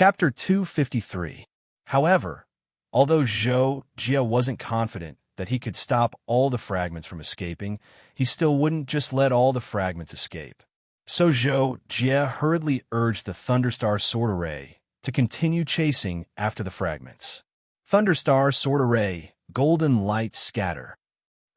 Chapter 253. However, although Zhou Jie wasn't confident that he could stop all the fragments from escaping, he still wouldn't just let all the fragments escape. So Zhou Jie hurriedly urged the Thunderstar Sword Array to continue chasing after the fragments. Thunderstar Sword Array, golden light scatter.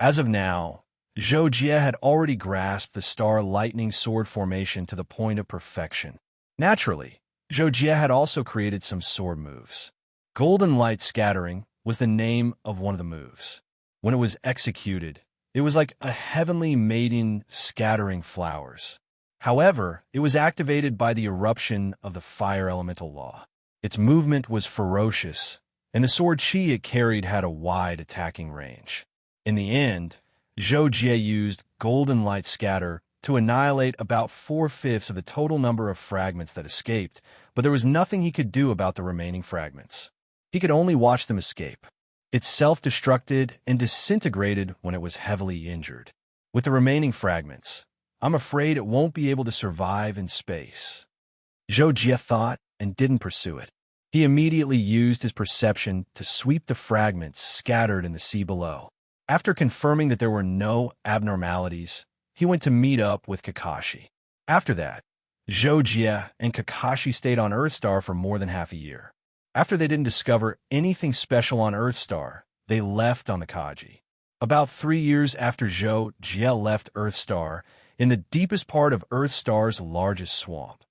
As of now, Zhou Jie had already grasped the star lightning sword formation to the point of perfection. Naturally, Zhou Jie had also created some sword moves. Golden light scattering was the name of one of the moves. When it was executed, it was like a heavenly maiden scattering flowers. However, it was activated by the eruption of the fire elemental law. Its movement was ferocious, and the sword chi it carried had a wide attacking range. In the end, Zhou Jie used golden light scatter to annihilate about 4/5 of the total number of fragments that escaped, but there was nothing he could do about the remaining fragments. He could only watch them escape. It self-destructed and disintegrated when it was heavily injured. With the remaining fragments, I'm afraid it won't be able to survive in space. Zhou Jie thought and didn't pursue it. He immediately used his perception to sweep the fragments scattered in the sea below. After confirming that there were no abnormalities, he went to meet up with Kakashi. After that, Zhou Jie and Kakashi stayed on Earthstar for more than half a year. After they didn't discover anything special on Earthstar, they left on the Kaji. About 3 years after Zhou Jie left Earthstar, in the deepest part of Earthstar's largest swamp,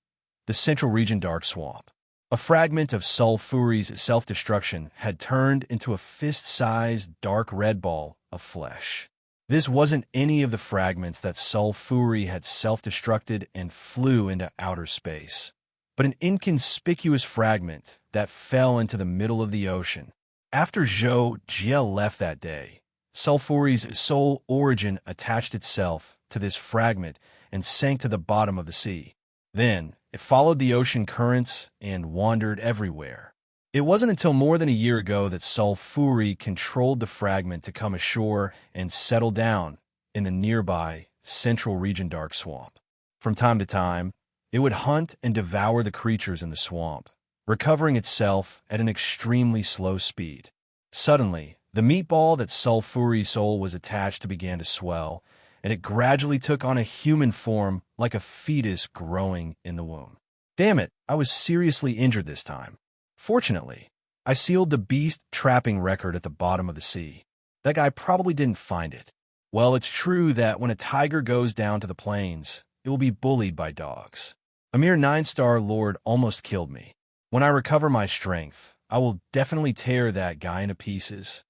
the Central Region Dark Swamp, a fragment of Sulfuri's self-destruction had turned into a fist-sized dark red ball of flesh. This wasn't any of the fragments that Sulfuri had self-destructed and flew into outer space, but an inconspicuous fragment that fell into the middle of the ocean. After Zhou Jie left that day, Sulfuri's soul origin attached itself to this fragment and sank to the bottom of the sea. Then, it followed the ocean currents and wandered everywhere. It wasn't until more than a year ago that Sulfuri controlled the fragment to come ashore and settle down in the nearby Central Region Dark Swamp. From time to time, it would hunt and devour the creatures in the swamp, recovering itself at an extremely slow speed. Suddenly, the meatball that Sulfuri's soul was attached to began to swell, and it gradually took on a human form like a fetus growing in the womb. Damn it, I was seriously injured this time. Fortunately, I sealed the beast trapping record at the bottom of the sea. That guy probably didn't find it. Well, it's true that when a tiger goes down to the plains, it will be bullied by dogs. A mere 9-star lord almost killed me. When I recover my strength, I will definitely tear that guy into pieces.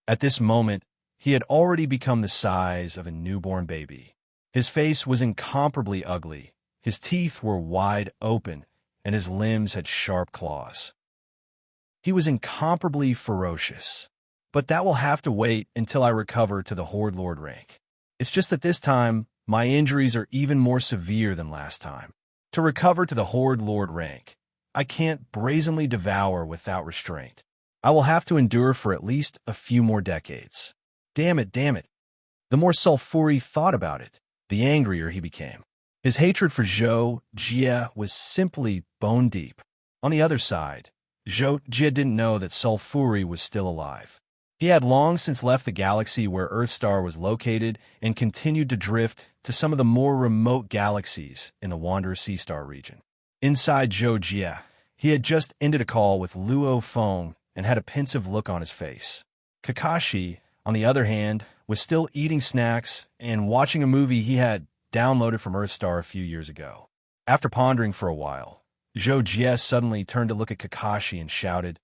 At this moment, he had already become the size of a newborn baby. His face was incomparably ugly, his teeth were wide open, and his limbs had sharp claws. He was incomparably ferocious. But that will have to wait until I recover to the Horde Lord rank. It's just that this time, my injuries are even more severe than last time. To recover to the Horde Lord rank, I can't brazenly devour without restraint. I will have to endure for at least a few more decades. Damn it, damn it. The more Sulfuri thought about it, the angrier he became. His hatred for Zhou Jie was simply bone deep. On the other side, Zhou Jie didn't know that Sulfuri was still alive. He had long since left the galaxy where Earthstar was located and continued to drift to some of the more remote galaxies in the Wanderer Seastar region. Inside Zhou Jie, he had just ended a call with Luo Feng and had a pensive look on his face. Kakashi, on the other hand, was still eating snacks and watching a movie he had downloaded from Earthstar a few years ago. After pondering for a while, Zhou Jie suddenly turned to look at Kakashi and shouted,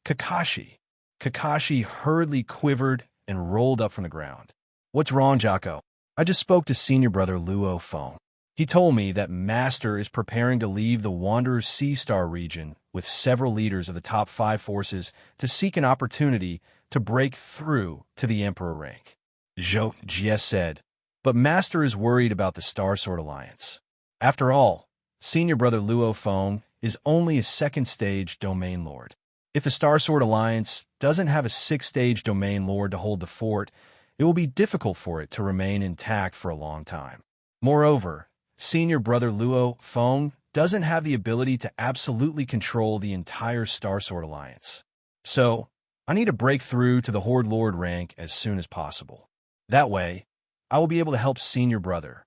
"Kakashi!" Kakashi hurriedly quivered and rolled up from the ground. "What's wrong, Jocko?" "I just spoke to senior brother Luo Feng. He told me that Master is preparing to leave the Wanderer Seastar region with several leaders of the top 5 forces to seek an opportunity to break through to the Emperor rank." Zhou Jie said, "But Master is worried about the Star Sword Alliance. After all, senior brother Luo Feng is only a 2nd stage domain lord. If the Star Sword Alliance doesn't have a 6th-stage domain lord to hold the fort, it will be difficult for it to remain intact for a long time. Moreover, senior brother Luo Feng doesn't have the ability to absolutely control the entire Star Sword Alliance. So, I need to break through to the Horde Lord rank as soon as possible. That way, I will be able to help Senior Brother.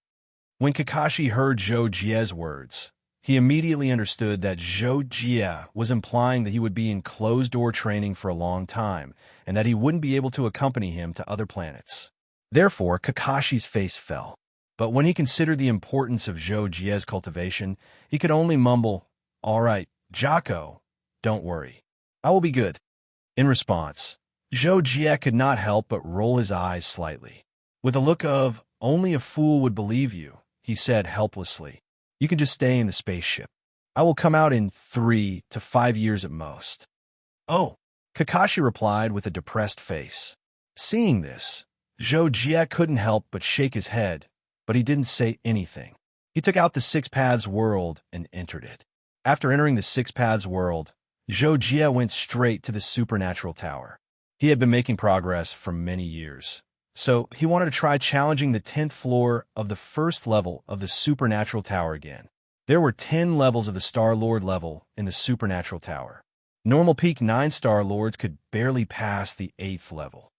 When Kakashi heard Zhou Jie's words, he immediately understood that Zhou Jie was implying that he would be in closed-door training for a long time, and that he wouldn't be able to accompany him to other planets. Therefore, Kakashi's face fell. But when he considered the importance of Zhou Jie's cultivation, he could only mumble, "All right, Jocko, don't worry. I will be good." In response, Zhou Jie could not help but roll his eyes slightly. With a look of, "Only a fool would believe you," he said helplessly. "You can just stay in the spaceship. I will come out in 3 to 5 years at most." "Oh," Kakashi replied with a depressed face. Seeing this, Zhou Jie couldn't help but shake his head, but he didn't say anything. He took out the Six Paths world and entered it. After entering the Six Paths world, Zhou Jie went straight to the supernatural tower. He had been making progress for many years, so he wanted to try challenging the 10th floor of the first level of the supernatural tower again. There were 10 levels of the Star-Lord level in the supernatural tower. Normal peak 9 Star-Lords could barely pass the 8th level.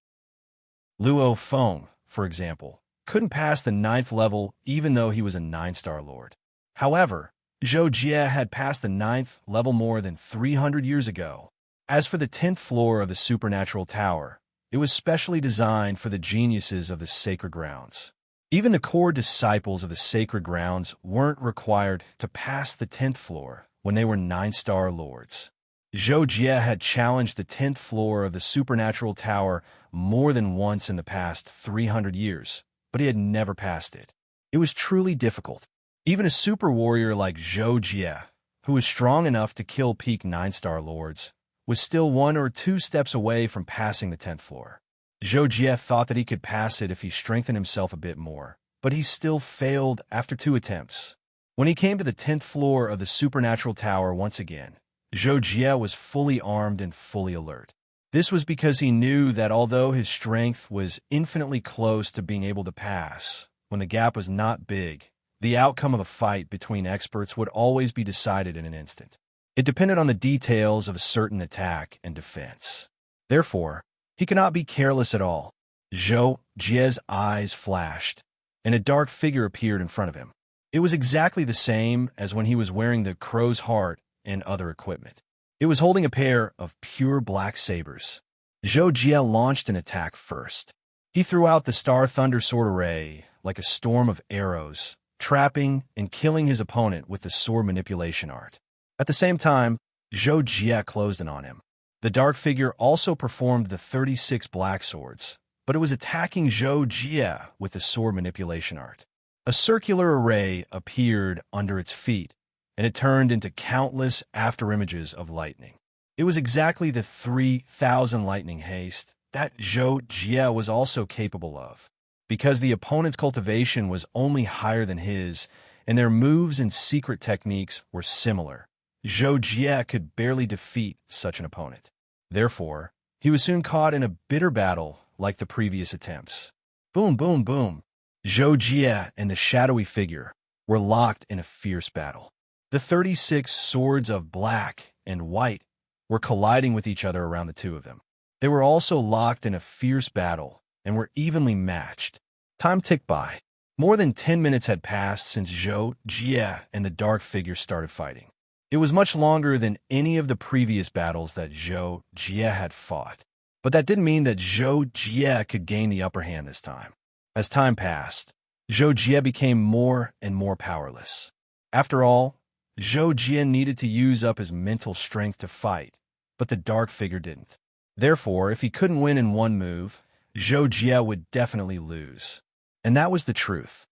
Luo Feng, for example, couldn't pass the 9th level even though he was a 9-star Lord. However, Zhou Jie had passed the 9th level more than 300 years ago. As for the 10th floor of the supernatural tower, it was specially designed for the geniuses of the sacred grounds. Even the core disciples of the sacred grounds weren't required to pass the 10th floor when they were 9-star lords. Zhou Jie had challenged the 10th floor of the supernatural tower more than once in the past 300 years, but he had never passed it. It was truly difficult. Even a super warrior like Zhou Jie, who was strong enough to kill peak 9-star lords, was still 1 or 2 steps away from passing the 10th floor. Zhou Jie thought that he could pass it if he strengthened himself a bit more, but he still failed after 2 attempts. When he came to the 10th floor of the supernatural tower once again, Zhou Jie was fully armed and fully alert. This was because he knew that although his strength was infinitely close to being able to pass, when the gap was not big, the outcome of a fight between experts would always be decided in an instant. It depended on the details of a certain attack and defense. Therefore, he could not be careless at all. Zhou Jie's eyes flashed, and a dark figure appeared in front of him. It was exactly the same as when he was wearing the crow's heart and other equipment. It was holding a pair of pure black sabers. Zhou Jie launched an attack first. He threw out the Star Thunder Sword Array like a storm of arrows, trapping and killing his opponent with the sword manipulation art. At the same time, Zhou Jie closed in on him. The dark figure also performed the 36 black swords, but it was attacking Zhou Jie with the sword manipulation art. A circular array appeared under its feet, and it turned into countless afterimages of lightning. It was exactly the 3,000 lightning haste that Zhou Jie was also capable of. Because the opponent's cultivation was only higher than his, and their moves and secret techniques were similar, Zhou Jie could barely defeat such an opponent. Therefore, he was soon caught in a bitter battle like the previous attempts. Boom, boom, boom. Zhou Jie and the shadowy figure were locked in a fierce battle. The 36 swords of black and white were colliding with each other around the two of them. They were also locked in a fierce battle and were evenly matched. Time ticked by. More than 10 minutes had passed since Zhou Jie and the dark figure started fighting. It was much longer than any of the previous battles that Zhou Jie had fought. But that didn't mean that Zhou Jie could gain the upper hand this time. As time passed, Zhou Jie became more and more powerless. After all, Zhou Jie needed to use up his mental strength to fight, but the dark figure didn't. Therefore, if he couldn't win in one move, Zhou Jie would definitely lose. And that was the truth.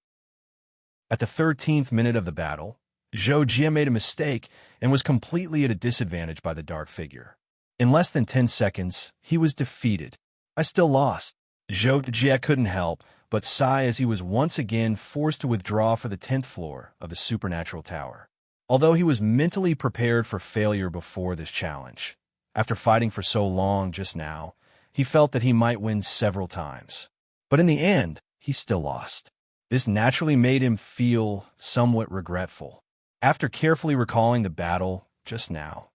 At the 13th minute of the battle, Zhou Jie made a mistake and was completely at a disadvantage by the dark figure. In less than 10 seconds, he was defeated. I still lost. Zhou Jie couldn't help but sigh as he was once again forced to withdraw for the 10th floor of the supernatural tower. Although he was mentally prepared for failure before this challenge, after fighting for so long just now, he felt that he might win several times. But in the end, he still lost. This naturally made him feel somewhat regretful. After carefully recalling the battle just now,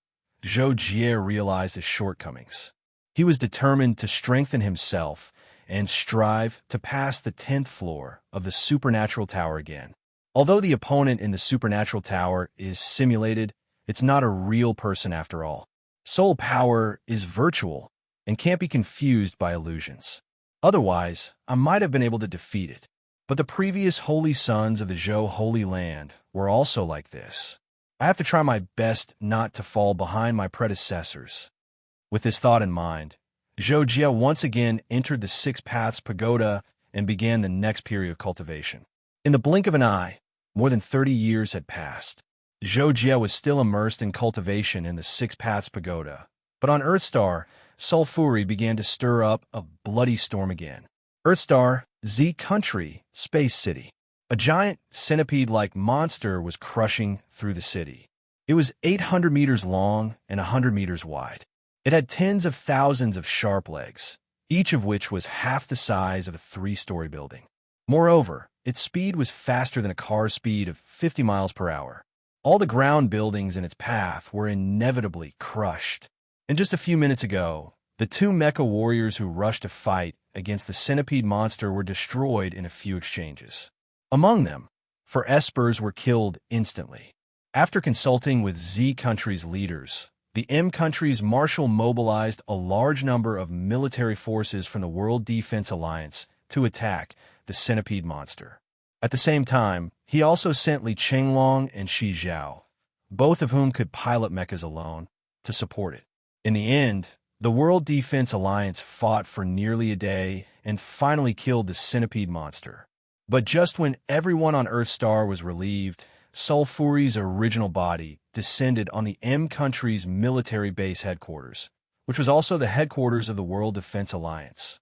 Zhou Jie realized his shortcomings. He was determined to strengthen himself and strive to pass the 10th floor of the supernatural tower again. Although the opponent in the supernatural tower is simulated, it's not a real person after all. Soul power is virtual and can't be confused by illusions. Otherwise, I might have been able to defeat it. But the previous holy sons of the Zhou Holy Land were also like this. I have to try my best not to fall behind my predecessors. With this thought in mind, Zhou Jie once again entered the Six Paths Pagoda and began the next period of cultivation. In the blink of an eye, more than 30 years had passed. Zhou Jie was still immersed in cultivation in the Six Paths Pagoda. But on Earthstar, Sulfuri began to stir up a bloody storm again. Earthstar, Z Country, Space City. A giant centipede-like monster was crushing through the city. It was 800 meters long and 100 meters wide. It had tens of thousands of sharp legs, each of which was half the size of a 3-story building. Moreover, its speed was faster than a car's speed of 50 miles per hour. All the ground buildings in its path were inevitably crushed. And just a few minutes ago, the 2 mecha warriors who rushed to fight against the centipede monster were destroyed in a few exchanges. Among them, 4 espers were killed instantly. After consulting with Z Country's leaders, the M Country's marshal mobilized a large number of military forces from the World Defense Alliance to attack the centipede monster. At the same time, he also sent Li Chenglong and Shi Zhao, both of whom could pilot mechas alone, to support it. In the end, the World Defense Alliance fought for nearly a day and finally killed the centipede monster. But just when everyone on Earthstar was relieved, Sulfuri's original body descended on the M Country's military base headquarters, which was also the headquarters of the World Defense Alliance.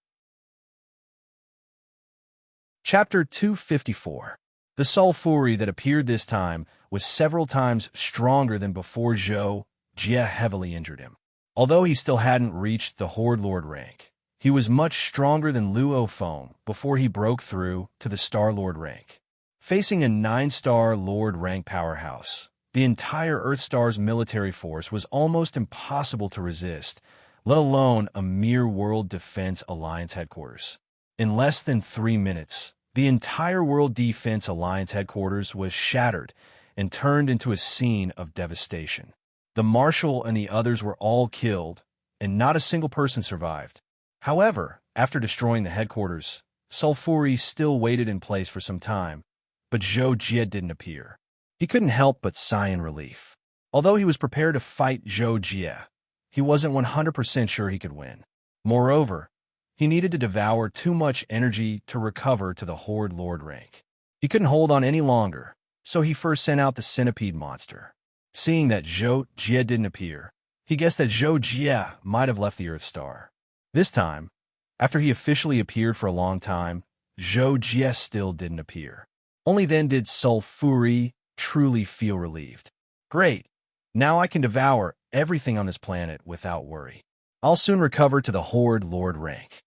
Chapter 254. The Sulfuri that appeared this time was several times stronger than before Zhou Jie heavily injured him. Although he still hadn't reached the Horde Lord rank, he was much stronger than Luo Feng before he broke through to the Star Lord rank. Facing a 9-star Lord rank powerhouse, the entire Earthstar's military force was almost impossible to resist, let alone a mere World Defense Alliance headquarters. In less than 3 minutes, the entire World Defense Alliance headquarters was shattered and turned into a scene of devastation. The Marshal and the others were all killed, and not a single person survived. However, after destroying the headquarters, Sulfuri still waited in place for some time, but Zhou Jie didn't appear. He couldn't help but sigh in relief. Although he was prepared to fight Zhou Jie, he wasn't 100% sure he could win. Moreover, he needed to devour too much energy to recover to the Horde Lord rank. He couldn't hold on any longer, so he first sent out the centipede monster. Seeing that Zhou Jie didn't appear, he guessed that Zhou Jie might have left the Earthstar. This time, after he officially appeared for a long time, Zhou Jie still didn't appear. Only then did Sulfuri truly feel relieved. Great, now I can devour everything on this planet without worry. I'll soon recover to the Horde Lord rank.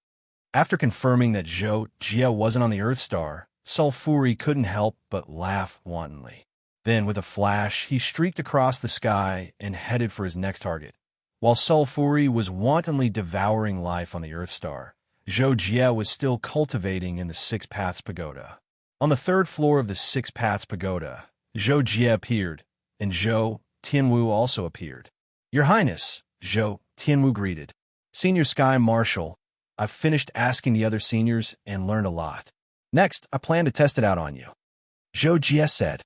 After confirming that Zhou Jie wasn't on the Earthstar, Sulfuri couldn't help but laugh wantonly. Then, with a flash, he streaked across the sky and headed for his next target. While Sulfuri was wantonly devouring life on the Earthstar, Zhou Jie was still cultivating in the Six Paths Pagoda. On the 3rd floor of the Six Paths Pagoda, Zhou Jie appeared, and Zhou Tianwu also appeared. Your Highness, Zhou Tianwu greeted. Senior Sky Marshal, I've finished asking the other seniors and learned a lot. Next, I plan to test it out on you. Zhou Jie said.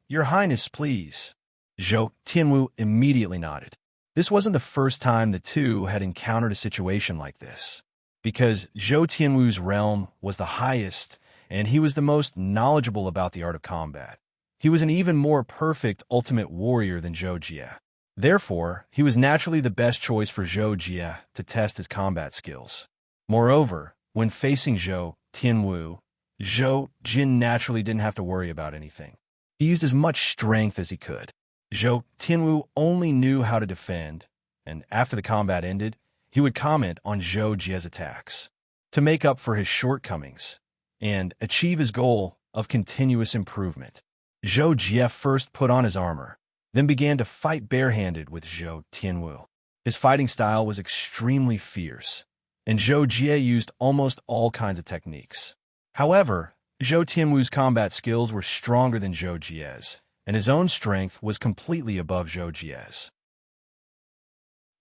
Your Highness, please. Zhou Tianwu immediately nodded. This wasn't the first time the two had encountered a situation like this, because Zhou Tianwu's realm was the highest, and he was the most knowledgeable about the art of combat. He was an even more perfect ultimate warrior than Zhou Jie. Therefore, he was naturally the best choice for Zhou Jie to test his combat skills. Moreover, when facing Zhou Tianwu, Zhou Jin naturally didn't have to worry about anything. He used as much strength as he could. Zhou Tianwu only knew how to defend, and after the combat ended, he would comment on Zhou Jie's attacks to make up for his shortcomings and achieve his goal of continuous improvement. Zhou Jie first put on his armor, then began to fight barehanded with Zhou Tianwu. His fighting style was extremely fierce, and Zhou Jie used almost all kinds of techniques. However, Zhou Tianwu's combat skills were stronger than Zhou Jie's, and his own strength was completely above Zhou Jie's.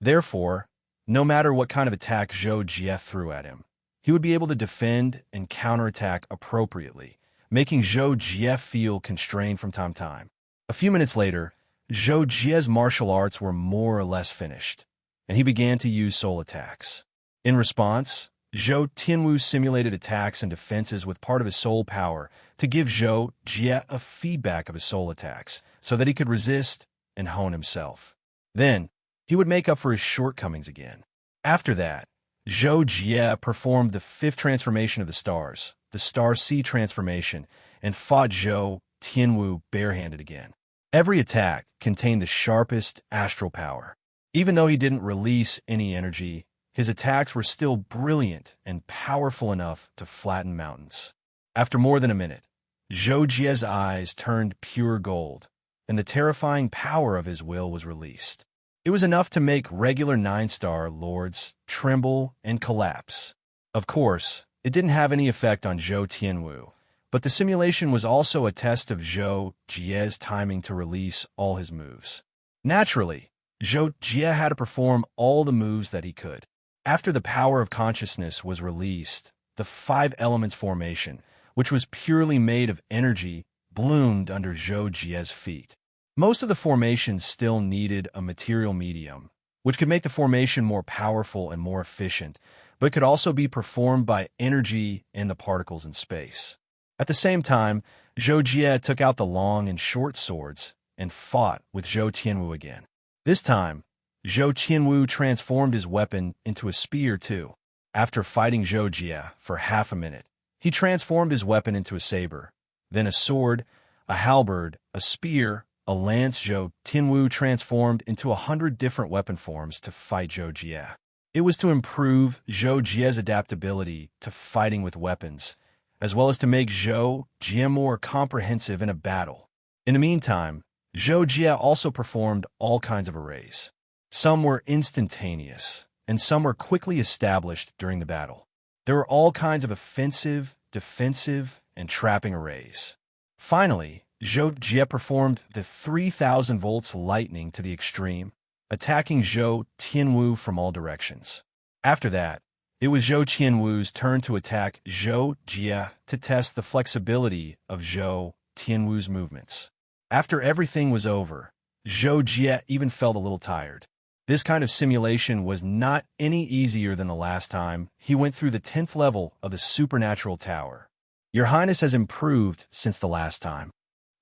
Therefore, no matter what kind of attack Zhou Jie threw at him, he would be able to defend and counterattack appropriately, making Zhou Jie feel constrained from time to time. A few minutes later, Zhou Jie's martial arts were more or less finished, and he began to use soul attacks. In response, Zhou Tianwu simulated attacks and defenses with part of his soul power to give Zhou Jie a feedback of his soul attacks so that he could resist and hone himself. Then, he would make up for his shortcomings again. After that, Zhou Jie performed the fifth transformation of the stars, the Star Sea transformation, and fought Zhou Tianwu barehanded again. Every attack contained the sharpest astral power. Even though he didn't release any energy, his attacks were still brilliant and powerful enough to flatten mountains. After more than a minute, Zhou Jie's eyes turned pure gold, and the terrifying power of his will was released. It was enough to make regular 9-star lords tremble and collapse. Of course, it didn't have any effect on Zhou Tianwu, but the simulation was also a test of Zhou Jie's timing to release all his moves. Naturally, Zhou Jie had to perform all the moves that he could. After the power of consciousness was released, the 5 elements formation, which was purely made of energy, bloomed under Zhou Jie's feet. Most of the formations still needed a material medium, which could make the formation more powerful and more efficient, but could also be performed by energy and the particles in space. At the same time, Zhou Jie took out the long and short swords and fought with Zhou Tianwu again. This time, Zhou Tianwu transformed his weapon into a spear too. After fighting Zhou Jie for half a minute, he transformed his weapon into a saber, then a sword, a halberd, a spear, a lance. Zhou Tianwu transformed into 100 different weapon forms to fight Zhou Jie. It was to improve Zhou Jie's adaptability to fighting with weapons, as well as to make Zhou Jie more comprehensive in a battle. In the meantime, Zhou Jie also performed all kinds of arrays. Some were instantaneous, and some were quickly established during the battle. There were all kinds of offensive, defensive, and trapping arrays. Finally, Zhou Jie performed the 3,000 volts lightning to the extreme, attacking Zhou Tianwu from all directions. After that, it was Zhou Tianwu's turn to attack Zhou Jie to test the flexibility of Zhou Tianwu's movements. After everything was over, Zhou Jie even felt a little tired. This kind of simulation was not any easier than the last time he went through the 10th level of the supernatural tower. Your Highness has improved since the last time.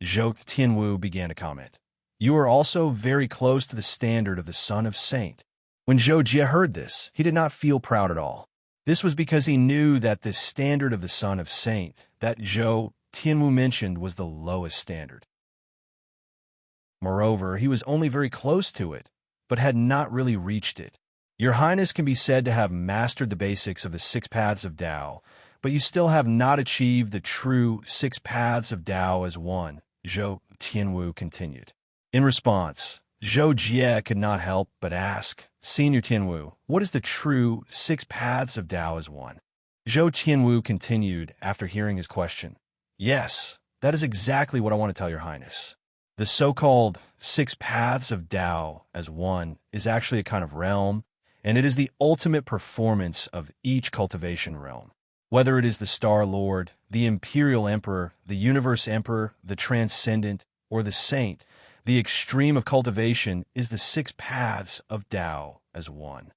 Zhou Tianwu began to comment. You are also very close to the standard of the Son of Saint. When Zhou Jie heard this, he did not feel proud at all. This was because he knew that the standard of the Son of Saint that Zhou Tianwu mentioned was the lowest standard. Moreover, he was only very close to it, but had not really reached it. Your Highness can be said to have mastered the basics of the 6 paths of Tao, but you still have not achieved the true 6 paths of Tao as one, Zhou Tianwu continued. In response, Zhou Jie could not help but ask, Senior Tianwu, what is the true 6 paths of Tao as one? Zhou Tianwu continued after hearing his question. Yes, that is exactly what I want to tell Your Highness. The so-called 6 paths of Tao as one is actually a kind of realm, and it is the ultimate performance of each cultivation realm. Whether it is the Star Lord, the Imperial Emperor, the Universe Emperor, the Transcendent, or the Saint, the extreme of cultivation is the 6 paths of Tao as one.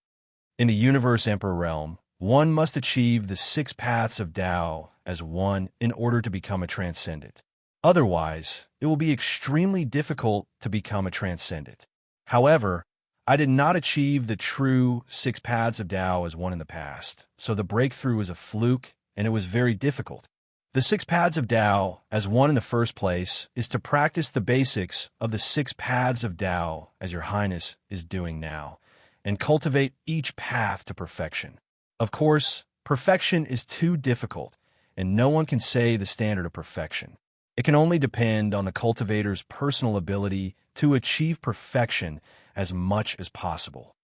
In the Universe Emperor realm, one must achieve the 6 paths of Tao as one in order to become a Transcendent. Otherwise, it will be extremely difficult to become a Transcendent. However, I did not achieve the true 6 paths of Tao as one in the past, so the breakthrough was a fluke and it was very difficult. The 6 paths of Tao as one in the first place is to practice the basics of the 6 paths of Tao as Your Highness is doing now, and cultivate each path to perfection. Of course, perfection is too difficult, and no one can say the standard of perfection. It can only depend on the cultivator's personal ability to achieve perfection as much as possible.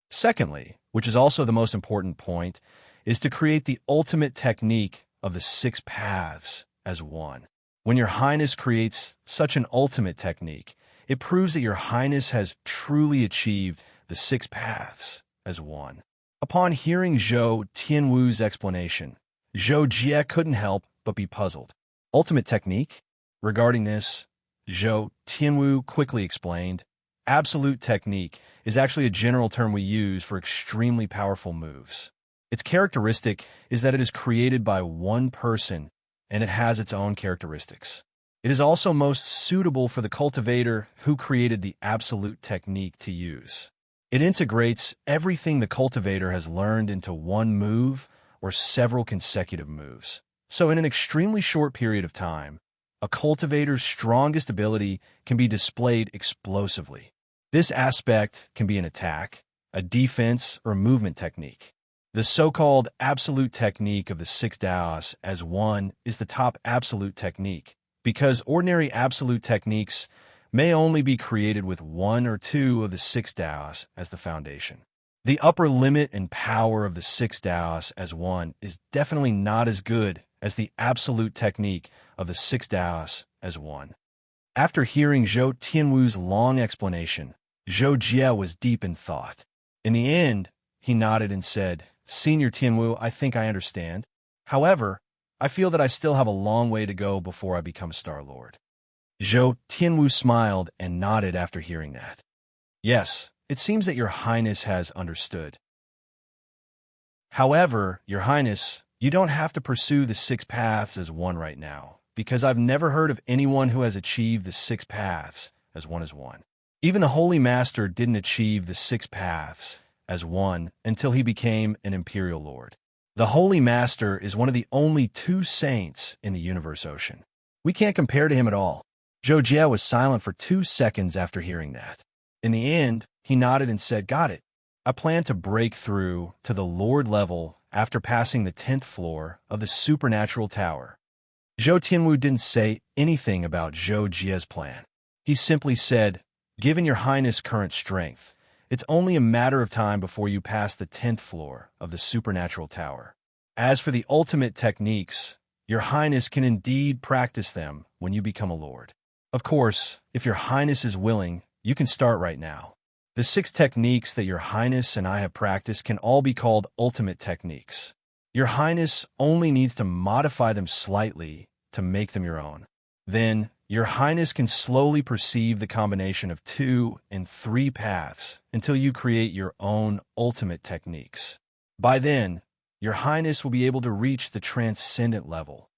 Secondly, which is also the most important point, is to create the ultimate technique of the 6 paths as one. When Your Highness creates such an ultimate technique, it proves that Your Highness has truly achieved the 6 paths as one. Upon hearing Zhou Tianwu's explanation, Zhou Jie couldn't help but be puzzled. Ultimate technique? Regarding this, Zhou Tianwu quickly explained, absolute technique is actually a general term we use for extremely powerful moves. Its characteristic is that it is created by one person and it has its own characteristics. It is also most suitable for the cultivator who created the absolute technique to use. It integrates everything the cultivator has learned into one move or several consecutive moves. So in an extremely short period of time, a cultivator's strongest ability can be displayed explosively. This aspect can be an attack, a defense, or a movement technique. The so-called absolute technique of the 6 Daos as one is the top absolute technique, because ordinary absolute techniques may only be created with 1 or 2 of the 6 Daos as the foundation. The upper limit and power of the 6 Daos as one is definitely not as good as the absolute technique of the 6 Daos as one. After hearing Zhou Tianwu's long explanation, Zhou Jie was deep in thought. In the end, he nodded and said, Senior Tianwu, I think I understand. However, I feel that I still have a long way to go before I become Star-Lord. Zhou Tianwu smiled and nodded after hearing that. Yes, it seems that Your Highness has understood. However, Your Highness, you don't have to pursue the 6 paths as one right now, because I've never heard of anyone who has achieved the 6 paths as one. Even the Holy Master didn't achieve the 6 paths as one until he became an Imperial Lord. The Holy Master is one of the only 2 saints in the Universe Ocean. We can't compare to him at all. Zhou Jie was silent for 2 seconds after hearing that. In the end, he nodded and said, Got it. I plan to break through to the Lord level after passing the 10th floor of the Supernatural Tower. Zhou Tianwu didn't say anything about Zhou Jie's plan. He simply said, Given Your Highness' current strength, it's only a matter of time before you pass the 10th floor of the Supernatural Tower. As for the ultimate techniques, Your Highness can indeed practice them when you become a lord. Of course, if Your Highness is willing, you can start right now. The 6 techniques that Your Highness and I have practiced can all be called ultimate techniques. Your Highness only needs to modify them slightly to make them your own. Then, Your Highness can slowly perceive the combination of 2 and 3 paths until you create your own ultimate techniques. By then, Your Highness will be able to reach the transcendent level.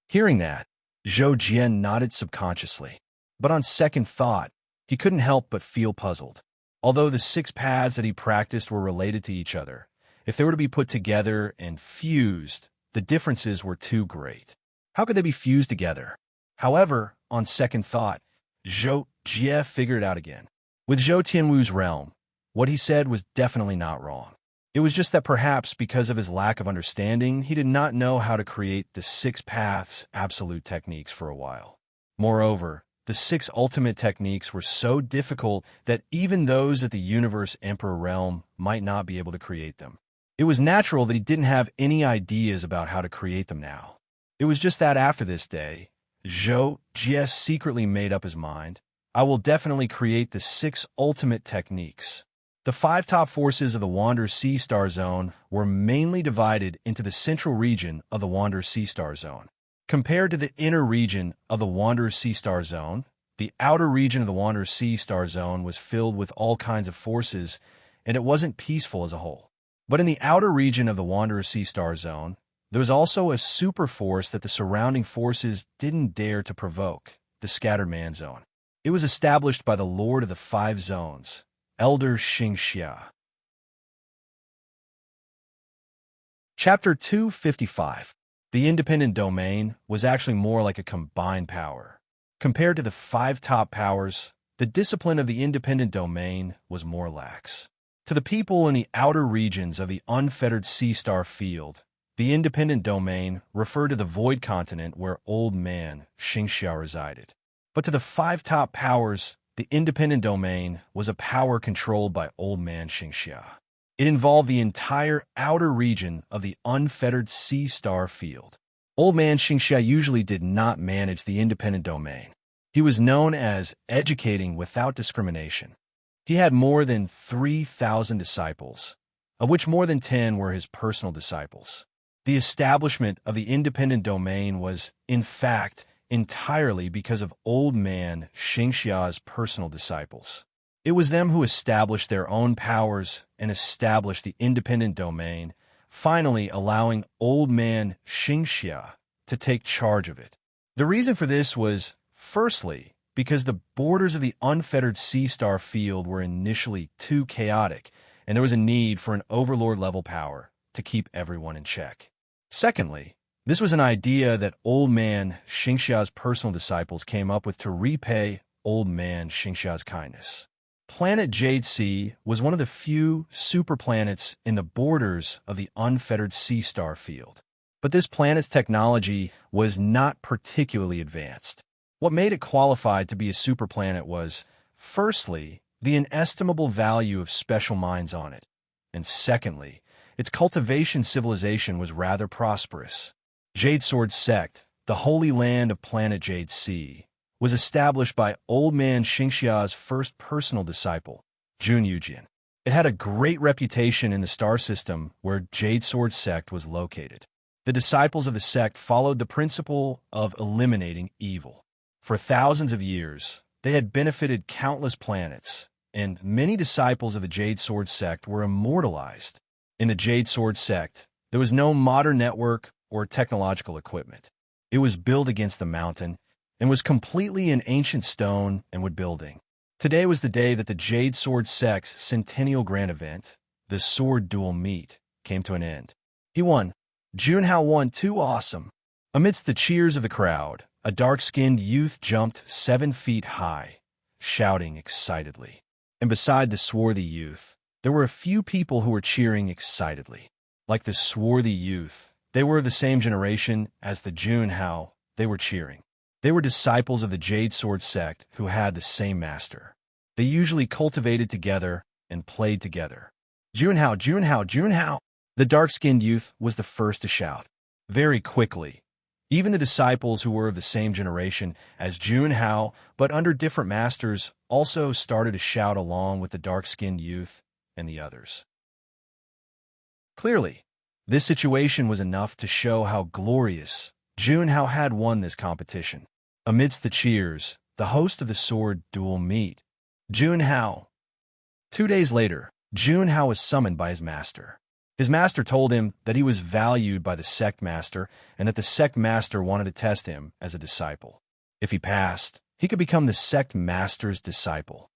Hearing that, Zhou Jie nodded subconsciously. But on second thought, he couldn't help but feel puzzled. Although the 6 paths that he practiced were related to each other, if they were to be put together and fused, the differences were too great. How could they be fused together? However, on second thought, Zhou Jie figured it out again. With Zhou Tianwu's realm, what he said was definitely not wrong. It was just that perhaps because of his lack of understanding, he did not know how to create the 6 paths absolute techniques for a while. Moreover, the 6 ultimate techniques were so difficult that even those at the Universe Emperor realm might not be able to create them. It was natural that he didn't have any ideas about how to create them now. It was just that after this day, Zhou Jie secretly made up his mind. I will definitely create the 6 ultimate techniques. The 5 top forces of the Wander Sea Star Zone were mainly divided into the central region of the Wander Sea Star Zone. Compared to the inner region of the Wander Sea Star Zone, the outer region of the Wander Sea Star Zone was filled with all kinds of forces, and it wasn't peaceful as a whole. But in the outer region of the Wander Sea Star Zone, there was also a super force that the surrounding forces didn't dare to provoke, the Scattered Man Zone. It was established by the Lord of the 5 Zones, Elder Xingxia. Chapter 255. The independent domain was actually more like a combined power. Compared to the 5 top powers, the discipline of the independent domain was more lax. To the people in the outer regions of the unfettered sea star field, The independent domain referred to the void continent where Old Man Xingxia resided. But to the five top powers, the independent domain was a power controlled by Old Man Xingxia. It involved the entire outer region of the unfettered sea-star field. Old Man Xingxia usually did not manage the independent domain. He was known as educating without discrimination. He had more than 3,000 disciples, of which more than 10 were his personal disciples. The establishment of the independent domain was, in fact, entirely because of Old Man Xingxia's personal disciples. It was them who established their own powers and established the independent domain, finally allowing Old Man Xingxia to take charge of it. The reason for this was, firstly, because the borders of the unfettered sea-star field were initially too chaotic, and there was a need for an overlord-level power to keep everyone in check. Secondly, this was an idea that Old Man Xingxia's personal disciples came up with to repay Old Man Xingxia's kindness. Planet Jade Sea was one of the few superplanets in the borders of the unfettered sea-star field. But this planet's technology was not particularly advanced. What made it qualified to be a superplanet was, firstly, the inestimable value of special mines on it, and secondly, its cultivation civilization was rather prosperous. Jade Sword Sect, the holy land of planet Jade Sea, was established by Old Man Xingxia's first personal disciple, Jun Yujian. It had a great reputation in the star system where Jade Sword Sect was located. The disciples of the sect followed the principle of eliminating evil. For thousands of years, they had benefited countless planets, and many disciples of the Jade Sword Sect were immortalized. In the Jade Sword Sect, there was no modern network or technological equipment. It was built against the mountain and was completely in ancient stone and wood building. Today was the day that the Jade Sword Sect's centennial grand event, the Sword Duel Meet, came to an end. He won. Junhao won. Too awesome. Amidst the cheers of the crowd, a dark-skinned youth jumped 7 feet high, shouting excitedly. And beside the swarthy youth, there were a few people who were cheering excitedly. Like the swarthy youth, they were of the same generation as the Junhao they were cheering. They were disciples of the Jade Sword Sect who had the same master. They usually cultivated together and played together. Junhao, Junhao, Junhao! The dark-skinned youth was the first to shout. Very quickly, even the disciples who were of the same generation as Junhao, but under different masters, also started to shout along with the dark-skinned youth and the others. Clearly, this situation was enough to show how glorious Junhao had won this competition. Amidst the cheers, the host of the Sword Duel Meet, Junhao. 2 days later, Junhao was summoned by his master. His master told him that he was valued by the sect master and that the sect master wanted to test him as a disciple. If he passed, he could become the sect master's disciple.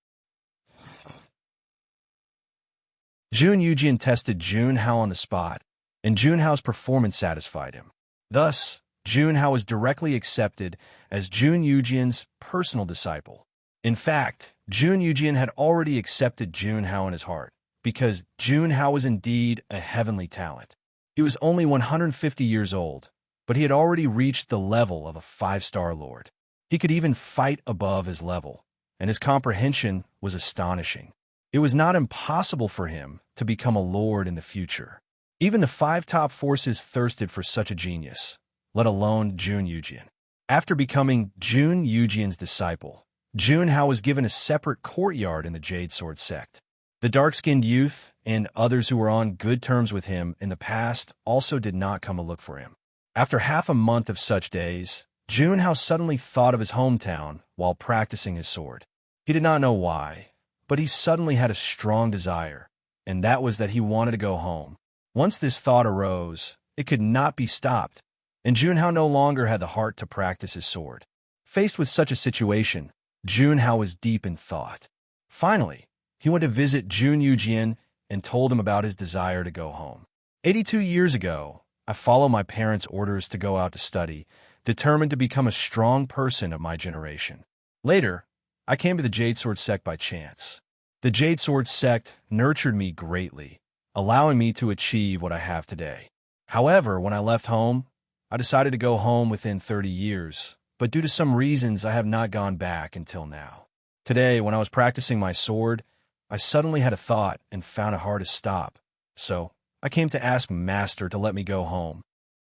Jun Yujian tested Junhao on the spot, and Junhao's performance satisfied him. Thus, Junhao was directly accepted as Jun Yujian's personal disciple. In fact, Jun Yujian had already accepted Junhao in his heart, because Junhao was indeed a heavenly talent. He was only 150 years old, but he had already reached the level of a 5-star lord. He could even fight above his level, and his comprehension was astonishing. It was not impossible for him to become a lord in the future. Even the 5 top forces thirsted for such a genius, let alone Jun Yujian. After becoming Jun Yujian's disciple, Junhao was given a separate courtyard in the Jade Sword Sect. The dark-skinned youth and others who were on good terms with him in the past also did not come to look for him. After half a month of such days, Junhao suddenly thought of his hometown while practicing his sword. He did not know why, but he suddenly had a strong desire, and that was that he wanted to go home. Once this thought arose, it could not be stopped, and Junhao no longer had the heart to practice his sword. Faced with such a situation, Junhao was deep in thought. Finally, he went to visit Jun Yujian and told him about his desire to go home. 82 years ago, I followed my parents' orders to go out to study, determined to become a strong person of my generation. Later, I came to the Jade Sword Sect by chance. The Jade Sword Sect nurtured me greatly, allowing me to achieve what I have today. However, when I left home, I decided to go home within 30 years, but due to some reasons, I have not gone back until now. Today, when I was practicing my sword, I suddenly had a thought and found it hard to stop. So, I came to ask Master to let me go home.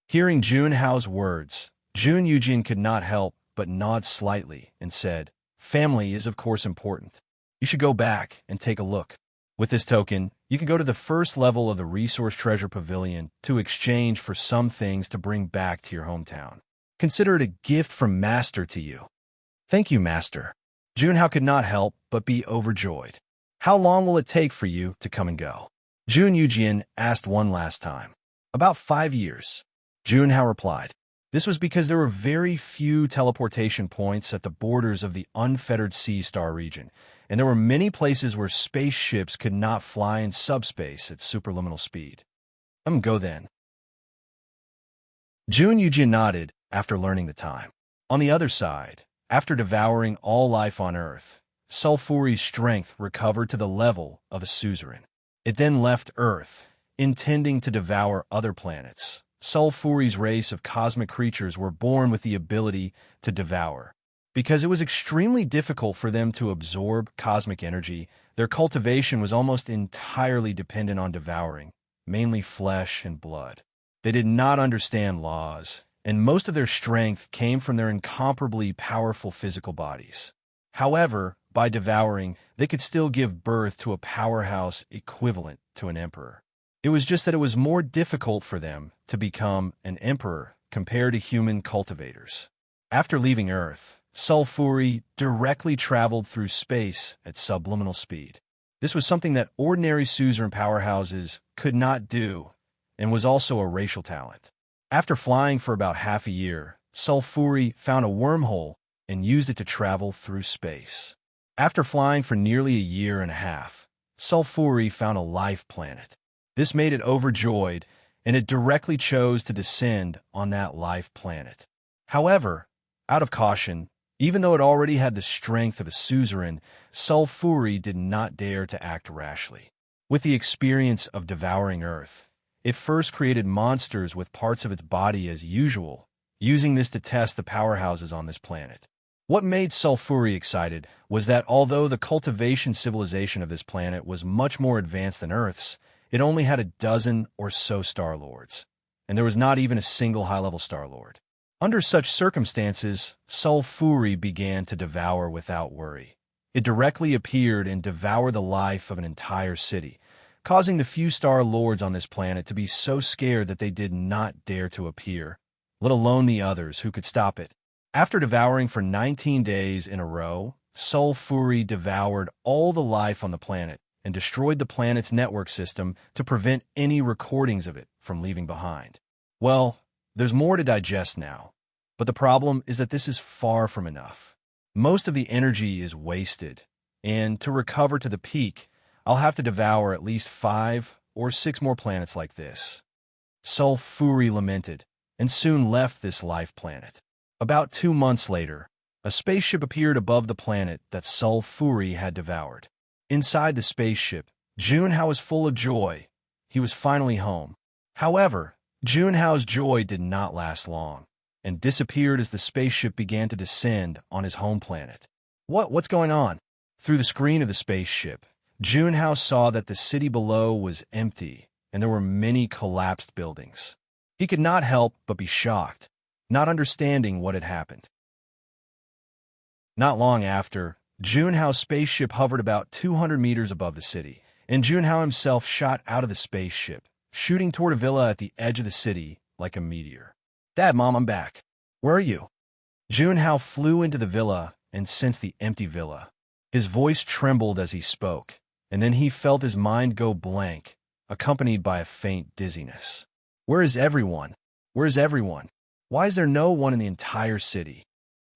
Hearing Junhao's words, Jun Yujin could not help but nod slightly and said, "Family is of course important. You should go back and take a look. With this token, you can go to the first level of the Resource Treasure Pavilion to exchange for some things to bring back to your hometown. Consider it a gift from Master to you." "Thank you, Master." Junhao could not help but be overjoyed. "How long will it take for you to come and go?" Jun Yujin asked one last time. "About 5 years." Junhao replied. This was because there were very few teleportation points at the borders of the unfettered Sea Star region, and there were many places where spaceships could not fly in subspace at superluminal speed. Go then." Jun Yujin nodded after learning the time. On the other side, after devouring all life on Earth, Sulfuri's strength recovered to the level of a suzerain. It then left Earth, intending to devour other planets. Sulfuri's race of cosmic creatures were born with the ability to devour. Because it was extremely difficult for them to absorb cosmic energy, their cultivation was almost entirely dependent on devouring, mainly flesh and blood. They did not understand laws, and most of their strength came from their incomparably powerful physical bodies. However, by devouring, they could still give birth to a powerhouse equivalent to an emperor. It was just that it was more difficult for them to become an emperor compared to human cultivators. After leaving Earth, Sulfuri directly traveled through space at subliminal speed. This was something that ordinary suzerain powerhouses could not do, and was also a racial talent. After flying for about half a year, Sulfuri found a wormhole and used it to travel through space. After flying for nearly a year and a half, Sulfuri found a life planet. This made it overjoyed, and it directly chose to descend on that life planet. However, out of caution, even though it already had the strength of a suzerain, Sulfuri did not dare to act rashly. With the experience of devouring Earth, it first created monsters with parts of its body as usual, using this to test the powerhouses on this planet. What made Sulfuri excited was that although the cultivation civilization of this planet was much more advanced than Earth's, it only had a dozen or so Star Lords, and there was not even a single high-level Star Lord. Under such circumstances, Sulfuri began to devour without worry. It directly appeared and devoured the life of an entire city, causing the few Star Lords on this planet to be so scared that they did not dare to appear, let alone the others who could stop it. After devouring for 19 days in a row, Sulfuri devoured all the life on the planet and destroyed the planet's network system to prevent any recordings of it from leaving behind. Well, there's more to digest now, but the problem is that this is far from enough. Most of the energy is wasted, and to recover to the peak, I'll have to devour at least 5 or 6 more planets like this. Sulfuri lamented, and soon left this life planet. About 2 months later, a spaceship appeared above the planet that Sulfuri had devoured. Inside the spaceship, Junhao was full of joy. He was finally home. However, Junhao's joy did not last long, and disappeared as the spaceship began to descend on his home planet. What's going on? Through the screen of the spaceship, Junhao saw that the city below was empty, and there were many collapsed buildings. He could not help but be shocked, not understanding what had happened. Not long after, Junhao's spaceship hovered about 200 meters above the city, and Junhao himself shot out of the spaceship, shooting toward a villa at the edge of the city like a meteor. "Dad, Mom, I'm back. Where are you?" Junhao flew into the villa and sensed the empty villa. His voice trembled as he spoke, and then he felt his mind go blank, accompanied by a faint dizziness. "Where is everyone? Where is everyone? Why is there no one in the entire city?"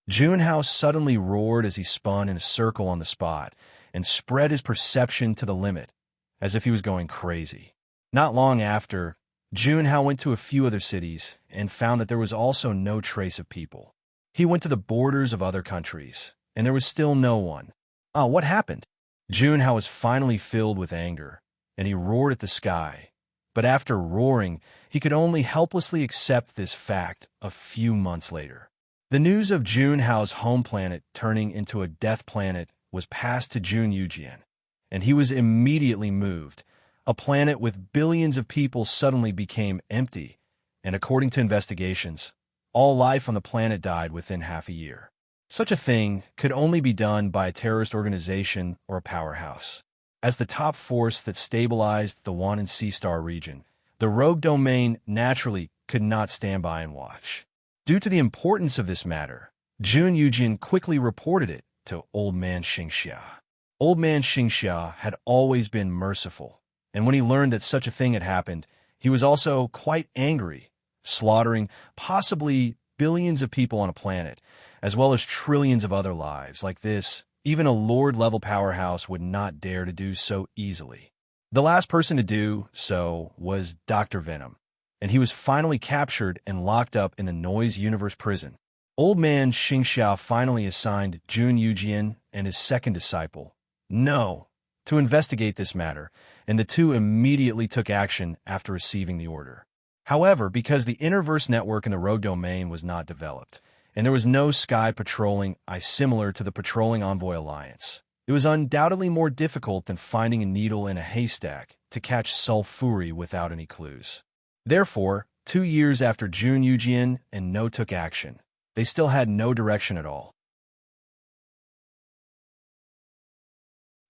Junhao suddenly roared as he spun in a circle on the spot and spread his perception to the limit, as if he was going crazy. Not long after, Junhao went to a few other cities and found that there was also no trace of people. He went to the borders of other countries, and there was still no one. What happened? Junhao was finally filled with anger, and he roared at the sky, But after roaring, he could only helplessly accept this fact a few months later. The news of Junhao's home planet turning into a death planet was passed to Jun Yujian, and he was immediately moved. A planet with billions of people suddenly became empty, and according to investigations, all life on the planet died within half a year. Such a thing could only be done by a terrorist organization or a powerhouse. As the top force that stabilized the Wan and Sea Star region, the rogue domain naturally could not stand by and watch. Due to the importance of this matter, Jun Yujian quickly reported it to Old Man Xingxia. Old Man Xingxia had always been merciful, and when he learned that such a thing had happened, he was also quite angry, slaughtering possibly billions of people on a planet, as well as trillions of other lives. Like this, even a Lord-level powerhouse would not dare to do so easily. The last person to do so was Dr. Venom, and he was finally captured and locked up in the Noise Universe prison. Old Man Xingxia finally assigned Jun Yujian and his second disciple, No, to investigate this matter, and the two immediately took action after receiving the order. However, because the Interverse network in the rogue domain was not developed, and there was no sky patrolling similar to the Patrolling Envoy Alliance, it was undoubtedly more difficult than finding a needle in a haystack to catch sulfuri without any clues. Therefore, 2 years after Jun Yujian and No took action, they still had no direction at all.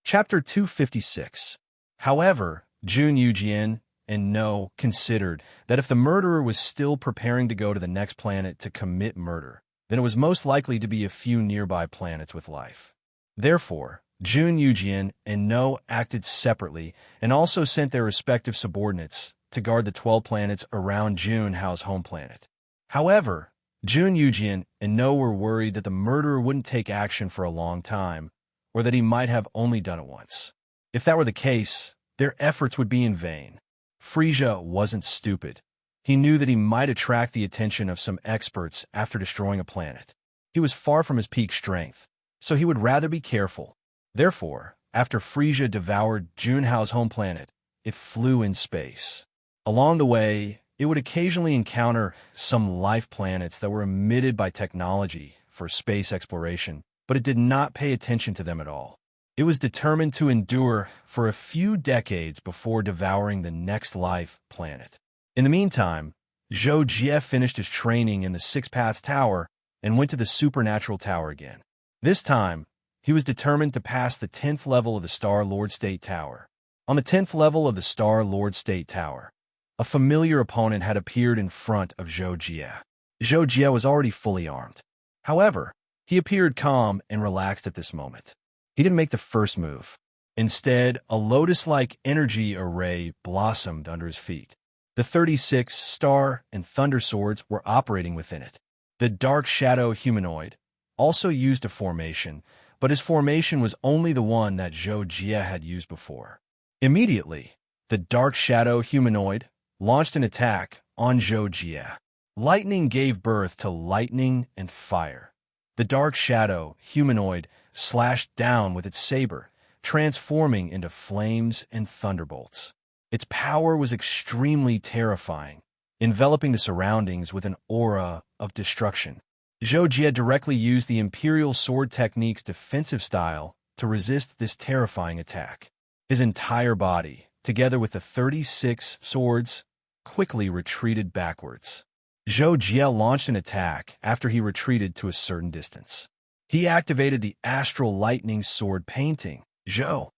Chapter 256. However, Jun Yujian and No considered that if the murderer was still preparing to go to the next planet to commit murder, then it was most likely to be a few nearby planets with life. Therefore, Jun Yujian and No acted separately and also sent their respective subordinates to guard the 12 planets around Junhao's home planet. However, Jun Yujian and No were worried that the murderer wouldn't take action for a long time, or that he might have only done it once. If that were the case, their efforts would be in vain. Frisia wasn't stupid. He knew that he might attract the attention of some experts after destroying a planet. He was far from his peak strength, so he would rather be careful. Therefore, after Frisia devoured Junhao's home planet, it flew in space. Along the way, it would occasionally encounter some life planets that were emitted by technology for space exploration, but it did not pay attention to them at all. It was determined to endure for a few decades before devouring the next life planet. In the meantime, Zhou Jie finished his training in the Six Paths Tower and went to the Supernatural Tower again. This time, he was determined to pass the 10th level of the Star-Lord State Tower. On the 10th level of the Star-Lord State Tower, a familiar opponent had appeared in front of Zhou Jie. Zhou Jie was already fully armed. However, he appeared calm and relaxed at this moment. He didn't make the first move. Instead, a lotus-like energy array blossomed under his feet. The 36 star and thunder swords were operating within it. The dark shadow humanoid also used a formation, but his formation was only the one that Zhou Jie had used before. Immediately, the dark shadow humanoid launched an attack on Zhou Jie. Lightning gave birth to lightning and fire. The dark shadow humanoid slashed down with its saber, transforming into flames and thunderbolts. Its power was extremely terrifying, enveloping the surroundings with an aura of destruction. Zhou Jie directly used the Imperial Sword Technique's defensive style to resist this terrifying attack. His entire body, together with the 36 swords, quickly retreated backwards. Zhou Jie launched an attack after he retreated to a certain distance. He activated the Astral Lightning Sword painting. Zhou.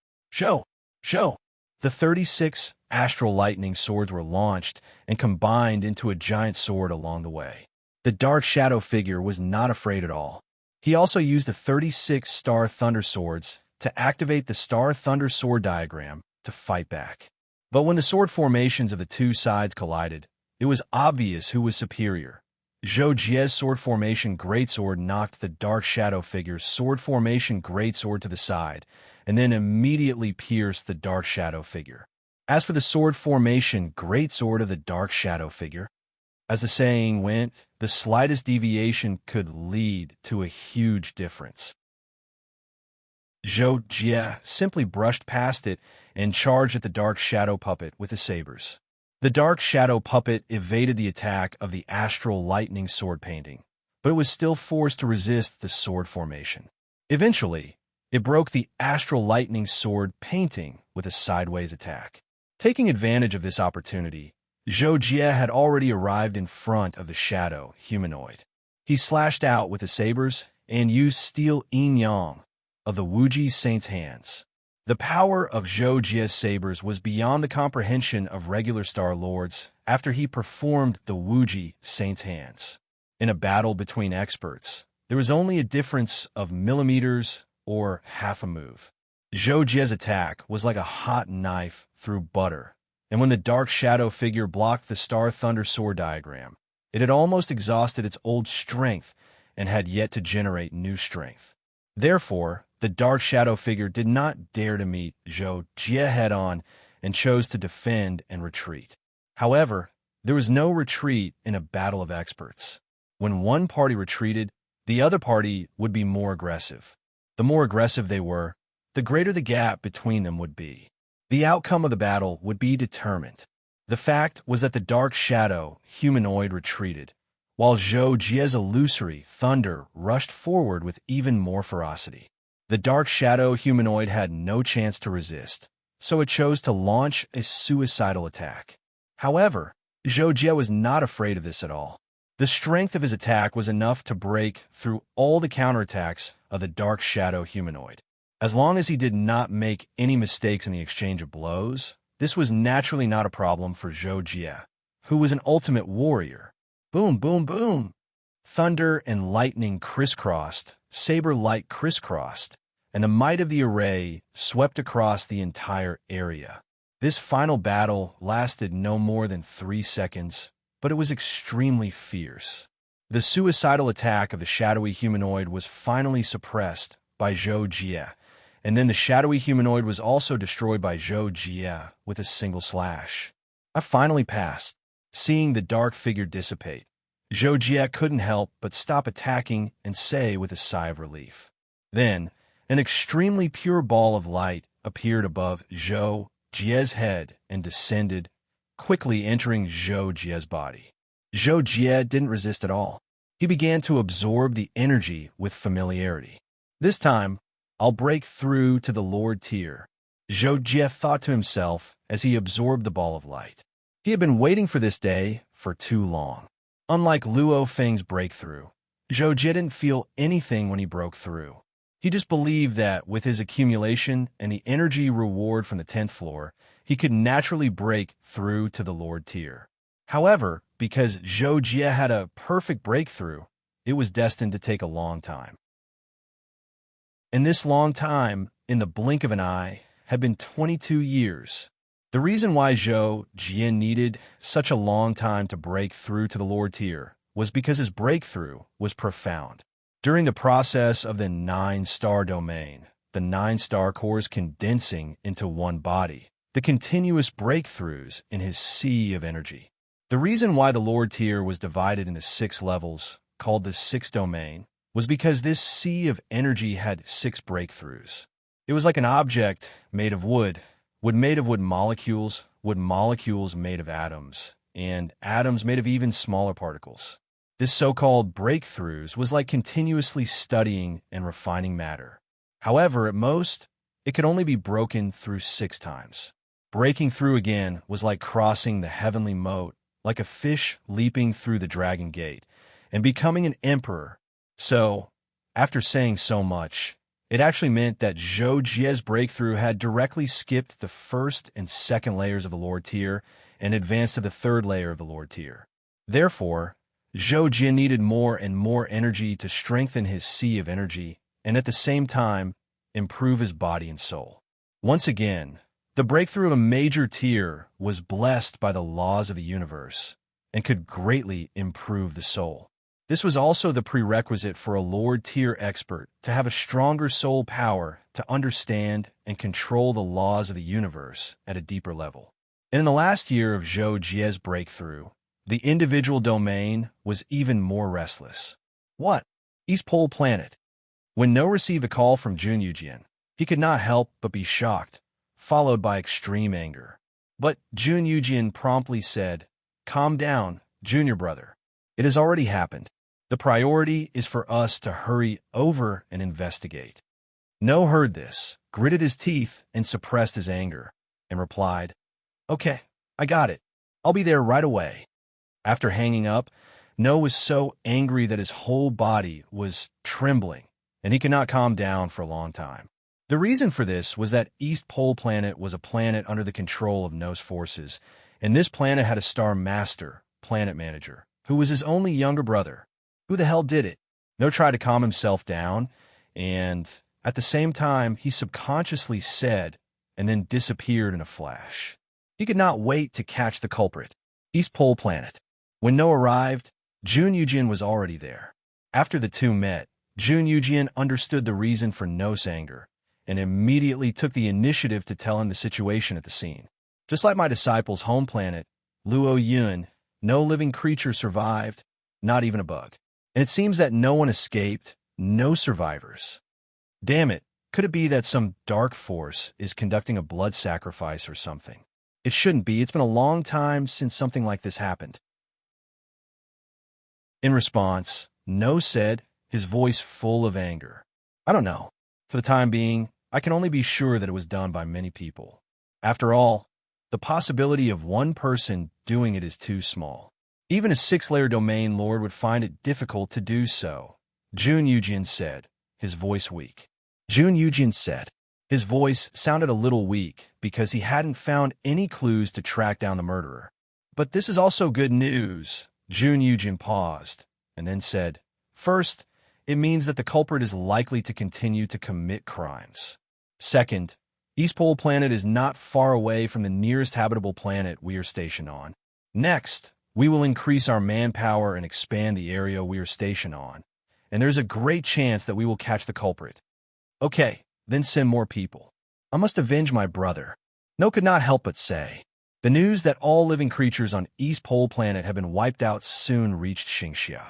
The 36 Astral Lightning Swords were launched and combined into a giant sword along the way. The Dark Shadow figure was not afraid at all. He also used the 36 Star Thunder Swords to activate the Star Thunder Sword diagram to fight back. But when the sword formations of the two sides collided, it was obvious who was superior. Zhou Jie's sword formation greatsword knocked the Dark Shadow figure's sword formation greatsword to the side, and then immediately pierced the Dark Shadow figure. As for the sword formation greatsword of the Dark Shadow figure, as the saying went, the slightest deviation could lead to a huge difference. Zhou Jie simply brushed past it and charged at the Dark Shadow puppet with his sabers. The dark shadow puppet evaded the attack of the astral lightning sword painting, but it was still forced to resist the sword formation. Eventually, it broke the astral lightning sword painting with a sideways attack. Taking advantage of this opportunity, Zhou Jie had already arrived in front of the shadow humanoid. He slashed out with the sabers and used steel yin-yang of the Wuji Saint's hands. The power of Zhou Jie's sabers was beyond the comprehension of regular Star Lords after he performed the Wuji Saint's hands. In a battle between experts, there was only a difference of millimeters or half a move. Zhou Jie's attack was like a hot knife through butter, and when the dark shadow figure blocked the Star Thunder sword diagram, it had almost exhausted its old strength and had yet to generate new strength. Therefore, the dark shadow figure did not dare to meet Zhou Jie head-on and chose to defend and retreat. However, there was no retreat in a battle of experts. When one party retreated, the other party would be more aggressive. The more aggressive they were, the greater the gap between them would be. The outcome of the battle would be determined. The fact was that the dark shadow humanoid retreated, while Zhou Jie's illusory thunder rushed forward with even more ferocity. The dark shadow humanoid had no chance to resist, so it chose to launch a suicidal attack. However, Zhou Jie was not afraid of this at all. The strength of his attack was enough to break through all the counterattacks of the dark shadow humanoid. As long as he did not make any mistakes in the exchange of blows, this was naturally not a problem for Zhou Jie, who was an ultimate warrior. Boom, boom, boom! Thunder and lightning crisscrossed, saber light crisscrossed, and the might of the array swept across the entire area. This final battle lasted no more than 3 seconds, but it was extremely fierce. The suicidal attack of the shadowy humanoid was finally suppressed by Zhou Jie, and then the shadowy humanoid was also destroyed by Zhou Jie with a single slash. I finally passed. Seeing the dark figure dissipate, Zhou Jie couldn't help but stop attacking and say with a sigh of relief. Then, an extremely pure ball of light appeared above Zhou Jie's head and descended, quickly entering Zhou Jie's body. Zhou Jie didn't resist at all. He began to absorb the energy with familiarity. This time, I'll break through to the Lord tier, Zhou Jie thought to himself as he absorbed the ball of light. He had been waiting for this day for too long. Unlike Luo Feng's breakthrough, Zhou Jie didn't feel anything when he broke through. He just believed that with his accumulation and the energy reward from the 10th floor, he could naturally break through to the Lord tier. However, because Zhou Jie had a perfect breakthrough, it was destined to take a long time. And this long time, in the blink of an eye, had been 22 years. The reason why Zhou Jie needed such a long time to break through to the Lord tier was because his breakthrough was profound. During the process of the 9-star domain, the 9-star cores condensing into one body, the continuous breakthroughs in his sea of energy. The reason why the Lord tier was divided into 6 levels, called the 6th domain, was because this sea of energy had 6 breakthroughs. It was like an object made of wood made of wood molecules made of atoms, and atoms made of even smaller particles. This so-called breakthroughs was like continuously studying and refining matter. However, at most, it could only be broken through 6 times. Breaking through again was like crossing the heavenly moat, like a fish leaping through the dragon gate, and becoming an emperor. So, after saying so much, it actually meant that Zhou Jie's breakthrough had directly skipped the 1st and 2nd layers of the Lord tier and advanced to the 3rd layer of the Lord tier. Therefore, Zhou Jie needed more and more energy to strengthen his sea of energy and at the same time improve his body and soul. Once again, the breakthrough of a major tier was blessed by the laws of the universe and could greatly improve the soul. This was also the prerequisite for a Lord tier expert to have a stronger soul power to understand and control the laws of the universe at a deeper level. And in the last year of Zhou Jie's breakthrough, the individual domain was even more restless. What? East Pole Planet. When No received a call from Jun Yujian, he could not help but be shocked, followed by extreme anger. But Jun Yujian promptly said, "Calm down, junior brother. It has already happened. The priority is for us to hurry over and investigate." No heard this, gritted his teeth, and suppressed his anger, and replied, "Okay, I got it. I'll be there right away." After hanging up, No was so angry that his whole body was trembling, and he could not calm down for a long time. The reason for this was that East Pole Planet was a planet under the control of No's forces, and this planet had a star master, planet manager, who was his only younger brother. Who the hell did it? No tried to calm himself down, and at the same time, he subconsciously said, and then disappeared in a flash. He could not wait to catch the culprit. East Pole Planet. When No arrived, Jun Yujian was already there. After the two met, Jun Yujian understood the reason for No's anger, and immediately took the initiative to tell him the situation at the scene. Just like my disciple's home planet, Luo Yun, no living creature survived, not even a bug. And it seems that no one escaped, no survivors. Damn it, could it be that some dark force is conducting a blood sacrifice or something? It shouldn't be. It's been a long time since something like this happened. In response, No said, his voice full of anger, "I don't know. For the time being, I can only be sure that it was done by many people. After all, the possibility of one person doing it is too small. Even a 6-layer domain lord would find it difficult to do so," Jun Yujian said, his voice weak. Jun Yujian said. His voice sounded a little weak because he hadn't found any clues to track down the murderer. "But this is also good news." Jun Yujian paused, and then said, "First, it means that the culprit is likely to continue to commit crimes. Second, East Pole Planet is not far away from the nearest habitable planet we are stationed on. Next, we will increase our manpower and expand the area we are stationed on, and there's a great chance that we will catch the culprit. Okay, then send more people. I must avenge my brother." No could not help but say. The news that all living creatures on East Pole Planet have been wiped out soon reached Xingxia.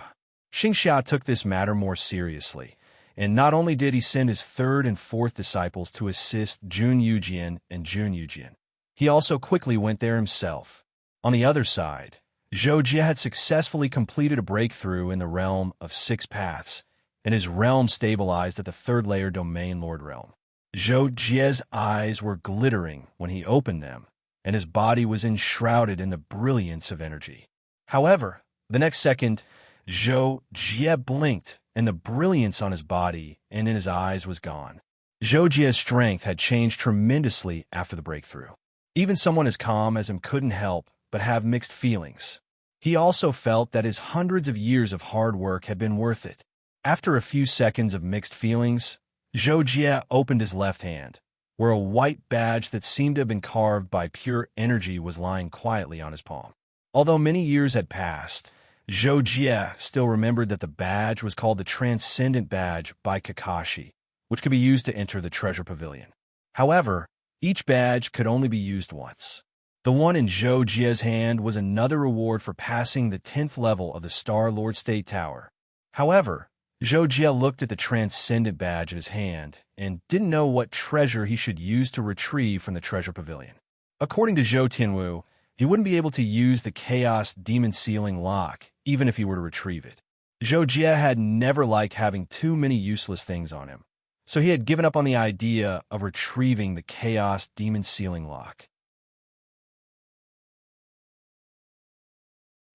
Xingxia took this matter more seriously, and not only did he send his third and fourth disciples to assist Jun Yujian and Jun Yujian, he also quickly went there himself. On the other side, Zhou Jie had successfully completed a breakthrough in the realm of 6 paths, and his realm stabilized at the 3rd-layer domain lord realm. Zhou Jie's eyes were glittering when he opened them, and his body was enshrouded in the brilliance of energy. However, the next second, Zhou Jie blinked, and the brilliance on his body and in his eyes was gone. Zhou Jie's strength had changed tremendously after the breakthrough. Even someone as calm as him couldn't help but have mixed feelings. He also felt that his hundreds of years of hard work had been worth it. After a few seconds of mixed feelings, Zhou Jie opened his left hand, where a white badge that seemed to have been carved by pure energy was lying quietly on his palm. Although many years had passed, Zhou Jie still remembered that the badge was called the Transcendent Badge by Kakashi, which could be used to enter the Treasure Pavilion. However, each badge could only be used once. The one in Zhou Jie's hand was another reward for passing the 10th level of the Star Lord State Tower. However, Zhou Jie looked at the Transcendent Badge in his hand and didn't know what treasure he should use to retrieve from the Treasure Pavilion. According to Zhou Tianwu, he wouldn't be able to use the Chaos Demon Sealing Lock even if he were to retrieve it. Zhou Jie had never liked having too many useless things on him, so he had given up on the idea of retrieving the Chaos Demon Sealing Lock.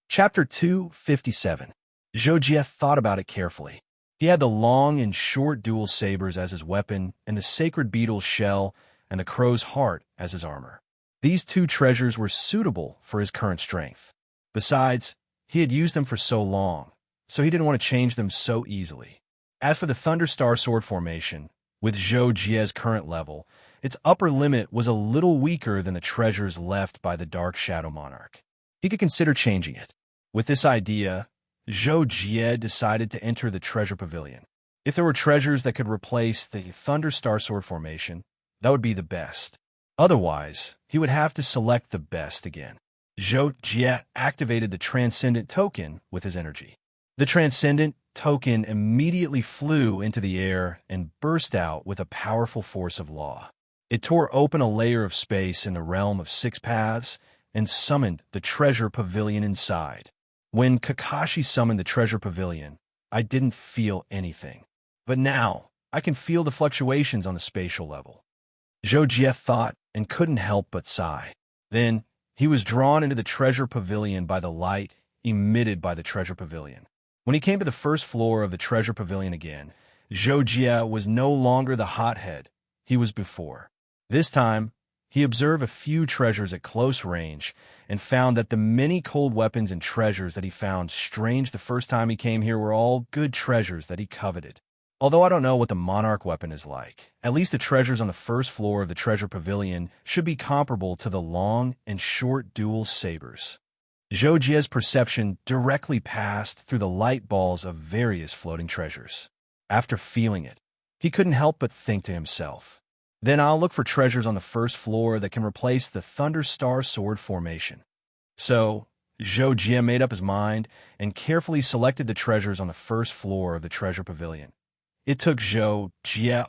Chapter 257. Zhou Jie thought about it carefully. He had the long and short dual sabers as his weapon, and the sacred beetle's shell and the crow's heart as his armor. These 2 treasures were suitable for his current strength. Besides, he had used them for so long, so he didn't want to change them so easily. As for the Thunder Star Sword formation, with Zhou Jie's current level, its upper limit was a little weaker than the treasures left by the Dark Shadow Monarch. He could consider changing it. With this idea, Zhou Jie decided to enter the Treasure Pavilion. If there were treasures that could replace the Thunder Star Sword formation, that would be the best. Otherwise, he would have to select the best again. Zhou Jie activated the Transcendent Token with his energy. The Transcendent Token immediately flew into the air and burst out with a powerful force of law. It tore open a layer of space in the realm of 6 paths and summoned the treasure pavilion inside. When Kakashi summoned the treasure pavilion, I didn't feel anything. But now, I can feel the fluctuations on the spatial level. Zhou thought and couldn't help but sigh. Then, he was drawn into the treasure pavilion by the light emitted by the treasure pavilion. When he came to the first floor of the treasure pavilion again, Zhou was no longer the hothead he was before. This time, he observed a few treasures at close range and found that the many cold weapons and treasures that he found strange the first time he came here were all good treasures that he coveted. Although I don't know what the monarch weapon is like, at least the treasures on the first floor of the treasure pavilion should be comparable to the long and short dual sabers. Zhou perception directly passed through the light balls of various floating treasures. After feeling it, he couldn't help but think to himself, then I'll look for treasures on the first floor that can replace the Thunder Star Sword formation. So, Zhou made up his mind and carefully selected the treasures on the first floor of the treasure pavilion. It took Zhou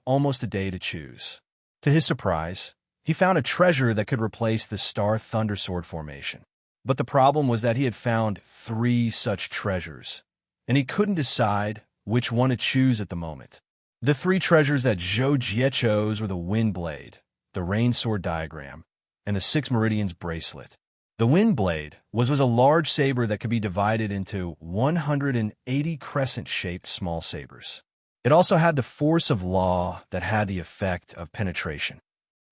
almost a day to choose. To his surprise, he found a treasure that could replace the Star Thunder Sword formation. But the problem was that he had found 3 such treasures, and he couldn't decide which one to choose at the moment. The 3 treasures that Zhou chose were the Wind Blade, the Rain Sword Diagram, and the 6 Meridians Bracelet. The Wind Blade was a large saber that could be divided into 180 crescent-shaped small sabers. It also had the force of law that had the effect of penetration.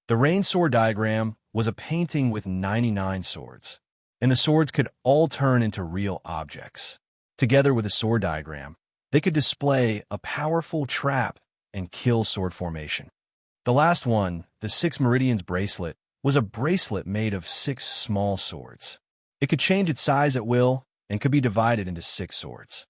The Rain Sword Diagram was a painting with 99 swords, and the swords could all turn into real objects. Together with the sword diagram, they could display a powerful trap and kill sword formation. The last one, the 6 Meridians Bracelet, was a bracelet made of 6 small swords. It could change its size at will and could be divided into 6 swords.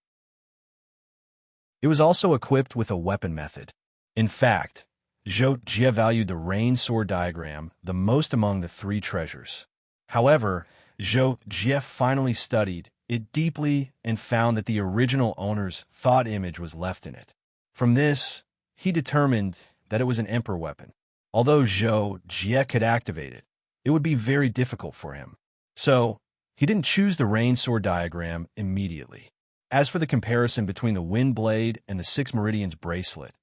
It was also equipped with a weapon method. In fact, Zhou valued the Rain Sword Diagram the most among the 3 treasures. However, Zhou finally studied it deeply and found that the original owner's thought image was left in it. From this, he determined that it was an emperor weapon. Although Zhou could activate it, it would be very difficult for him. So, he didn't choose the Rain Sword Diagram immediately. As for the comparison between the Wind Blade and the 6 Meridians Bracelet,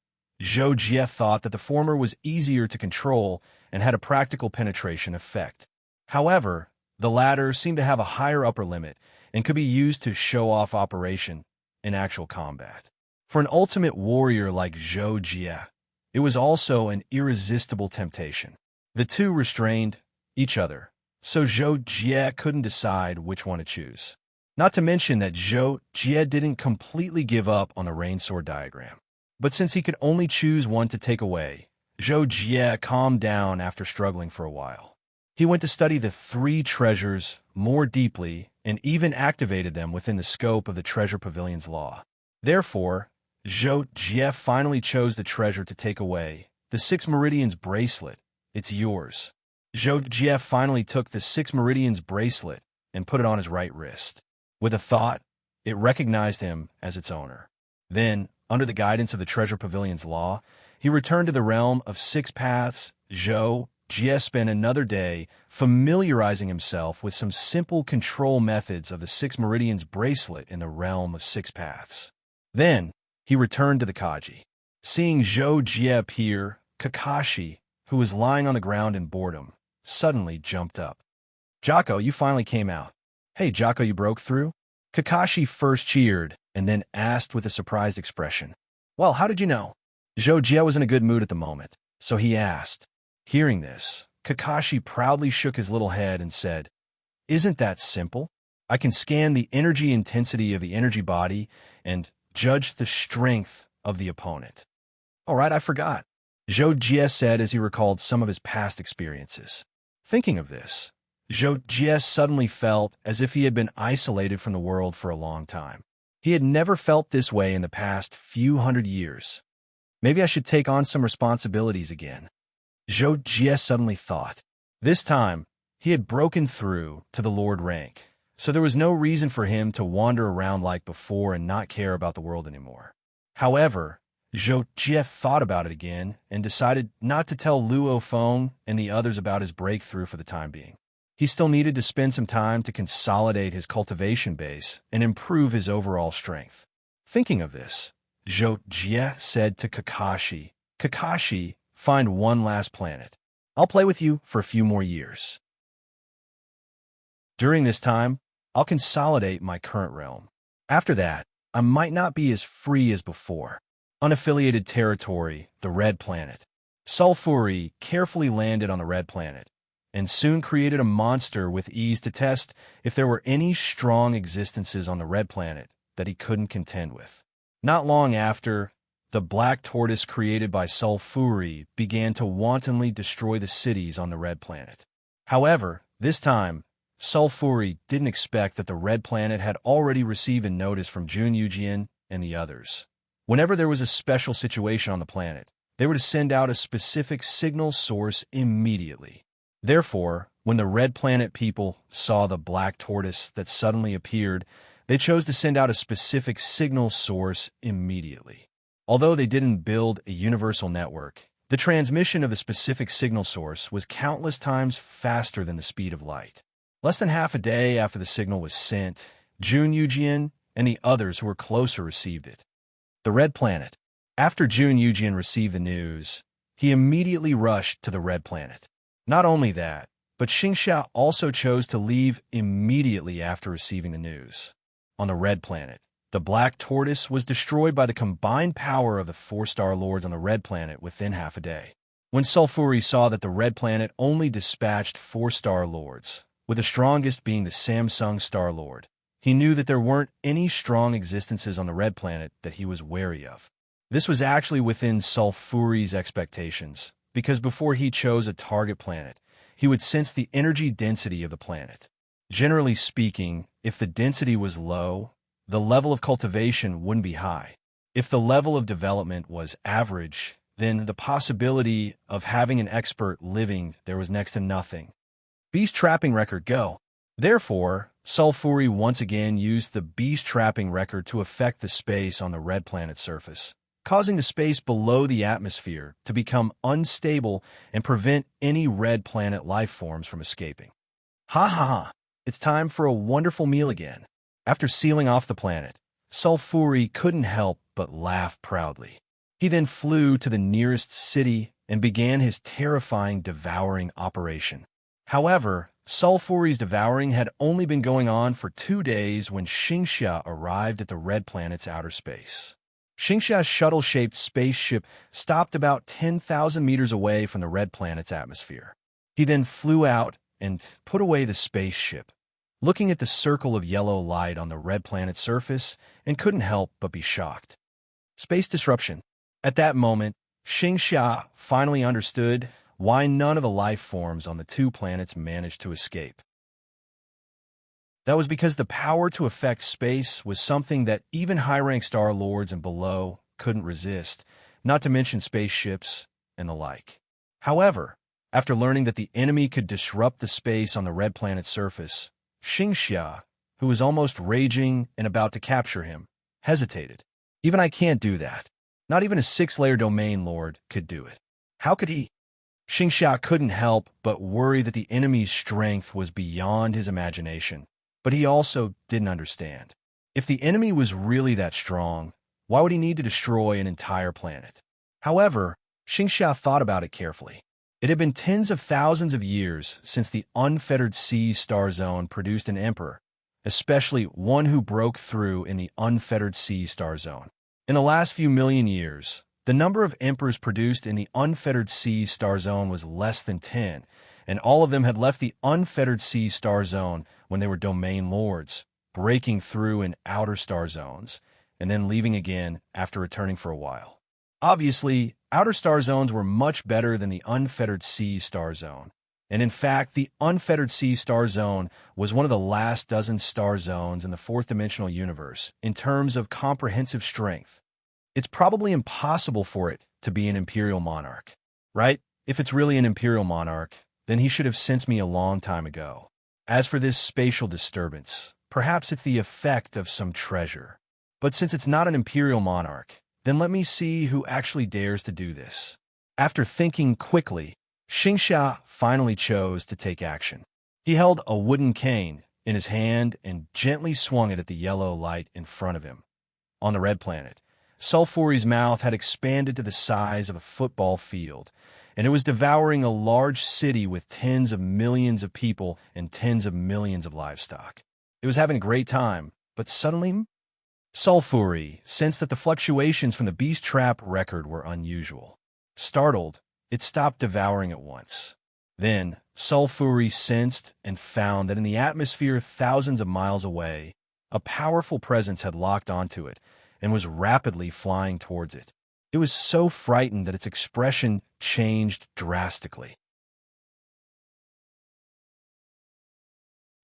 Zhou thought that the former was easier to control and had a practical penetration effect. However, the latter seemed to have a higher upper limit and could be used to show off operation in actual combat. For an ultimate warrior like Zhou it was also an irresistible temptation. The 2 restrained each other, so Zhou couldn't decide which one to choose. Not to mention that Zhou didn't completely give up on the Rain Sword Diagram. But since he could only choose one to take away, Zhou calmed down after struggling for a while. He went to study the 3 treasures more deeply and even activated them within the scope of the Treasure Pavilion's law. Therefore, Zhou finally chose the treasure to take away, the 6 Meridians Bracelet. It's yours. Zhou finally took the 6 Meridians Bracelet and put it on his right wrist. With a thought, it recognized him as its owner. Then, under the guidance of the Treasure Pavilion's law, he returned to the realm of 6 paths. Zhou spent another day familiarizing himself with some simple control methods of the 6 Meridians Bracelet in the realm of 6 paths. Then, he returned to the Kaji. Seeing Zhou appear, Kakashi, who was lying on the ground in boredom, suddenly jumped up. "Jocko, you finally came out. Hey, Jocko, you broke through?" Kakashi first cheered and then asked with a surprised expression. "Well, how did you know?" Zhou was in a good mood at the moment, so he asked. Hearing this, Kakashi proudly shook his little head and said, "Isn't that simple? I can scan the energy intensity of the energy body and judge the strength of the opponent." "All right, I forgot," Zhou said as he recalled some of his past experiences. Thinking of this, Zhou suddenly felt as if he had been isolated from the world for a long time. He had never felt this way in the past few hundred years. Maybe I should take on some responsibilities again, Zhou suddenly thought. This time, he had broken through to the Lord rank, so there was no reason for him to wander around like before and not care about the world anymore. However, Zhou Jie thought about it again and decided not to tell Luo Feng and the others about his breakthrough for the time being. He still needed to spend some time to consolidate his cultivation base and improve his overall strength. Thinking of this, Zhou Jie said to Kakashi, "Kakashi, find one last planet. I'll play with you for a few more years. During this time, I'll consolidate my current realm. After that, I might not be as free as before." Unaffiliated territory, the Red Planet. Sulfuri carefully landed on the Red Planet, and soon created a monster with ease to test if there were any strong existences on the Red Planet that he couldn't contend with. Not long after, the black tortoise created by Sulfuri began to wantonly destroy the cities on the Red Planet. However, this time, Sulfuri didn't expect that the Red Planet had already received a notice from Jun Yujian and the others. Whenever there was a special situation on the planet, they were to send out a specific signal source immediately. Therefore, when the Red Planet people saw the black tortoise that suddenly appeared, they chose to send out a specific signal source immediately. Although they didn't build a universal network, the transmission of the specific signal source was countless times faster than the speed of light. Less than half a day after the signal was sent, Jun Yujian and the others who were closer received it. The Red Planet. After Jun Yujian received the news, he immediately rushed to the Red Planet. Not only that, but Xingxia also chose to leave immediately after receiving the news. On the Red Planet, the Black Tortoise was destroyed by the combined power of the 4-star lords on the Red Planet within half a day. When Sulfuri saw that the Red Planet only dispatched 4-star lords, with the strongest being the Samsung Star Lord, he knew that there weren't any strong existences on the Red Planet that he was wary of. This was actually within Sulfuri's expectations, because before he chose a target planet, he would sense the energy density of the planet. Generally speaking, if the density was low, the level of cultivation wouldn't be high. If the level of development was average, then the possibility of having an expert living there was next to nothing. Beast trapping record go. Therefore, Sulfuri once again used the beast trapping record to affect the space on the Red Planet's surface, causing the space below the atmosphere to become unstable and prevent any Red Planet life forms from escaping. Ha ha ha, it's time for a wonderful meal again. After sealing off the planet, Sulfuri couldn't help but laugh proudly. He then flew to the nearest city and began his terrifying devouring operation. However, Sulfuri's devouring had only been going on for 2 days when Xingxia arrived at the Red Planet's outer space. Xingxia's shuttle-shaped spaceship stopped about 10,000 meters away from the Red Planet's atmosphere. He then flew out and put away the spaceship, looking at the circle of yellow light on the Red Planet's surface, and couldn't help but be shocked. Space disruption. At that moment, Xingxia finally understood why none of the life forms on the 2 planets managed to escape. That was because the power to affect space was something that even high-rank Star Lords and below couldn't resist, not to mention spaceships and the like. However, after learning that the enemy could disrupt the space on the Red Planet's surface, Xingxia, who was almost raging and about to capture him, hesitated. Even I can't do that. Not even a 6-layer domain lord could do it. How could he? Xingxia couldn't help but worry that the enemy's strength was beyond his imagination, but he also didn't understand. If the enemy was really that strong, why would he need to destroy an entire planet? However, Xingxia thought about it carefully. It had been tens of thousands of years since the Unfettered Seas star zone produced an emperor, especially one who broke through in the Unfettered Seas star zone. In the last few million years, the number of emperors produced in the Unfettered Seas star zone was less than 10, and all of them had left the Unfettered Seas star zone when they were domain lords, breaking through in outer star zones, and then leaving again after returning for a while. Obviously, outer star zones were much better than the Unfettered Seas star zone, and in fact, the Unfettered Seas star zone was one of the last dozen star zones in the 4th-dimensional universe in terms of comprehensive strength. It's probably impossible for it to be an Imperial Monarch, right? If it's really an Imperial Monarch, then he should have sensed me a long time ago. As for this spatial disturbance, perhaps it's the effect of some treasure. But since it's not an Imperial Monarch, Then let me see who actually dares to do this. After thinking quickly, Xingxia finally chose to take action. He held a wooden cane in his hand and gently swung it at the yellow light in front of him. On the red planet, Sulfuri's mouth had expanded to the size of a football field, and it was devouring a large city with tens of millions of people and tens of millions of livestock. It was having a great time, but suddenly, Sulfuri sensed that the fluctuations from the beast trap record were unusual. Startled, it stopped devouring at once. Then, Sulfuri sensed and found that in the atmosphere thousands of miles away, a powerful presence had locked onto it and was rapidly flying towards it. It was so frightened that its expression changed drastically.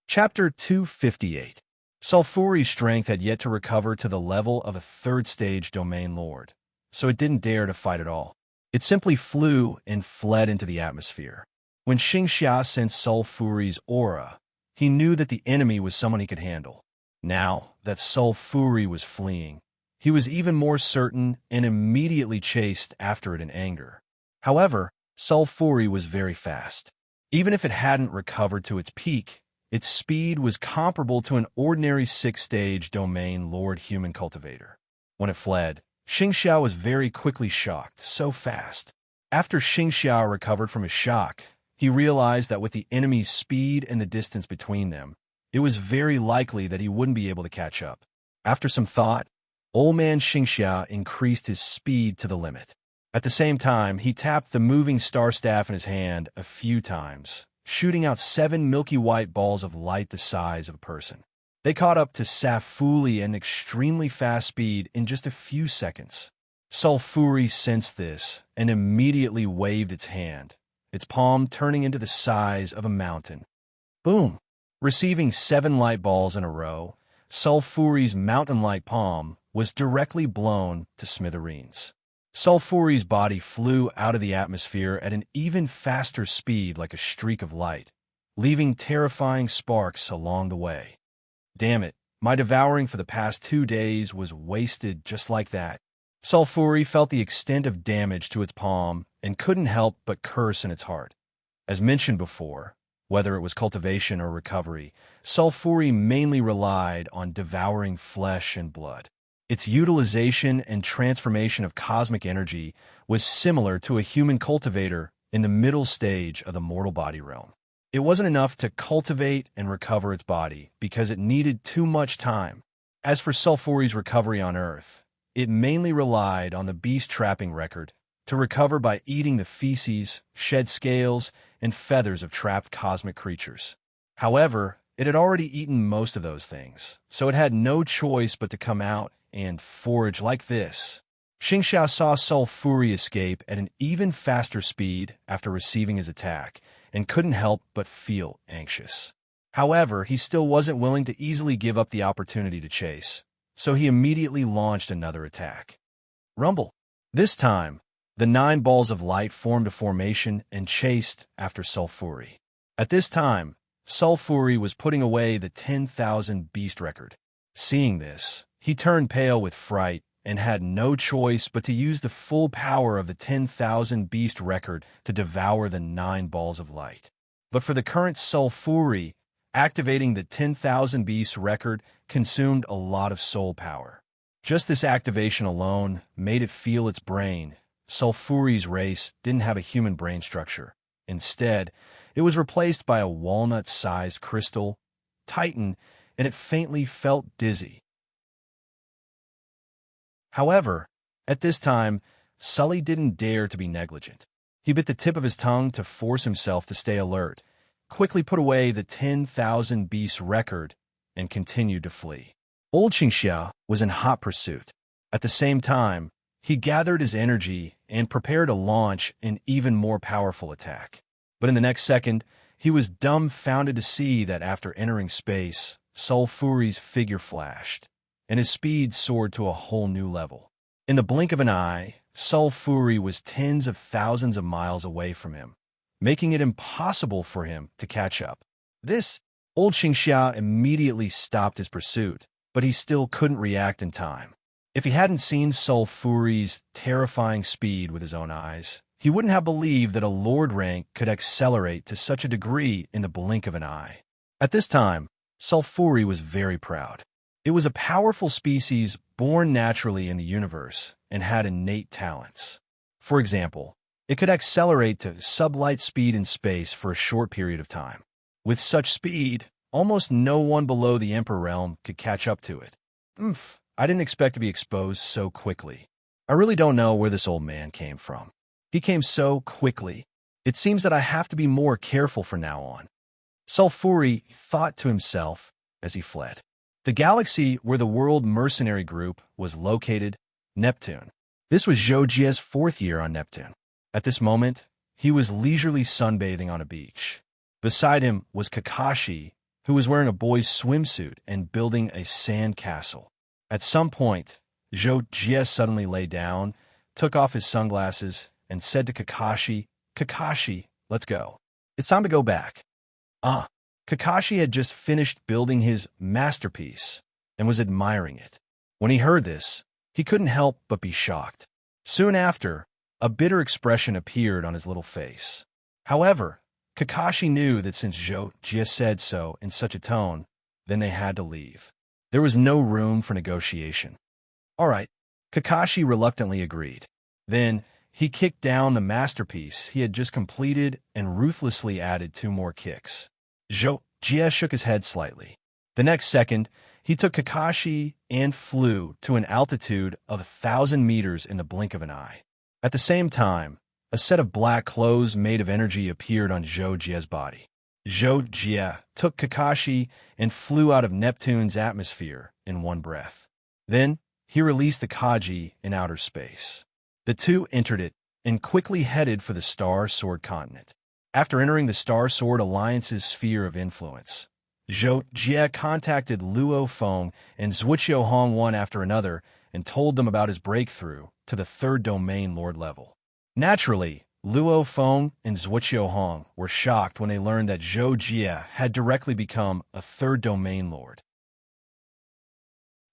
Chapter 258. Sulfuri's strength had yet to recover to the level of a third-stage domain lord, so it didn't dare to fight at all. It simply flew and fled into the atmosphere. When Xingxia sensed Sulfuri's aura, he knew that the enemy was someone he could handle. Now that Sulfuri was fleeing, he was even more certain and immediately chased after it in anger. However, Sulfuri was very fast. Even if it hadn't recovered to its peak, its speed was comparable to an ordinary six-stage domain lord human cultivator. When it fled, Xingxia was very quickly shocked, so fast. After Xingxia recovered from his shock, he realized that with the enemy's speed and the distance between them, it was very likely that he wouldn't be able to catch up. After some thought, Old Man Xingxia increased his speed to the limit. At the same time, he tapped the moving star staff in his hand a few times, shooting out 7 milky white balls of light the size of a person. They caught up to Sulfuri at an extremely fast speed in just a few seconds. Sulfuri sensed this and immediately waved its hand, its palm turning into the size of a mountain. Boom! Receiving 7 light balls in a row, Sulfuri's mountain-like palm was directly blown to smithereens. Sulfuri's body flew out of the atmosphere at an even faster speed like a streak of light, leaving terrifying sparks along the way. Damn it, my devouring for the past 2 days was wasted just like that. Sulfuri felt the extent of damage to its palm and couldn't help but curse in its heart. As mentioned before, whether it was cultivation or recovery, Sulfuri mainly relied on devouring flesh and blood. Its utilization and transformation of cosmic energy was similar to a human cultivator in the middle stage of the mortal body realm. It wasn't enough to cultivate and recover its body because it needed too much time. As for Sulfuri's recovery on Earth, it mainly relied on the beast trapping record to recover by eating the feces, shed scales, and feathers of trapped cosmic creatures. However, it had already eaten most of those things, so it had no choice but to come out and forage like this. Xingxia saw Sulfuri escape at an even faster speed after receiving his attack, and couldn't help but feel anxious. However, he still wasn't willing to easily give up the opportunity to chase, so he immediately launched another attack. Rumble! This time, the 9 balls of light formed a formation and chased after Sulfuri. At this time, Sulfuri was putting away the 10,000 beast record. Seeing this, he turned pale with fright and had no choice but to use the full power of the 10,000 beast record to devour the 9 balls of light. But for the current Sulfuri, activating the 10,000 beast record consumed a lot of soul power. Just this activation alone made it feel its brain. Sulfuri's race didn't have a human brain structure. Instead, it was replaced by a walnut-sized crystal, Titan, and it faintly felt dizzy. However, at this time, Sully didn't dare to be negligent. He bit the tip of his tongue to force himself to stay alert, quickly put away the 10,000 beast record, and continued to flee. Old Xingxia was in hot pursuit. At the same time, he gathered his energy and prepared to launch an even more powerful attack. But in the next second, he was dumbfounded to see that after entering space, Sulfuri's figure flashed, and his speed soared to a whole new level. In the blink of an eye, Sulfuri was tens of thousands of miles away from him, making it impossible for him to catch up. Old Xingxia immediately stopped his pursuit, but he still couldn't react in time. If he hadn't seen Sulfuri's terrifying speed with his own eyes, he wouldn't have believed that a lord rank could accelerate to such a degree in the blink of an eye. At this time, Sulfuri was very proud. It was a powerful species born naturally in the universe and had innate talents. For example, it could accelerate to sublight speed in space for a short period of time. With such speed, almost no one below the Emperor realm could catch up to it. I didn't expect to be exposed so quickly. I really don't know where this old man came from. He came so quickly. It seems that I have to be more careful from now on. Sulfuri thought to himself as he fled. The galaxy where the World Mercenary Group was located, Neptune. This was Zhou Jie's 4th year on Neptune. At this moment, he was leisurely sunbathing on a beach. Beside him was Kakashi, who was wearing a boy's swimsuit and building a sand castle. At some point, Zhou Jie suddenly lay down, took off his sunglasses, and said to Kakashi, "Kakashi, let's go. It's time to go back." Kakashi had just finished building his masterpiece and was admiring it. When he heard this, he couldn't help but be shocked. Soon after, a bitter expression appeared on his little face. However, Kakashi knew that since Zhou Jie said so in such a tone, then they had to leave. There was no room for negotiation. All right, Kakashi reluctantly agreed. Then, he kicked down the masterpiece he had just completed and ruthlessly added 2 more kicks. Zhou Jie shook his head slightly. The next second, he took Kakashi and flew to an altitude of 1,000 meters in the blink of an eye. At the same time, a set of black clothes made of energy appeared on Zhou Jie's body. Zhou Jie took Kakashi and flew out of Neptune's atmosphere in one breath. Then, he released the Kaji in outer space. The two entered it and quickly headed for the Star Sword continent. After entering the Star Sword Alliance's sphere of influence, Zhou Jie contacted Luo Feng and Zhuqiu Hong one after another and told them about his breakthrough to the 3rd domain lord level. Naturally, Luo Feng and Zhuqiu Hong were shocked when they learned that Zhou Jie had directly become a 3rd domain lord.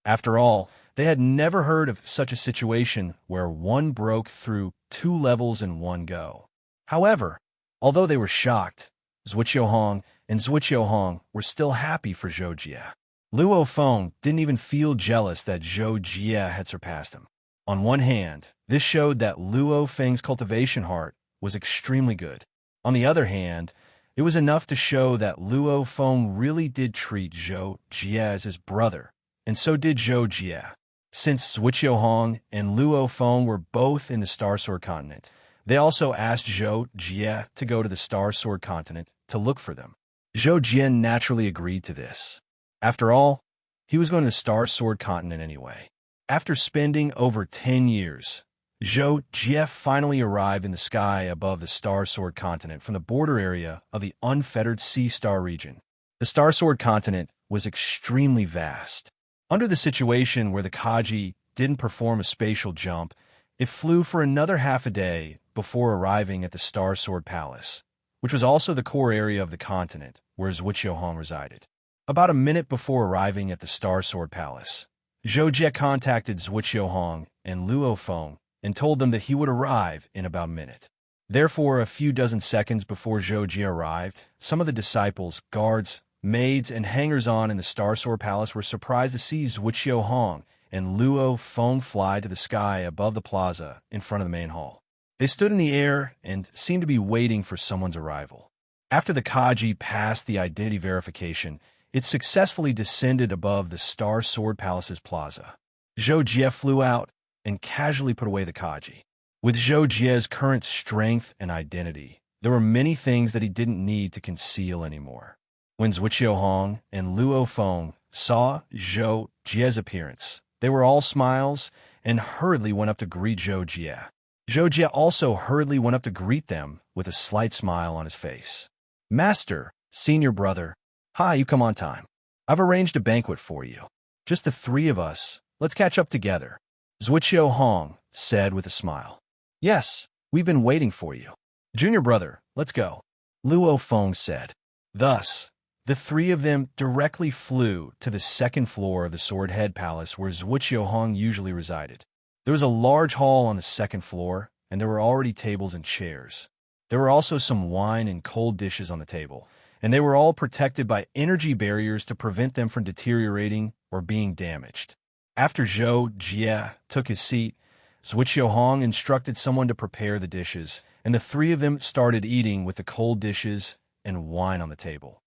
After all, they had never heard of such a situation where one broke through 2 levels in one go. However, although they were shocked, Zhuqiu Hong and Zhuqiu Hong were still happy for Zhou Jie. Luo Feng didn't even feel jealous that Zhou Jie had surpassed him. On one hand, this showed that Luo Feng's cultivation heart was extremely good. On the other hand, it was enough to show that Luo Feng really did treat Zhou Jie as his brother, and so did Zhou Jie. Since Zhuqiu Hong and Luo Feng were both in the Star Sword continent, they also asked Zhou Jie to go to the Star Sword continent to look for them. Zhou Jie naturally agreed to this. After all, he was going to the Star Sword continent anyway. After spending over 10 years, Zhou Jie finally arrived in the sky above the Star Sword continent from the border area of the unfettered Sea Star region. The Star Sword continent was extremely vast. Under the situation where the Kaji didn't perform a spatial jump, it flew for another half a day before arriving at the Star Sword Palace, which was also the core area of the continent where Zhuqiu Hong resided. About a minute before arriving at the Star Sword Palace, Zhou Jie contacted Zhuqiu Hong and Luo Feng and told them that he would arrive in about a minute. Therefore, a few dozen seconds before Zhou Jie arrived, some of the disciples, guards, maids, and hangers-on in the Star Sword Palace were surprised to see Zhuqiu Hong and Luo Feng fly to the sky above the plaza in front of the main hall. They stood in the air and seemed to be waiting for someone's arrival. After the Kaji passed the identity verification, it successfully descended above the Star Sword Palace's plaza. Zhou Jie flew out and casually put away the Kaji. With Zhou Jie's current strength and identity, there were many things that he didn't need to conceal anymore. When Zhuqiu Hong and Luo Feng saw Zhou Jie's appearance, they were all smiles and hurriedly went up to greet Zhou Jie. Zhou Jie also hurriedly went up to greet them with a slight smile on his face. "Master, senior brother, hi, you come on time. I've arranged a banquet for you. Just the 3 of us. Let's catch up together," Zhuqiu Hong said with a smile. "Yes, we've been waiting for you." "Junior brother, let's go," Luo Feng said. Thus, The three of them directly flew to the second floor of the Swordhead Palace where Zhuqiuhong usually resided. There was a large hall on the second floor, and there were already tables and chairs. There were also some wine and cold dishes on the table, and they were all protected by energy barriers to prevent them from deteriorating or being damaged. After Zhou Jie took his seat, Zhuqiuhong instructed someone to prepare the dishes, and the three of them started eating with the cold dishes and wine on the table.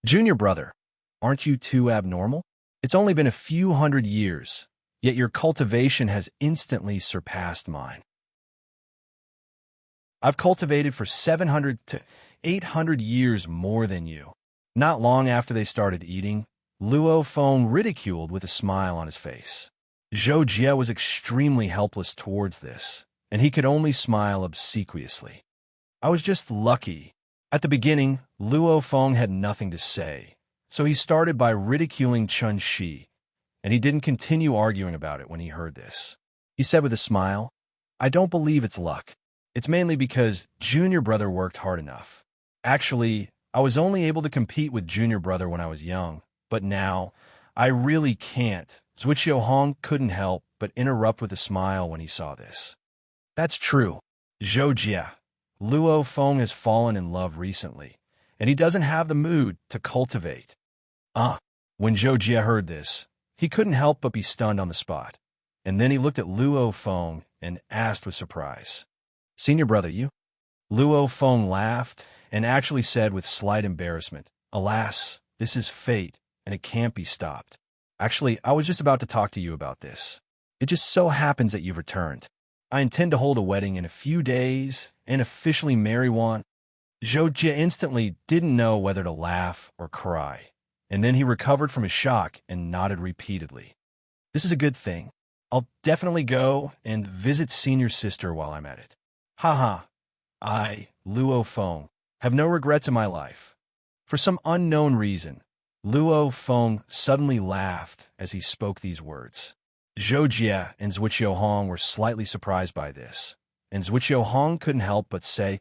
Junior brother, aren't you too abnormal? It's only been a few hundred years, yet your cultivation has instantly surpassed mine. I've cultivated for 700 to 800 years more than you. Not long after they started eating, Luo Feng ridiculed with a smile on his face. Zhou Jie was extremely helpless towards this, and he could only smile obsequiously. I was just lucky. At the beginning, Luo Feng had nothing to say, so he started by ridiculing Chun Shi, and he didn't continue arguing about it when he heard this. He said with a smile, I don't believe it's luck. It's mainly because Junior Brother worked hard enough. Actually, I was only able to compete with Junior Brother when I was young, but now, I really can't. Zhuqiuhong couldn't help but interrupt with a smile when he saw this. That's true. Zhou Jie, Luo Feng has fallen in love recently, and he doesn't have the mood to cultivate. When Zhou Jie heard this, he couldn't help but be stunned on the spot, and then he looked at Luo Feng and asked with surprise, Senior brother, you? Luo Feng laughed and actually said with slight embarrassment, Alas, this is fate, and it can't be stopped. Actually, I was just about to talk to you about this. It just so happens that you've returned. I intend to hold a wedding in a few days and officially marry one. Zhou Jie instantly didn't know whether to laugh or cry, and then he recovered from his shock and nodded repeatedly. This is a good thing. I'll definitely go and visit Senior Sister while I'm at it. Haha, I, Luo Feng, have no regrets in my life. For some unknown reason, Luo Feng suddenly laughed as he spoke these words. Zhou Jie and Zhuqiuhong were slightly surprised by this, and Zhuqiuhong couldn't help but say,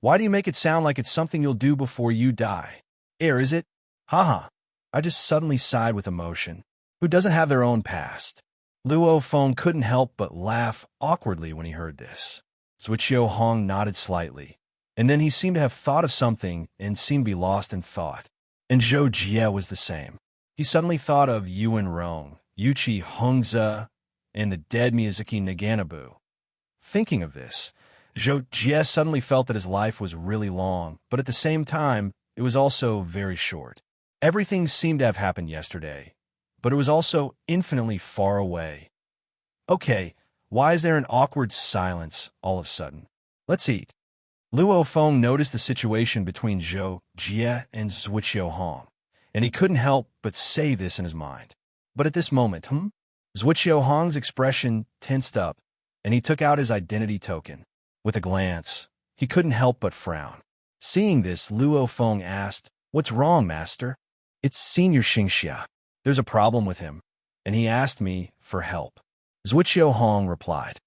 Why do you make it sound like it's something you'll do before you die? Is it? Haha, I just suddenly sighed with emotion. Who doesn't have their own past? Luo Feng couldn't help but laugh awkwardly when he heard this. Zhuqiuhong nodded slightly, and then he seemed to have thought of something and seemed to be lost in thought. And Zhou Jie was the same. He suddenly thought of Yuan Rong, Yuqi Hongze, and the dead Miyazaki Naganabu. Thinking of this, Zhou Jie suddenly felt that his life was really long, but at the same time, it was also very short. Everything seemed to have happened yesterday, but it was also infinitely far away. Okay, why is there an awkward silence all of a sudden? Let's eat. Luo Feng noticed the situation between Zhou Jie and Zhuqiuhong, and he couldn't help but say this in his mind. But at this moment, Zhuqiuhong's expression tensed up, and he took out his identity token. With a glance, he couldn't help but frown. Seeing this, Luo Feng asked, What's wrong, master? It's Senior Xingxia. There's a problem with him, and he asked me for help. Zhuqiuhong replied.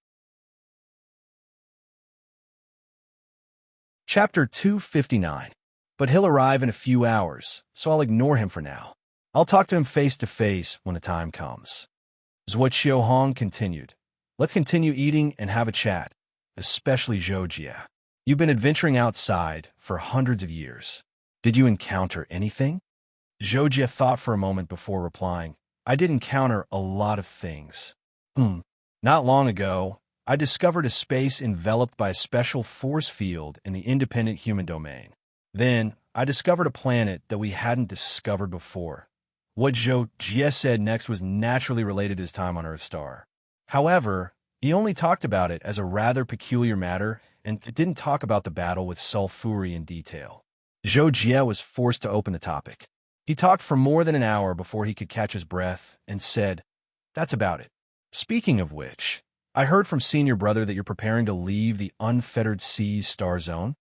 Chapter 259. But he'll arrive in a few hours, so I'll ignore him for now. I'll talk to him face to face when the time comes. Zhuqiuhong continued. Let's continue eating and have a chat, especially Zhou Jie. You've been adventuring outside for hundreds of years. Did you encounter anything? Zhou Jie thought for a moment before replying, I did encounter a lot of things. Not long ago, I discovered a space enveloped by a special force field in the independent human domain. Then, I discovered a planet that we hadn't discovered before. What Zhou Jie said next was naturally related to his time on Earth Star. However, he only talked about it as a rather peculiar matter and didn't talk about the battle with Sulfuri in detail. Zhou Jie was forced to open the topic. He talked for more than an hour before he could catch his breath and said, That's about it. Speaking of which, I heard from Senior Brother that you're preparing to leave the Unfettered Seas star zone.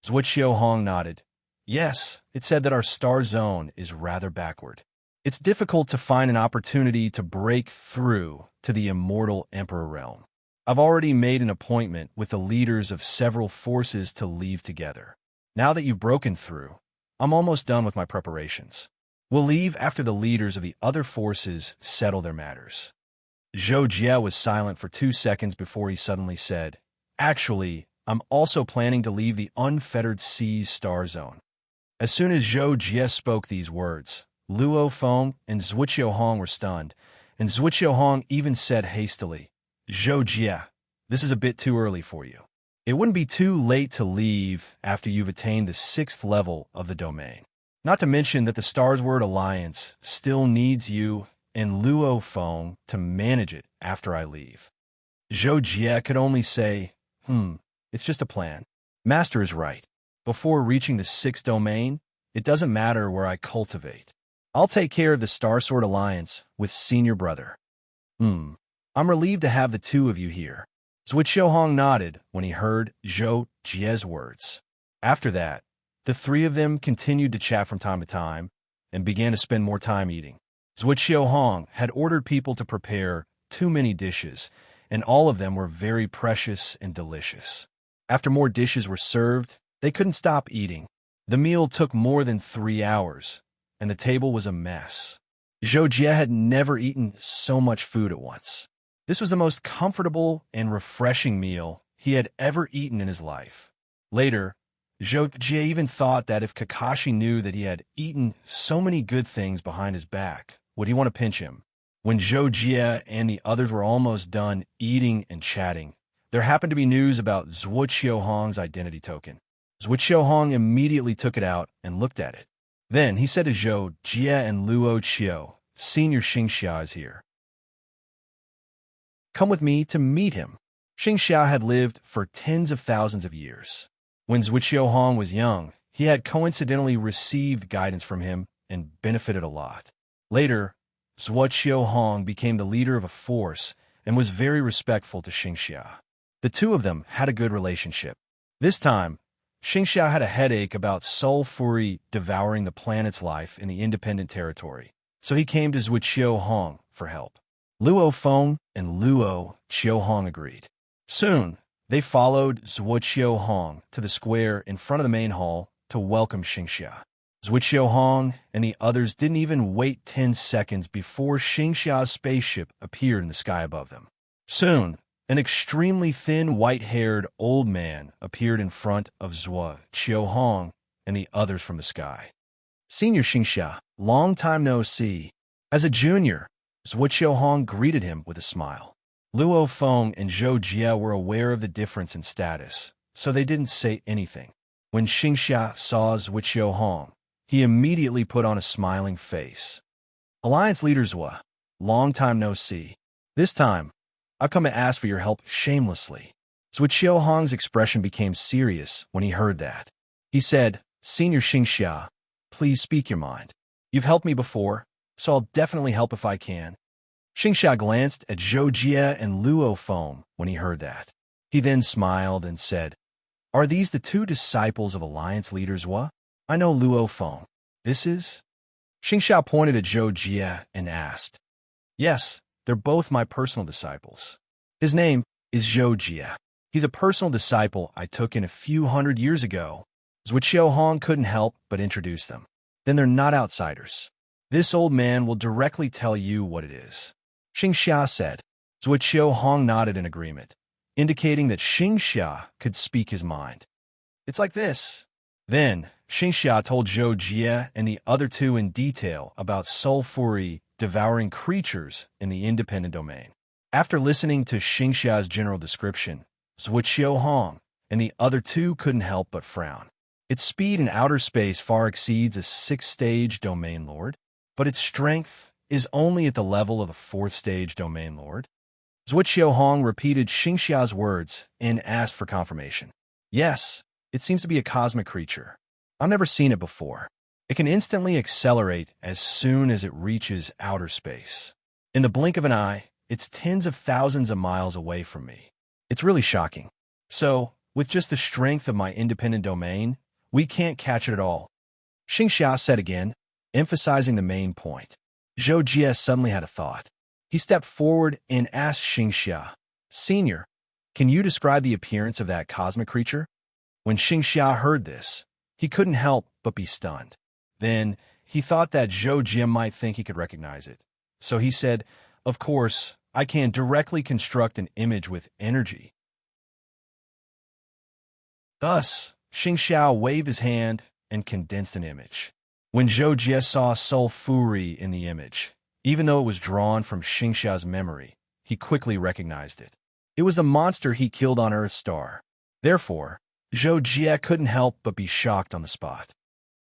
Zhuqiuhong nodded. Yes, it said that our star zone is rather backward. It's difficult to find an opportunity to break through to the immortal Emperor realm. I've already made an appointment with the leaders of several forces to leave together. Now that you've broken through, I'm almost done with my preparations. We'll leave after the leaders of the other forces settle their matters. Zhou Jie was silent for 2 seconds before he suddenly said, Actually, I'm also planning to leave the unfettered seas star zone. As soon as Zhou Jie spoke these words, Luo Feng and Zhuqiu Hong were stunned, and Zhuqiu Hong even said hastily, Zhou Jie, this is a bit too early for you. It wouldn't be too late to leave after you've attained the 6th level of the domain. Not to mention that the Starsword Alliance still needs you and Luo Feng to manage it after I leave. Zhou Jie could only say, it's just a plan. Master is right. Before reaching the 6th domain, it doesn't matter where I cultivate. I'll take care of the Starsword Alliance with senior brother. I'm relieved to have the two of you here. Zhuqiu Hong nodded when he heard Zhou Jie's words. After that, the three of them continued to chat from time to time and began to spend more time eating. Zhuqiu Hong had ordered people to prepare too many dishes, and all of them were very precious and delicious. After more dishes were served, they couldn't stop eating. The meal took more than 3 hours, and the table was a mess. Zhou Jie had never eaten so much food at once. This was the most comfortable and refreshing meal he had ever eaten in his life. Later, Zhou Jie even thought that if Kakashi knew that he had eaten so many good things behind his back, would he want to pinch him? When Zhou Jie and the others were almost done eating and chatting, there happened to be news about Zhuqiu Hong's identity token. Zhuqiu Hong immediately took it out and looked at it. Then he said to Zhou Jie and Luo Qiu, Senior Xingxia is here. Come with me to meet him. Xingxia had lived for tens of thousands of years. When Zhuqiu Hong was young, he had coincidentally received guidance from him and benefited a lot. Later, Zhuqiu Hong became the leader of a force and was very respectful to Xingxia. The two of them had a good relationship. This time, Xingxia had a headache about Soul Fury devouring the planet's life in the independent territory, so he came to Zhuqiu Hong for help. Luo Feng and Luo Qiu Hong agreed. Soon, they followed Zhuqiu Hong to the square in front of the main hall to welcome Xingxia. Zhuqiu Hong and the others didn't even wait 10 seconds before Xingxia's spaceship appeared in the sky above them. Soon, an extremely thin, white-haired old man appeared in front of Zhuqiu Hong and the others from the sky. Senior Xingxia, long time no see. As a junior, Zhuqiu Hong greeted him with a smile. Luo Feng and Zhou Jie were aware of the difference in status, so they didn't say anything. When Xingxia saw Zhuqiu Hong, he immediately put on a smiling face. Alliance leader Zhua, long time no see. This time, I've come to ask for your help shamelessly. Zhuqiu Hong's expression became serious when he heard that. He said, Senior Xingxia, please speak your mind. You've helped me before, so I'll definitely help if I can. Xingxia glanced at Zhou Jie and Luo Feng when he heard that. He then smiled and said, Are these the two disciples of Alliance leader Zhua? I know Luo Feng. This is? Xingxia pointed at Zhou Jie and asked. Yes, they're both my personal disciples. His name is Zhou Jie. He's a personal disciple I took in a few hundred years ago. Zhuqiu Hong couldn't help but introduce them. Then they're not outsiders. This old man will directly tell you what it is. Xingxia said. Zhuqiu Hong nodded in agreement, indicating that Xingxia could speak his mind. It's like this. Then, Xingxia told Zhou Jie and the other two in detail about Soul Fury devouring creatures in the independent domain. After listening to Xingxia's general description, Zhuqiu Hong and the other two couldn't help but frown. Its speed in outer space far exceeds a 6th-stage domain lord, but its strength is only at the level of a 4th-stage domain lord. Zhuqiu Hong repeated Xingxia's words and asked for confirmation. Yes, it seems to be a cosmic creature. I've never seen it before. It can instantly accelerate as soon as it reaches outer space. In the blink of an eye, it's tens of thousands of miles away from me. It's really shocking. So, with just the strength of my independent domain, we can't catch it at all. Xingxia said again, emphasizing the main point. Zhou Jie suddenly had a thought. He stepped forward and asked Xingxia, Senior, can you describe the appearance of that cosmic creature? When Xingxia heard this, he couldn't help but be stunned. Then, he thought that Zhou Jie might think he could recognize it. So he said, "Of course, I can directly construct an image with energy." Thus, Xing Xiao waved his hand and condensed an image. When Zhou Jie saw Soul Fury in the image, even though it was drawn from Xing Xiao's memory, he quickly recognized it. It was the monster he killed on Earth Star. Therefore, Zhou Jie couldn't help but be shocked on the spot.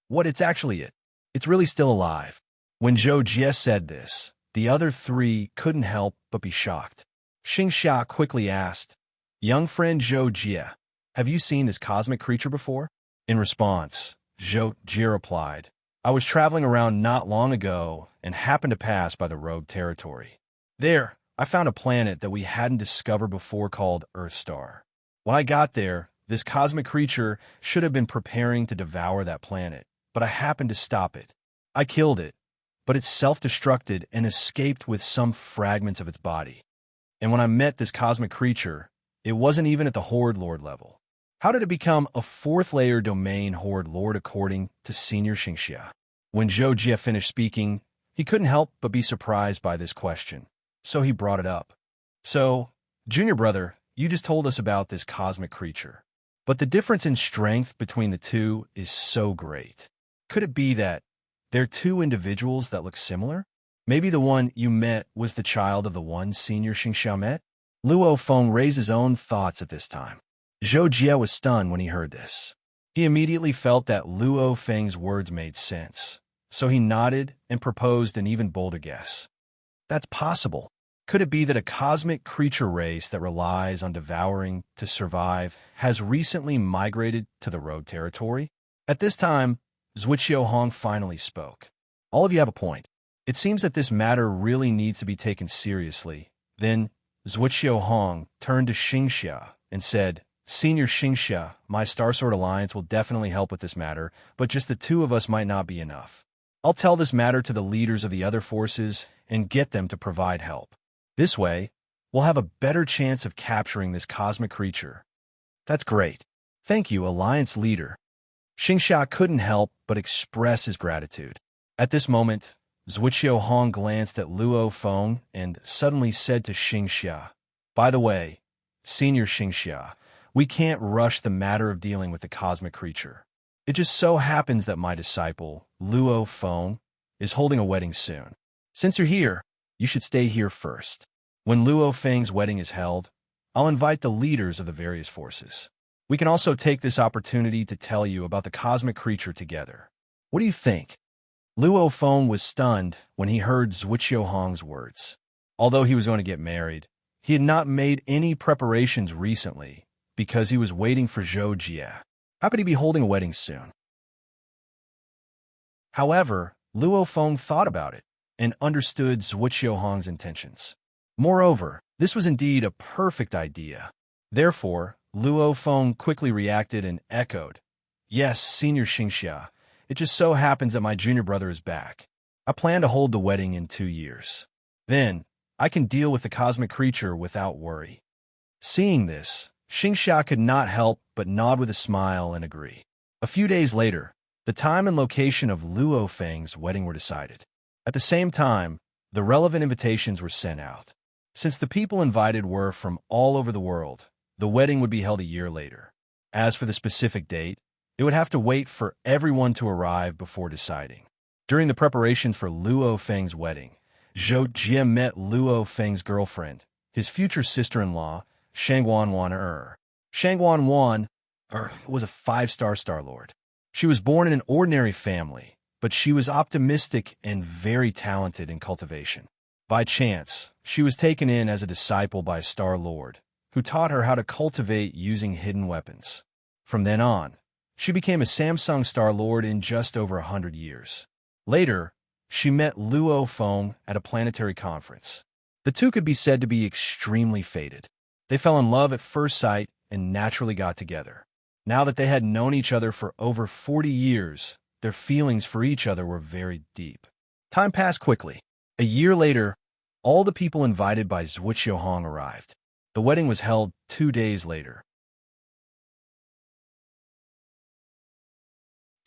What, it's actually it. It's really still alive. When Zhou Jie said this, the other three couldn't help but be shocked. Xing Xia quickly asked, "Young friend Zhou Jie, have you seen this cosmic creature before?" In response, Zhou Jie replied, "I was traveling around not long ago and happened to pass by the rogue territory. There, I found a planet that we hadn't discovered before called Earth Star. When I got there, this cosmic creature should have been preparing to devour that planet, but I happened to stop it. I killed it, but it self-destructed and escaped with some fragments of its body. And when I met this cosmic creature, it wasn't even at the Horde Lord level. How did it become a fourth-layer domain Horde Lord according to Senior Xingxia?" When Zhou Jie finished speaking, he couldn't help but be surprised by this question, so he brought it up. "So, Junior Brother, you just told us about this cosmic creature. But the difference in strength between the two is so great. Could it be that they're two individuals that look similar? Maybe the one you met was the child of the one Senior Xingxiao met?" Luo Feng raised his own thoughts at this time. Zhou Jie was stunned when he heard this. He immediately felt that Luo Feng's words made sense, so he nodded and proposed an even bolder guess. "That's possible. Could it be that a cosmic creature race that relies on devouring to survive has recently migrated to the rogue territory?" At this time, Zhuqiu Hong finally spoke. "All of you have a point. It seems that this matter really needs to be taken seriously." Then, Zhuqiu Hong turned to Xingxia and said, "Senior Xingxia, my Star Sword Alliance will definitely help with this matter, but just the two of us might not be enough. I'll tell this matter to the leaders of the other forces and get them to provide help. This way, we'll have a better chance of capturing this cosmic creature." "That's great. Thank you, Alliance Leader." Xingxia couldn't help but express his gratitude. At this moment, Zhuqiu Hong glanced at Luo Feng and suddenly said to Xingxia, "By the way, Senior Xingxia, we can't rush the matter of dealing with the cosmic creature. It just so happens that my disciple, Luo Feng, is holding a wedding soon. Since you're here, you should stay here first. When Luo Feng's wedding is held, I'll invite the leaders of the various forces. We can also take this opportunity to tell you about the cosmic creature together. What do you think?" Luo Feng was stunned when he heard Zhuqiu Hong's words. Although he was going to get married, he had not made any preparations recently because he was waiting for Zhou Jie. How could he be holding a wedding soon? However, Luo Feng thought about it and understood Zhuqiu Hong's intentions. Moreover, this was indeed a perfect idea. Therefore, Luo Feng quickly reacted and echoed, "Yes, Senior Xingxia, it just so happens that my junior brother is back. I plan to hold the wedding in 2 years. Then, I can deal with the cosmic creature without worry." Seeing this, Xingxia could not help but nod with a smile and agree. A few days later, the time and location of Luo Feng's wedding were decided. At the same time, the relevant invitations were sent out. Since the people invited were from all over the world, the wedding would be held a year later. As for the specific date, it would have to wait for everyone to arrive before deciding. During the preparations for Luo Feng's wedding, Zhou Jie met Luo Feng's girlfriend, his future sister-in-law, Shangguan Shangguan was a 5-star Star Lord. She was born in an ordinary family, but she was optimistic and very talented in cultivation. By chance, she was taken in as a disciple by a Star Lord, who taught her how to cultivate using hidden weapons. From then on, she became a Samsung Star Lord in just over 100 years. Later, she met Luo Feng at a planetary conference. The two could be said to be extremely fated. They fell in love at first sight and naturally got together. Now that they had known each other for over 40 years, their feelings for each other were very deep. Time passed quickly. A year later, all the people invited by Zhuqiu Hong arrived. The wedding was held 2 days later.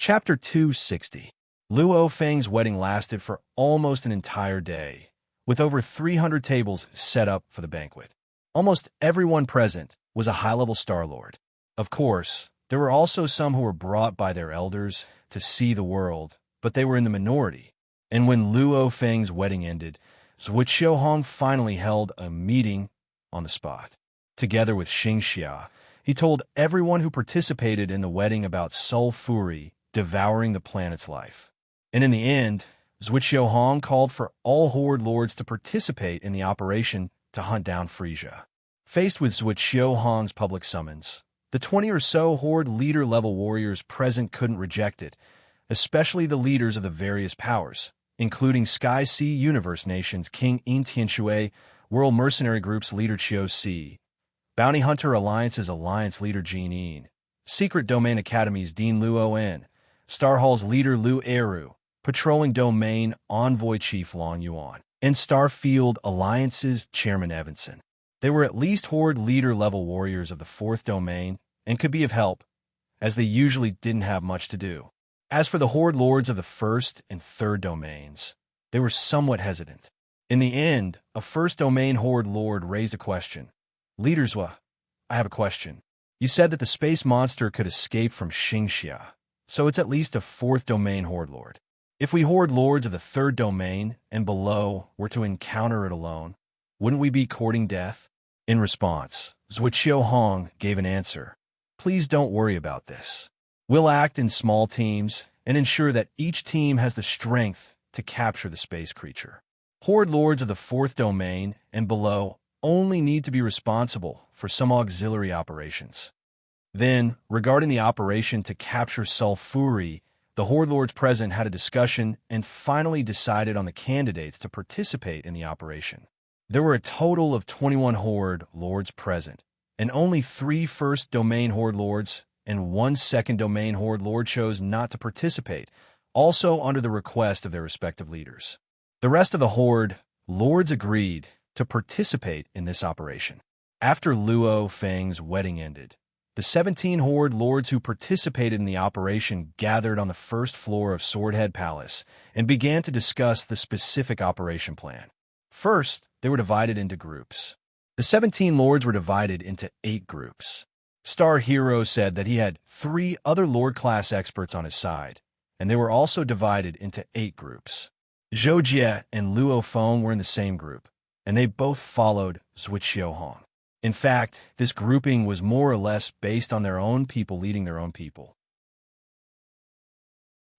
Chapter 260. Luo Feng's wedding lasted for almost an entire day, with over 300 tables set up for the banquet. Almost everyone present was a high-level Star Lord. Of course, there were also some who were brought by their elders to see the world, but they were in the minority. And when Luo Feng's wedding ended, Zhuo Qiuhong finally held a meeting on the spot. Together with Xingxia, he told everyone who participated in the wedding about sulfury devouring the planet's life. And in the end, Zhuo Qiuhong called for all Horde Lords to participate in the operation to hunt down Frisia. Faced with Zhuo Qiuhong's public summons, the 20 or so Horde leader-level warriors present couldn't reject it, especially the leaders of the various powers, including Sky Sea Universe Nations King In Tianshui, World Mercenary Group's leader Qiu Si, Bounty Hunter Alliance's Alliance leader Jin Yin, Secret Domain Academy's Dean Luo En, Star Hall's leader Lu Eru, Patrolling Domain Envoy Chief Long Yuan, and Starfield Alliance's Chairman Evanson. They were at least Horde leader-level warriors of the 4th Domain and could be of help, as they usually didn't have much to do. As for the Horde Lords of the 1st and 3rd Domains, they were somewhat hesitant. In the end, a 1st Domain Horde Lord raised a question. Leader Zhuo, I have a question. You said that the space monster could escape from Xingxia, so it's at least a 4th Domain Horde Lord. If we Horde Lords of the 3rd Domain and below were to encounter it alone, wouldn't we be courting death? In response, Zhuo Qiuhong gave an answer. Please don't worry about this. We'll act in small teams and ensure that each team has the strength to capture the space creature. Horde Lords of the 4th Domain and below only need to be responsible for some auxiliary operations. Then, regarding the operation to capture sulfury, the Horde Lords present had a discussion and finally decided on the candidates to participate in the operation. There were a total of 21 Horde Lords present, and only 3 1st Domain Horde Lords and 1 2nd Domain Horde Lord chose not to participate, also under the request of their respective leaders. The rest of the Horde Lords agreed to participate in this operation. After Luo Feng's wedding ended, the 17 Horde Lords who participated in the operation gathered on the 1st floor of Swordhead Palace and began to discuss the specific operation plan. First, they were divided into groups. The 17 Lords were divided into 8 groups. Star Hero said that he had 3 other Lord-class experts on his side, and they were also divided into 8 groups. Zhou Jie and Luo Feng were in the same group, and they both followed Zhuo Qiuhong. In fact, this grouping was more or less based on their own people leading their own people.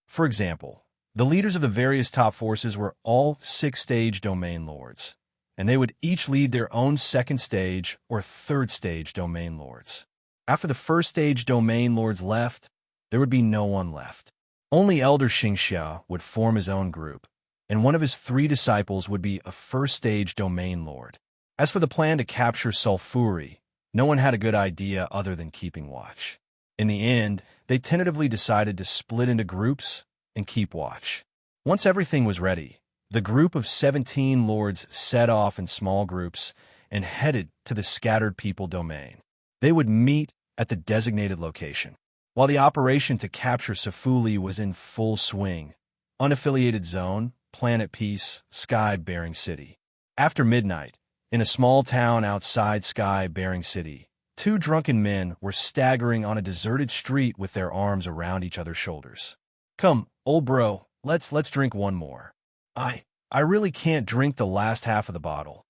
For example, the leaders of the various top forces were all 6th-stage Domain Lords, and they would each lead their own 2nd-stage or 3rd-stage Domain Lords. After the 1st-stage Domain Lords left, there would be no one left. Only Elder Xingxia would form his own group, and one of his 3 disciples would be a 1st-stage Domain Lord. As for the plan to capture sulfury, no one had a good idea other than keeping watch. In the end, they tentatively decided to split into groups and keep watch. Once everything was ready, the group of 17 Lords set off in small groups and headed to the Scattered People Domain. They would meet at the designated location. While the operation to capture Safuli was in full swing, unaffiliated zone, Planet Peace, Sky Bearing City. After midnight, in a small town outside Sky Bearing City, 2 drunken men were staggering on a deserted street with their arms around each other's shoulders. Come, old bro, let's drink one more. I really can't drink the last half of the bottle.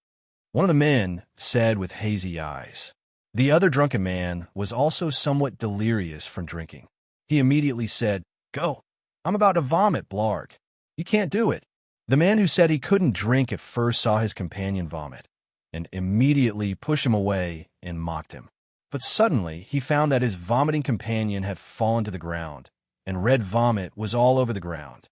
One of the men said with hazy eyes. The other drunken man was also somewhat delirious from drinking. He immediately said, Go, I'm about to vomit, Blarg. You can't do it. The man who said he couldn't drink at first saw his companion vomit, and immediately pushed him away and mocked him. But suddenly he found that his vomiting companion had fallen to the ground, and red vomit was all over the ground.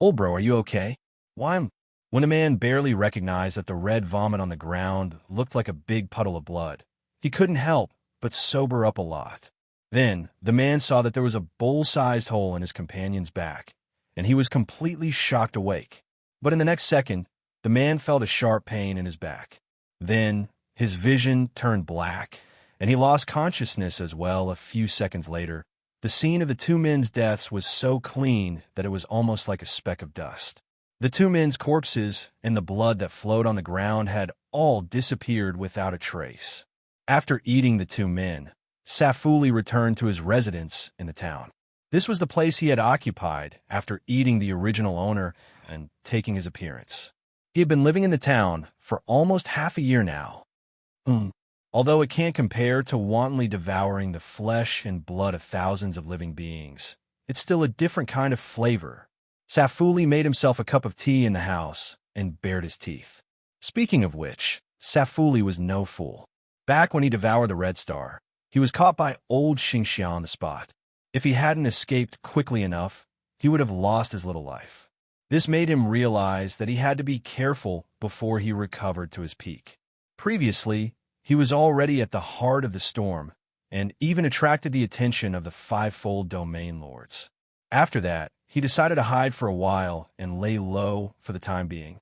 Old bro, are you okay? Why? When a man barely recognized that the red vomit on the ground looked like a big puddle of blood, he couldn't help but sober up a lot. Then the man saw that there was a bowl-sized hole in his companion's back, and he was completely shocked awake. But in the next second, the man felt a sharp pain in his back. Then his vision turned black, and he lost consciousness as well a few seconds later, The scene of the two men's deaths was so clean that it was almost like a speck of dust. The two men's corpses and the blood that flowed on the ground had all disappeared without a trace. After eating the two men, Safuli returned to his residence in the town. This was the place he had occupied after eating the original owner and taking his appearance. He had been living in the town for almost half a year now. Although it can't compare to wantonly devouring the flesh and blood of thousands of living beings, it's still a different kind of flavor. Safuli made himself a cup of tea in the house and bared his teeth. Speaking of which, Safuli was no fool. Back when he devoured the Red Star, he was caught by old Xingxia on the spot. If he hadn't escaped quickly enough, he would have lost his little life. This made him realize that he had to be careful before he recovered to his peak. Previously, he was already at the heart of the storm and even attracted the attention of the fivefold domain lords. After that, he decided to hide for a while and lay low for the time being.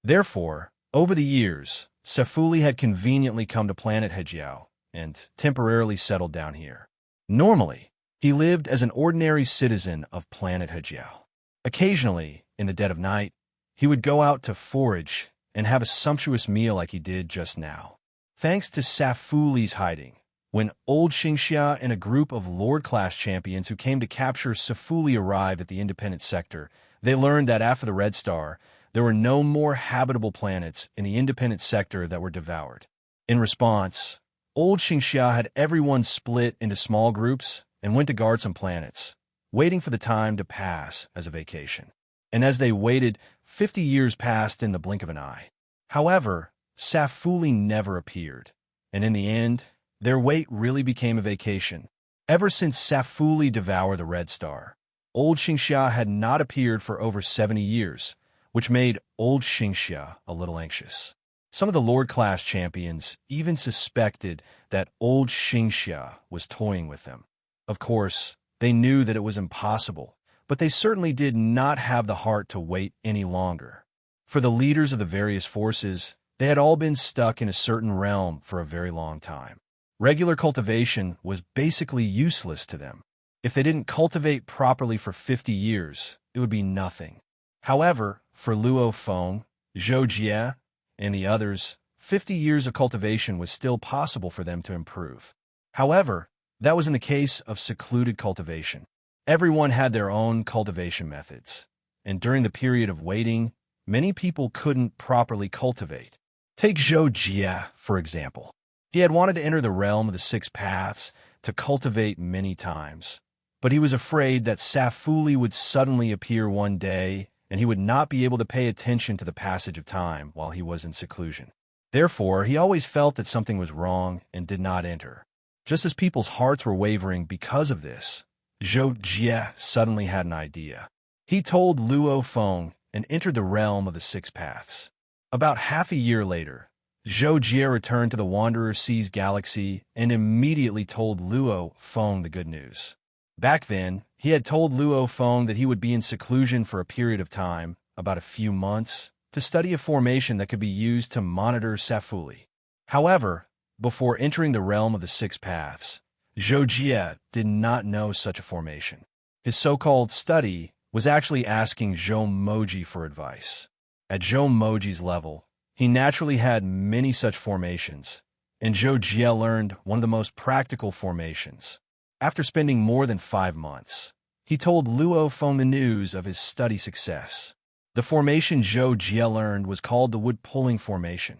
Therefore, over the years, Safuli had conveniently come to planet Hejiao and temporarily settled down here. Normally, he lived as an ordinary citizen of planet Hejiao. Occasionally, in the dead of night, he would go out to forage and have a sumptuous meal like he did just now. Thanks to Safuli's hiding, when old Xingxia and a group of Lord-class champions who came to capture Safuli arrived at the independent sector, they learned that after the Red Star, there were no more habitable planets in the independent sector that were devoured. In response, old Xingxia had everyone split into small groups and went to guard some planets, waiting for the time to pass as a vacation. And as they waited, 50 years passed in the blink of an eye. However, Safuli never appeared, and in the end, their wait really became a vacation. Ever since Safuli devoured the Red Star, old Xingxia had not appeared for over 70 years, which made old Xingxia a little anxious. Some of the Lord-class champions even suspected that old Xingxia was toying with them. Of course, they knew that it was impossible, but they certainly did not have the heart to wait any longer. For the leaders of the various forces, they had all been stuck in a certain realm for a very long time. Regular cultivation was basically useless to them. If they didn't cultivate properly for 50 years, it would be nothing. However, for Luo Feng, Zhou Jie, and the others, 50 years of cultivation was still possible for them to improve. However, that was in the case of secluded cultivation. Everyone had their own cultivation methods, and during the period of waiting, many people couldn't properly cultivate. Take Zhou Jie, for example. He had wanted to enter the realm of the Six Paths to cultivate many times, but he was afraid that Safuli would suddenly appear one day and he would not be able to pay attention to the passage of time while he was in seclusion. Therefore, he always felt that something was wrong and did not enter. Just as people's hearts were wavering because of this, Zhou Jie suddenly had an idea. He told Luo Feng and entered the realm of the Six Paths. About half a year later, Zhou Jie returned to the Wanderer Seas galaxy and immediately told Luo Feng the good news. Back then, he had told Luo Feng that he would be in seclusion for a period of time, about a few months, to study a formation that could be used to monitor Safuli. However, before entering the realm of the Six Paths, Zhou Jie did not know such a formation. His so-called study was actually asking Zhou Moji for advice. At Zhou Moji's level, he naturally had many such formations, and Zhou Jie learned one of the most practical formations. After spending more than 5 months, he told Luo Feng the news of his study success. The formation Zhou Jie learned was called the wood-pulling formation.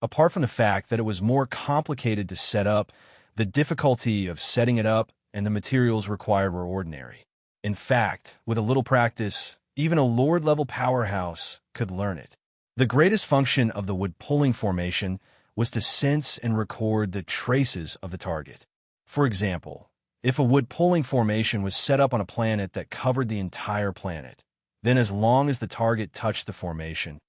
Apart from the fact that it was more complicated to set up, the difficulty of setting it up and the materials required were ordinary. In fact, with a little practice, even a Lord-level powerhouse could learn it. The greatest function of the wood-pulling formation was to sense and record the traces of the target. For example, if a wood-pulling formation was set up on a planet that covered the entire planet, then as long as the target touched the formation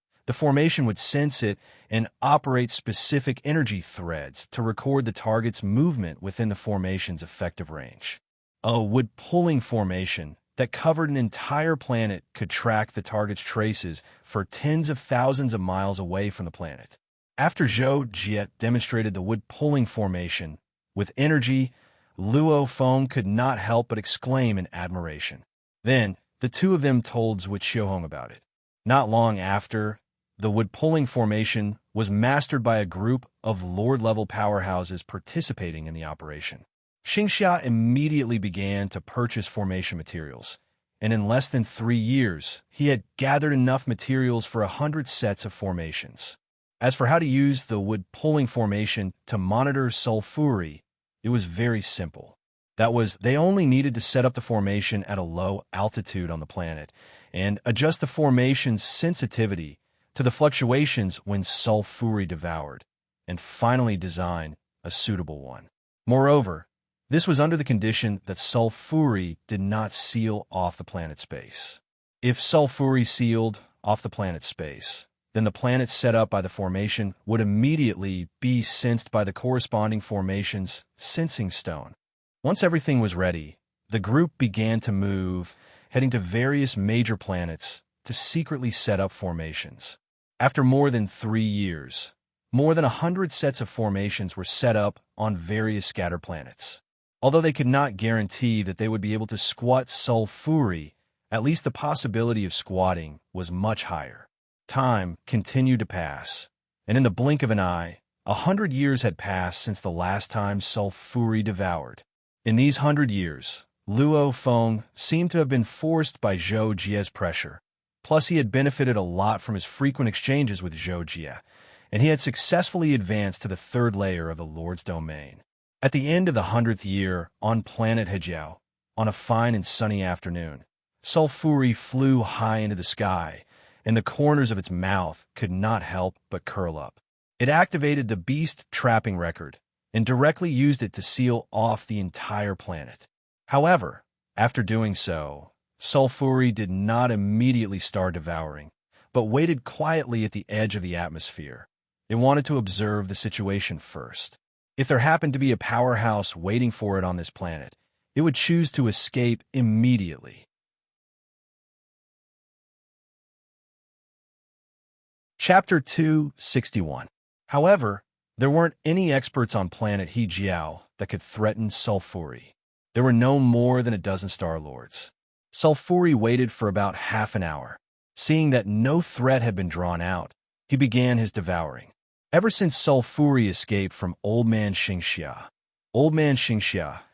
would sense it and operate specific energy threads to record the target's movement within the formation's effective range. A wood-pulling formation that covered an entire planet could track the target's traces for tens of thousands of miles away from the planet. After Zhou Jie demonstrated the wood-pulling formation, With energy, Luo Feng could not help but exclaim in admiration. Then, the two of them told Zhuo Qiuhong about it. Not long after, the wood-pulling formation was mastered by a group of lord-level powerhouses participating in the operation. Xingxia immediately began to purchase formation materials, and in less than 3 years, he had gathered enough materials for 100 sets of formations. As for how to use the wood-pulling formation to monitor sulfuri, it was very simple. That was, they only needed to set up the formation at a low altitude on the planet and adjust the formation's sensitivity to the fluctuations when sulfuri devoured, and finally design a suitable one. Moreover, this was under the condition that sulfuri did not seal off the planet's space. If sulfuri sealed off the planet's space, then the planet set up by the formation would immediately be sensed by the corresponding formation's sensing stone. Once everything was ready, the group began to move, heading to various major planets to secretly set up formations. After more than 3 years, more than 100 sets of formations were set up on various scattered planets. Although they could not guarantee that they would be able to squat sulfuri, at least the possibility of squatting was much higher. Time continued to pass, and in the blink of an eye, 100 years had passed since the last time sulfuri devoured. In these 100 years, Luo Feng seemed to have been forced by Zhou Jie's pressure. Plus, he had benefited a lot from his frequent exchanges with Zhou Jie, and he had successfully advanced to the 3rd layer of the Lord's domain. At the end of the 100th year, on planet Hejiao, on a fine and sunny afternoon, sulfuri flew high into the sky, and the corners of its mouth could not help but curl up. It activated the beast trapping record and directly used it to seal off the entire planet. However, after doing so, sulfuri did not immediately start devouring, but waited quietly at the edge of the atmosphere. It wanted to observe the situation first. If there happened to be a powerhouse waiting for it on this planet, it would choose to escape immediately. Chapter 261. However, there weren't any experts on planet Hejiao that could threaten sulfuri. There were no more than a dozen Star Lords. Sulfuri waited for about half an hour. Seeing that no threat had been drawn out, he began his devouring. Ever since sulfuri escaped from Old Man Xingxia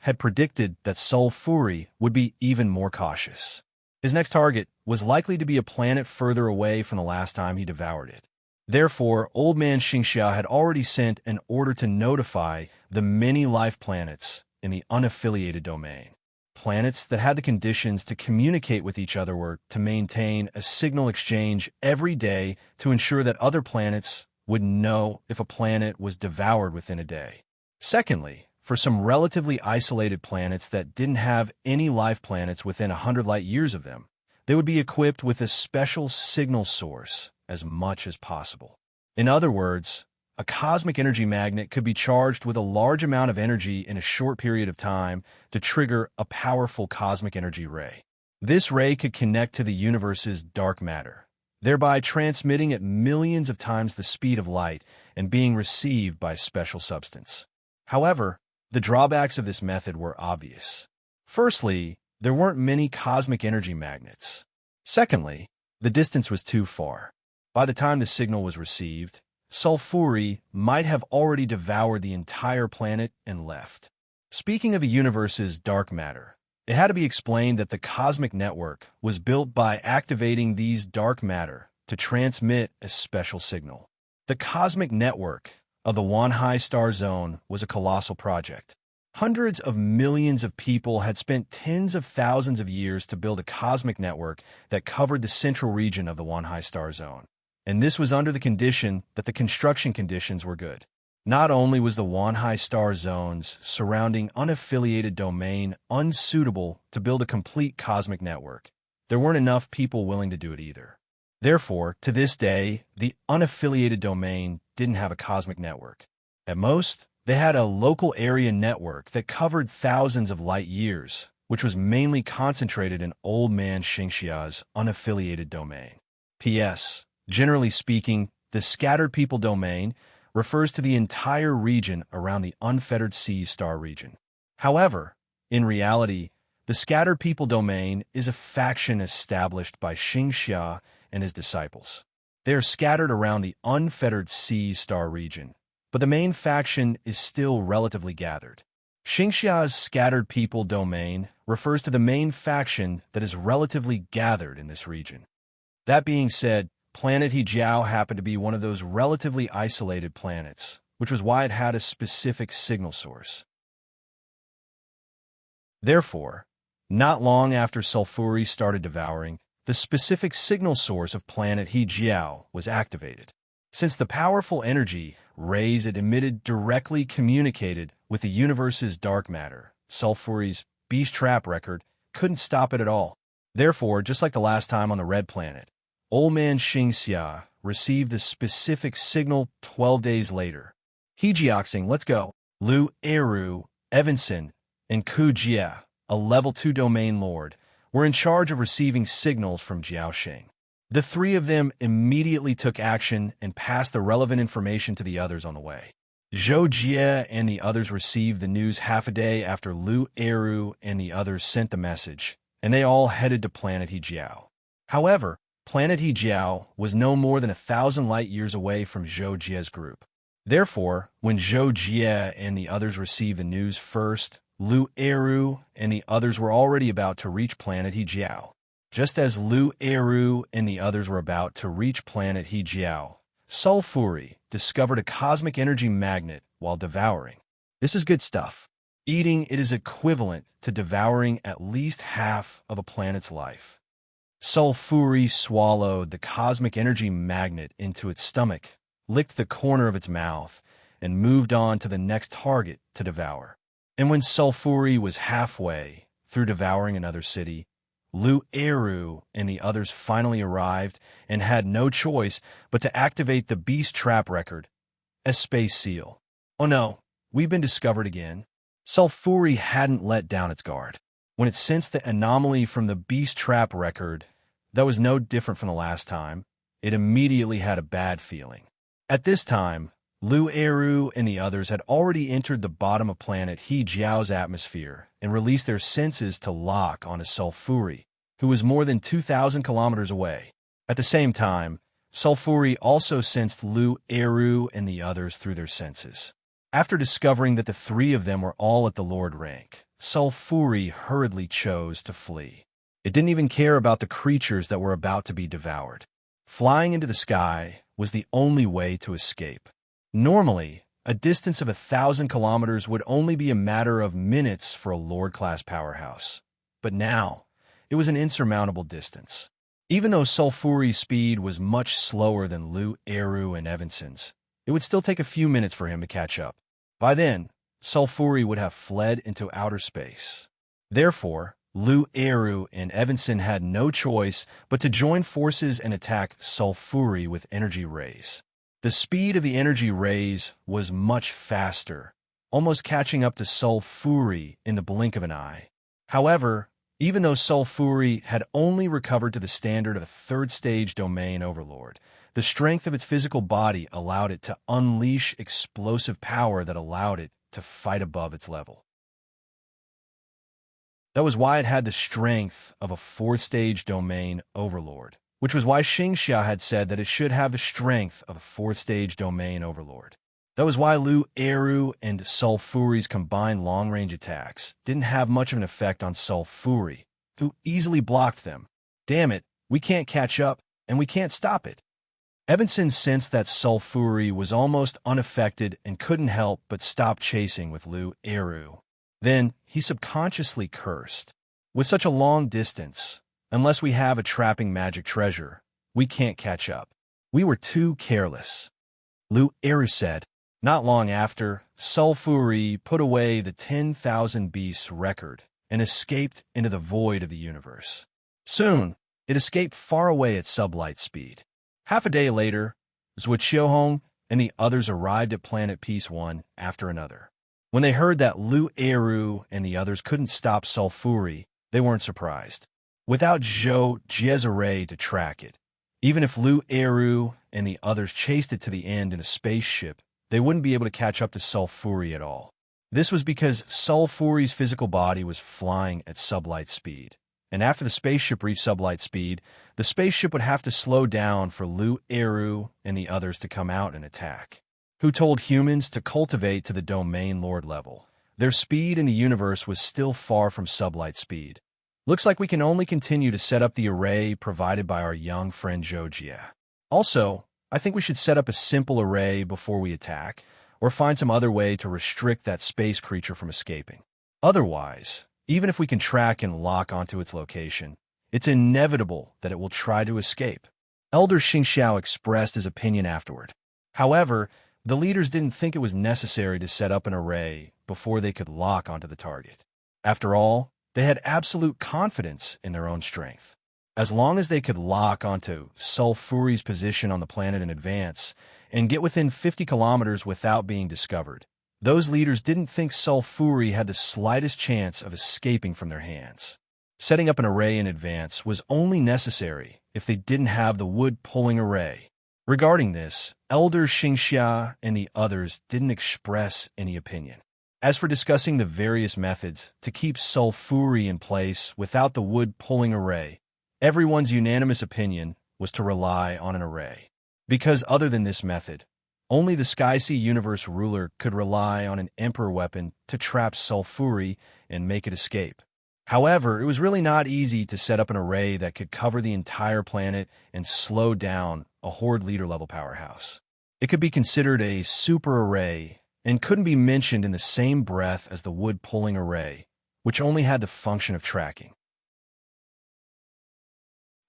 had predicted that sulfuri would be even more cautious. His next target was likely to be a planet further away from the last time he devoured it. Therefore, Old Man Xingxia had already sent an order to notify the many life planets in the unaffiliated domain. Planets that had the conditions to communicate with each other were to maintain a signal exchange every day to ensure that other planets would know if a planet was devoured within a day. Secondly, for some relatively isolated planets that didn't have any life planets within 100 light years of them, they would be equipped with a special signal source as much as possible. In other words, a cosmic energy magnet could be charged with a large amount of energy in a short period of time to trigger a powerful cosmic energy ray. This ray could connect to the universe's dark matter, thereby transmitting at millions of times the speed of light and being received by a special substance. However, the drawbacks of this method were obvious. Firstly, there weren't many cosmic energy magnets. Secondly, the distance was too far. By the time the signal was received, sulfuri might have already devoured the entire planet and left. Speaking of the universe's dark matter, it had to be explained that the cosmic network was built by activating these dark matter to transmit a special signal. The cosmic network of the Wanhai Star Zone was a colossal project. Hundreds of millions of people had spent tens of thousands of years to build a cosmic network that covered the central region of the Wanhai Star Zone. And this was under the condition that the construction conditions were good. Not only was the Wanhai Star Zone's surrounding unaffiliated domain unsuitable to build a complete cosmic network, there weren't enough people willing to do it either. Therefore, to this day, the unaffiliated domain didn't have a cosmic network. At most, they had a local area network that covered thousands of light years, which was mainly concentrated in Old Man Xingxia's unaffiliated domain. P.S. Generally speaking, the scattered people domain refers to the entire region around the unfettered seas star region. However, in reality, the scattered people domain is a faction established by Xingxia and his disciples. They are scattered around the unfettered seas star region, but the main faction is still relatively gathered. Xingxia's scattered people domain refers to the main faction that is relatively gathered in this region. That being said, planet Hejiao happened to be one of those relatively isolated planets, which was why it had a specific signal source. Therefore, not long after Sulfuri started devouring, the specific signal source of planet Hejiao was activated. Since the powerful energy rays it emitted directly communicated with the universe's dark matter, Sulfuri's beast trap record couldn't stop it at all. Therefore, just like the last time on the red planet, Old Man Xingxia received the specific signal 12 days later. Hejiaxing, let's go. Lu Eru, Evanson, and Ku Jia, a level 2 domain lord, were in charge of receiving signals from Jiaoxing. The three of them immediately took action and passed the relevant information to the others on the way. Zhou Jie and the others received the news half a day after Lu Eru and the others sent the message, and they all headed to planet Hejiao. However, planet Hejiao was no more than 1,000 light-years away from Zhou Jie's group. Therefore, when Zhou Jie and the others received the news first, Lu Eru and the others were already about to reach planet Hejiao. Just as Lu Eru and the others were about to reach planet Hejiao, Sulfuri discovered a cosmic energy magnet while devouring. This is good stuff. Eating it is equivalent to devouring at least half of a planet's life. Sulfuri swallowed the cosmic energy magnet into its stomach, licked the corner of its mouth, and moved on to the next target to devour. And when Sulfuri was halfway through devouring another city, Lu Eru and the others finally arrived and had no choice but to activate the beast trap record, a space seal. Oh no, we've been discovered again. Sulfuri hadn't let down its guard. When it sensed the anomaly from the beast trap record that was no different from the last time, it immediately had a bad feeling. At this time, Lu Eru and the others had already entered the bottom of planet Hejiao's atmosphere and released their senses to lock onto Sulfuri, who was more than 2,000 kilometers away. At the same time, Sulfuri also sensed Lu Eru and the others through their senses. After discovering that the three of them were all at the Lord rank, Sulfuri hurriedly chose to flee. It didn't even care about the creatures that were about to be devoured. Flying into the sky was the only way to escape. Normally, a distance of 1,000 kilometers would only be a matter of minutes for a Lord-class powerhouse. But now, it was an insurmountable distance. Even though Sulfuri's speed was much slower than Lu Eru and Evanson's, it would still take a few minutes for him to catch up. By then, Sulfuri would have fled into outer space. Therefore, Lu Eru and Evanson had no choice but to join forces and attack Sulfuri with energy rays. The speed of the energy rays was much faster, almost catching up to Sulfuri in the blink of an eye. However, even though Sulfuri had only recovered to the standard of a third-stage domain overlord, the strength of its physical body allowed it to unleash explosive power that allowed it to fight above its level. That was why it had the strength of a fourth-stage domain overlord, which was why Xingxia had said that it should have the strength of a fourth-stage domain overlord. That was why Lu Eru and Sulfuri's combined long-range attacks didn't have much of an effect on Sulfuri, who easily blocked them. Damn it, we can't catch up, and we can't stop it. Evanson sensed that Sulfuri was almost unaffected and couldn't help but stop chasing with Lu Eru. Then, he subconsciously cursed. With such a long distance, unless we have a trapping magic treasure, we can't catch up. We were too careless. Lu Eru said. Not long after, Sulfuri put away the 10,000 beasts record and escaped into the void of the universe. Soon, it escaped far away at sublight speed. Half a day later, Zhuoqiuhong and the others arrived at Planet Peace one after another. When they heard that Lu Eru and the others couldn't stop Sulfuri, they weren't surprised. Without Zhou Jie's array to track it, even if Lu Eru and the others chased it to the end in a spaceship, they wouldn't be able to catch up to Sulfuri at all. This was because Sulfuri's physical body was flying at sublight speed. And after the spaceship reached sublight speed, the spaceship would have to slow down for Lu Eru and the others to come out and attack. Who told humans to cultivate to the domain lord level? Their speed in the universe was still far from sublight speed. Looks like we can only continue to set up the array provided by our young friend Jojia. Also, I think we should set up a simple array before we attack, or find some other way to restrict that space creature from escaping. Otherwise, even if we can track and lock onto its location, it's inevitable that it will try to escape. Elder Xingxiao expressed his opinion afterward. However, the leaders didn't think it was necessary to set up an array before they could lock onto the target. After all, they had absolute confidence in their own strength. As long as they could lock onto Sulfuri's position on the planet in advance and get within 50 kilometers without being discovered, those leaders didn't think Sulfuri had the slightest chance of escaping from their hands. Setting up an array in advance was only necessary if they didn't have the wood-pulling array. Regarding this, Elder Xingxia and the others didn't express any opinion. As for discussing the various methods to keep Sulfuri in place without the wood-pulling array, everyone's unanimous opinion was to rely on an array. Because other than this method, only the Sky-Sea Universe ruler could rely on an Emperor weapon to trap Sulfuri and make it escape. However, it was really not easy to set up an array that could cover the entire planet and slow down a Horde leader-level powerhouse. It could be considered a super array and couldn't be mentioned in the same breath as the wood-pulling array, which only had the function of tracking.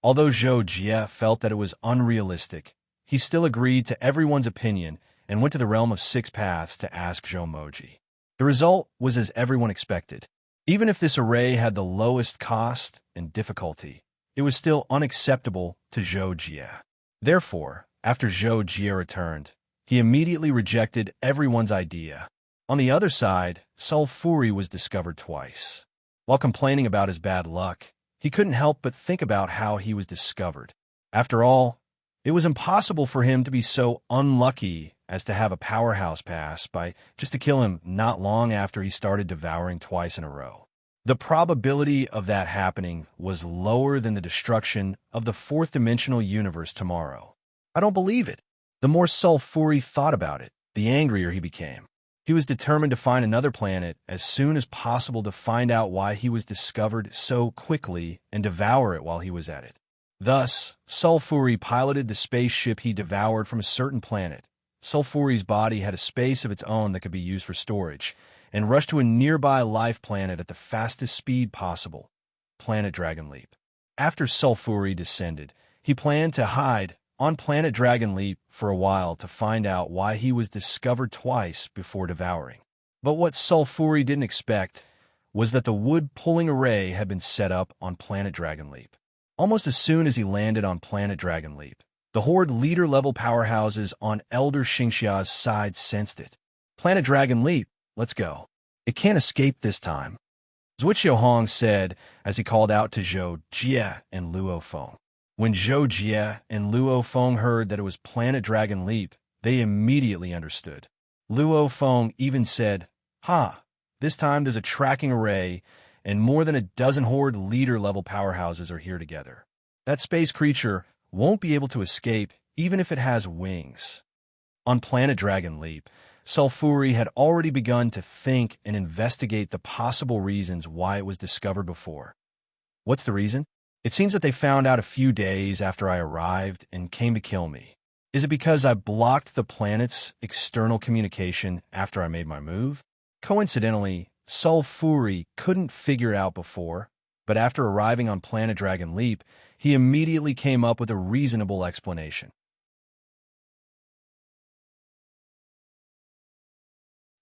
Although Zhou Jie felt that it was unrealistic, he still agreed to everyone's opinion and went to the realm of 6 paths to ask Zhou Moji. The result was as everyone expected. Even if this array had the lowest cost and difficulty, it was still unacceptable to Zhou Jie. Therefore, after Zhou Jie returned, he immediately rejected everyone's idea. On the other side, Sulfuri was discovered twice. While complaining about his bad luck, he couldn't help but think about how he was discovered. After all, it was impossible for him to be so unlucky as to have a powerhouse pass by just to kill him not long after he started devouring twice in a row. The probability of that happening was lower than the destruction of the fourth-dimensional universe tomorrow. I don't believe it. The more Sulfuri thought about it, the angrier he became. He was determined to find another planet as soon as possible to find out why he was discovered so quickly and devour it while he was at it. Thus, Sulfuri piloted the spaceship he devoured from a certain planet. Sulfuri's body had a space of its own that could be used for storage, and rushed to a nearby life planet at the fastest speed possible, Planet Dragon Leap. After Sulfuri descended, he planned to hide on Planet Dragon Leap for a while to find out why he was discovered twice before devouring. But what Sulfuri didn't expect was that the wood-pulling array had been set up on Planet Dragon Leap. Almost as soon as he landed on Planet Dragon Leap, the Horde leader-level powerhouses on Elder Xingxia's side sensed it. Planet Dragon Leap, let's go. It can't escape this time, Zhuo Xiaohong said as he called out to Zhou Jie and Luo Feng. When Zhou Jie and Luo Feng heard that it was Planet Dragon Leap, they immediately understood. Luo Feng even said, this time there's a tracking array, and more than a dozen Horde leader-level powerhouses are here together. That space creature won't be able to escape even if it has wings. On Planet Dragon Leap, Sulfuri had already begun to think and investigate the possible reasons why it was discovered before. What's the reason? It seems that they found out a few days after I arrived and came to kill me. Is it because I blocked the planet's external communication after I made my move? Coincidentally, Sulfuri couldn't figure out before, but after arriving on Planet Dragon Leap, he immediately came up with a reasonable explanation.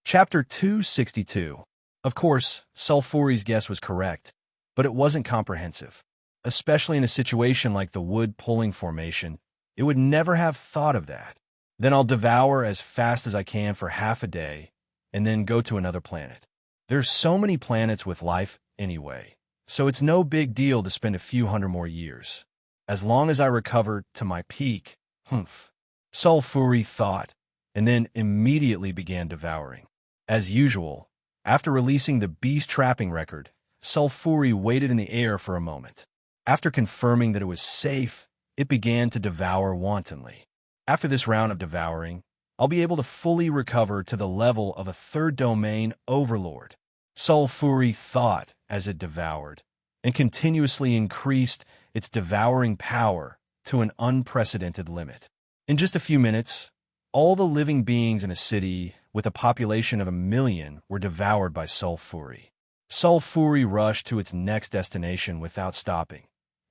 Chapter 262. Of course, Sulfuri's guess was correct, but it wasn't comprehensive. Especially in a situation like the wood-pulling formation, it would never have thought of that. Then I'll devour as fast as I can for half a day, and then go to another planet. There's so many planets with life anyway, so it's no big deal to spend a few hundred more years. As long as I recover to my peak, Sulfuri thought, and then immediately began devouring. As usual, after releasing the beast trapping record, Sulfuri waited in the air for a moment. After confirming that it was safe, it began to devour wantonly. After this round of devouring, I'll be able to fully recover to the level of a third domain overlord. Sulfuri thought as it devoured, and continuously increased its devouring power to an unprecedented limit. In just a few minutes, all the living beings in a city with a population of 1 million were devoured by Sulfuri. Sulfuri rushed to its next destination without stopping.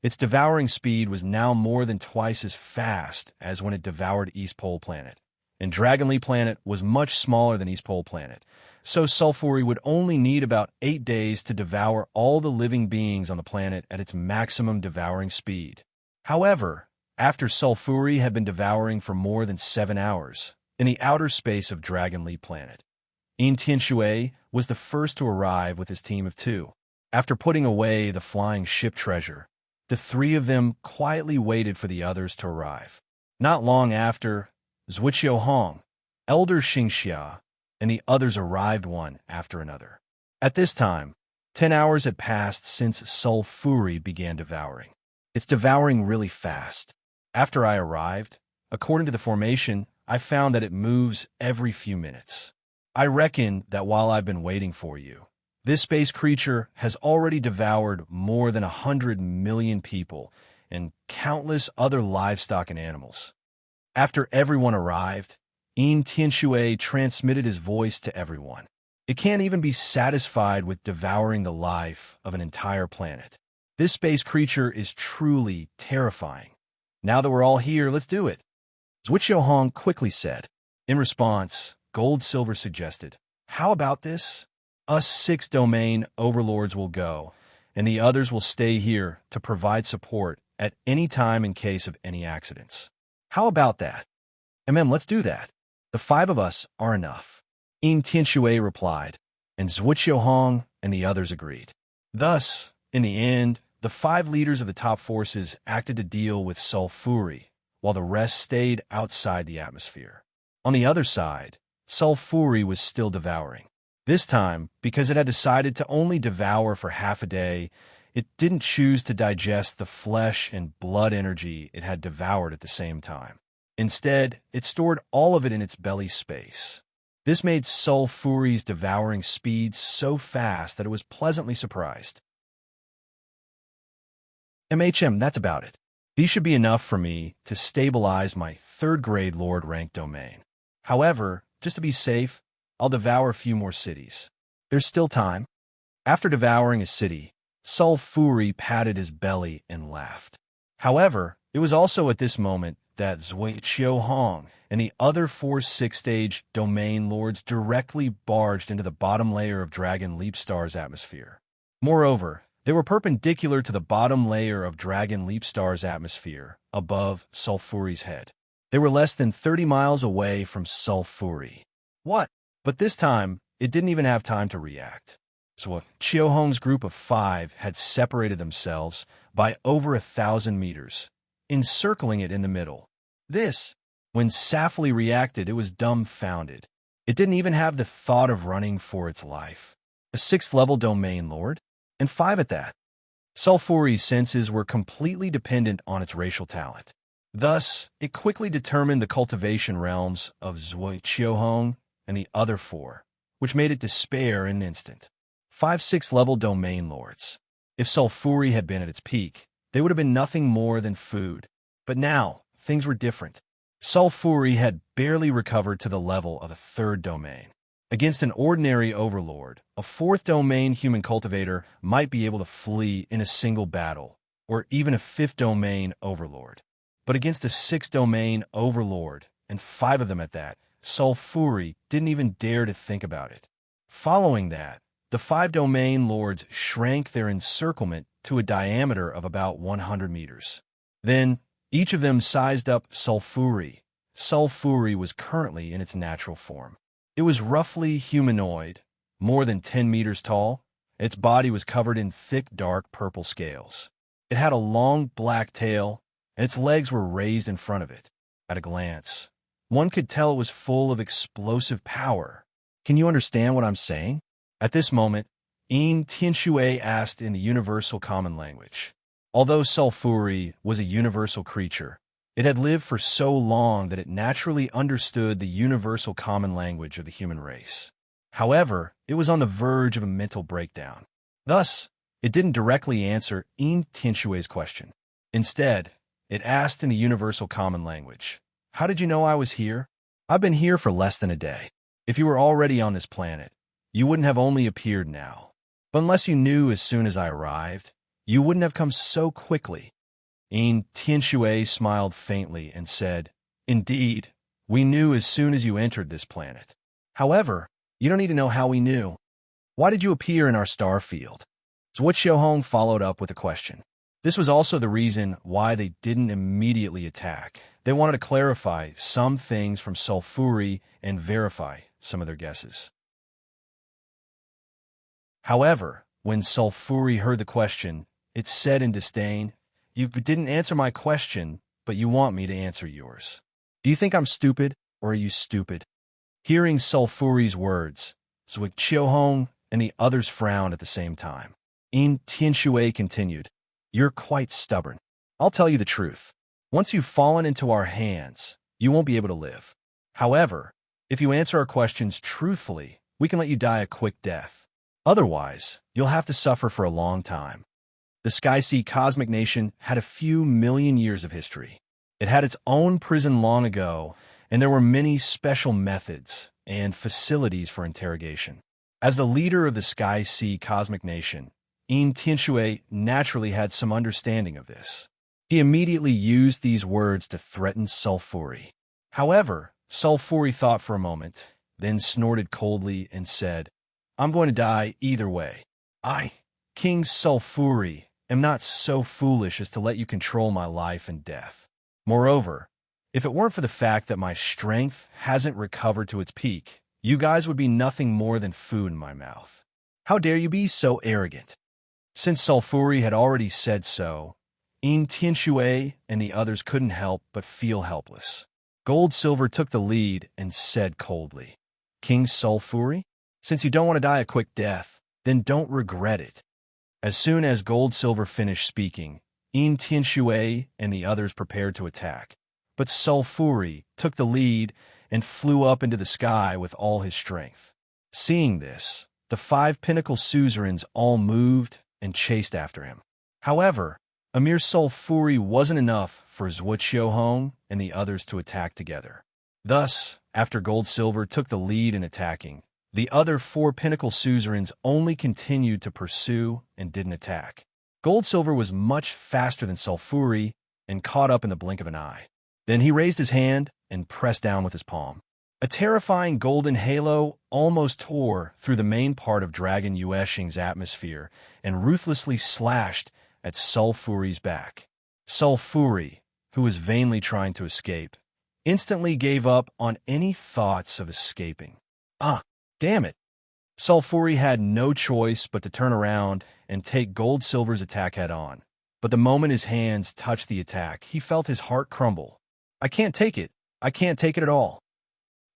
Its devouring speed was now more than twice as fast as when it devoured East Pole Planet. And Dragonlee Planet was much smaller than East Pole Planet, so Sulfuri would only need about 8 days to devour all the living beings on the planet at its maximum devouring speed. However, after Sulfuri had been devouring for more than 7 hours, in the outer space of Dragonlee Planet, Tianxue was the first to arrive with his team of 2. After putting away the flying ship treasure, the 3 of them quietly waited for the others to arrive. Not long after, Hong, Elder Xingxia, and the others arrived one after another. At this time, 10 hours had passed since Sulfuri began devouring. It's devouring really fast. After I arrived, according to the formation, I found that it moves every few minutes. I reckon that while I've been waiting for you, this space creature has already devoured more than 100 million people and countless other livestock and animals. After everyone arrived, Tianxue transmitted his voice to everyone. It can't even be satisfied with devouring the life of an entire planet. This space creature is truly terrifying. Now that we're all here, let's do it. Hong quickly said. In response, Gold Silver suggested, how about this? Us 6 domain overlords will go, and the others will stay here to provide support at any time in case of any accidents. How about that? Let's do that. The 5 of us are enough. Tianxue replied, and Hong and the others agreed. Thus, in the end, the 5 leaders of the top forces acted to deal with Sulfuri, while the rest stayed outside the atmosphere. On the other side, Sulfuri was still devouring. This time, because it had decided to only devour for half a day, it didn't choose to digest the flesh and blood energy it had devoured at the same time. Instead, it stored all of it in its belly space. This made Sulfuri's devouring speed so fast that it was pleasantly surprised. That's about it. These should be enough for me to stabilize my 3rd-grade Lord rank domain. However, just to be safe, I'll devour a few more cities. There's still time. After devouring a city, Sulfuri patted his belly and laughed. However, it was also at this moment that Hong and the other 4 6th-stage domain lords directly barged into the bottom layer of Dragon Leap Star's atmosphere. Moreover, they were perpendicular to the bottom layer of Dragon Leap Star's atmosphere, above Sulfuri's head. They were less than 30 miles away from Sulfuri. What? But this time, it didn't even have time to react. Hong's group of 5 had separated themselves by over 1,000 meters, encircling it in the middle. When Safely reacted, it was dumbfounded. It didn't even have the thought of running for its life. A 6th-level domain lord, and 5 at that. Sulfuri's senses were completely dependent on its racial talent. Thus, it quickly determined the cultivation realms of Hong and the other 4, which made it despair in an instant. 5 6th-level domain lords. If Sulfuri had been at its peak, they would have been nothing more than food. But now, things were different. Sulfuri had barely recovered to the level of a 3rd domain. Against an ordinary overlord, a 4th domain human cultivator might be able to flee in a single battle, or even a 5th domain overlord. But against a 6th domain overlord, and 5 of them at that, Sulfuri didn't even dare to think about it. Following that, the 5 domain lords shrank their encirclement to a diameter of about 100 meters. Then, each of them sized up Sulfuri. Sulfuri was currently in its natural form. It was roughly humanoid, more than 10 meters tall. Its body was covered in thick, dark purple scales. It had a long black tail, and its legs were raised in front of it. At a glance, One could tell it was full of explosive power. Can you understand what I'm saying? At this moment, Tianxue asked in the universal common language. Although sulfuri was a universal creature, it had lived for so long that it naturally understood the universal common language of the human race. However, it was on the verge of a mental breakdown. Thus, it didn't directly answer Tianxue's question. Instead, it asked in the universal common language, "How did you know I was here? I've been here for less than a day. If you were already on this planet, you wouldn't have only appeared now. But unless you knew as soon as I arrived, you wouldn't have come so quickly." Tianxue smiled faintly and said, "Indeed, we knew as soon as you entered this planet. However, you don't need to know how we knew. Why did you appear in our star field?" Zhuo Qiuhong followed up with a question. This was also the reason why they didn't immediately attack. They wanted to clarify some things from sulfuri and verify some of their guesses. However, when sulfuri heard the question, it said in disdain, "You didn't answer my question, but you want me to answer yours. Do you think I'm stupid, or are you stupid?" Hearing sulfuri's words, Zhuo Qiuhong and the others frowned at the same time. Tianxue continued, "You're quite stubborn. I'll tell you the truth. Once you've fallen into our hands, you won't be able to live. However, if you answer our questions truthfully, we can let you die a quick death. Otherwise, you'll have to suffer for a long time." The Sky-Sea Cosmic Nation had a few million years of history. It had its own prison long ago, and there were many special methods and facilities for interrogation. As the leader of the Sky-Sea Cosmic Nation, Tianxue naturally had some understanding of this. He immediately used these words to threaten sulfuri. However, sulfuri thought for a moment, then snorted coldly and said, "I'm going to die either way. I, King Sulfuri, am not so foolish as to let you control my life and death. Moreover, if it weren't for the fact that my strength hasn't recovered to its peak, you guys would be nothing more than food in my mouth. How dare you be so arrogant?" Since sulfuri had already said so, Tianxue and the others couldn't help but feel helpless. Gold Silver took the lead and said coldly, "King Sulfuri, since you don't want to die a quick death, then don't regret it." As soon as Gold Silver finished speaking, Tianxue and the others prepared to attack. But Sulfuri took the lead and flew up into the sky with all his strength. Seeing this, the 5 pinnacle suzerains all moved and chased after him. However, a mere sulfuri wasn't enough for Zhuo Qiuhong and the others to attack together. Thus, after Gold Silver took the lead in attacking, the other 4 pinnacle suzerains only continued to pursue and didn't attack. Gold Silver was much faster than sulfuri and caught up in the blink of an eye. Then he raised his hand and pressed down with his palm. A terrifying golden halo almost tore through the main part of Dragon Yueshing's atmosphere and ruthlessly slashed at Sulfuri's back. Sulfuri, who was vainly trying to escape, instantly gave up on any thoughts of escaping. "Ah, damn it!" Sulfuri had no choice but to turn around and take Gold Silver's attack head-on. But the moment his hands touched the attack, he felt his heart crumble. "I can't take it. I can't take it at all."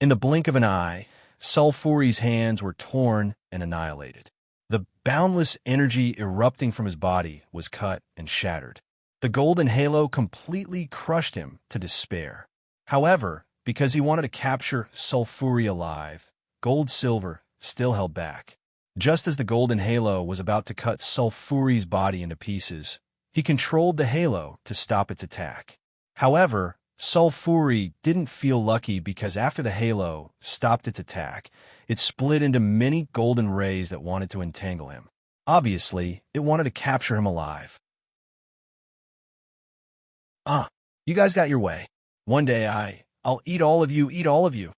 In the blink of an eye, Sulfuri's hands were torn and annihilated. The boundless energy erupting from his body was cut and shattered. The golden halo completely crushed him to despair. However, because he wanted to capture Sulfuri alive, Gold Silver still held back. Just as the golden halo was about to cut Sulfuri's body into pieces, he controlled the halo to stop its attack. However, Sulfuri didn't feel lucky because after the halo stopped its attack, it split into many golden rays that wanted to entangle him. Obviously, it wanted to capture him alive. "Ah, you guys got your way. One day I'll eat all of you, eat all of you."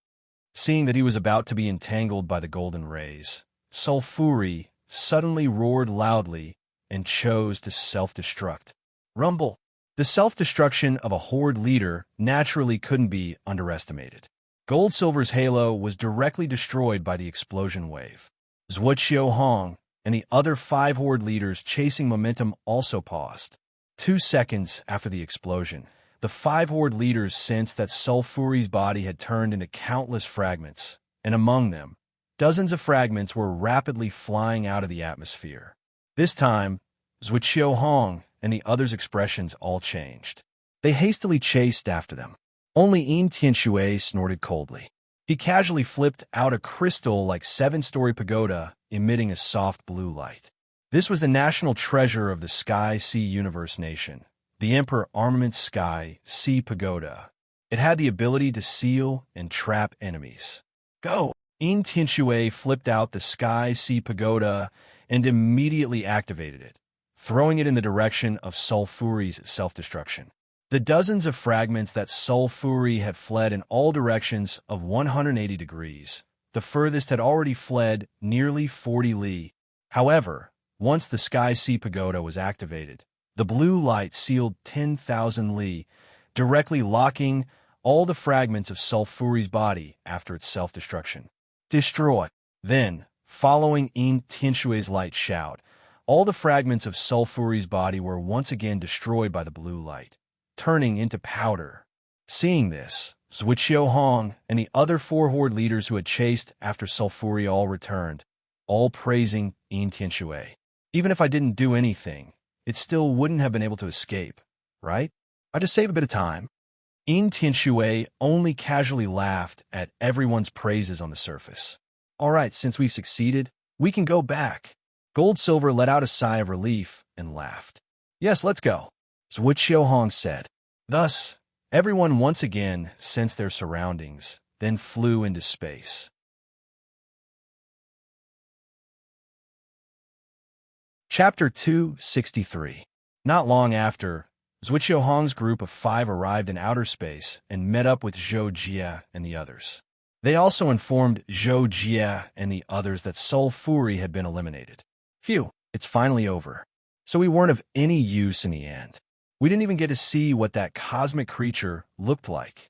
Seeing that he was about to be entangled by the golden rays, Sulfuri suddenly roared loudly and chose to self-destruct. Rumble! The self-destruction of a horde leader naturally couldn't be underestimated. Gold Silver's halo was directly destroyed by the explosion wave. Zhuo Qiuhong and the other 5 horde leaders chasing momentum also paused. 2 seconds after the explosion, The five horde leaders sensed that Sulfuri's body had turned into countless fragments, and among them, dozens of fragments were rapidly flying out of the atmosphere. This time, Zhuqiu Hong and the others' expressions all changed. They hastily chased after them. Only Yin Tianxue snorted coldly. He casually flipped out a crystal-like seven-story pagoda, emitting a soft blue light. This was the national treasure of the Sky Sea Universe Nation, the Emperor Armament Sky Sea Pagoda. It had the ability to seal and trap enemies. Go! Yin Tianxue flipped out the Sky Sea Pagoda and immediately activated it, throwing it in the direction of Sulfuri's self-destruction. The dozens of fragments that Sulfuri had fled in all directions of 180 degrees, the furthest had already fled nearly 40 li. However, once the Sky Sea Pagoda was activated, the blue light sealed 10,000 li, directly locking all the fragments of Sulfuri's body after its self-destruction. Destroy. Then, following Yin Tianxue's light shout, all the fragments of Sulfuri's body were once again destroyed by the blue light, turning into powder. Seeing this, Zhuqiu Hong and the other four horde leaders who had chased after Sulfuri all returned, all praising Yin Tianxue. Even if I didn't do anything, it still wouldn't have been able to escape, right? I just save a bit of time. Yin Tianxue only casually laughed at everyone's praises on the surface. All right, since we've succeeded, we can go back. Gold Silver let out a sigh of relief and laughed. Yes, let's go, Zhuqiu Hong said. Thus, everyone once again sensed their surroundings, then flew into space. Chapter 263. Not long after, Zhuqiu Hong's group of 5 arrived in outer space and met up with Zhou Jie and the others. They also informed Zhou Jie and the others that Sulfuri had been eliminated. Phew, it's finally over. So we weren't of any use in the end. We didn't even get to see what that cosmic creature looked like.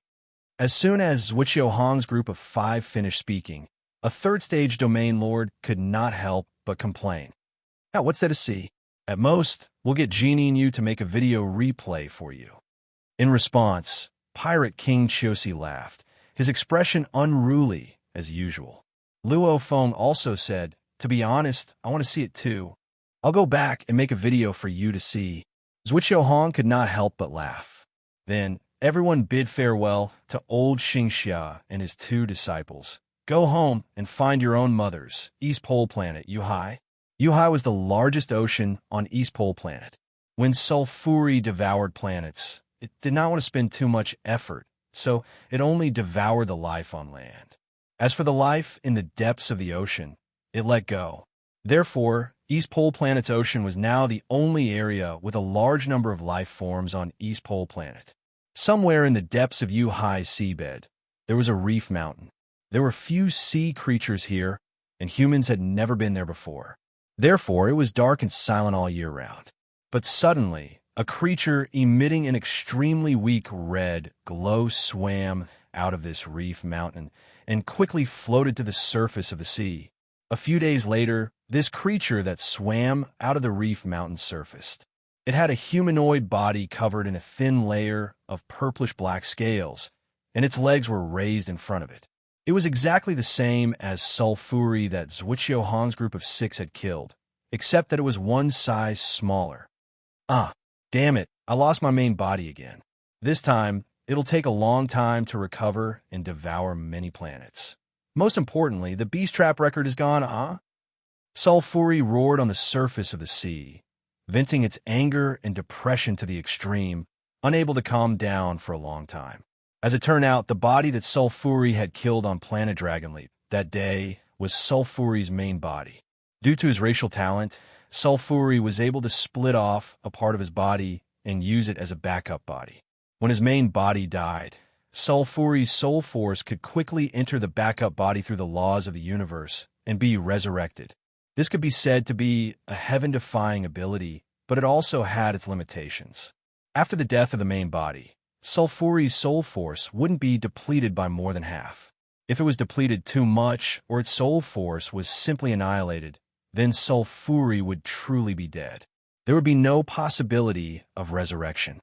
As soon as Zhuqiu Hong's group of 5 finished speaking, a third-stage domain lord could not help but complain. Now, what's there to see? At most, we'll get Genie and you to make a video replay for you. In response, Pirate King Chiosi laughed, his expression unruly as usual. Luo Feng also said, to be honest, I want to see it too. I'll go back and make a video for you to see. Zhuqiu Hong could not help but laugh. Then, everyone bid farewell to old Xingxia and his 2 disciples. Go home and find your own mothers, East Pole Planet, Yuhai. Yuhai was the largest ocean on East Pole Planet. When Sulfuri devoured planets, it did not want to spend too much effort, so it only devoured the life on land. As for the life in the depths of the ocean, it let go. Therefore, East Pole Planet's ocean was now the only area with a large number of life forms on East Pole Planet. Somewhere in the depths of Yuhai's seabed, there was a reef mountain. There were few sea creatures here, and humans had never been there before. Therefore, it was dark and silent all year round. But suddenly, a creature emitting an extremely weak red glow swam out of this reef mountain and quickly floated to the surface of the sea. A few days later, this creature that swam out of the reef mountain surfaced. It had a humanoid body covered in a thin layer of purplish-black scales, and its legs were raised in front of it. It was exactly the same as Sulfuri that Zhuqiu Hong's group of 6 had killed, except that it was 1 size smaller. Ah, damn it, I lost my main body again. This time, it'll take a long time to recover and devour many planets. Most importantly, the beast trap record is gone, Sulfuri roared on the surface of the sea, venting its anger and depression to the extreme, unable to calm down for a long time. As it turned out, the body that Sulfuri had killed on Planet Dragonleap that day was Sulfuri's main body. Due to his racial talent, Sulfuri was able to split off a part of his body and use it as a backup body. When his main body died, Sulfuri's soul force could quickly enter the backup body through the laws of the universe and be resurrected. This could be said to be a heaven-defying ability, but it also had its limitations. After the death of the main body, Sulfuri's soul force wouldn't be depleted by more than half. If it was depleted too much or its soul force was simply annihilated, then Sulfuri would truly be dead. There would be no possibility of resurrection.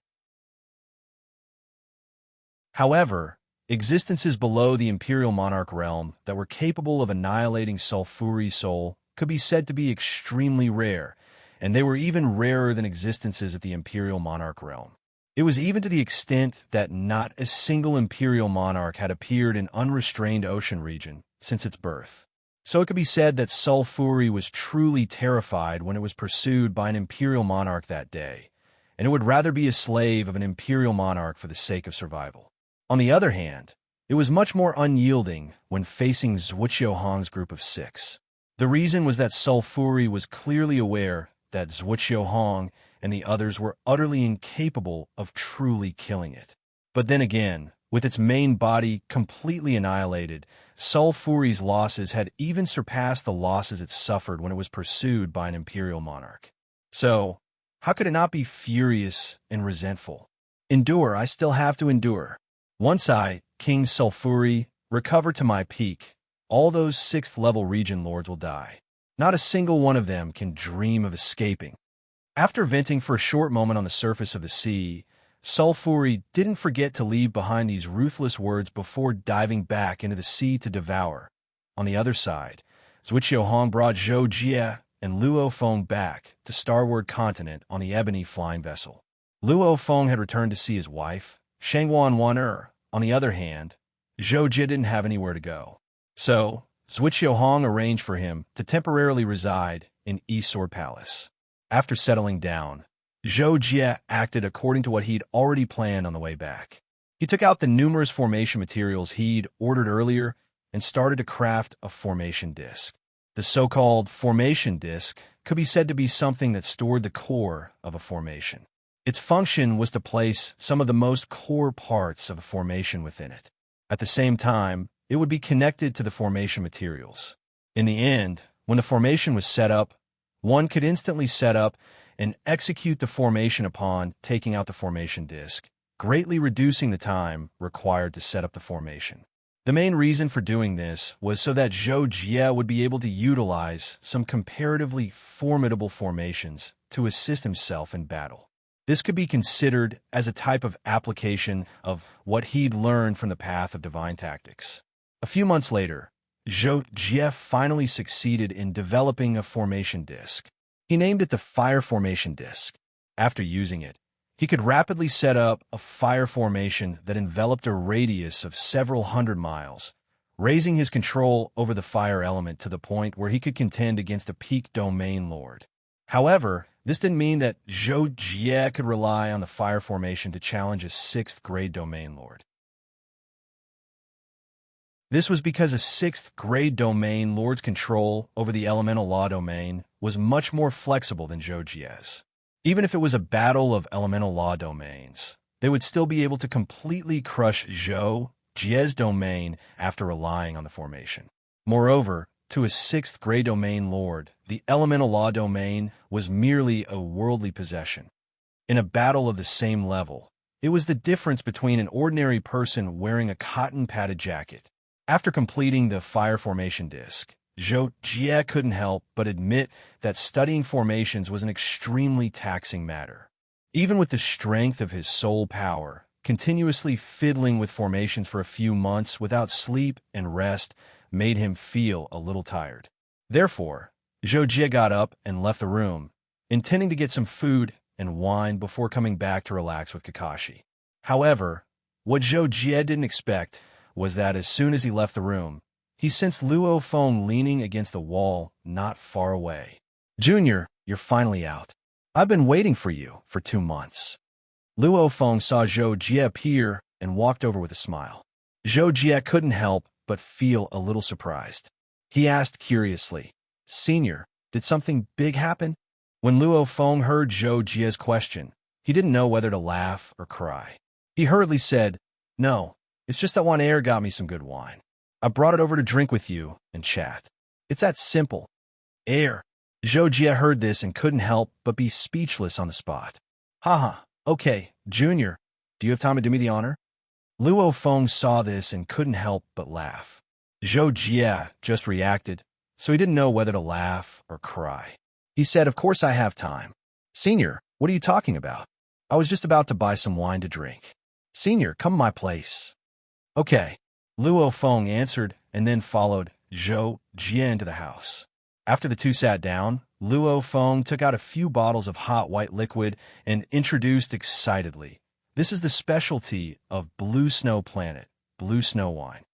However, existences below the imperial monarch realm that were capable of annihilating Sulfuri's soul could be said to be extremely rare, and they were even rarer than existences at the imperial monarch realm. It was even to the extent that not a single imperial monarch had appeared in unrestrained ocean region since its birth. So it could be said that Sulfuri was truly terrified when it was pursued by an imperial monarch that day, and it would rather be a slave of an imperial monarch for the sake of survival. On the other hand, it was much more unyielding when facing Zhuqiu Hong's group of 6. The reason was that Sulfuri was clearly aware that Zhuqiu Hong and the others were utterly incapable of truly killing it. But then again, with its main body completely annihilated, Sulfuri's losses had even surpassed the losses it suffered when it was pursued by an imperial monarch. So, how could it not be furious and resentful? Endure, I still have to endure. Once I, King Sulfuri, recover to my peak, all those 6th-level region lords will die. Not a single one of them can dream of escaping. After venting for a short moment on the surface of the sea, Sulfuri didn't forget to leave behind these ruthless words before diving back into the sea to devour. On the other side, Zhuqiu Hong brought Zhou Jie and Luo Feng back to Starward Continent on the Ebony flying vessel. Luo Feng had returned to see his wife, Shangguan Wan. On the other hand, Zhou Jie didn't have anywhere to go. So, Zhuqiu Hong arranged for him to temporarily reside in East Sword Palace. After settling down, Zhou Jie acted according to what he'd already planned on the way back. He took out the numerous formation materials he'd ordered earlier and started to craft a formation disk. The so-called formation disk could be said to be something that stored the core of a formation. Its function was to place some of the most core parts of a formation within it. At the same time, it would be connected to the formation materials. In the end, when the formation was set up, one could instantly set up and execute the formation upon taking out the formation disk, greatly reducing the time required to set up the formation. The main reason for doing this was so that Zhou Jie would be able to utilize some comparatively formidable formations to assist himself in battle. This could be considered as a type of application of what he'd learned from the path of divine tactics. A few months later, Zhou Jie finally succeeded in developing a formation disk. He named it the Fire Formation Disk. After using it, he could rapidly set up a fire formation that enveloped a radius of several hundred miles, raising his control over the fire element to the point where he could contend against a peak domain lord. However, this didn't mean that Zhou Jie could rely on the fire formation to challenge a 6th-grade domain lord. This was because a 6th-grade domain lord's control over the elemental law domain was much more flexible than Zhou Jie's. Even if it was a battle of elemental law domains, they would still be able to completely crush Zhou Jie's domain after relying on the formation. Moreover, to a 6th-grade domain lord, the elemental law domain was merely a worldly possession. In a battle of the same level, it was the difference between an ordinary person wearing a cotton-padded jacket. After completing the fire formation disk, Zhou Jie couldn't help but admit that studying formations was an extremely taxing matter. Even with the strength of his soul power, continuously fiddling with formations for a few months without sleep and rest made him feel a little tired. Therefore, Zhou Jie got up and left the room, intending to get some food and wine before coming back to relax with Kakashi. However, what Zhou Jie didn't expect was that as soon as he left the room, he sensed Luo Feng leaning against the wall not far away. "Junior, you're finally out. I've been waiting for you for 2 months." Luo Feng saw Zhou Jie appear and walked over with a smile. Zhou Jie couldn't help but feel a little surprised. He asked curiously, "Senior, did something big happen?" When Luo Feng heard Zhou Jie's question, he didn't know whether to laugh or cry. He hurriedly said, "No, it's just that one heir got me some good wine. I brought it over to drink with you and chat. It's that simple." "Heir." Zhou Jie heard this and couldn't help but be speechless on the spot. "Haha, okay, Junior, do you have time to do me the honor?" Luo Feng saw this and couldn't help but laugh. Zhou Jie just reacted, so he didn't know whether to laugh or cry. He said, "Of course I have time." "Senior, what are you talking about? I was just about to buy some wine to drink." Senior, come to my place. Okay. Luo Feng answered and then followed Zhou Jie into the house. After the two sat down, Luo Feng took out a few bottles of hot white liquid and introduced excitedly, "This is the specialty of Blue Snow Planet, Blue Snow Wine.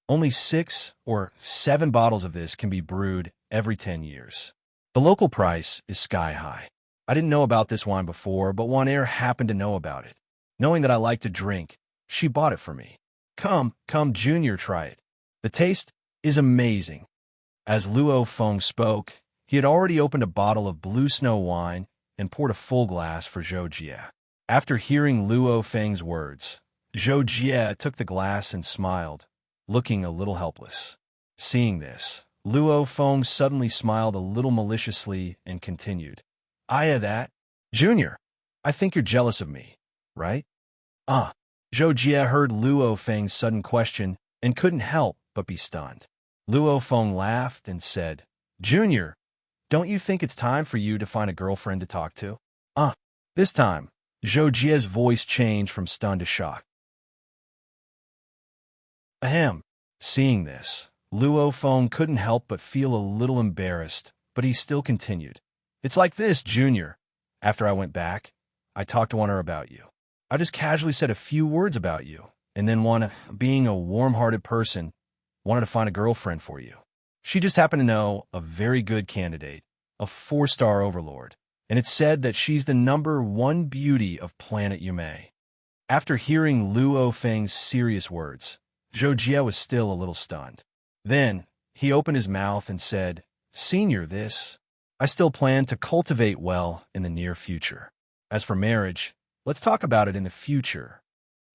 Only 6 or 7 bottles of this can be brewed every 10 years. The local price is sky high. I didn't know about this wine before, but Wanair happened to know about it. Knowing that I like to drink, she bought it for me. Come, Junior, try it. The taste is amazing." As Luo Feng spoke, he had already opened a bottle of Blue Snow wine and poured a full glass for Zhou Jie. After hearing Luo Feng's words, Zhou Jie took the glass and smiled, looking a little helpless. Seeing this, Luo Feng suddenly smiled a little maliciously and continued, that. Junior, I think you're jealous of me, right?" Zhou Jie heard Luo Feng's sudden question and couldn't help but be stunned. Luo Feng laughed and said, "Junior, don't you think it's time for you to find a girlfriend to talk to?" This time, Zhou Jie's voice changed from stunned to shocked. Ahem. Seeing this, Luo Feng couldn't help but feel a little embarrassed, but he still continued. "It's like this, Junior. After I went back, I talked to her about you. I just casually said a few words about you, and then being a warm-hearted person, wanted to find a girlfriend for you. She just happened to know a very good candidate, a 4-star overlord, and it's said that she's the #1 beauty of planet Yume." After hearing Luo Feng's serious words, Zhou Jie was still a little stunned. Then, he opened his mouth and said, "Senior, I still plan to cultivate well in the near future. As for marriage, let's talk about it in the future."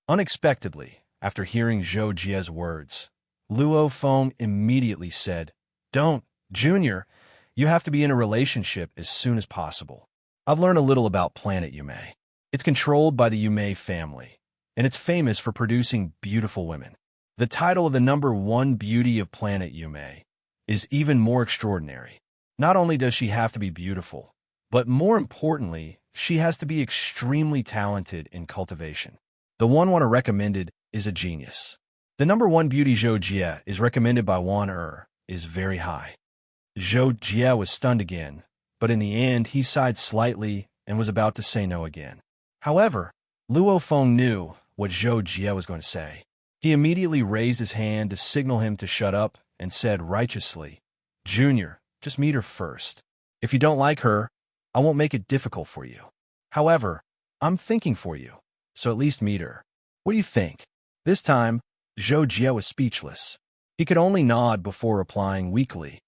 Unexpectedly, after hearing Zhou Jie's words, Luo Feng immediately said, "Don't, Junior. You have to be in a relationship as soon as possible. I've learned a little about planet Yume. It's controlled by the Yume family, and it's famous for producing beautiful women. The title of the #1 beauty of planet Yume is even more extraordinary. Not only does she have to be beautiful, but more importantly, she has to be extremely talented in cultivation. The one recommended is a genius. The #1 beauty Zhou Jie is recommended by Wan is very high." Zhou Jie was stunned again, but in the end he sighed slightly and was about to say no again. However, Luo Feng knew what Zhou Jie was going to say. He immediately raised his hand to signal him to shut up and said righteously, "Junior, just meet her first. If you don't like her, I won't make it difficult for you. However, I'm thinking for you, so at least meet her. What do you think?" This time, Zhou Jie was speechless. He could only nod before replying weakly,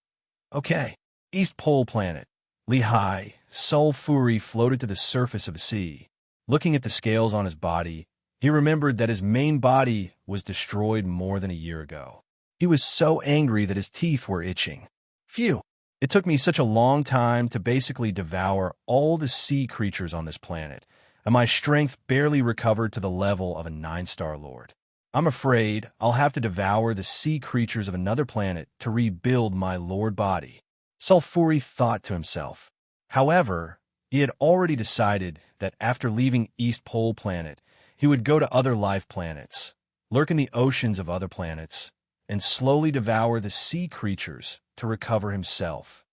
"Okay." East Pole Planet. Lehigh, Sulfuri floated to the surface of the sea. Looking at the scales on his body, he remembered that his main body was destroyed more than a year ago. He was so angry that his teeth were itching. "Phew. It took me such a long time to basically devour all the sea creatures on this planet, and my strength barely recovered to the level of a 9-star lord. I'm afraid I'll have to devour the sea creatures of another planet to rebuild my lord body," Sulfuri thought to himself. However, he had already decided that after leaving East Pole Planet, he would go to other life planets, lurk in the oceans of other planets, and slowly devour the sea creatures to recover himself.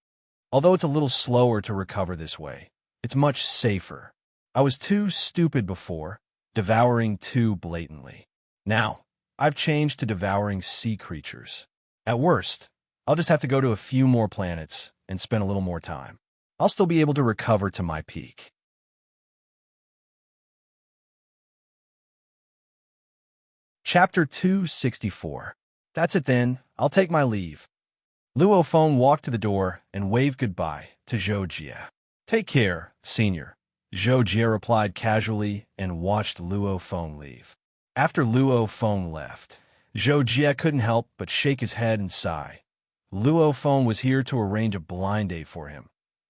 Although it's a little slower to recover this way, it's much safer. I was too stupid before, devouring too blatantly. Now, I've changed to devouring sea creatures. At worst, I'll just have to go to a few more planets and spend a little more time. I'll still be able to recover to my peak. Chapter 264. That's it then. I'll take my leave. Luo Feng walked to the door and waved goodbye to Zhou Jie. "Take care, Senior," Zhou Jie replied casually and watched Luo Feng leave. After Luo Feng left, Zhou Jie couldn't help but shake his head and sigh. Luo Feng was here to arrange a blind date for him.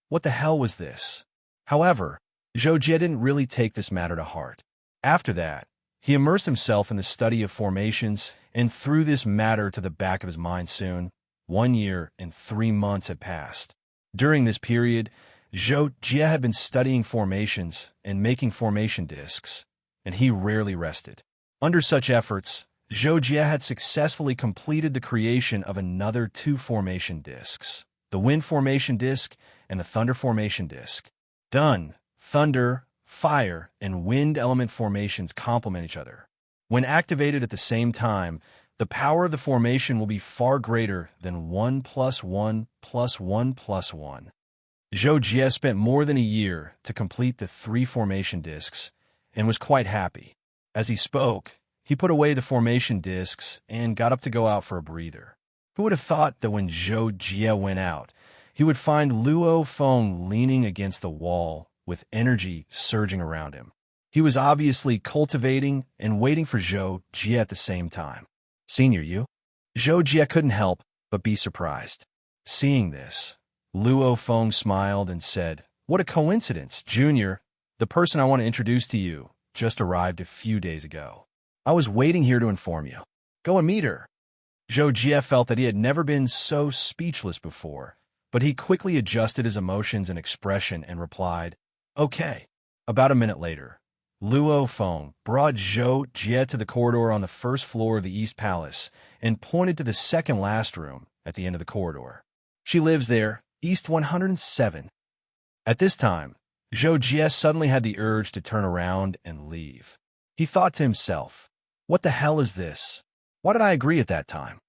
What the hell was this? However, Zhou Jie didn't really take this matter to heart. After that, he immersed himself in the study of formations and threw this matter to the back of his mind soon. 1 year and 3 months had passed. During this period, Zhou Jie had been studying formations and making formation discs, and he rarely rested. Under such efforts, Zhou Jie had successfully completed the creation of another two formation discs, the Wind Formation Disc and the Thunder Formation Disc. Done. Thunder, fire, and wind element formations complement each other. When activated at the same time, the power of the formation will be far greater than 1 + 1 + 1 + 1. Zhou Jie spent more than a year to complete the 3 formation discs and was quite happy. As he spoke, he put away the formation discs and got up to go out for a breather. Who would have thought that when Zhou Jie went out, he would find Luo Feng leaning against the wall with energy surging around him. He was obviously cultivating and waiting for Zhou Jie at the same time. Senior, you? Zhou Jie couldn't help but be surprised. Seeing this, Luo Feng smiled and said, "What a coincidence, Junior. The person I want to introduce to you just arrived a few days ago. I was waiting here to inform you. Go and meet her." Zhou Jie felt that he had never been so speechless before, but he quickly adjusted his emotions and expression and replied, "Okay." About a minute later, Luo Feng brought Zhou Jie to the corridor on the first floor of the East Palace and pointed to the second last room at the end of the corridor. "She lives there, East 107. At this time, Zhou Jie suddenly had the urge to turn around and leave. He thought to himself, "What the hell is this? Why did I agree at that time?"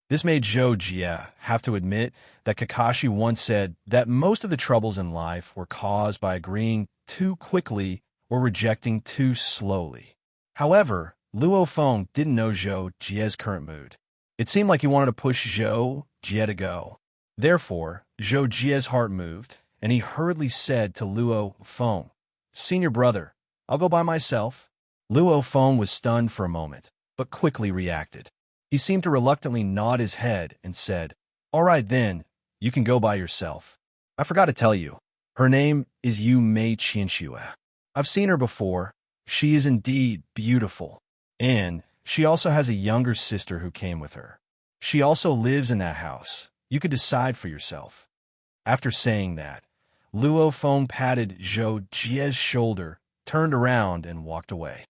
This made Zhou Jie have to admit that Kakashi once said that most of the troubles in life were caused by agreeing too quickly or rejecting too slowly. However, Luo Feng didn't know Zhou Jie's current mood. It seemed like he wanted to push Zhou Jie to go. Therefore, Zhou Jie's heart moved, and he hurriedly said to Luo Feng, "Senior brother, I'll go by myself." Luo Feng was stunned for a moment, but quickly reacted. He seemed to reluctantly nod his head and said, "All right then, you can go by yourself. I forgot to tell you, her name is Yu Mei Qianxue. I've seen her before. She is indeed beautiful. And she also has a younger sister who came with her. She also lives in that house. You could decide for yourself." After saying that, Luo Feng patted Zhou Jie's shoulder, turned around, and walked away.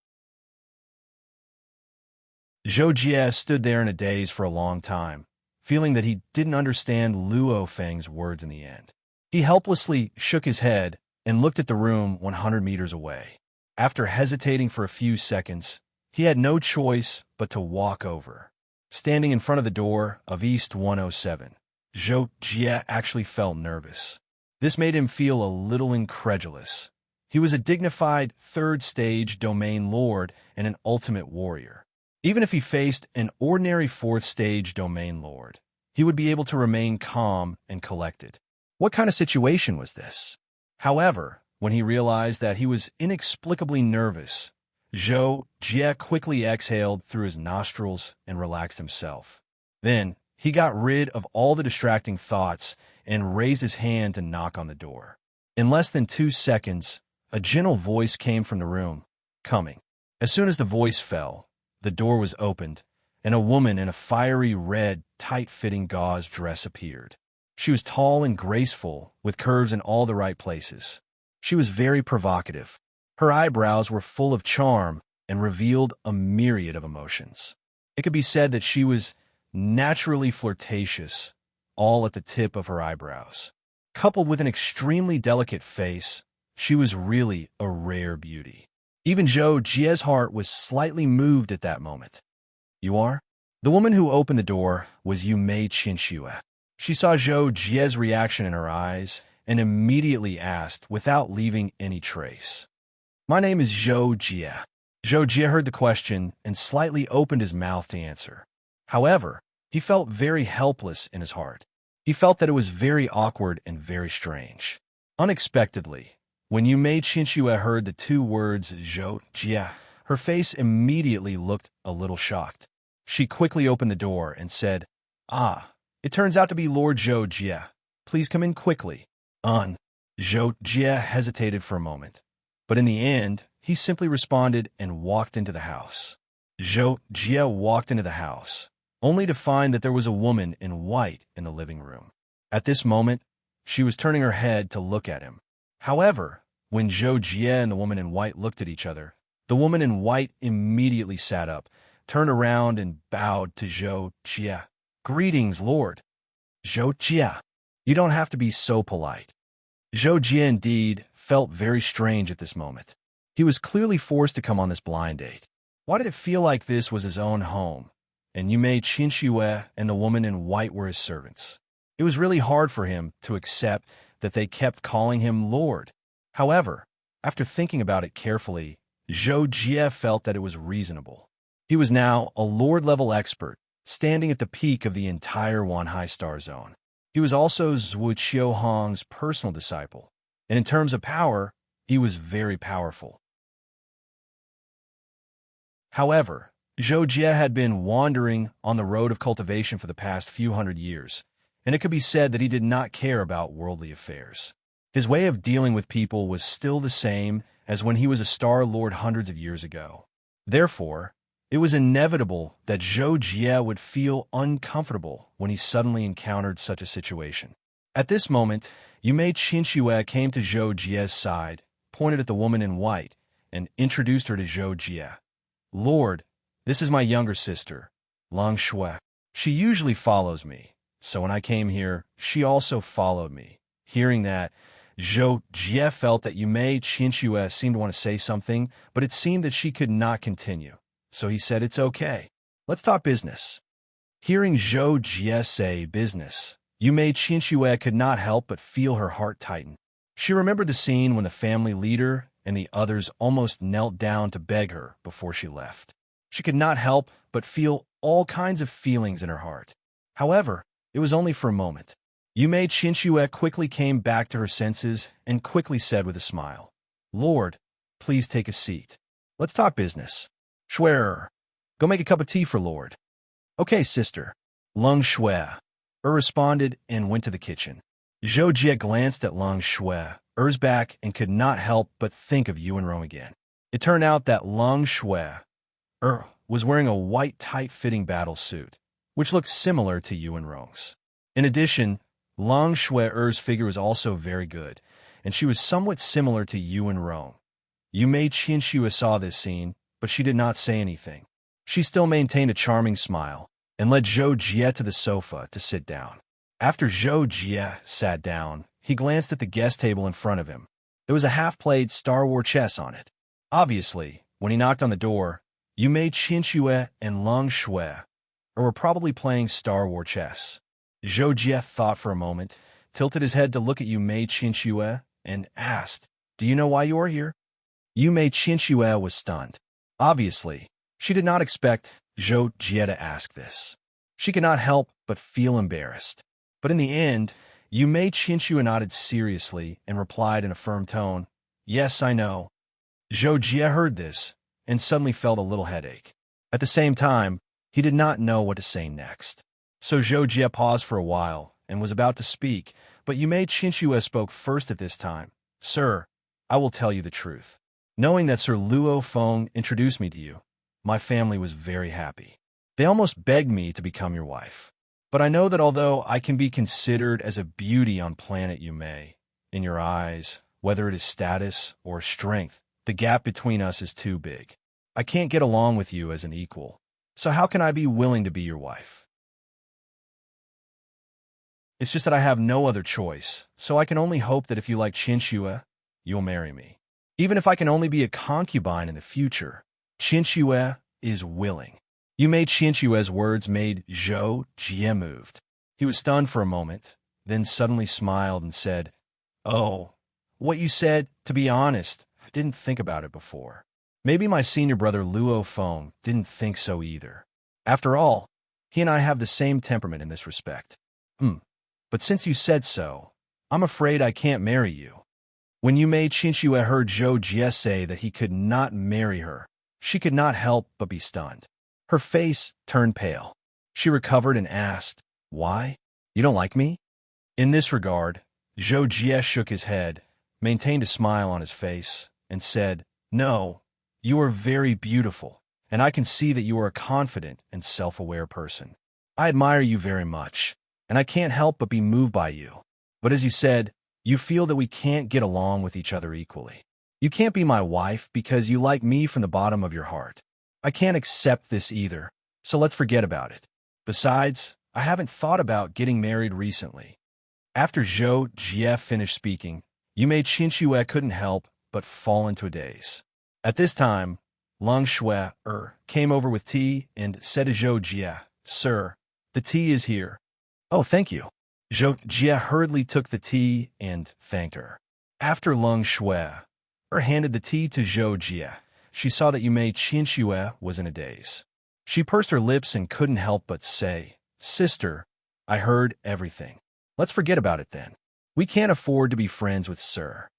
Zhou Jie stood there in a daze for a long time, feeling that he didn't understand Luo Feng's words in the end. He helplessly shook his head and looked at the room 100 meters away. After hesitating for a few seconds, he had no choice but to walk over. Standing in front of the door of East 107, Zhou Jie actually felt nervous. This made him feel a little incredulous. He was a dignified third-stage domain lord and an ultimate warrior. Even if he faced an ordinary fourth-stage domain lord, he would be able to remain calm and collected. What kind of situation was this? However, when he realized that he was inexplicably nervous, Zhou Jie quickly exhaled through his nostrils and relaxed himself. Then, he got rid of all the distracting thoughts and raised his hand to knock on the door. In less than 2 seconds, a gentle voice came from the room, "Coming." As soon as the voice fell, the door was opened, and a woman in a fiery red, tight-fitting gauze dress appeared. She was tall and graceful, with curves in all the right places. She was very provocative. Her eyebrows were full of charm and revealed a myriad of emotions. It could be said that she was naturally flirtatious, all at the tip of her eyebrows. Coupled with an extremely delicate face, she was really a rare beauty. Even Zhou Jie's heart was slightly moved at that moment. "You are?" The woman who opened the door was Yu Mei Qianxue. She saw Zhou Jie's reaction in her eyes and immediately asked, without leaving any trace, "My name is Zhou Jie." Zhou Jie heard the question and slightly opened his mouth to answer. However, he felt very helpless in his heart. He felt that it was very awkward and very strange. Unexpectedly, when Yu Mei Qianxue heard the 2 words Zhou Jie, her face immediately looked a little shocked. She quickly opened the door and said, "Ah, it turns out to be Lord Zhou Jie. Please come in quickly." Zhou Jie hesitated for a moment, but in the end, he simply responded and walked into the house. Zhou Jie walked into the house, only to find that there was a woman in white in the living room. At this moment, she was turning her head to look at him. However, when Zhou Jie and the woman in white looked at each other, The woman in white immediately sat up, turned around, and bowed to Zhou Jie. "Greetings, Lord." "Zhou Jie, you don't have to be so polite." Zhou Jie indeed felt very strange at this moment. He was clearly forced to come on this blind date. Why did it feel like this was his own home, and Yume Qinxue and the woman in white were his servants? It was really hard for him to accept that they kept calling him Lord. However, after thinking about it carefully, Zhou Jie felt that it was reasonable. He was now a Lord-level expert, standing at the peak of the entire Wanhai Star Zone. He was also Zhu Qiuhong's personal disciple, and in terms of power, he was very powerful. However, Zhou Jie had been wandering on the road of cultivation for the past few hundred years, and it could be said that he did not care about worldly affairs. His way of dealing with people was still the same as when he was a Star Lord hundreds of years ago. Therefore, it was inevitable that Zhou Jie would feel uncomfortable when he suddenly encountered such a situation. At this moment, Yume Qinxue came to Zhou Jie's side, pointed at the woman in white, and introduced her to Zhou Jie. "Lord, this is my younger sister, Long Shui. She usually follows me, so when I came here, she also followed me." Hearing that, Zhou Jie felt that Yume Qinxue seemed to want to say something, but it seemed that she could not continue. So he said, "It's okay. Let's talk business." Hearing Zhou Jie say business, Yume Qinxue could not help but feel her heart tighten. She remembered the scene when the family leader and the others almost knelt down to beg her before she left. She could not help but feel all kinds of feelings in her heart. However, it was only for a moment. Yume Qinxue quickly came back to her senses and quickly said with a smile, "Lord, please take a seat. Let's talk business. Shui, go make a cup of tea for Lord." "Okay, sister." Lung Shui responded and went to the kitchen. Zhou Jie glanced at Lung Shui's back and could not help but think of Yuanrong again. It turned out that Lung Shui was wearing a white tight-fitting battle suit, which looked similar to Yuanrong's. In addition, Lung Shui's figure was also very good, and she was somewhat similar to Yuanrong. Yume Qinxue saw this scene, but she did not say anything. She still maintained a charming smile and led Zhou Jie to the sofa to sit down. After Zhou Jie sat down, he glanced at the guest table in front of him. There was a half-played Star Wars chess on it. Obviously, when he knocked on the door, Yume Qinxue and Lung Shui were probably playing Star Wars chess. Zhou Jie thought for a moment, tilted his head to look at Yume Qinxue, and asked, "Do you know why you are here?" Yume Qinxue was stunned. Obviously, she did not expect Zhou Jie to ask this. She could not help but feel embarrassed. But in the end, Yume Qinxue nodded seriously and replied in a firm tone, "Yes, I know." Zhou Jie heard this and suddenly felt a little headache. At the same time, he did not know what to say next. So Zhou Jie paused for a while and was about to speak, but Yume Qinxue spoke first at this time. "Sir, I will tell you the truth. Knowing that Sir Luo Feng introduced me to you, my family was very happy. They almost begged me to become your wife. But I know that although I can be considered as a beauty on planet Yume, in your eyes, whether it is status or strength, the gap between us is too big. I can't get along with you as an equal. So how can I be willing to be your wife? It's just that I have no other choice, so I can only hope that if you like Qinxue, you'll marry me. Even if I can only be a concubine in the future, Qinxue is willing." Yume Qinxue's words made Zhou Jie moved. He was stunned for a moment, then suddenly smiled and said, "Oh, what you said, to be honest, I didn't think about it before. Maybe my senior brother Luo Feng didn't think so either. After all, he and I have the same temperament in this respect. But since you said so, I'm afraid I can't marry you." When Yume Qinxue heard Zhou Jie say that he could not marry her, she could not help but be stunned. Her face turned pale. She recovered and asked, "Why? You don't like me?" In this regard, Zhou Jie shook his head, maintained a smile on his face, and said, "No, you are very beautiful, and I can see that you are a confident and self-aware person. I admire you very much, and I can't help but be moved by you. But as you said, you feel that we can't get along with each other equally. You can't be my wife because you like me from the bottom of your heart. I can't accept this either, so let's forget about it. Besides, I haven't thought about getting married recently. After Zhou Jie finished speaking, Yume Qinxue couldn't help but fall into a daze. At this time, Lung Shui came over with tea and said to Zhou Jie, "Sir, the tea is here." "Oh, thank you." Zhou Jie hurriedly took the tea and thanked her. After Lung Shui handed the tea to Zhou Jie, she saw that Yume Qinxue was in a daze. She pursed her lips and couldn't help but say, "Sister, I heard everything. Let's forget about it then. We can't afford to be friends with Sir."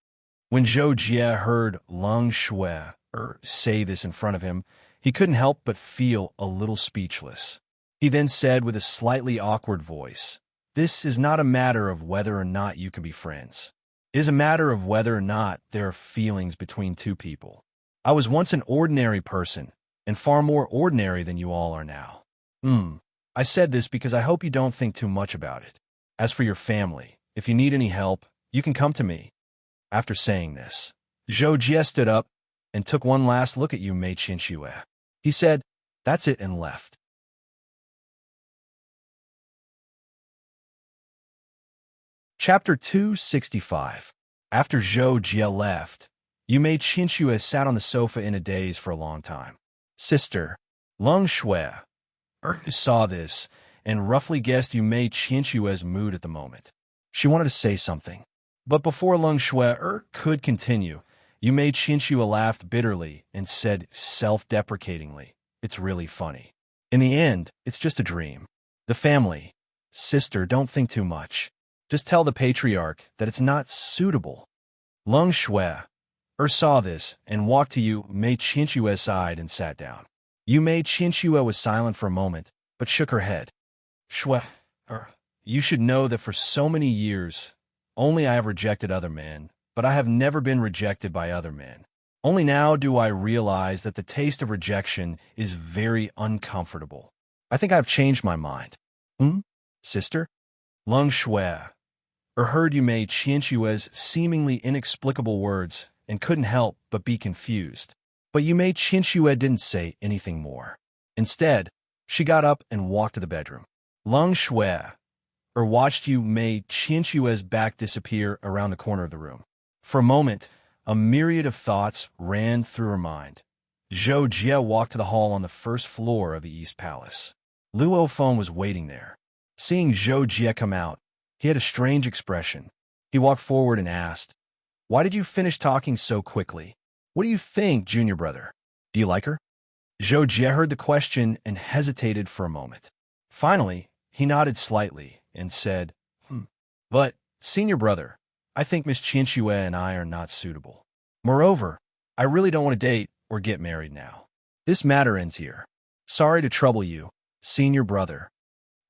When Zhou Jie heard Lung Shui say this in front of him, he couldn't help but feel a little speechless. He then said with a slightly awkward voice, "This is not a matter of whether or not you can be friends. It is a matter of whether or not there are feelings between two people. I was once an ordinary person, and far more ordinary than you all are now. I said this because I hope you don't think too much about it. As for your family, if you need any help, you can come to me." After saying this, Zhou Jie stood up and took one last look at Yume Qinxue. He said, "That's it," and left. Chapter 265. After Zhou Jie left, Yume Qinxue sat on the sofa in a daze for a long time. Sister Lung Shui saw this and roughly guessed Yume Qinshue's mood at the moment. She wanted to say something, but before Lung Shui could continue, Yume Qinxue laughed bitterly and said self-deprecatingly, "It's really funny. In the end, it's just a dream. The family. Sister, don't think too much. Just tell the patriarch that it's not suitable." Lung Shui saw this and walked to Yume Qinshue's side and sat down. Yume Qinxue was silent for a moment, but shook her head. "Shui, you should know that for so many years, only I have rejected other men, but I have never been rejected by other men. Only now do I realize that the taste of rejection is very uncomfortable. I think I've changed my mind." Sister? Lung Shui heard Yume Qinshue's seemingly inexplicable words and couldn't help but be confused. But Yume Qinxue didn't say anything more. Instead, she got up and walked to the bedroom. Lung Shui watched Yume Qinshue's back disappear around the corner of the room. For a moment, a myriad of thoughts ran through her mind. Zhou Jie walked to the hall on the first floor of the East Palace. Luo Feng was waiting there. Seeing Zhou Jie come out, he had a strange expression. He walked forward and asked, "Why did you finish talking so quickly? What do you think, junior brother? Do you like her?" Zhou Jie heard the question and hesitated for a moment. Finally, he nodded slightly and said, "But, senior brother, I think Miss Qinxue and I are not suitable. Moreover, I really don't want to date or get married now. This matter ends here. Sorry to trouble you, senior brother."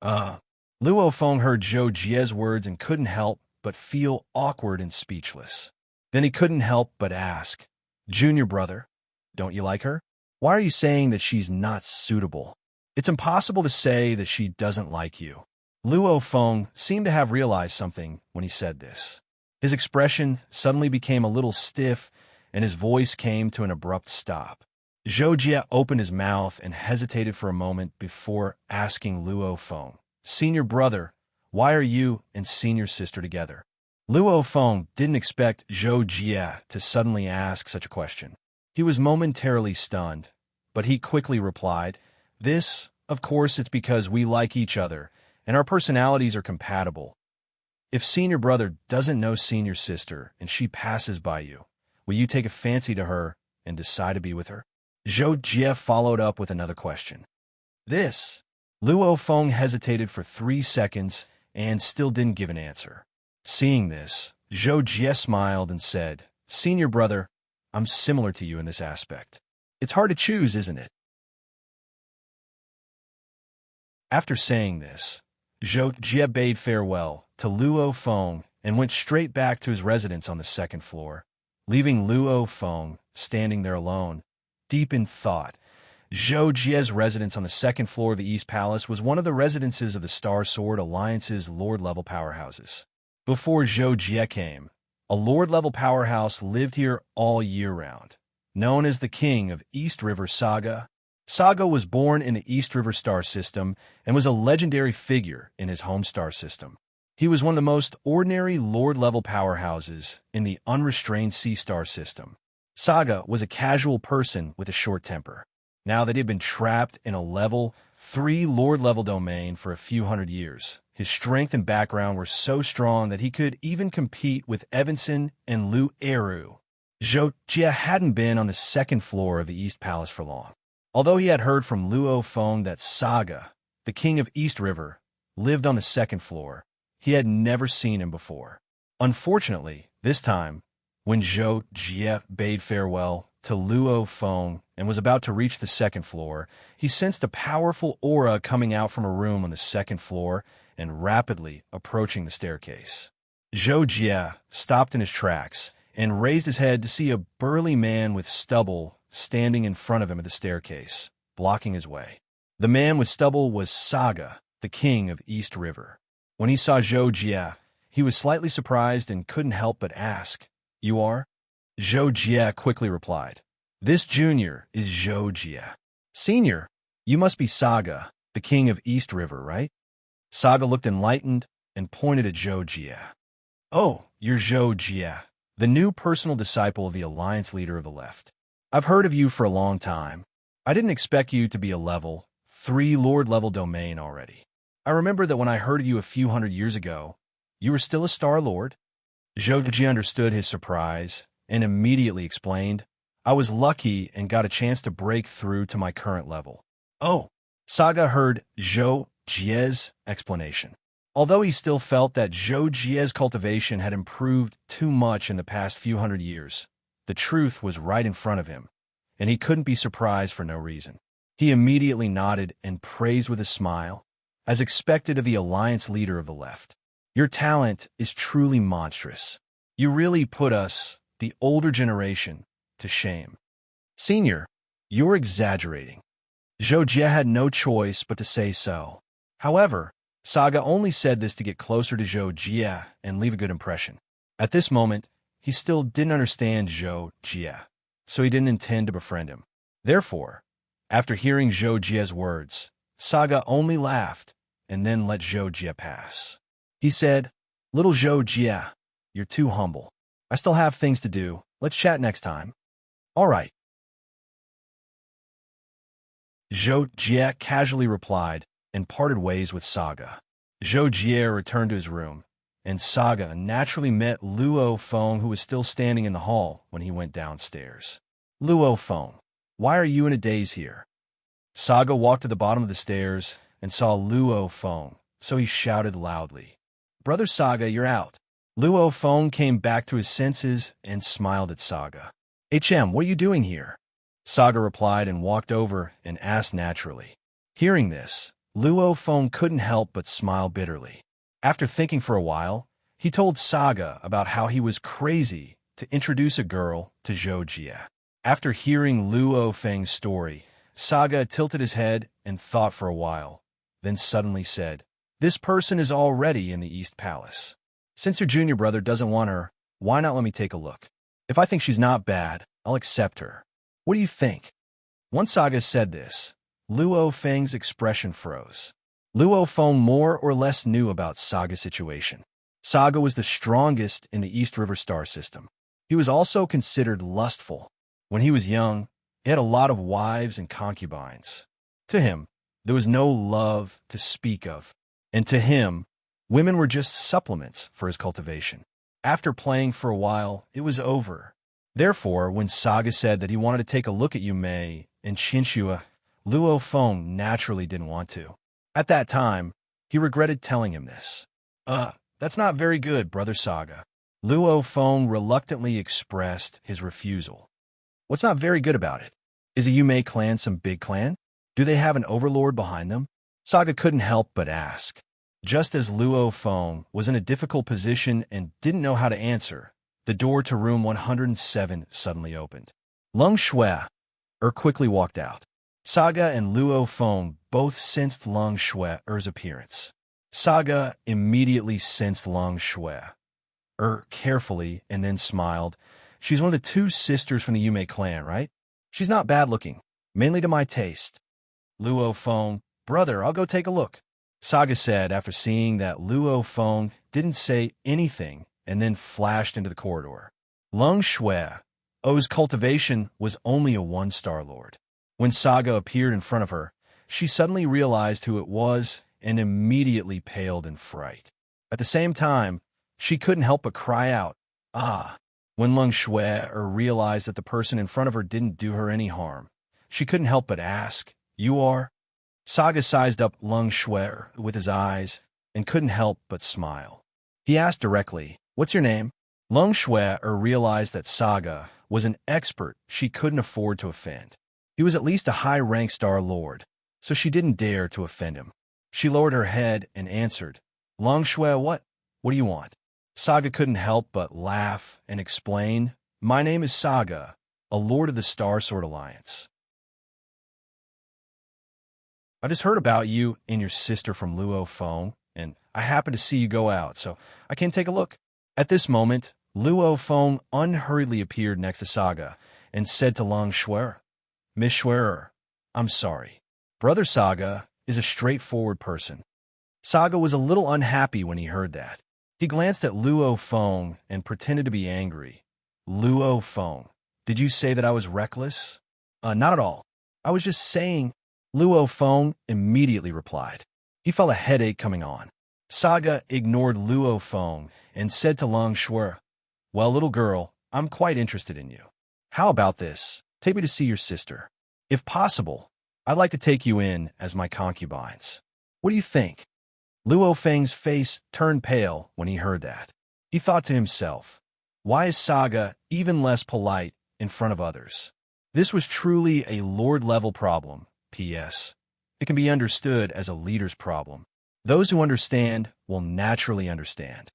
Luo Feng heard Zhou Jie's words and couldn't help but feel awkward and speechless. Then he couldn't help but ask, "Junior brother, don't you like her? Why are you saying that she's not suitable? It's impossible to say that she doesn't like you." Luo Feng seemed to have realized something when he said this. His expression suddenly became a little stiff, and his voice came to an abrupt stop. Zhou Jie opened his mouth and hesitated for a moment before asking Luo Feng, "Senior brother, why are you and senior sister together?" Luo Feng didn't expect Zhou Jie to suddenly ask such a question. He was momentarily stunned, but he quickly replied, Of course, it's because we like each other, and our personalities are compatible. If senior brother doesn't know senior sister and she passes by you, will you take a fancy to her and decide to be with her?" Zhou Jie followed up with another question. Luo Feng hesitated for 3 seconds and still didn't give an answer. Seeing this, Zhou Jie smiled and said, "Senior brother, I'm similar to you in this aspect. It's hard to choose, isn't it?" After saying this, Zhou Jie bade farewell to Luo Feng and went straight back to his residence on the second floor, leaving Luo Feng standing there alone, deep in thought. Zhou Jie's residence on the second floor of the East Palace was one of the residences of the Star Sword Alliance's Lord-level powerhouses. Before Zhou Jie came, A Lord-level powerhouse lived here all year round. Known as the King of East River Saga, Saga was born in the East River star system and was a legendary figure in his home star system. He was one of the most ordinary Lord-level powerhouses in the unrestrained Sea star system. Saga was a casual person with a short temper. Now that he had been trapped in a level 3 Lord-level domain for a few hundred years, his strength and background were so strong that he could even compete with Evanson and Lu Eru. Zhou Jie hadn't been on the second floor of the East Palace for long. Although he had heard from Luo Feng that Saga, the King of East River, lived on the second floor, he had never seen him before. Unfortunately, this time, when Zhou Jie bade farewell to Luo Feng and was about to reach the second floor, he sensed a powerful aura coming out from a room on the second floor and rapidly approaching the staircase. Zhou Jie stopped in his tracks and raised his head to see a burly man with stubble standing in front of him at the staircase, blocking his way. The man with stubble was Saga, the King of East River. When he saw Zhou Jie, he was slightly surprised and couldn't help but ask, "You are?" Zhou Jie quickly replied, "This junior is Zhou Jie. Senior, you must be Saga, the King of East River, right?" Saga looked enlightened and pointed at Zhou Jie. "Oh, you're Zhou Jie, the new personal disciple of the Alliance leader of the left. I've heard of you for a long time. I didn't expect you to be a level 3 Lord-level domain already. I remember that when I heard of you a few hundred years ago, you were still a Star Lord." Zhou Jie understood his surprise and immediately explained, "I was lucky and got a chance to break through to my current level." "Oh." Saga heard Zhou Jie's explanation. Although he still felt that Zhou Jie's cultivation had improved too much in the past few hundred years, the truth was right in front of him, and he couldn't be surprised for no reason. He immediately nodded and praised with a smile, as expected of the Alliance leader of the left. "Your talent is truly monstrous. You really put us, the older generation, to shame. Senior, you're exaggerating." Zhou Jie had no choice but to say so. However, Saga only said this to get closer to Zhou Jie and leave a good impression. At this moment, he still didn't understand Zhou Jie, so he didn't intend to befriend him. Therefore, after hearing Zhou Jie's words, Saga only laughed and then let Zhou Jie pass. He said, "Little Zhou Jie, you're too humble. I still have things to do. Let's chat next time." "All right." Zhou Jie casually replied and parted ways with Saga. Zhou Jie returned to his room, and Saga naturally met Luo Feng, who was still standing in the hall when he went downstairs. "Luo Feng, why are you in a daze here?" Saga walked to the bottom of the stairs and saw Luo Feng, so he shouted loudly, "Brother Saga, you're out." Luo Feng came back to his senses and smiled at Saga. What are you doing here?" Saga replied and walked over and asked naturally. Hearing this, Luo Feng couldn't help but smile bitterly. After thinking for a while, he told Saga about how he was crazy to introduce a girl to Zhou Jie. After hearing Luo Feng's story, Saga tilted his head and thought for a while, then suddenly said, "This person is already in the East Palace. Since your junior brother doesn't want her, why not let me take a look? If I think she's not bad, I'll accept her. What do you think?" Once Saga said this, Luo Feng's expression froze. Luo Feng more or less knew about Saga's situation. Saga was the strongest in the East River star system. He was also considered lustful. When he was young, he had a lot of wives and concubines. To him, there was no love to speak of, and to him, women were just supplements for his cultivation. After playing for a while, it was over. Therefore, when Saga said that he wanted to take a look at Yume and Chinchua, Luo Feng naturally didn't want to. At that time, he regretted telling him this. That's not very good, Brother Saga." Luo Feng reluctantly expressed his refusal. "What's not very good about it? Is the Yume clan some big clan? Do they have an overlord behind them?" Saga couldn't help but ask. Just as Luo Feng was in a difficult position and didn't know how to answer, the door to room 107 suddenly opened. Lung Shui quickly walked out. Saga and Luo Feng both sensed Lung Shui's appearance. Saga immediately sensed Lung Shui, carefully, and then smiled. She's one of the two sisters from the Yume clan, right? She's not bad-looking, mainly to my taste. Luo Feng, brother, I'll go take a look, Saga said after seeing that Luo Feng didn't say anything and then flashed into the corridor. Lung Shui, O's cultivation was only a one-star lord. When Saga appeared in front of her, she suddenly realized who it was and immediately paled in fright. At the same time, she couldn't help but cry out, "Ah!" When Lung Shui realized that the person in front of her didn't do her any harm, she couldn't help but ask, "You are?" Saga sized up Lung Shui with his eyes and couldn't help but smile. He asked directly, "What's your name?" Lung Shui realized that Saga was an expert she couldn't afford to offend. He was at least a high-rank star lord, so she didn't dare to offend him. She lowered her head and answered, "Lung Shui, what? What do you want?" Saga couldn't help but laugh and explain, "My name is Saga, a lord of the Star Sword Alliance. I just heard about you and your sister from Luo Feng, and I happened to see you go out, so I came take a look." At this moment, Luo Feng unhurriedly appeared next to Saga and said to Lung Shui, "Miss Shui, I'm sorry. Brother Saga is a straightforward person." Saga was a little unhappy when he heard that. He glanced at Luo Feng and pretended to be angry. "Luo Feng, did you say that I was reckless?" Not at all. I was just saying," Luo Feng immediately replied. He felt a headache coming on. Saga ignored Luo Feng and said to Lung Shui, "Well, little girl, I'm quite interested in you. How about this? Take me to see your sister. If possible, I'd like to take you in as my concubines. What do you think?" Luo Feng's face turned pale when he heard that. He thought to himself, why is Saga even less polite in front of others? This was truly a lord-level problem. P.S. It can be understood as a leader's problem. Those who understand will naturally understand.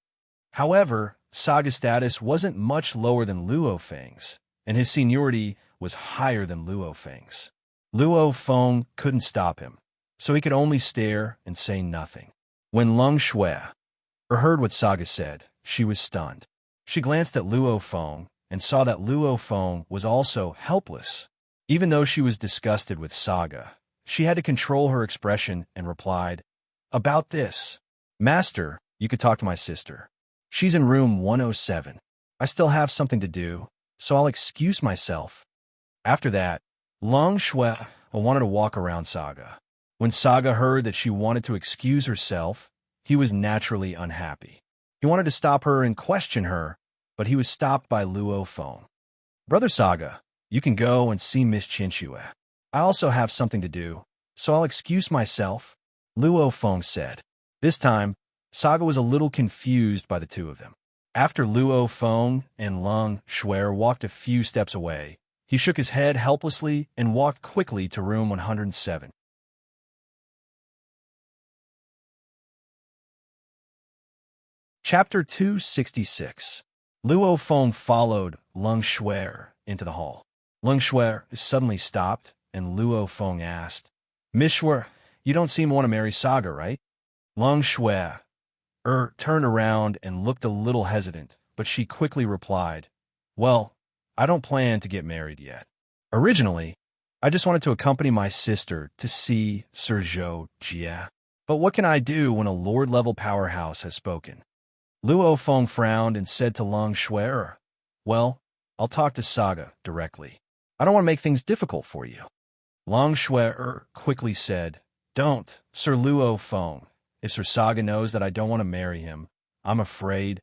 However, Saga's status wasn't much lower than Luo Feng's, and his seniority was higher than Luo Feng's. Luo Feng couldn't stop him, so he could only stare and say nothing. When Lung Shui heard what Saga said, she was stunned. She glanced at Luo Feng and saw that Luo Feng was also helpless. Even though she was disgusted with Saga, she had to control her expression and replied, "About this, Master, you could talk to my sister. She's in room 107. I still have something to do, so I'll excuse myself." After that, Lung Shui wanted to walk around Saga. When Saga heard that she wanted to excuse herself, he was naturally unhappy. He wanted to stop her and question her, but he was stopped by Luo Feng. "Brother Saga, you can go and see Miss Chinchue. I also have something to do, so I'll excuse myself," Luo Feng said. This time, Saga was a little confused by the two of them. After Luo Feng and Lung Shui walked a few steps away, he shook his head helplessly and walked quickly to room 107. Chapter 266. Luo Feng followed Lung Shui into the hall. Lung Shui suddenly stopped, and Luo Feng asked, "Miss Shui, you don't seem to want to marry Saga, right?" Lung Shui turned around and looked a little hesitant, but she quickly replied, "Well, I don't plan to get married yet. Originally, I just wanted to accompany my sister to see Sir Zhou Jie. But what can I do when a lord-level powerhouse has spoken?" Luo Feng frowned and said to Lung Shui, "Well, I'll talk to Saga directly. I don't want to make things difficult for you." Lung Shui quickly said, "Don't, Sir Luo Feng. If Sir Saga knows that I don't want to marry him, I'm afraid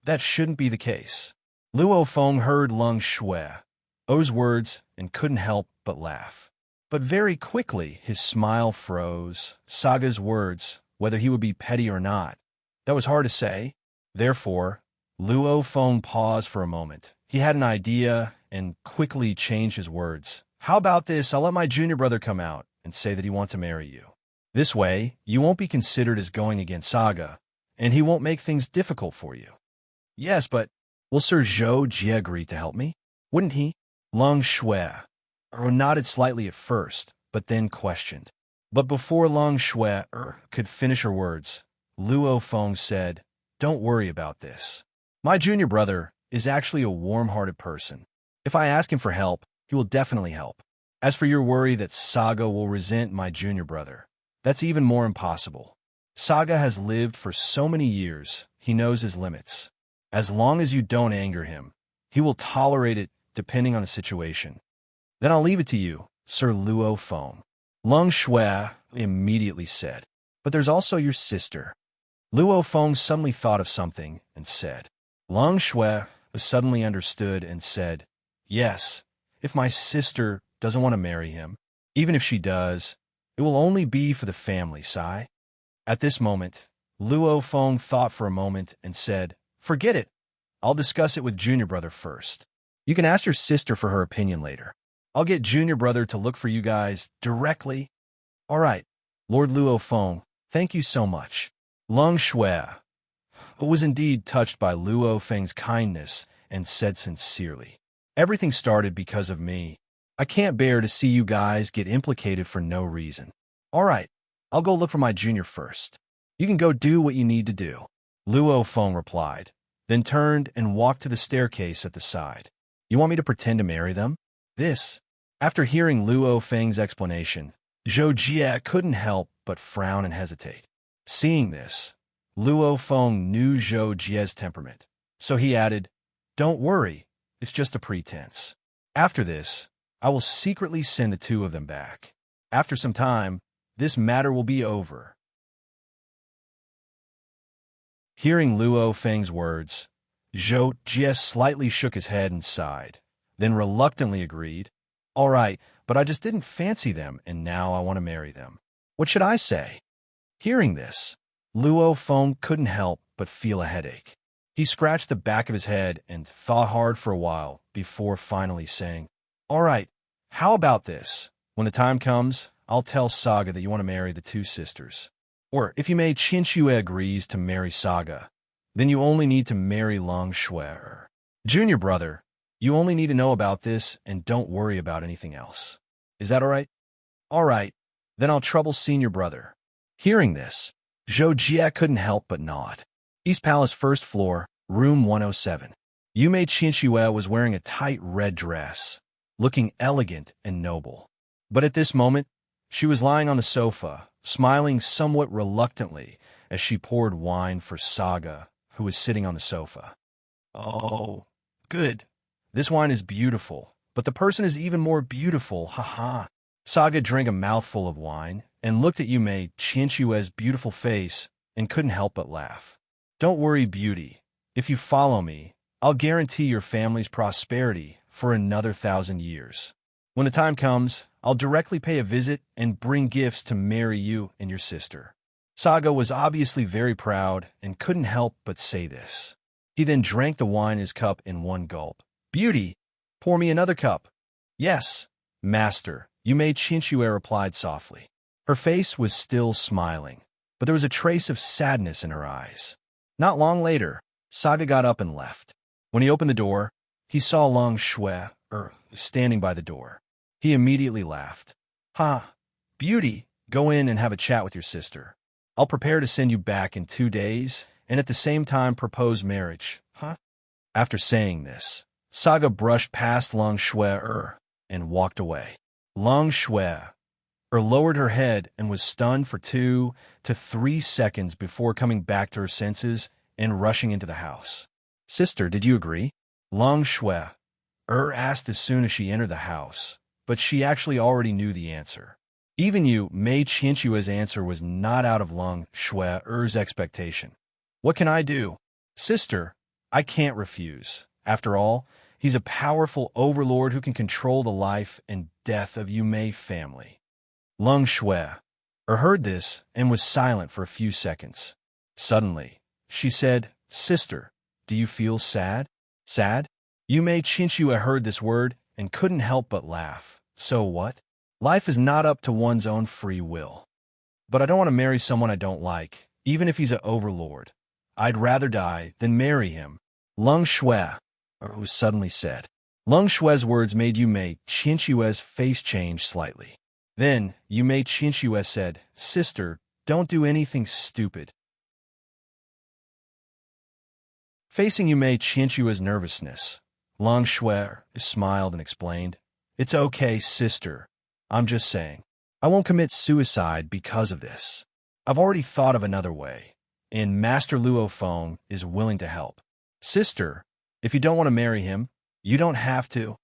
that shouldn't be the case." Luo Feng heard Lung Shui's words and couldn't help but laugh. But very quickly his smile froze. Saga's words, whether he would be petty or not, that was hard to say. Therefore, Luo Feng paused for a moment. He had an idea and quickly changed his words. "How about this? I'll let my junior brother come out and say that he wants to marry you. This way, you won't be considered as going against Saga, and he won't make things difficult for you." "Yes, but will Sir Zhou Jie agree to help me? Wouldn't he?" Lung Shui nodded slightly at first, but then questioned. But before Lung Shui could finish her words, Luo Feng said, "Don't worry about this. My junior brother is actually a warm-hearted person. If I ask him for help, he will definitely help. As for your worry that Saga will resent my junior brother, that's even more impossible. Saga has lived for so many years, he knows his limits. As long as you don't anger him, he will tolerate it depending on the situation. Then I'll leave it to you, Sir Luo Feng. Lung Shui immediately said. But there's also your sister. Luo Feng suddenly thought of something and said. Lung Shui suddenly understood and said, yes, if my sister doesn't want to marry him, even if she does, it will only be for the family, Sai. At this moment, Luo Feng thought for a moment and said, forget it. I'll discuss it with junior brother first. You can ask your sister for her opinion later. I'll get junior brother to look for you guys directly. All right, Lord Luo Feng, thank you so much. Lung Shui was indeed touched by Luo Feng's kindness and said sincerely, everything started because of me. I can't bear to see you guys get implicated for no reason. All right, I'll go look for my junior first. You can go do what you need to do. Luo Feng replied, then turned and walked to the staircase at the side. You want me to pretend to marry them? This. After hearing Luo Feng's explanation, Zhou Jie couldn't help but frown and hesitate. Seeing this, Luo Feng knew Zhou Jie's temperament, so he added, don't worry, it's just a pretense. After this, I will secretly send the two of them back. After some time, this matter will be over. Hearing Luo Feng's words, Zhou Jie slightly shook his head and sighed, then reluctantly agreed, all right, but I just didn't fancy them, and now I want to marry them. What should I say? Hearing this, Luo Feng couldn't help but feel a headache. He scratched the back of his head and thought hard for a while before finally saying, all right, how about this? When the time comes, I'll tell Saga that you want to marry the two sisters. Or if you may Qinxue agrees to marry Saga, then you only need to marry Long Shui. Junior brother, you only need to know about this and don't worry about anything else. Is that all right? All right, then I'll trouble senior brother. Hearing this, Zhou Jie couldn't help but nod. East Palace first floor, room 107. Yume Qinxue was wearing a tight red dress, looking elegant and noble. But at this moment, she was lying on the sofa, smiling somewhat reluctantly as she poured wine for Saga, who was sitting on the sofa. Oh, good. This wine is beautiful, but the person is even more beautiful, haha. Saga drank a mouthful of wine and looked at Yume Qinshue's beautiful face and couldn't help but laugh. Don't worry, beauty. If you follow me, I'll guarantee your family's prosperity for another 1,000 years. When the time comes, I'll directly pay a visit and bring gifts to marry you and your sister. Saga was obviously very proud and couldn't help but say this. He then drank the wine in his cup in one gulp. Beauty, pour me another cup. Yes, master, Yume Qinxue replied softly. Her face was still smiling, but there was a trace of sadness in her eyes. Not long later, Saga got up and left. When he opened the door, he saw Long Shui standing by the door. He immediately laughed. Ha, beauty, go in and have a chat with your sister. I'll prepare to send you back in 2 days and at the same time propose marriage. Huh? After saying this, Saga brushed past Long Shui and walked away. Long Shui lowered her head and was stunned for 2 to 3 seconds before coming back to her senses and rushing into the house. Sister, did you agree? Long Shui asked as soon as she entered the house, but she actually already knew the answer. Even Mei Qinshue's answer was not out of Long Shui's expectation. What can I do? Sister, I can't refuse. After all, he's a powerful overlord who can control the life and death of Yume family. Long Shui heard this and was silent for a few seconds. Suddenly, she said, Sister, do you feel sad? Sad? Yume Qinshu heard this word and couldn't help but laugh. So what? Life is not up to one's own free will. But I don't want to marry someone I don't like, even if he's an overlord. I'd rather die than marry him. Lung Shui suddenly said. Lung Shui's words made Yume Qinshue's face change slightly. Then, Yume Qinshu said, Sister, don't do anything stupid. Facing Yume Qianxue's nervousness, Long Shui smiled and explained, "It's okay, sister. I'm just saying. I won't commit suicide because of this. I've already thought of another way, and Master Luo Feng is willing to help. Sister, if you don't want to marry him, you don't have to."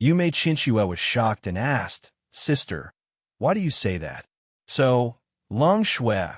Yume Qianxue was shocked and asked, "Sister, why do you say that?" So, Long Shui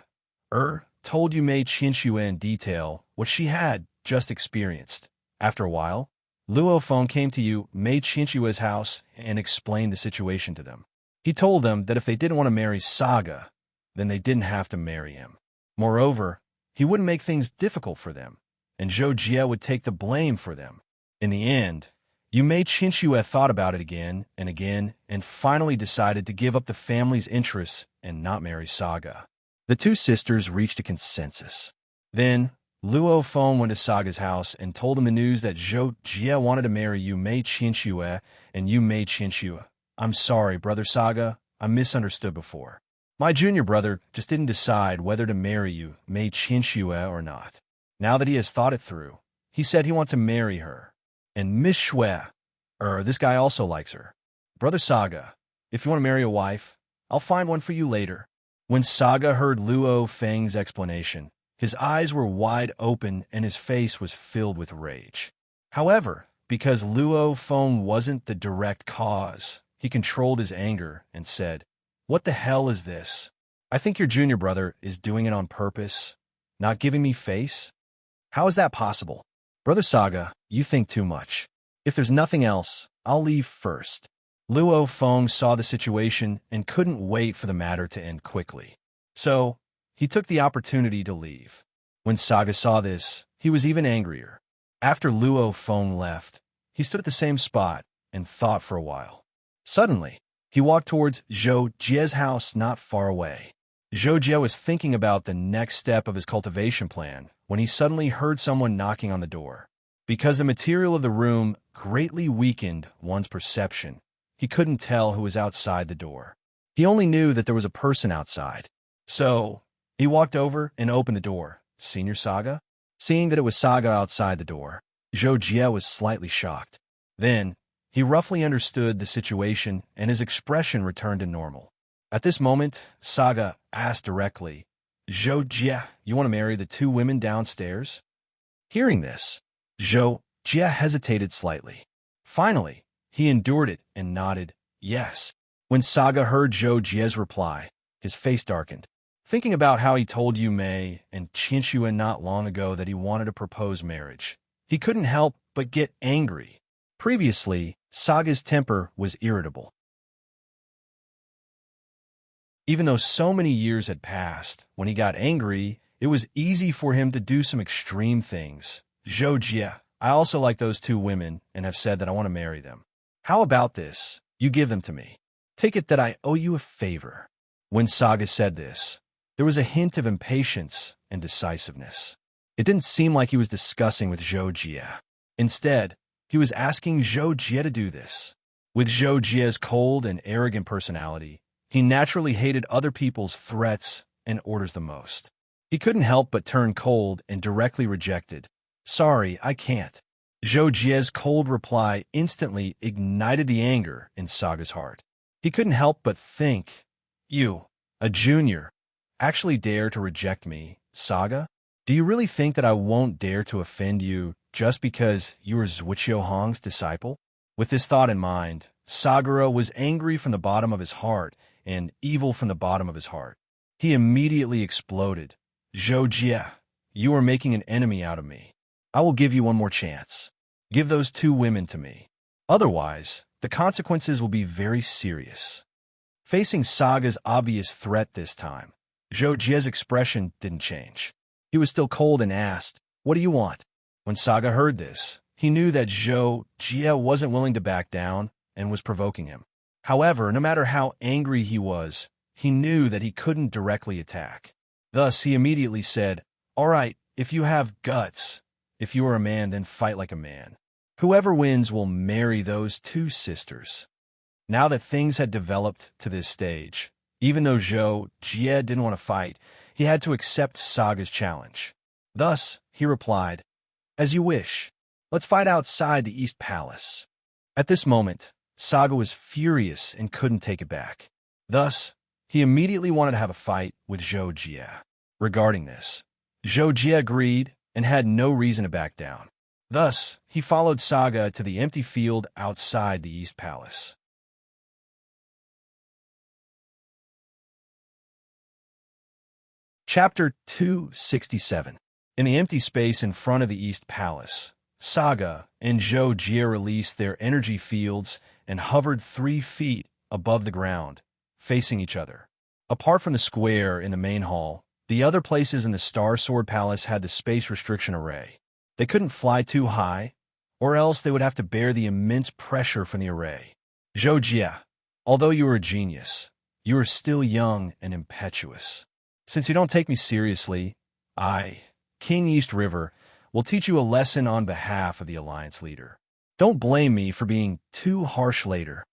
told Yume Qianxue in detail what she had just experienced. After a while, Luo Feng came to Yume Qianxue's house and explained the situation to them. He told them that if they didn't want to marry Saga, then they didn't have to marry him. Moreover, he wouldn't make things difficult for them, and Zhou Jie would take the blame for them. In the end, Yume Qianxue thought about it again, and finally decided to give up the family's interests and not marry Saga. The two sisters reached a consensus. Then, Luo Feng went to Saga's house and told him the news that Zhou Jie wanted to marry Yume Qianxue and Yume Qianxue. "I'm sorry, Brother Saga, I misunderstood before. My junior brother just didn't decide whether to marry Yume Qianxue or not. Now that he has thought it through, he said he wants to marry her. And Miss Shui, this guy also likes her. Brother Saga, if you want to marry a wife, I'll find one for you later." When Saga heard Luo Feng's explanation, his eyes were wide open and his face was filled with rage. However, because Luo Feng wasn't the direct cause, he controlled his anger and said, "What the hell is this? I think your junior brother is doing it on purpose, not giving me face? How is that possible? Brother Saga, you think too much. If there's nothing else, I'll leave first." Luo Feng saw the situation and couldn't wait for the matter to end quickly. So, he took the opportunity to leave. When Saga saw this, he was even angrier. After Luo Feng left, he stood at the same spot and thought for a while. Suddenly, he walked towards Zhou Jie's house not far away. Zhou Jie was thinking about the next step of his cultivation plan when he suddenly heard someone knocking on the door. Because the material of the room greatly weakened one's perception, he couldn't tell who was outside the door. He only knew that there was a person outside. So, he walked over and opened the door. "Senior Saga?" Seeing that it was Saga outside the door, Zhou Jie was slightly shocked. Then, he roughly understood the situation and his expression returned to normal. At this moment, Saga asked directly, "Zhou Jie, you want to marry the two women downstairs?" Hearing this, Zhou Jie hesitated slightly. Finally, he endured it and nodded, "Yes." When Saga heard Zhou Jie's reply, his face darkened. Thinking about how he told Yume and Qianxue not long ago that he wanted to propose marriage, he couldn't help but get angry. Previously, Saga's temper was irritable. Even though so many years had passed, when he got angry, it was easy for him to do some extreme things. "Zhou Jie, I also like those two women and have said that I want to marry them. How about this? You give them to me. Take it that I owe you a favor." When Saga said this, there was a hint of impatience and decisiveness. It didn't seem like he was discussing with Zhou Jie. Instead, he was asking Zhou Jie to do this. With Zhou Jie's cold and arrogant personality, he naturally hated other people's threats and orders the most. He couldn't help but turn cold and directly rejected. "Sorry, I can't." Zhou Jie's cold reply instantly ignited the anger in Saga's heart. He couldn't help but think, "You, a junior, actually dare to reject me, Saga? Do you really think that I won't dare to offend you just because you are Zhuqiu Hong's disciple?" With this thought in mind, Sagara was angry from the bottom of his heart and evil from the bottom of his heart. He immediately exploded. "Zhou Jie, you are making an enemy out of me. I will give you one more chance. Give those two women to me. Otherwise, the consequences will be very serious." Facing Saga's obvious threat this time, Zhou Jie's expression didn't change. He was still cold and asked, "What do you want?" When Saga heard this, he knew that Zhou Jie wasn't willing to back down and was provoking him. However, no matter how angry he was, he knew that he couldn't directly attack. Thus, he immediately said, "All right, if you have guts. If you are a man, then fight like a man. Whoever wins will marry those two sisters." Now that things had developed to this stage, even though Zhou Jie didn't want to fight, he had to accept Saga's challenge. Thus, he replied, As you wish. Let's fight outside the East Palace. At this moment, Saga was furious and couldn't take it back. Thus, he immediately wanted to have a fight with Zhou Jie. Regarding this, Zhou Jie agreed and had no reason to back down. Thus, he followed Saga to the empty field outside the East Palace. Chapter 267. In the empty space in front of the East Palace, Saga and Zhou Jie released their energy fields and hovered 3 feet above the ground, facing each other. Apart from the square in the main hall, the other places in the Star Sword Palace had the space restriction array. They couldn't fly too high, or else they would have to bear the immense pressure from the array. Zhou Jie, although you are a genius, you are still young and impetuous. Since you don't take me seriously, I, King East River, will teach you a lesson on behalf of the Alliance leader. Don't blame me for being too harsh later.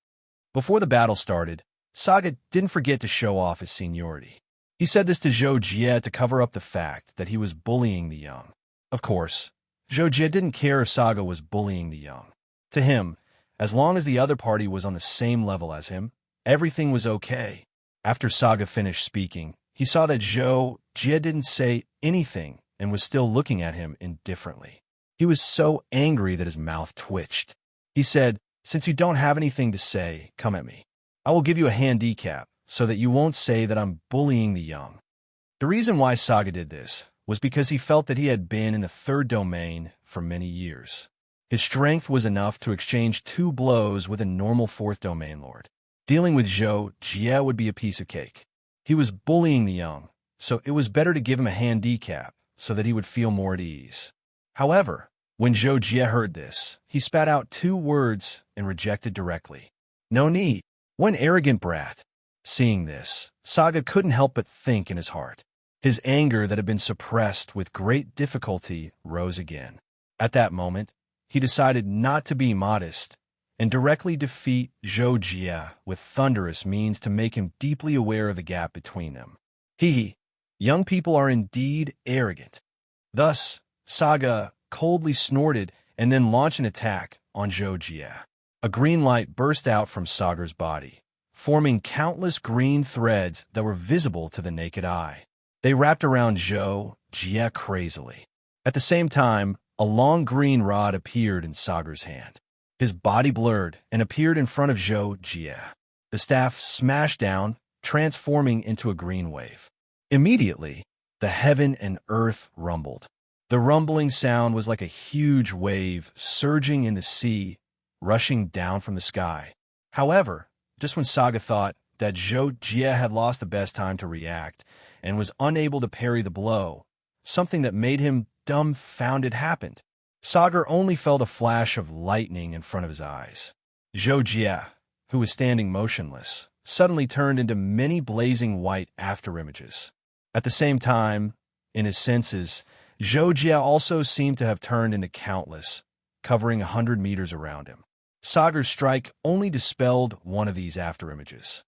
Before the battle started, Saga didn't forget to show off his seniority. He said this to Zhou Jie to cover up the fact that he was bullying the young. Of course, Zhou Jie didn't care if Saga was bullying the young. To him, as long as the other party was on the same level as him, everything was okay. After Saga finished speaking, he saw that Zhou Jie didn't say anything and was still looking at him indifferently. He was so angry that his mouth twitched. He said, "Since you don't have anything to say, come at me. I will give you a handicap so that you won't say that I'm bullying the young." The reason why Saga did this was because he felt that he had been in the 3rd domain for many years. His strength was enough to exchange 2 blows with a normal 4th domain lord. Dealing with Zhou Jie would be a piece of cake. He was bullying the young, so it was better to give him a handicap so that he would feel more at ease. However, when Zhou Jie heard this, he spat out 2 words and rejected directly. "No need. What an arrogant brat." Seeing this, Saga couldn't help but think in his heart. His anger that had been suppressed with great difficulty rose again. At that moment, he decided not to be modest and directly defeat Zhou Jie with thunderous means to make him deeply aware of the gap between them. Young people are indeed arrogant. Thus, Saga coldly snorted and then launched an attack on Zhou Jie. A green light burst out from Saga's body, forming countless green threads that were visible to the naked eye. They wrapped around Zhou Jie crazily. At the same time, a long green rod appeared in Saga's hand. His body blurred and appeared in front of Zhou Jie. The staff smashed down, transforming into a green wave. Immediately, the heaven and earth rumbled. The rumbling sound was like a huge wave surging in the sea, rushing down from the sky. However, just when Saga thought that Zhou Jie had lost the best time to react and was unable to parry the blow, something that made him dumbfounded happened. Saga only felt a flash of lightning in front of his eyes. Zhou Jie, who was standing motionless, suddenly turned into many blazing white afterimages. At the same time, in his senses, Zhou Jie also seemed to have turned into countless, covering 100 meters around him. Saga's strike only dispelled one of these afterimages.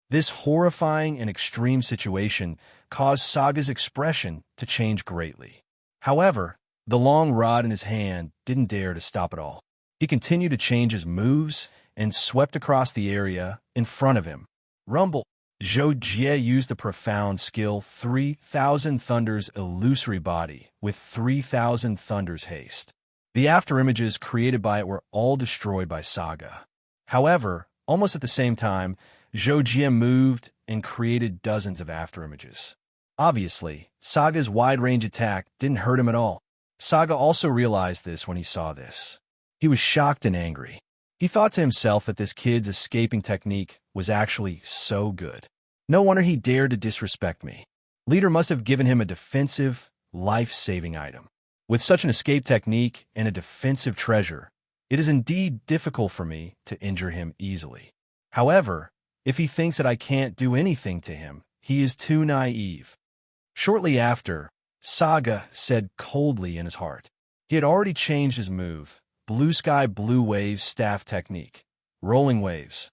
This horrifying and extreme situation caused Saga's expression to change greatly. However, the long rod in his hand didn't dare to stop at all. He continued to change his moves and swept across the area in front of him. Rumble! Zhou Jie used the profound skill 3,000 Thunder's illusory body with 3,000 Thunder's haste. The afterimages created by it were all destroyed by Saga. However, almost at the same time, Zhou Jie moved and created dozens of afterimages. Obviously, Saga's wide-range attack didn't hurt him at all. Saga also realized this when he saw this. He was shocked and angry. He thought to himself that this kid's escaping technique was actually so good. No wonder he dared to disrespect me. Leader must have given him a defensive, life-saving item. With such an escape technique and a defensive treasure, it is indeed difficult for me to injure him easily. However, if he thinks that I can't do anything to him, he is too naive. Shortly after, Saga said coldly in his heart. He had already changed his move, Blue Sky Blue Waves staff technique, rolling waves.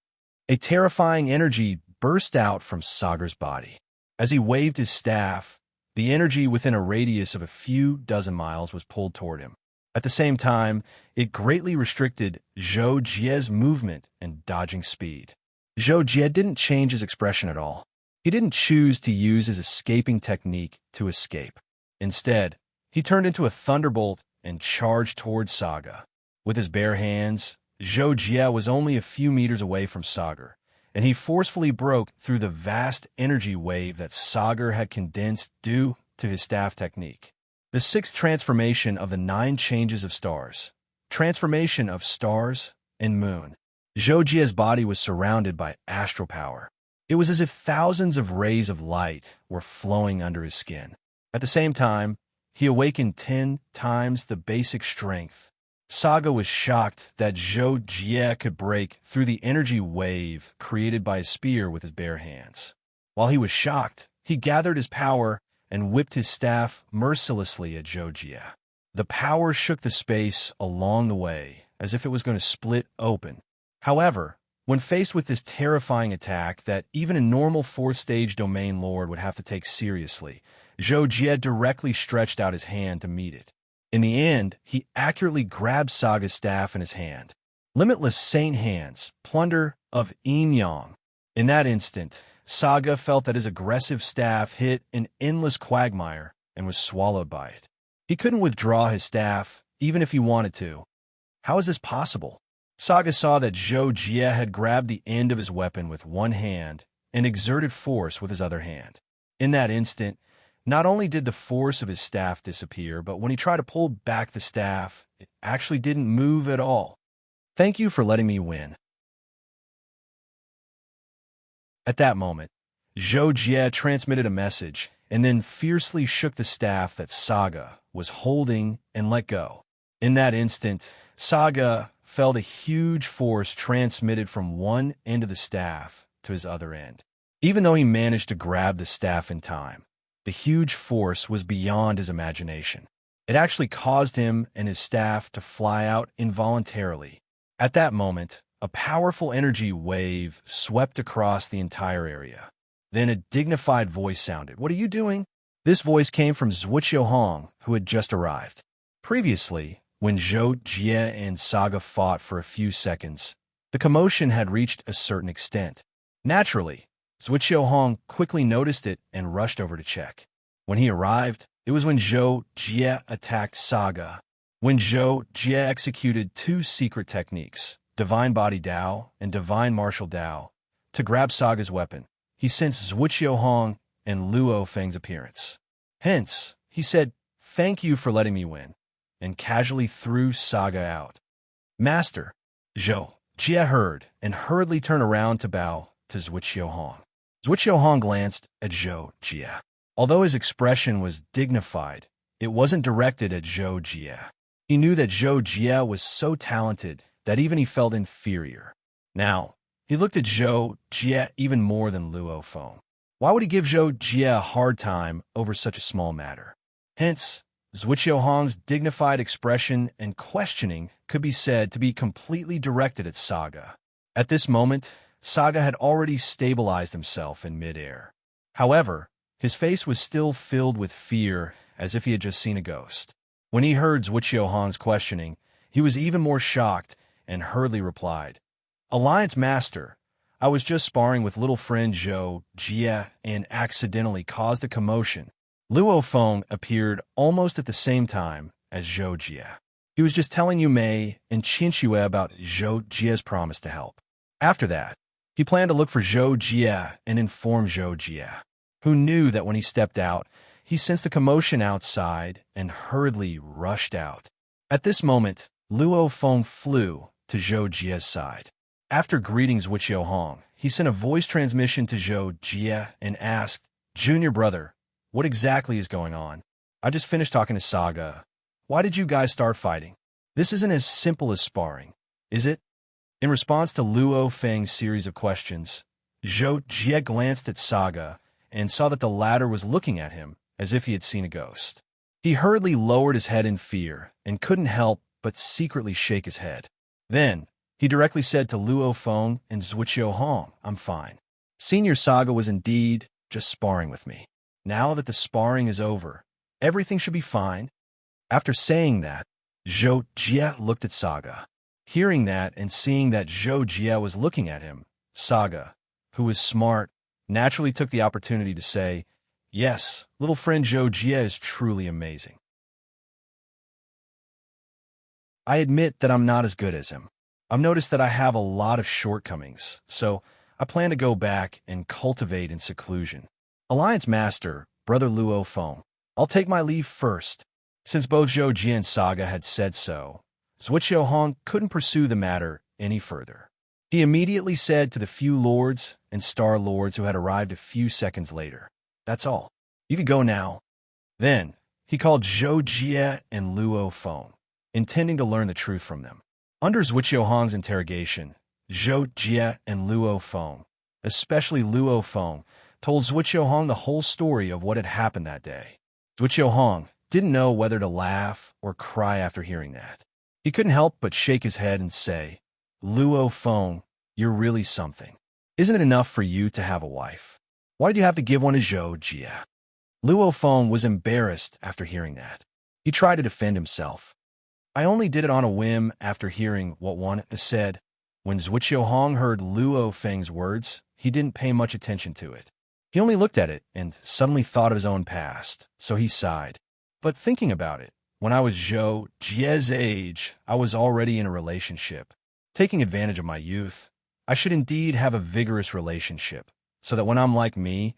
A terrifying energy burst out from Saga's body. As he waved his staff, The energy within a radius of a few dozen miles was pulled toward him. At the same time, it greatly restricted Zhou Jie's movement and dodging speed. Zhou Jie didn't change his expression at all. He didn't choose to use his escaping technique to escape. Instead, he turned into a thunderbolt and charged towards Saga. With his bare hands, Zhou Jie was only a few meters away from Saga, and he forcefully broke through the vast energy wave that Saga had condensed due to his staff technique. The sixth transformation of the 9 changes of stars. Transformation of stars and moon. Zhou Jie's body was surrounded by astral power. It was as if thousands of rays of light were flowing under his skin. At the same time, he awakened 10 times the basic strength. Saga was shocked that Zhou Jie could break through the energy wave created by his spear with his bare hands. While he was shocked, he gathered his power and whipped his staff mercilessly at Zhou Jie. The power shook the space along the way, as if it was going to split open. However, when faced with this terrifying attack that even a normal 4th-stage domain lord would have to take seriously, Zhou Jie directly stretched out his hand to meet it. In the end, he accurately grabbed Saga's staff in his hand. Limitless saint hands, plunder of yin-yang. In that instant, Saga felt that his aggressive staff hit an endless quagmire and was swallowed by it. He couldn't withdraw his staff, even if he wanted to. How is this possible? Saga saw that Zhou Jie had grabbed the end of his weapon with one hand and exerted force with his other hand. In that instant, not only did the force of his staff disappear, but when he tried to pull back the staff, it actually didn't move at all. Thank you for letting me win. At that moment, Zhou Jie transmitted a message and then fiercely shook the staff that Saga was holding and let go. In that instant, Saga felt a huge force transmitted from one end of the staff to his other end. Even though he managed to grab the staff in time, the huge force was beyond his imagination. It actually caused him and his staff to fly out involuntarily. At that moment, a powerful energy wave swept across the entire area. Then a dignified voice sounded. "What are you doing?" This voice came from Zhuqiu Hong, who had just arrived. Previously, when Zhou Jie and Saga fought for a few seconds, the commotion had reached a certain extent. Naturally, Zhuqiu Hong quickly noticed it and rushed over to check. When he arrived, it was when Zhou Jie attacked Saga. When Zhou Jie executed 2 secret techniques, Divine Body Dao and Divine Martial Dao, to grab Saga's weapon, he sensed Zhuqiu Hong and Luo Feng's appearance. Hence, he said, "Thank you for letting me win," and casually threw Saga out. "Master," Zhou Jie heard and hurriedly turned around to bow to Zhuqiu Hong. Zhuqiu Hong glanced at Zhou Jie. Although his expression was dignified, it wasn't directed at Zhou Jie. He knew that Zhou Jie was so talented that even he felt inferior. Now, he looked at Zhou Jie even more than Luo Feng. Why would he give Zhou Jie a hard time over such a small matter? Hence, Zhuqiu Hong's dignified expression and questioning could be said to be completely directed at Saga. At this moment, Saga had already stabilized himself in midair. However, his face was still filled with fear, as if he had just seen a ghost. When he heard Zhuqiu Hong's questioning, he was even more shocked and hurriedly replied, "Alliance Master, I was just sparring with little friend Zhou Jie and accidentally caused a commotion." Luo Feng appeared almost at the same time as Zhou Jie. He was just telling Yu Mei and Qin Xue about Zhou Jie's promise to help. After that, he planned to look for Zhou Jie and inform Zhou Jie, who knew that when he stepped out, he sensed a commotion outside and hurriedly rushed out. At this moment, Luo Feng flew to Zhou Jie's side. After greeting Zhuqiu Hong, he sent a voice transmission to Zhou Jie and asked, "Junior brother, what exactly is going on? I just finished talking to Saga. Why did you guys start fighting? This isn't as simple as sparring, is it?" In response to Luo Feng's series of questions, Zhou Jie glanced at Saga and saw that the latter was looking at him as if he had seen a ghost. He hurriedly lowered his head in fear and couldn't help but secretly shake his head. Then, he directly said to Luo Feng and Zhuqiu Hong, "I'm fine. Senior Saga was indeed just sparring with me." Now that the sparring is over, everything should be fine. After saying that, Zhou Jie looked at Saga. Hearing that and seeing that Zhou Jie was looking at him, Saga, who was smart, naturally took the opportunity to say, "Yes, little friend Zhou Jie is truly amazing. I admit that I'm not as good as him. I've noticed that I have a lot of shortcomings, so I plan to go back and cultivate in seclusion. Alliance Master, Brother Luo Feng, I'll take my leave first." Since both Zhou Jie and Saga had said so, Zhuqiu Hong couldn't pursue the matter any further. He immediately said to the few lords and star lords who had arrived a few seconds later, "That's all. You can go now." Then he called Zhou Jie and Luo Feng, intending to learn the truth from them. Under Zhuqiu Hong's interrogation, Zhou Jie and Luo Feng, especially Luo Feng, told Zhuqiu Hong the whole story of what had happened that day. Zhuqiu Hong didn't know whether to laugh or cry after hearing that. He couldn't help but shake his head and say, "Luo Feng, you're really something. Isn't it enough for you to have a wife? Why did you have to give one to Zhou Jie?" Luo Feng was embarrassed after hearing that. He tried to defend himself. "I only did it on a whim after hearing what one said." When Zhuqiu Hong heard Luo Feng's words, he didn't pay much attention to it. He only looked at it and suddenly thought of his own past, so he sighed. "But thinking about it, when I was Zhou Jie's age, I was already in a relationship. Taking advantage of my youth, I should indeed have a vigorous relationship, so that when I'm like me,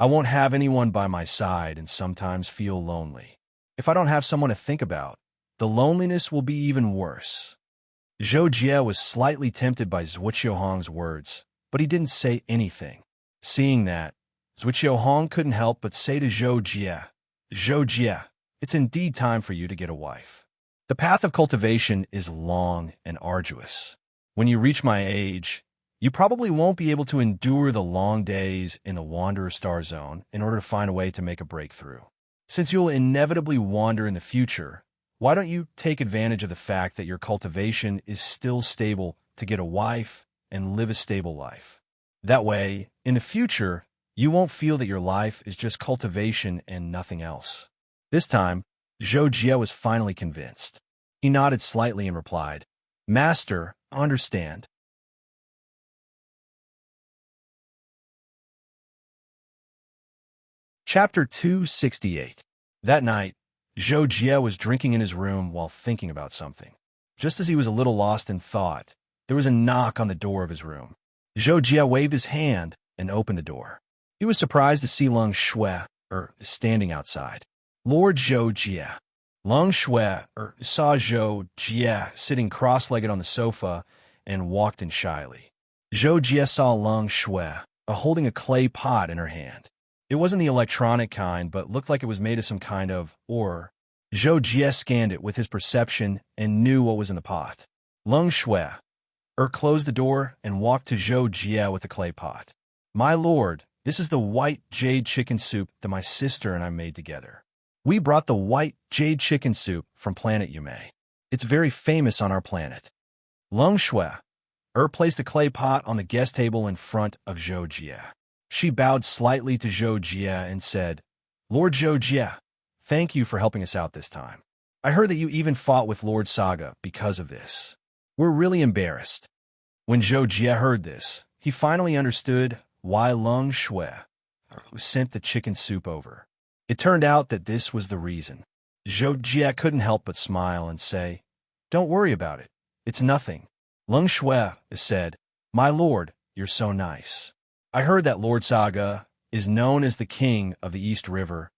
I won't have anyone by my side and sometimes feel lonely. If I don't have someone to think about, the loneliness will be even worse." Zhou Jie was slightly tempted by Zhuqiu Hong's words, but he didn't say anything. Seeing that, Zhuqiu Hong couldn't help but say to Zhou Jie, "Zhou Jie, it's indeed time for you to get a wife. The path of cultivation is long and arduous. When you reach my age, you probably won't be able to endure the long days in the Wanderer Star Zone in order to find a way to make a breakthrough. Since you'll inevitably wander in the future, why don't you take advantage of the fact that your cultivation is still stable to get a wife and live a stable life? That way, in the future, you won't feel that your life is just cultivation and nothing else." This time, Zhou Jie was finally convinced. He nodded slightly and replied, "Master, I understand." Chapter 268. That night, Zhou Jie was drinking in his room while thinking about something. Just as he was a little lost in thought, there was a knock on the door of his room. Zhou Jie waved his hand and opened the door. He was surprised to see Leng Shui, standing outside. "Lord Zhou Jie." Leng Shui, saw Zhou Jie sitting cross-legged on the sofa and walked in shyly. Zhou Jie saw Leng Shui, holding a clay pot in her hand. It wasn't the electronic kind, but looked like it was made of some kind of ore. Zhou Jie scanned it with his perception and knew what was in the pot. Leng Shui, closed the door and walked to Zhou Jie with the clay pot. "My lord, this is the white jade chicken soup that my sister and I made together. We brought the white jade chicken soup from planet Yume. It's very famous on our planet." Leng Shui, placed the clay pot on the guest table in front of Zhou Jie. She bowed slightly to Zhou Jie and said, "Lord Zhou Jie, thank you for helping us out this time. I heard that you even fought with Lord Saga because of this. We're really embarrassed." When Zhou Jie heard this, he finally understood why Leng Shui sent the chicken soup over. It turned out that this was the reason. Zhou Jie couldn't help but smile and say, "Don't worry about it. It's nothing." Leng Shui said, "My lord, you're so nice. I heard that Lord Saga is known as the king of the East River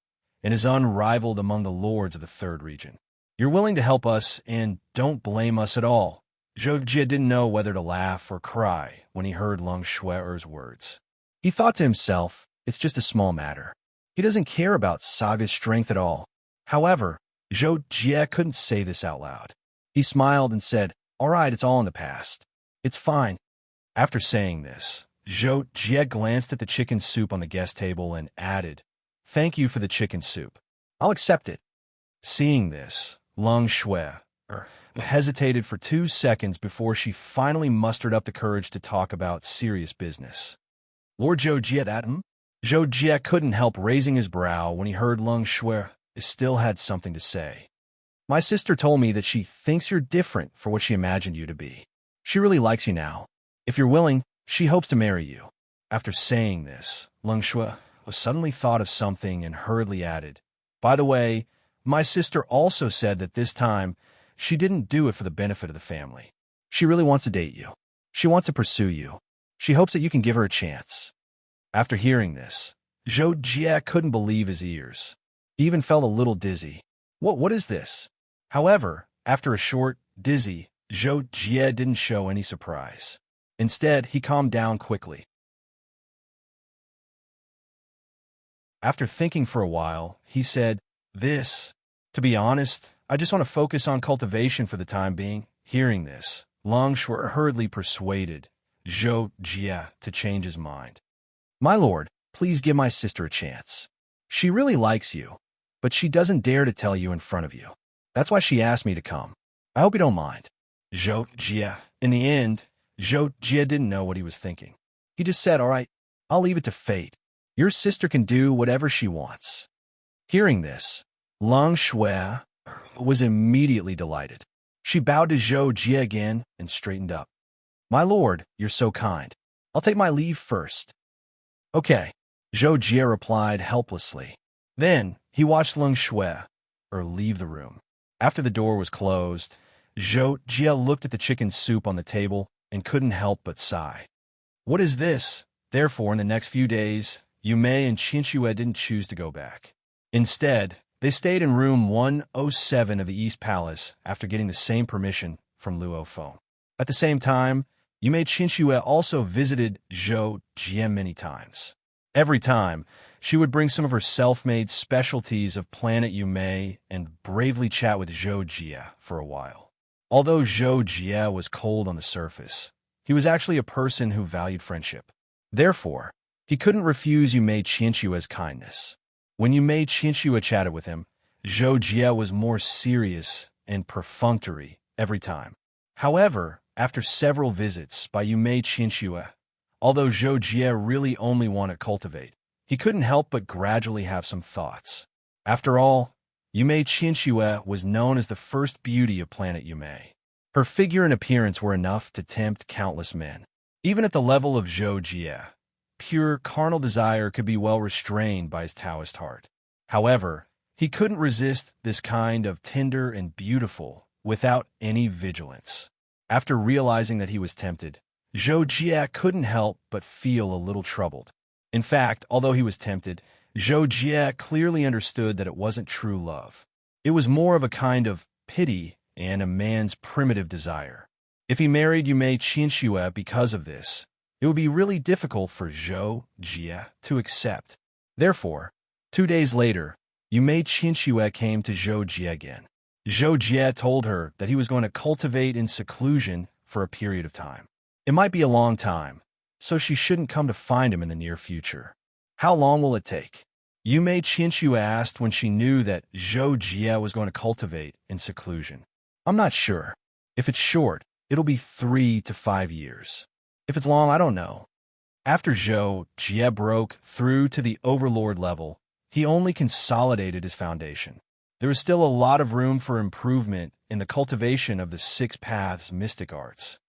and is unrivaled among the lords of the third region. You're willing to help us and don't blame us at all." Zhou Jie didn't know whether to laugh or cry when he heard Leng Shui's words. He thought to himself, it's just a small matter. He doesn't care about Saga's strength at all. However, Zhou Jie couldn't say this out loud. He smiled and said, "All right, it's all in the past. It's fine." After saying this, Zhou Jie glanced at the chicken soup on the guest table and added, "Thank you for the chicken soup. I'll accept it." Seeing this, Leng Shui hesitated for 2 seconds before she finally mustered up the courage to talk about serious business. "Lord Zhou Jie, Zhou Jie couldn't help raising his brow when he heard Leng Shui still had something to say. My sister told me that she thinks you're different for what she imagined you to be. She really likes you now. If you're willing, she hopes to marry you. After saying this, Leng Shui suddenly thought of something and hurriedly added, by the way, my sister also said that this time she didn't do it for the benefit of the family. She really wants to date you. She wants to pursue you. She hopes that you can give her a chance. After hearing this, Zhou Jie couldn't believe his ears. He even felt a little dizzy. What is this? However, after a short, dizzy, Zhou Jie didn't show any surprise. Instead, he calmed down quickly. After thinking for a while, he said, to be honest, I just want to focus on cultivation for the time being. Hearing this, Leng Shui hurriedly persuaded Zhou Jie to change his mind. My lord, please give my sister a chance. She really likes you, but she doesn't dare to tell you in front of you. That's why she asked me to come. I hope you don't mind. Zhou Jie. In the end, Zhou Jie didn't know what he was thinking. He just said, all right, I'll leave it to fate. Your sister can do whatever she wants. Hearing this, Leng Shui was immediately delighted. She bowed to Zhou Jie again and straightened up. My lord, you're so kind. I'll take my leave first. Okay, Zhou Jie replied helplessly. Then he watched Leng Shui leave the room. After the door was closed, Zhou Jie looked at the chicken soup on the table and couldn't help but sigh. What is this? Therefore, in the next few days, Yu Mei and Qin Xue didn't choose to go back. Instead, they stayed in room 107 of the East Palace after getting the same permission from Luo Feng. At the same time, Yu Mei and Qin Xue also visited Zhou Jie many times. Every time, she would bring some of her self-made specialties of Planet Yu Mei and bravely chat with Zhou Jie for a while. Although Zhou Jie was cold on the surface, he was actually a person who valued friendship. Therefore, he couldn't refuse Yu Mei Qin Xue's kindness. When Yu Mei Qin Xue chatted with him, Zhou Jie was more serious and perfunctory every time. However, after several visits by Yu Mei Qin Xue, although Zhou Jie really only wanted to cultivate, he couldn't help but gradually have some thoughts. After all, Yu Mei Qin Xue was known as the first beauty of Planet Yu Mei. Her figure and appearance were enough to tempt countless men. Even at the level of Zhou Jie, pure carnal desire could be well restrained by his Taoist heart. However, he couldn't resist this kind of tender and beautiful without any vigilance. After realizing that he was tempted, Zhou Jie couldn't help but feel a little troubled. In fact, although he was tempted, Zhou Jie clearly understood that it wasn't true love. It was more of a kind of pity and a man's primitive desire. If he married Yu Mei Qin Xue because of this, it would be really difficult for Zhou Jie to accept. Therefore, 2 days later, Yu Mei Qin Xue came to Zhou Jie again. Zhou Jie told her that he was going to cultivate in seclusion for a period of time. It might be a long time, so she shouldn't come to find him in the near future. How long will it take? Yu Mei Qin Xue asked when she knew that Zhou Jie was going to cultivate in seclusion. I'm not sure. If it's short, it'll be 3 to 5 years. If it's long, I don't know. After Zhou Jie broke through to the overlord level, he only consolidated his foundation. There was still a lot of room for improvement in the cultivation of the 6 paths mystic arts.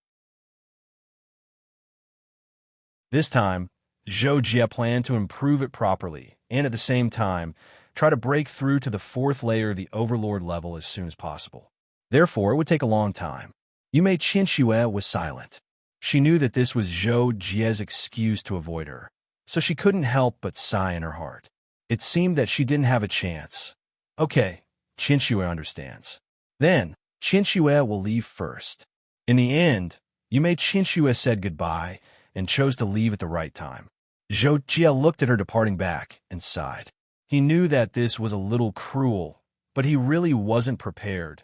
This time, Zhou Jie planned to improve it properly and at the same time try to break through to the 4th layer of the overlord level as soon as possible. Therefore, it would take a long time. Yu Mei Qin Xue was silent. She knew that this was Zhou Jie's excuse to avoid her, so she couldn't help but sigh in her heart. It seemed that she didn't have a chance. Okay, Qin Xue understands. Then, Qin Xue will leave first. In the end, Yu Mei Qin Xue said goodbye and chose to leave at the right time. Zhou Jie looked at her departing back and sighed. He knew that this was a little cruel, but he really wasn't prepared.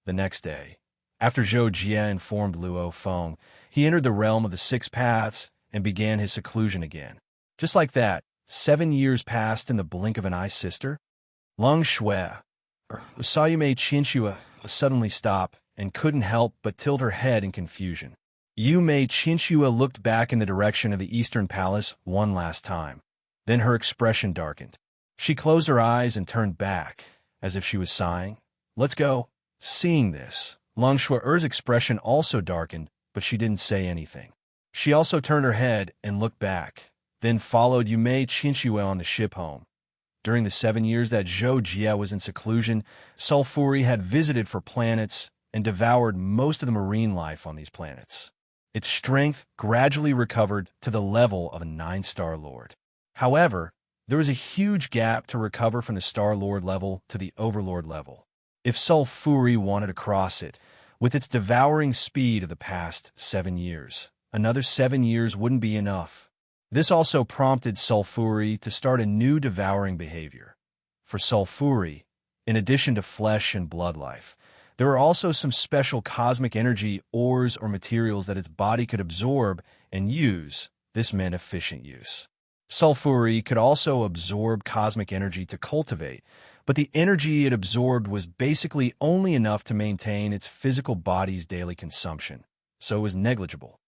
The next day, after Zhou Jie informed Luo Feng, he entered the realm of the 6 paths and began his seclusion again. Just like that, 7 years passed in the blink of an eye, sister. Leng Shui saw Yu Mei Qin Xue suddenly stop and couldn't help but tilt her head in confusion. Yu Mei Qin Xue looked back in the direction of the Eastern Palace one last time. Then her expression darkened. She closed her eyes and turned back, as if she was sighing. "Let's go." Seeing this, Lang Shuer's expression also darkened, but she didn't say anything. She also turned her head and looked back, then followed Yume Qinxue on the ship home. During the 7 years that Zhou Jie was in seclusion, Sulfuri had visited for planets and devoured most of the marine life on these planets. Its strength gradually recovered to the level of a 9-star lord. However, there was a huge gap to recover from the Star Lord level to the Overlord level. If Sulfuri wanted to cross it, with its devouring speed of the past 7 years, another 7 years wouldn't be enough. This also prompted Sulfuri to start a new devouring behavior. For Sulfuri, in addition to flesh and blood life, there were also some special cosmic energy ores or materials that its body could absorb and use. This meant efficient use. Sulfuri could also absorb cosmic energy to cultivate, but the energy it absorbed was basically only enough to maintain its physical body's daily consumption, so it was negligible.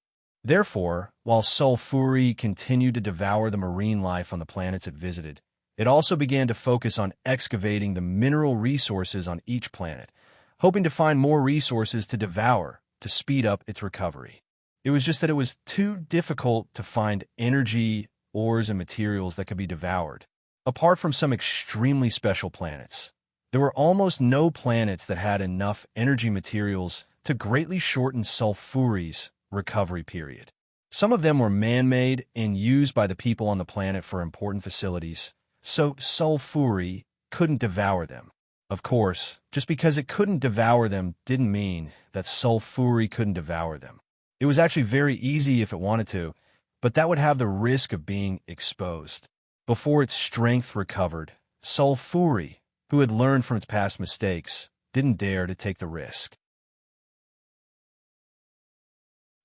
Therefore, while Sulfuri continued to devour the marine life on the planets it visited, it also began to focus on excavating the mineral resources on each planet, hoping to find more resources to devour to speed up its recovery. It was just that it was too difficult to find energy, ores, and materials that could be devoured. Apart from some extremely special planets, there were almost no planets that had enough energy materials to greatly shorten Sulfuri's recovery period. Some of them were man-made and used by the people on the planet for important facilities, so Sulfuri couldn't devour them. Of course, just because it couldn't devour them didn't mean that Sulfuri couldn't devour them. It was actually very easy if it wanted to, but that would have the risk of being exposed. Before its strength recovered, Sulfuri, who had learned from its past mistakes, didn't dare to take the risk.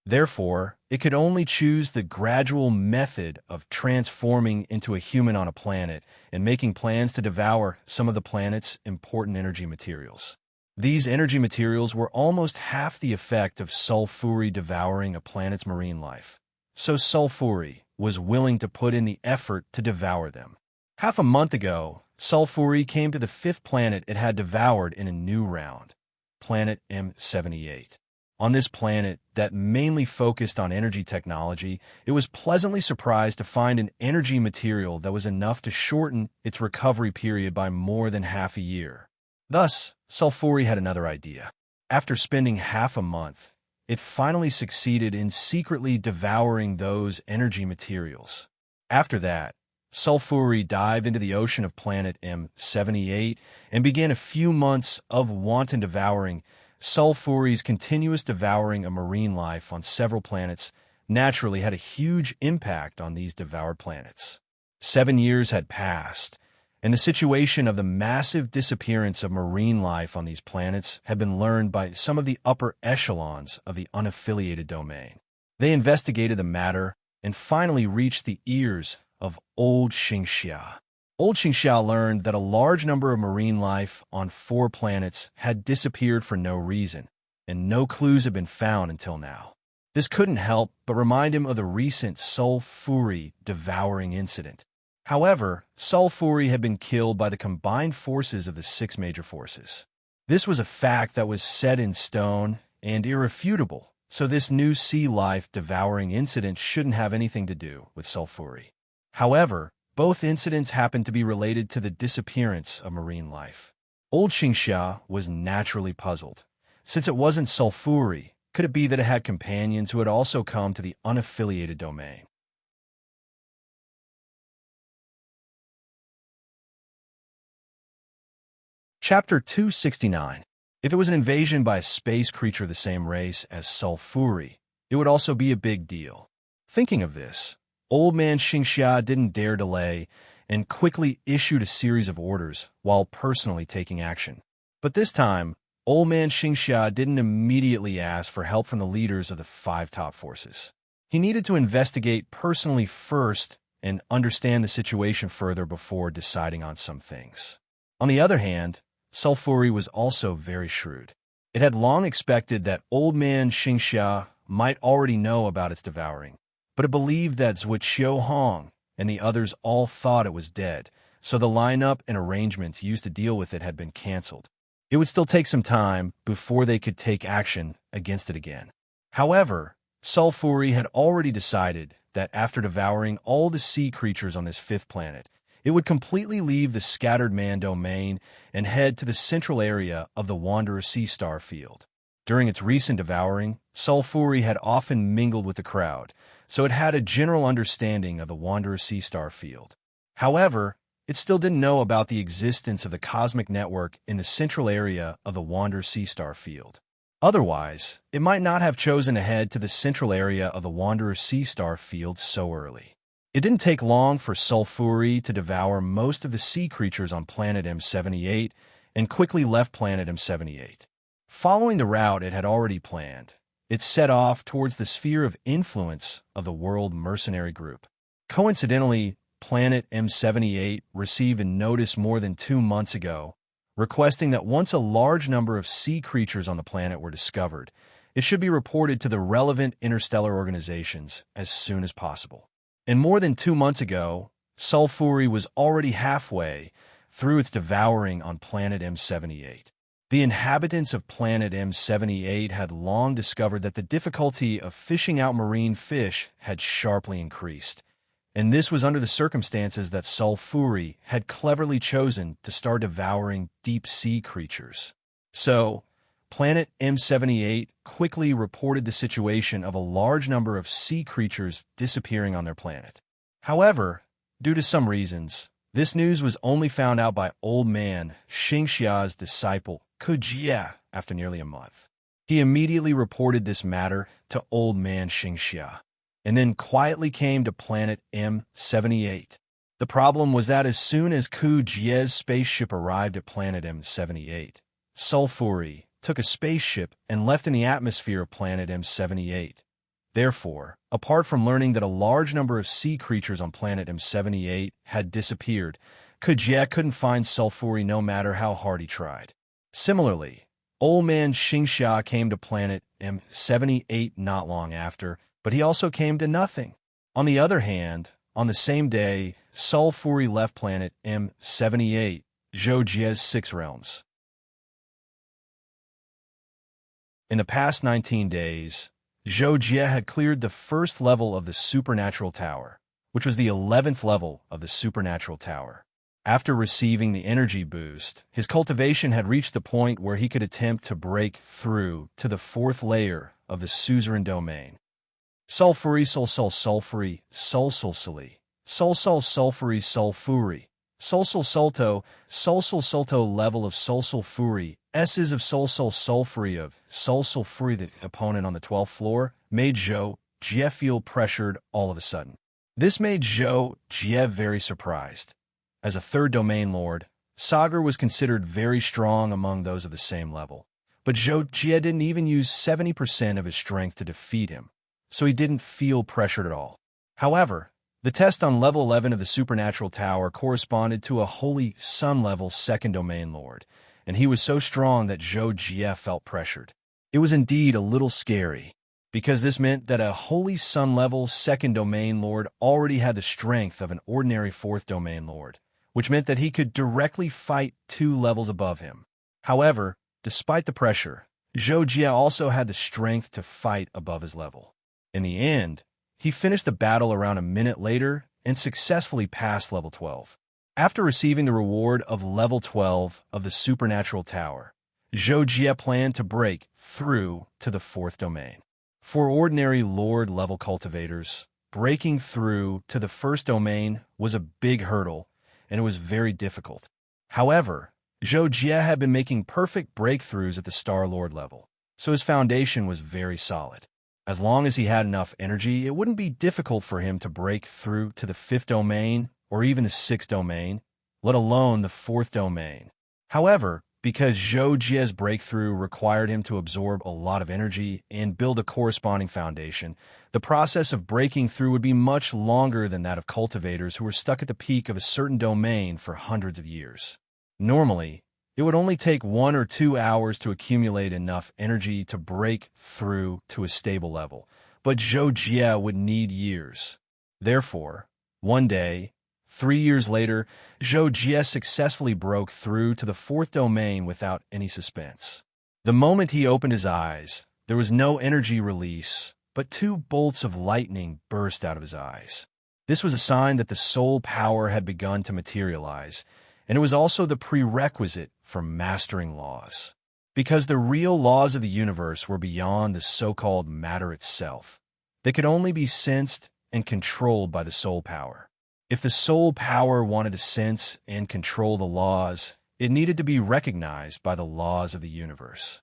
Therefore, it could only choose the gradual method of transforming into a human on a planet and making plans to devour some of the planet's important energy materials. These energy materials were almost half the effect of Sulfuri devouring a planet's marine life. So Sulfuri was willing to put in the effort to devour them. Half a month ago, Sulfuri came to the 5th planet it had devoured in a new round, planet M78. On this planet that mainly focused on energy technology, it was pleasantly surprised to find an energy material that was enough to shorten its recovery period by more than half a year. Thus, Sulfuri had another idea. After spending half a month, it finally succeeded in secretly devouring those energy materials. After that, Sulfuri dived into the ocean of planet M78 and began a few months of wanton devouring. Sulfuri's continuous devouring of marine life on several planets naturally had a huge impact on these devoured planets. 7 years had passed, and the situation of the massive disappearance of marine life on these planets had been learned by some of the upper echelons of the unaffiliated domain. They investigated the matter and finally reached the ears of Old Xingxia. Old Xingxia learned that a large number of marine life on 4 planets had disappeared for no reason, and no clues had been found until now. This couldn't help but remind him of the recent Sulfuri devouring incident. However, Sulfuri had been killed by the combined forces of the 6 major forces. This was a fact that was set in stone and irrefutable, so this new sea life devouring incident shouldn't have anything to do with Sulfuri. However, both incidents happened to be related to the disappearance of marine life. Old Xingxia was naturally puzzled. Since it wasn't Sulfuri, could it be that it had companions who had also come to the unaffiliated domain? Chapter 269. If it was an invasion by a space creature of the same race as Sulfuri, it would also be a big deal. Thinking of this, Old Man Xingxia didn't dare delay and quickly issued a series of orders while personally taking action. But this time, Old Man Xingxia didn't immediately ask for help from the leaders of the 5 top forces. He needed to investigate personally first and understand the situation further before deciding on some things. On the other hand, Sulfuri was also very shrewd. It had long expected that Old Man Xingxia might already know about its devouring, but it believed that Zhuqiu Hong and the others all thought it was dead, so the lineup and arrangements used to deal with it had been canceled. It would still take some time before they could take action against it again. However, Sulfuri had already decided that after devouring all the sea creatures on this fifth planet, it would completely leave the scattered man domain and head to the central area of the Wanderer Sea Star field. During its recent devouring, Sulfuri had often mingled with the crowd, so it had a general understanding of the Wanderer Sea Star field. However, it still didn't know about the existence of the cosmic network in the central area of the Wanderer Sea Star field. Otherwise, it might not have chosen to head to the central area of the Wanderer Sea Star field so early. It didn't take long for Sulfuri to devour most of the sea creatures on planet M78 and quickly left planet M78. Following the route it had already planned, it set off towards the sphere of influence of the World Mercenary Group. Coincidentally, planet M78 received a notice more than 2 months ago requesting that once a large number of sea creatures on the planet were discovered, it should be reported to the relevant interstellar organizations as soon as possible. And more than 2 months ago, Sulfuri was already halfway through its devouring on planet M78. The inhabitants of planet M78 had long discovered that the difficulty of fishing out marine fish had sharply increased, and this was under the circumstances that Sulfuri had cleverly chosen to start devouring deep-sea creatures. So, planet M78 quickly reported the situation of a large number of sea creatures disappearing on their planet. However, due to some reasons, this news was only found out by Old Man Xingxia's disciple, Kujia, after nearly a month. He immediately reported this matter to Old Man Xingxia, and then quietly came to planet M78. The problem was that as soon as Kujia's spaceship arrived at planet M78, Sulfuri took a spaceship and left in the atmosphere of planet M78. Therefore, apart from learning that a large number of sea creatures on planet M78 had disappeared, Kujia couldn't find Sulfuri no matter how hard he tried. Similarly, Old Man Xingxia came to planet M78 not long after, but he also came to nothing. On the other hand, on the same day, Sulfuri left planet M78, Zhoujia's 6 realms. In the past 19 days, Zhoujia had cleared the first level of the Supernatural Tower, which was the 11th level of the Supernatural Tower. After receiving the energy boost, his cultivation had reached the point where he could attempt to break through to the 4th layer of the suzerain domain. Sulfuri sol sol sulfuri, sol sol sili, sol sol sulfuri sulfuri, sol sol solto level of sol sulfuri, S's of sol sol sulfuri of sol sulfuri. The opponent on the 12th floor made Zhou Jie feel pressured all of a sudden. This made Zhou Jie very surprised. As a 3rd domain lord, Sagar was considered very strong among those of the same level, but Zhou Jie didn't even use 70% of his strength to defeat him, so he didn't feel pressured at all. However, the test on level 11 of the Supernatural Tower corresponded to a Holy Sun level 2nd domain lord, and he was so strong that Zhou Jie felt pressured. It was indeed a little scary, because this meant that a Holy Sun level 2nd domain lord already had the strength of an ordinary 4th domain lord, which meant that he could directly fight 2 levels above him. However, despite the pressure, Zhou Jie also had the strength to fight above his level. In the end, he finished the battle around a minute later and successfully passed level 12. After receiving the reward of level 12 of the Supernatural Tower, Zhou Jie planned to break through to the 4th domain. For ordinary Lord-level cultivators, breaking through to the 1st domain was a big hurdle, and it was very difficult. However, Zhou Jie had been making perfect breakthroughs at the Star Lord level, so his foundation was very solid. As long as he had enough energy, it wouldn't be difficult for him to break through to the 5th domain or even the 6th domain, let alone the 4th domain. However, because Zhou Jie's breakthrough required him to absorb a lot of energy and build a corresponding foundation, the process of breaking through would be much longer than that of cultivators who were stuck at the peak of a certain domain for hundreds of years. Normally, it would only take 1 or 2 hours to accumulate enough energy to break through to a stable level, but Zhou Jie would need years. Therefore, One day, 3 years later, Zhou Jie successfully broke through to the fourth domain without any suspense. The moment he opened his eyes, there was no energy release, but two bolts of lightning burst out of his eyes. This was a sign that the soul power had begun to materialize, and it was also the prerequisite for mastering laws. Because the real laws of the universe were beyond the so-called matter itself, they could only be sensed and controlled by the soul power. If the soul power wanted to sense and control the laws, it needed to be recognized by the laws of the universe.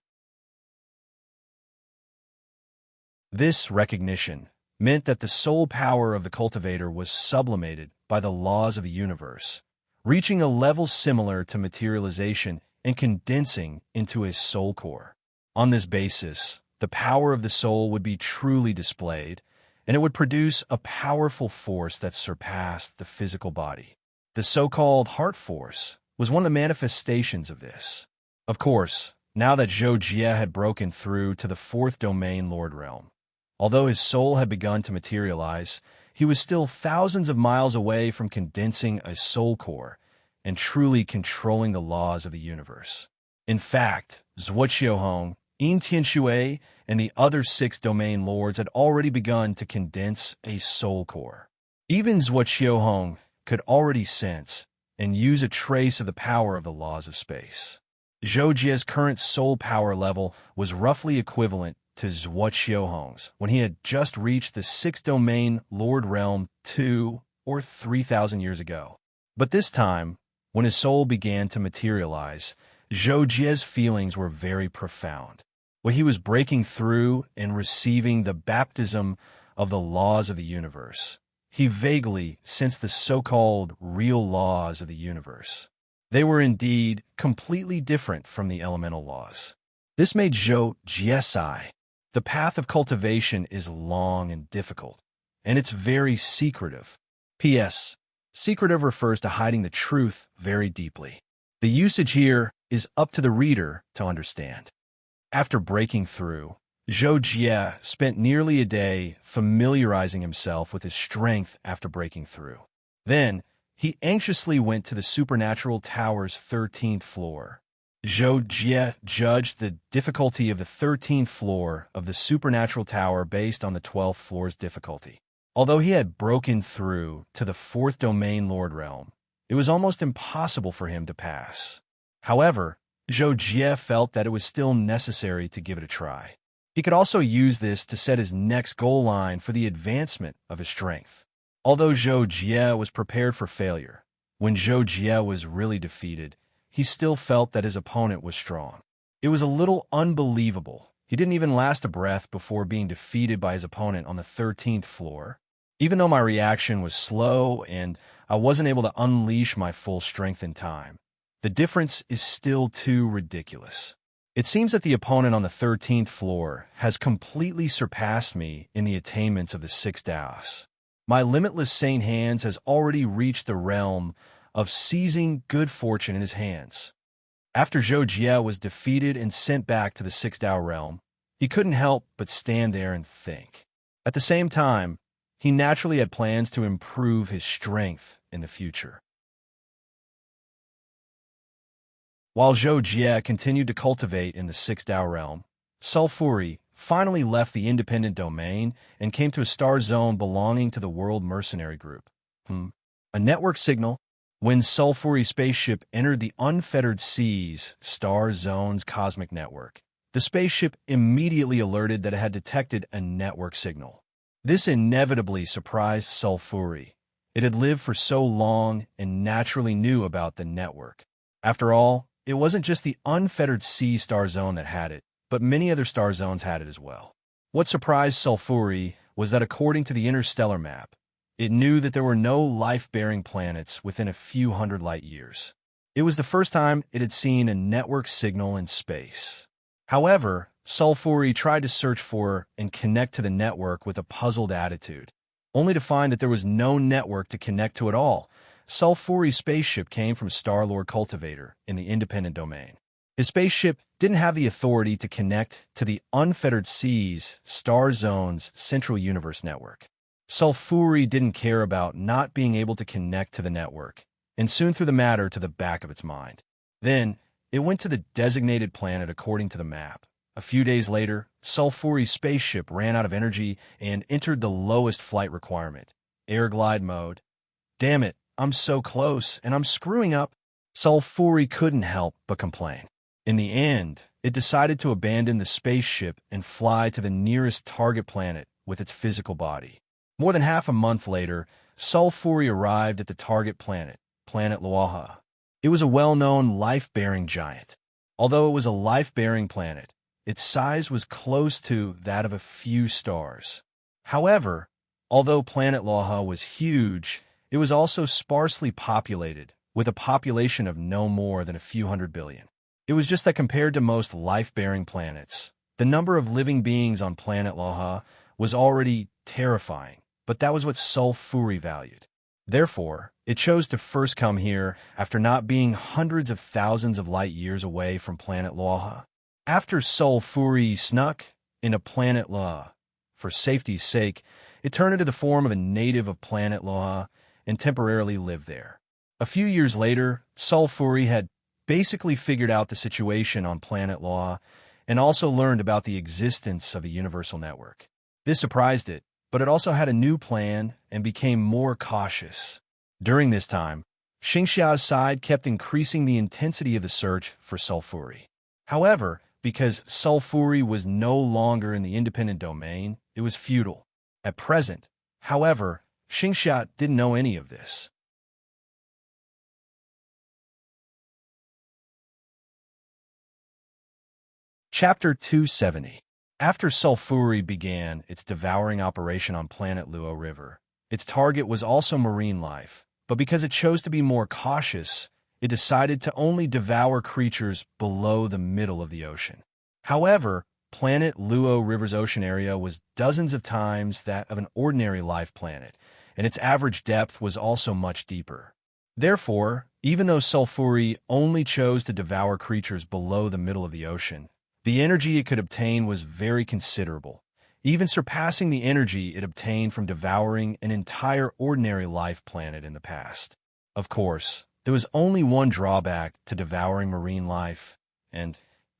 This recognition meant that the soul power of the cultivator was sublimated by the laws of the universe, reaching a level similar to materialization and condensing into a soul core. On this basis, the power of the soul would be truly displayed, and it would produce a powerful force that surpassed the physical body. The so-called heart force was one of the manifestations of this. Of course, now that Zhou Jie had broken through to the fourth domain Lord Realm, although his soul had begun to materialize, he was still thousands of miles away from condensing a soul core and truly controlling the laws of the universe. In fact, Zhuo Qiuhong, Yin Tianshui, and the other 6 domain lords had already begun to condense a soul core. Even Zhuo Qiuhong could already sense and use a trace of the power of the laws of space. Zhou Jie's current soul power level was roughly equivalent to Zhuo Qiuhong's when he had just reached the 6th domain Lord Realm 2 or 3,000 years ago. But this time, when his soul began to materialize, Zhou Jie's feelings were very profound. When he was breaking through and receiving the baptism of the laws of the universe, he vaguely sensed the so-called real laws of the universe. They were indeed completely different from the elemental laws. This made Zhou Jie sigh. The path of cultivation is long and difficult, and it's very secretive. P.S. Secretive refers to hiding the truth very deeply. The usage here is up to the reader to understand. After breaking through, Zhou Jie spent nearly a day familiarizing himself with his strength after breaking through. Then, he anxiously went to the supernatural tower's 13th floor. Zhou Jie judged the difficulty of the 13th floor of the supernatural tower based on the 12th floor's difficulty. Although he had broken through to the 4th domain Lord Realm, it was almost impossible for him to pass. However, Zhou Jie felt that it was still necessary to give it a try. He could also use this to set his next goal line for the advancement of his strength. Although Zhou Jie was prepared for failure, when Zhou Jie was really defeated, he still felt that his opponent was strong. It was a little unbelievable. He didn't even last a breath before being defeated by his opponent on the 13th floor. Even though my reaction was slow and I wasn't able to unleash my full strength in time, the difference is still too ridiculous. It seems that the opponent on the 13th floor has completely surpassed me in the attainments of the 6 Daos. My limitless saint hands has already reached the realm of seizing good fortune in his hands. After Zhou Jie was defeated and sent back to the 6 Dao realm, he couldn't help but stand there and think. At the same time, he naturally had plans to improve his strength in the future. While Zhou Jie continued to cultivate in the 6 Dao realm, Sulfuri finally left the independent domain and came to a star zone belonging to the World Mercenary Group. A network signal. When Sulfuri's spaceship entered the unfettered seas star zone's cosmic network, the spaceship immediately alerted that it had detected a network signal. This inevitably surprised Sulfuri. It had lived for so long and naturally knew about the network. After all, it wasn't just the unfettered sea star zone that had it, but many other star zones had it as well. What surprised Sulfuri was that according to the interstellar map, it knew that there were no life-bearing planets within a few hundred light years. It was the first time it had seen a network signal in space. However, Sulfuri tried to search for and connect to the network with a puzzled attitude, only to find that there was no network to connect to at all. Sulfuri's spaceship came from Star-Lord Cultivator in the independent domain. His spaceship didn't have the authority to connect to the unfettered seas star zone's central universe network. Sulfuri didn't care about not being able to connect to the network, and soon threw the matter to the back of its mind. Then, it went to the designated planet according to the map. A few days later, Sulfuri's spaceship ran out of energy and entered the lowest flight requirement, air glide mode. Damn it, I'm so close, and I'm screwing up. Sulfuri couldn't help but complain. In the end, it decided to abandon the spaceship and fly to the nearest target planet with its physical body. More than half a month later, Sulfuri arrived at the target planet, Planet Loaha. It was a well-known life-bearing giant. Although it was a life-bearing planet, its size was close to that of a few stars. However, although Planet Loaha was huge, it was also sparsely populated, with a population of no more than a few hundred billion. It was just that compared to most life-bearing planets, the number of living beings on Planet Loaha was already terrifying, but that was what Sulfuri valued. Therefore, it chose to first come here after not being hundreds of thousands of light years away from Planet Loaha. After Sulfuri snuck into Planet Loaha, for safety's sake, it turned into the form of a native of Planet Loaha and temporarily lived there. A few years later, Sulfuri had basically figured out the situation on Planet Loaha and also learned about the existence of a universal network. This surprised it, but it also had a new plan and became more cautious. During this time, Xingxia's side kept increasing the intensity of the search for Sulfuri. However, because Sulfuri was no longer in the independent domain, it was futile. At present, however, Xingxia didn't know any of this. Chapter 270. After Sulfuri began its devouring operation on planet Luo River, its target was also marine life, but because it chose to be more cautious, it decided to only devour creatures below the middle of the ocean. However, planet Luo River's ocean area was dozens of times that of an ordinary life planet, and its average depth was also much deeper. Therefore, even though Sulfuri only chose to devour creatures below the middle of the ocean, the energy it could obtain was very considerable, even surpassing the energy it obtained from devouring an entire ordinary life planet in the past. Of course, there was only one drawback to devouring marine life, and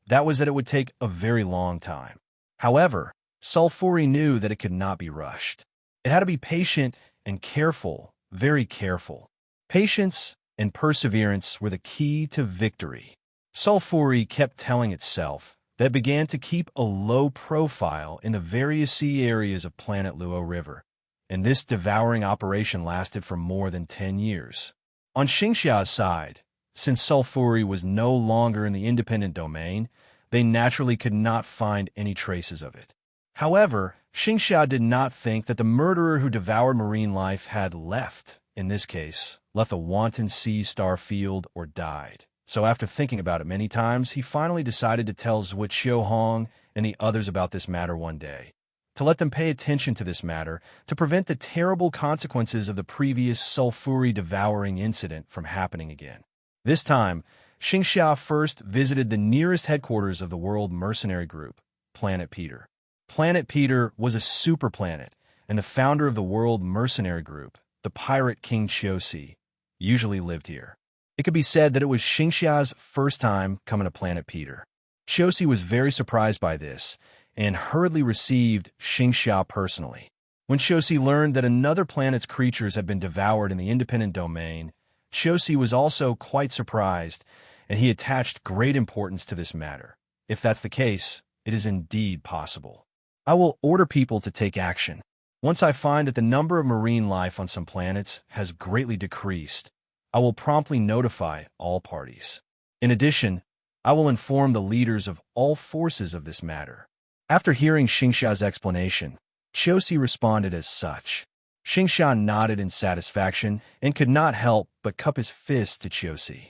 that was that it would take a very long time. However, Sulfuri knew that it could not be rushed. It had to be patient and careful, very careful. Patience and perseverance were the key to victory. Sulfuri kept telling itself that it began to keep a low profile in the various sea areas of planet Luo River, and this devouring operation lasted for more than 10 years. On Xingxia's side, since Sulfuri was no longer in the independent domain, they naturally could not find any traces of it. However, Xingxia did not think that the murderer who devoured marine life had left a wanton sea star field or died. So after thinking about it many times, he finally decided to tell Zhuo Xiuhong and the others about this matter one day, to let them pay attention to this matter to prevent the terrible consequences of the previous Sulfuri devouring incident from happening again. This time, Xingxia first visited the nearest headquarters of the World Mercenary Group, Planet Peter. Planet Peter was a superplanet, and the founder of the World Mercenary Group, the pirate King Chiosi, usually lived here. It could be said that it was Xingxia's first time coming to Planet Peter. Chiosi was very surprised by this and hurriedly received Xingxia personally. When Chiosi learned that another planet's creatures had been devoured in the independent domain, Chiosi was also quite surprised, and he attached great importance to this matter. If that's the case, it is indeed possible. I will order people to take action. Once I find that the number of marine life on some planets has greatly decreased, I will promptly notify all parties. In addition, I will inform the leaders of all forces of this matter. After hearing Xingxia's explanation, Chiosi responded as such. Xingxia nodded in satisfaction and could not help but cup his fist to Chiosi.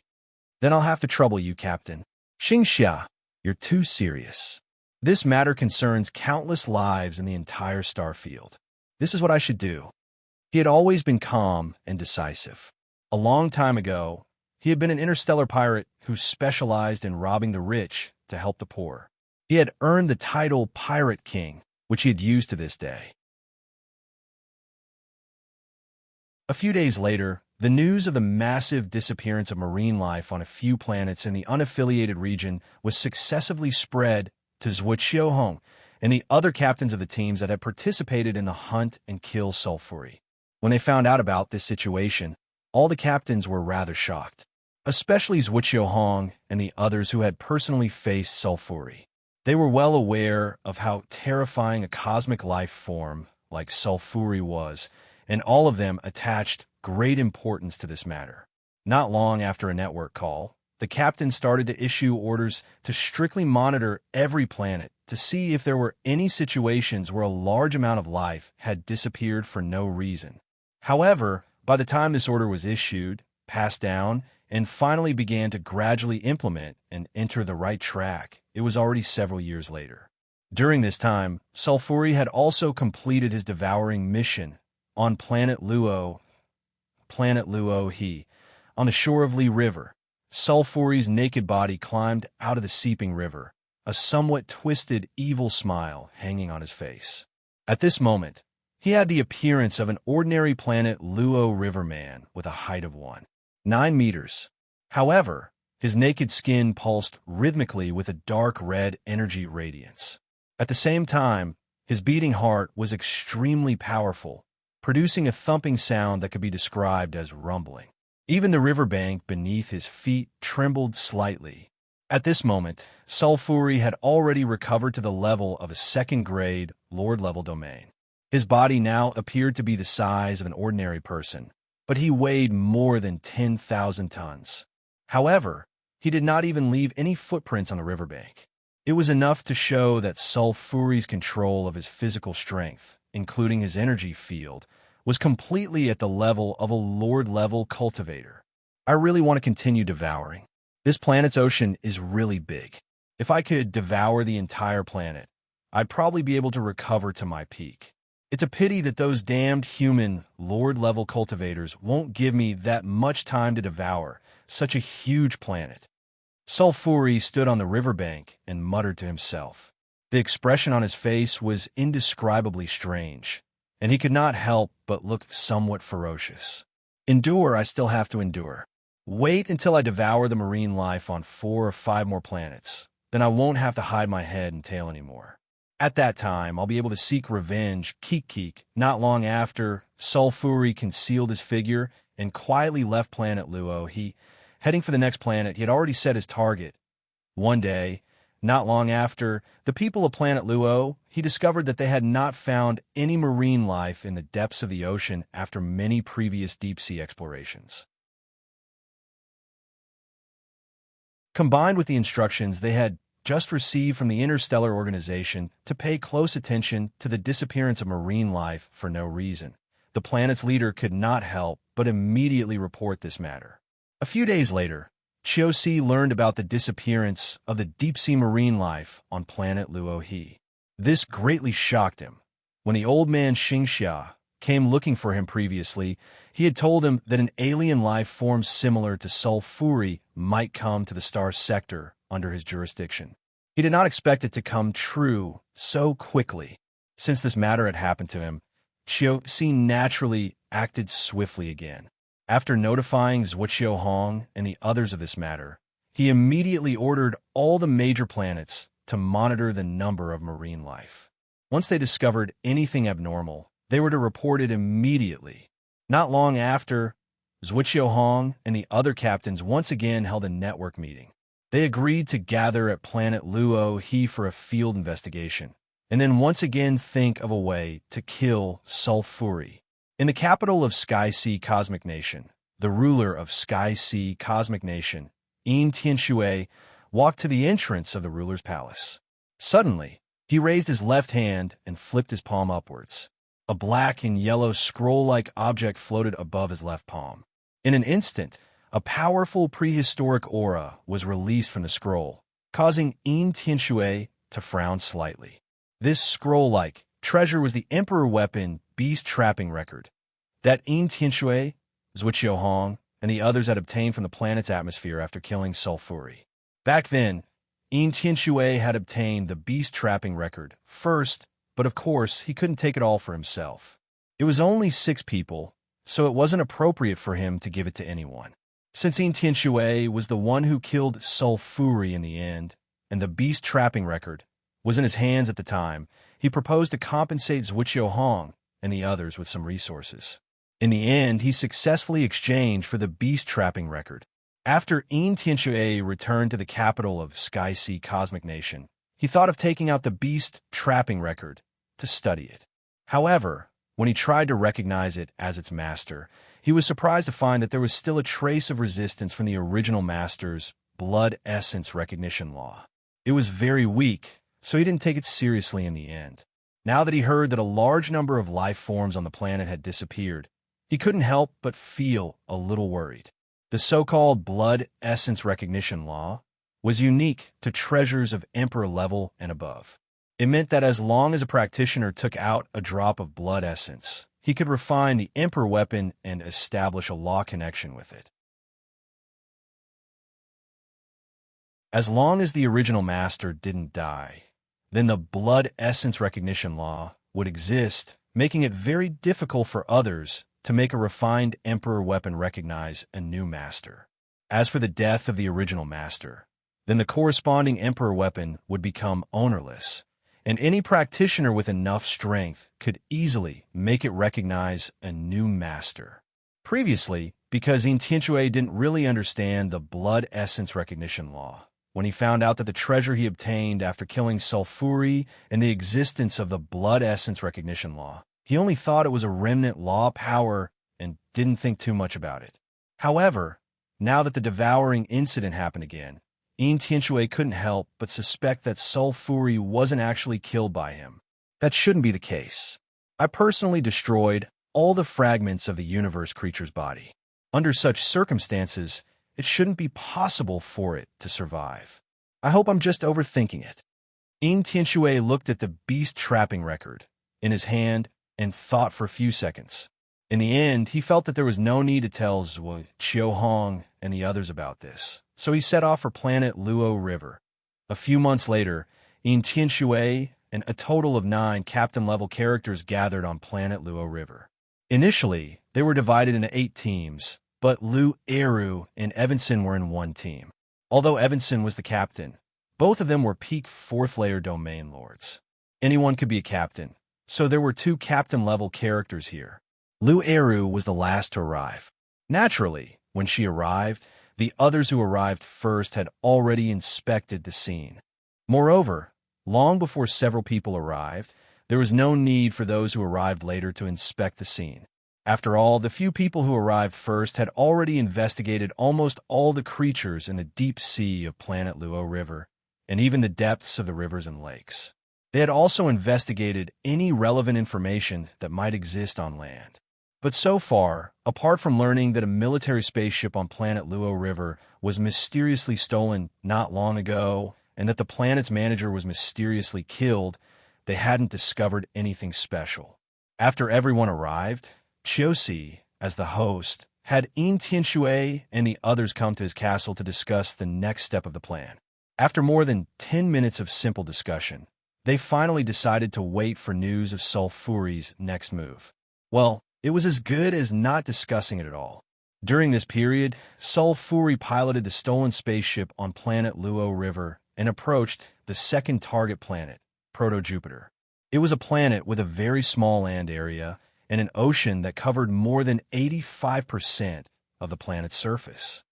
Then I'll have to trouble you, Captain. Xingxia, you're too serious. This matter concerns countless lives in the entire star field. This is what I should do. He had always been calm and decisive. A long time ago, he had been an interstellar pirate who specialized in robbing the rich to help the poor. He had earned the title Pirate King, which he had used to this day. A few days later, the news of the massive disappearance of marine life on a few planets in the unaffiliated region was successively spread to Zhuo and the other captains of the teams that had participated in the hunt and kill Sulfuri. When they found out about this situation, all the captains were rather shocked, especially Zhuo and the others who had personally faced Sulfuri. They were well aware of how terrifying a cosmic life form like Sulfuri was, and all of them attached great importance to this matter. Not long after a network call, the captain started to issue orders to strictly monitor every planet to see if there were any situations where a large amount of life had disappeared for no reason. However, by the time this order was issued, passed down, and finally began to gradually implement and enter the right track, it was already several years later. During this time, Sulfuri had also completed his devouring mission on planet Luo He. On the shore of Li River, Sulfuri's naked body climbed out of the seeping river, a somewhat twisted, evil smile hanging on his face. At this moment, he had the appearance of an ordinary planet Luo Riverman with a height of 1.9 meters. However, his naked skin pulsed rhythmically with a dark red energy radiance. At the same time, his beating heart was extremely powerful, producing a thumping sound that could be described as rumbling. Even the riverbank beneath his feet trembled slightly. At this moment, Sulfuri had already recovered to the level of a second-grade, Lord-level domain. His body now appeared to be the size of an ordinary person, but he weighed more than 10,000 tons. However, he did not even leave any footprints on the riverbank. It was enough to show that Sulfuri's control of his physical strength, including his energy field, was completely at the level of a Lord-level cultivator. I really want to continue devouring. This planet's ocean is really big. If I could devour the entire planet, I'd probably be able to recover to my peak. It's a pity that those damned human Lord-level cultivators won't give me that much time to devour such a huge planet. Sulfuri stood on the riverbank and muttered to himself. The expression on his face was indescribably strange, and he could not help but look somewhat ferocious. Endure, I still have to endure. Wait until I devour the marine life on 4 or 5 more planets. Then I won't have to hide my head and tail anymore. At that time, I'll be able to seek revenge, keek. Not long after, Sulfuri concealed his figure and quietly left planet Luo. Heading for the next planet, he had already set his target. One day, not long after, the people of planet Luo, he discovered that they had not found any marine life in the depths of the ocean after many previous deep-sea explorations. Combined with the instructions they had just received from the Interstellar Organization to pay close attention to the disappearance of marine life for no reason, the planet's leader could not help but immediately report this matter. A few days later, Chiosi learned about the disappearance of the deep-sea marine life on planet Luo He. This greatly shocked him. When the old man Xingxia came looking for him previously, he had told him that an alien life form similar to Sulfuri might come to the star sector under his jurisdiction. He did not expect it to come true so quickly. Since this matter had happened to him, Chiosi naturally acted swiftly again. After notifying Zhuo and the others of this matter, he immediately ordered all the major planets to monitor the number of marine life. Once they discovered anything abnormal, they were to report it immediately. Not long after, Zhuo and the other captains once again held a network meeting. They agreed to gather at planet Luo He for a field investigation, and then once again think of a way to kill Sulfuri. In the capital of Sky Sea Cosmic Nation, the ruler of Sky Sea Cosmic Nation, Yin Tianxue, walked to the entrance of the ruler's palace. Suddenly, he raised his left hand and flipped his palm upwards. A black and yellow scroll-like object floated above his left palm. In an instant, a powerful prehistoric aura was released from the scroll, causing Yin Tianxue to frown slightly. This scroll-like treasure was the Emperor weapon Beast Trapping Record that Yin Tianxue, Zhuo and the others had obtained from the planet's atmosphere after killing Sulfuri. Back then, Yin Tianxue had obtained the Beast Trapping Record first, but of course he couldn't take it all for himself. It was only 6 people, so it wasn't appropriate for him to give it to anyone. Since Yin Tianxue was the one who killed Sulfuri in the end, and the beast trapping record was in his hands at the time, he proposed to compensate Zhuqiu Hong and the others with some resources. In the end, he successfully exchanged for the beast trapping record. After Yin Tianxue returned to the capital of Sky Sea Cosmic Nation, he thought of taking out the beast trapping record to study it. However, when he tried to recognize it as its master, he was surprised to find that there was still a trace of resistance from the original master's blood essence recognition law. It was very weak, so he didn't take it seriously in the end. Now that he heard that a large number of life forms on the planet had disappeared, he couldn't help but feel a little worried. The so-called blood essence recognition law was unique to treasures of emperor level and above. It meant that as long as a practitioner took out a drop of blood essence, he could refine the emperor weapon and establish a law connection with it. As long as the original master didn't die, then the blood essence recognition law would exist, making it very difficult for others to make a refined emperor weapon recognize a new master. As for the death of the original master, then the corresponding emperor weapon would become ownerless, and any practitioner with enough strength could easily make it recognize a new master. Previously, because Yin Tianxue didn't really understand the blood essence recognition law, when he found out that the treasure he obtained after killing Sulfuri and the existence of the blood essence recognition law, he only thought it was a remnant law power and didn't think too much about it. However, now that the devouring incident happened again, Yin Tianxue couldn't help but suspect that Sulfuri wasn't actually killed by him. That shouldn't be the case. I personally destroyed all the fragments of the universe creature's body. Under such circumstances, it shouldn't be possible for it to survive. I hope I'm just overthinking it. Yin Tianxue looked at the beast trapping record in his hand and thought for a few seconds. In the end, he felt that there was no need to tell Zhuqiu Hong and the others about this, so he set off for planet Luo River. A few months later, Yin Tianxue and a total of 9 captain-level characters gathered on planet Luo River. Initially, they were divided into 8 teams, but Lu Eru and Evanson were in one team. Although Evanson was the captain, both of them were peak 4th-layer domain lords. Anyone could be a captain, so there were 2 captain-level characters here. Lu Eru was the last to arrive. Naturally, when she arrived, the others who arrived first had already inspected the scene. Moreover, long before several people arrived, there was no need for those who arrived later to inspect the scene. After all, the few people who arrived first had already investigated almost all the creatures in the deep sea of planet Luo River, and even the depths of the rivers and lakes. They had also investigated any relevant information that might exist on land. But so far, apart from learning that a military spaceship on planet Luo River was mysteriously stolen not long ago, and that the planet's manager was mysteriously killed, they hadn't discovered anything special. After everyone arrived, Chiosi, as the host, had Yin Tianxue and the others come to his castle to discuss the next step of the plan. After more than 10 minutes of simple discussion, they finally decided to wait for news of Sulfuri's next move. Well, it was as good as not discussing it at all. During this period, Sulfuri piloted the stolen spaceship on planet Luo River and approached the second target planet, Proto-Jupiter. It was a planet with a very small land area and an ocean that covered more than 85% of the planet's surface.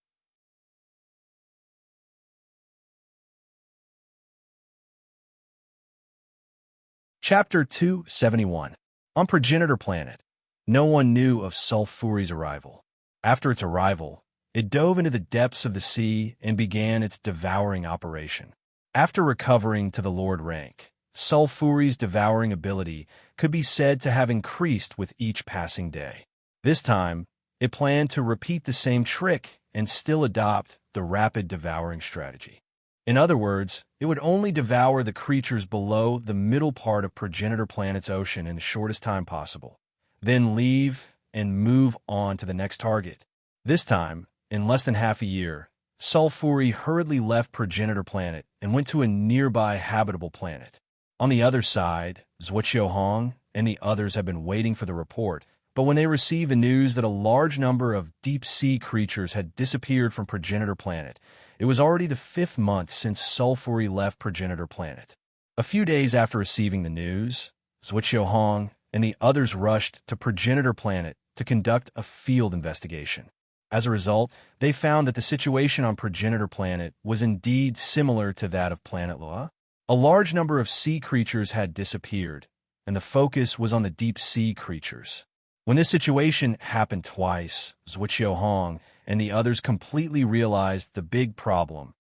Chapter 271. On Progenitor Planet. No one knew of Sulfuri's arrival. After its arrival, it dove into the depths of the sea and began its devouring operation. After recovering to the Lord rank, Sulfuri's devouring ability could be said to have increased with each passing day. This time, it planned to repeat the same trick and still adopt the rapid devouring strategy. In other words, it would only devour the creatures below the middle part of Progenitor Planet's ocean in the shortest time possible, then leave and move on to the next target. This time, in less than half a year, Sulfuri hurriedly left Progenitor Planet and went to a nearby habitable planet. On the other side, Zhuqiu Hong and the others had been waiting for the report, But when they received the news that a large number of deep-sea creatures had disappeared from Progenitor Planet, it was already the 5th month since Sulfuri left Progenitor Planet. A few days after receiving the news, Hong and the others rushed to Progenitor Planet to conduct a field investigation. As a result, they found that the situation on Progenitor Planet was indeed similar to that of Planet Loa. A large number of sea creatures had disappeared, and the focus was on the deep-sea creatures. When this situation happened twice, Hong and the others completely realized the big problem.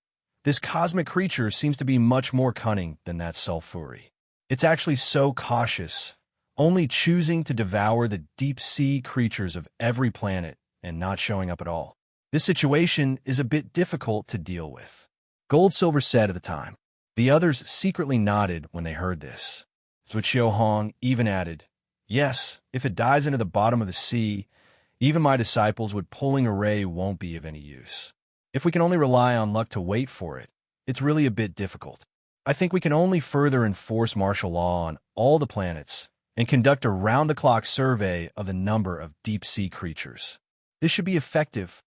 This cosmic creature seems to be much more cunning than that Sulfuri. It's actually so cautious, only choosing to devour the deep-sea creatures of every planet and not showing up at all. This situation is a bit difficult to deal with, Gold Silver said at the time. The others secretly nodded when they heard this. Hong even added, "Yes, if it dives into the bottom of the sea, even my disciples with pulling array won't be of any use. If we can only rely on luck to wait for it, it's really a bit difficult. I think we can only further enforce martial law on all the planets and conduct a round-the-clock survey of the number of deep-sea creatures. This should be effective."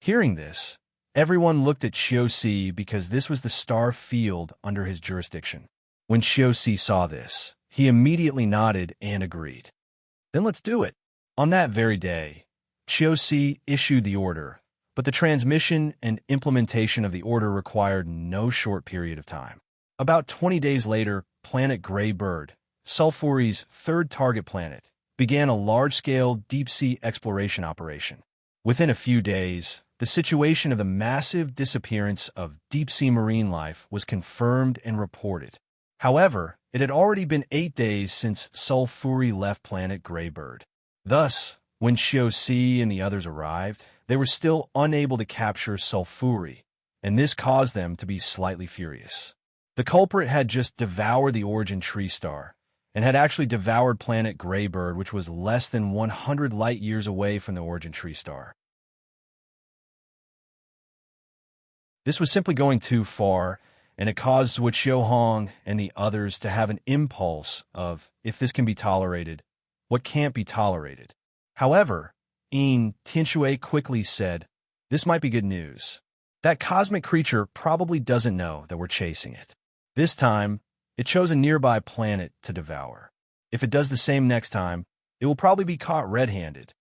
Hearing this, everyone looked at Xiu because this was the star field under his jurisdiction. When Xiu saw this, he immediately nodded and agreed. "Then let's do it." On that very day, Xiu issued the order, but the transmission and implementation of the order required no short period of time. About 20 days later, planet Grey Bird, Sulfuri's 3rd target planet, began a large-scale deep-sea exploration operation. Within a few days, the situation of the massive disappearance of deep-sea marine life was confirmed and reported. However, it had already been 8 days since Sulfuri left planet Grey Bird. Thus, when Xiu and the others arrived, they were still unable to capture Sulfuri, and this caused them to be slightly furious. The culprit had just devoured the Origin Tree Star, and had actually devoured planet Grey Bird, which was less than 100 light-years away from the Origin Tree Star. This was simply going too far, and it caused Hong and the others to have an impulse of, if this can be tolerated, what can't be tolerated. However, Tianxue quickly said, "This might be good news. That cosmic creature probably doesn't know that we're chasing it. This time, it chose a nearby planet to devour. If it does the same next time, it will probably be caught red-handed."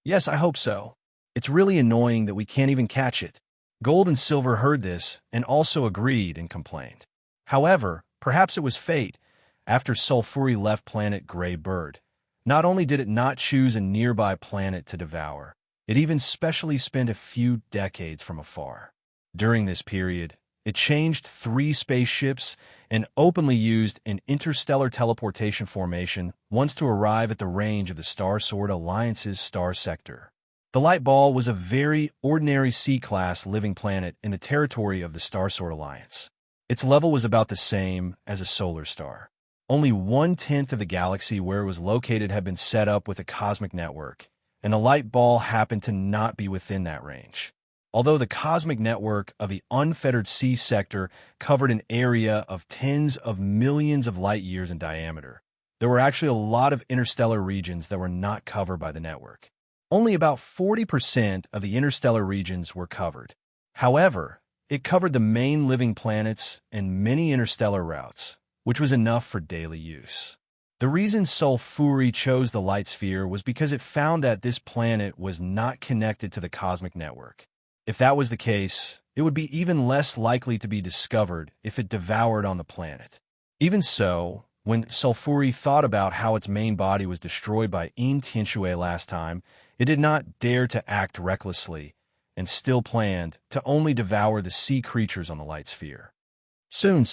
"Yes, I hope so. It's really annoying that we can't even catch it." Gold and Silver heard this and also agreed and complained. However, perhaps it was fate. After Sulfuri left planet Grey Bird, not only did it not choose a nearby planet to devour, it even specially spent a few decades from afar. During this period, it changed 3 spaceships and openly used an interstellar teleportation formation once to arrive at the range of the Star Sword Alliance's star sector. The Light Ball was a very ordinary C-class living planet in the territory of the Star Sword Alliance. Its level was about the same as a solar star. Only 1/10 of the galaxy where it was located had been set up with a cosmic network, and the Light Ball happened to not be within that range. Although the cosmic network of the unfettered C sector covered an area of tens of millions of light-years in diameter, there were actually a lot of interstellar regions that were not covered by the network. Only about 40% of the interstellar regions were covered. However, it covered the main living planets and many interstellar routes, which was enough for daily use. The reason Sulfuri chose the light sphere was because it found that this planet was not connected to the cosmic network. If that was the case, it would be even less likely to be discovered if it devoured on the planet. Even so, when Sulfuri thought about how its main body was destroyed by Tianxue last time, it did not dare to act recklessly, and still planned to only devour the sea creatures on the light sphere. Soon,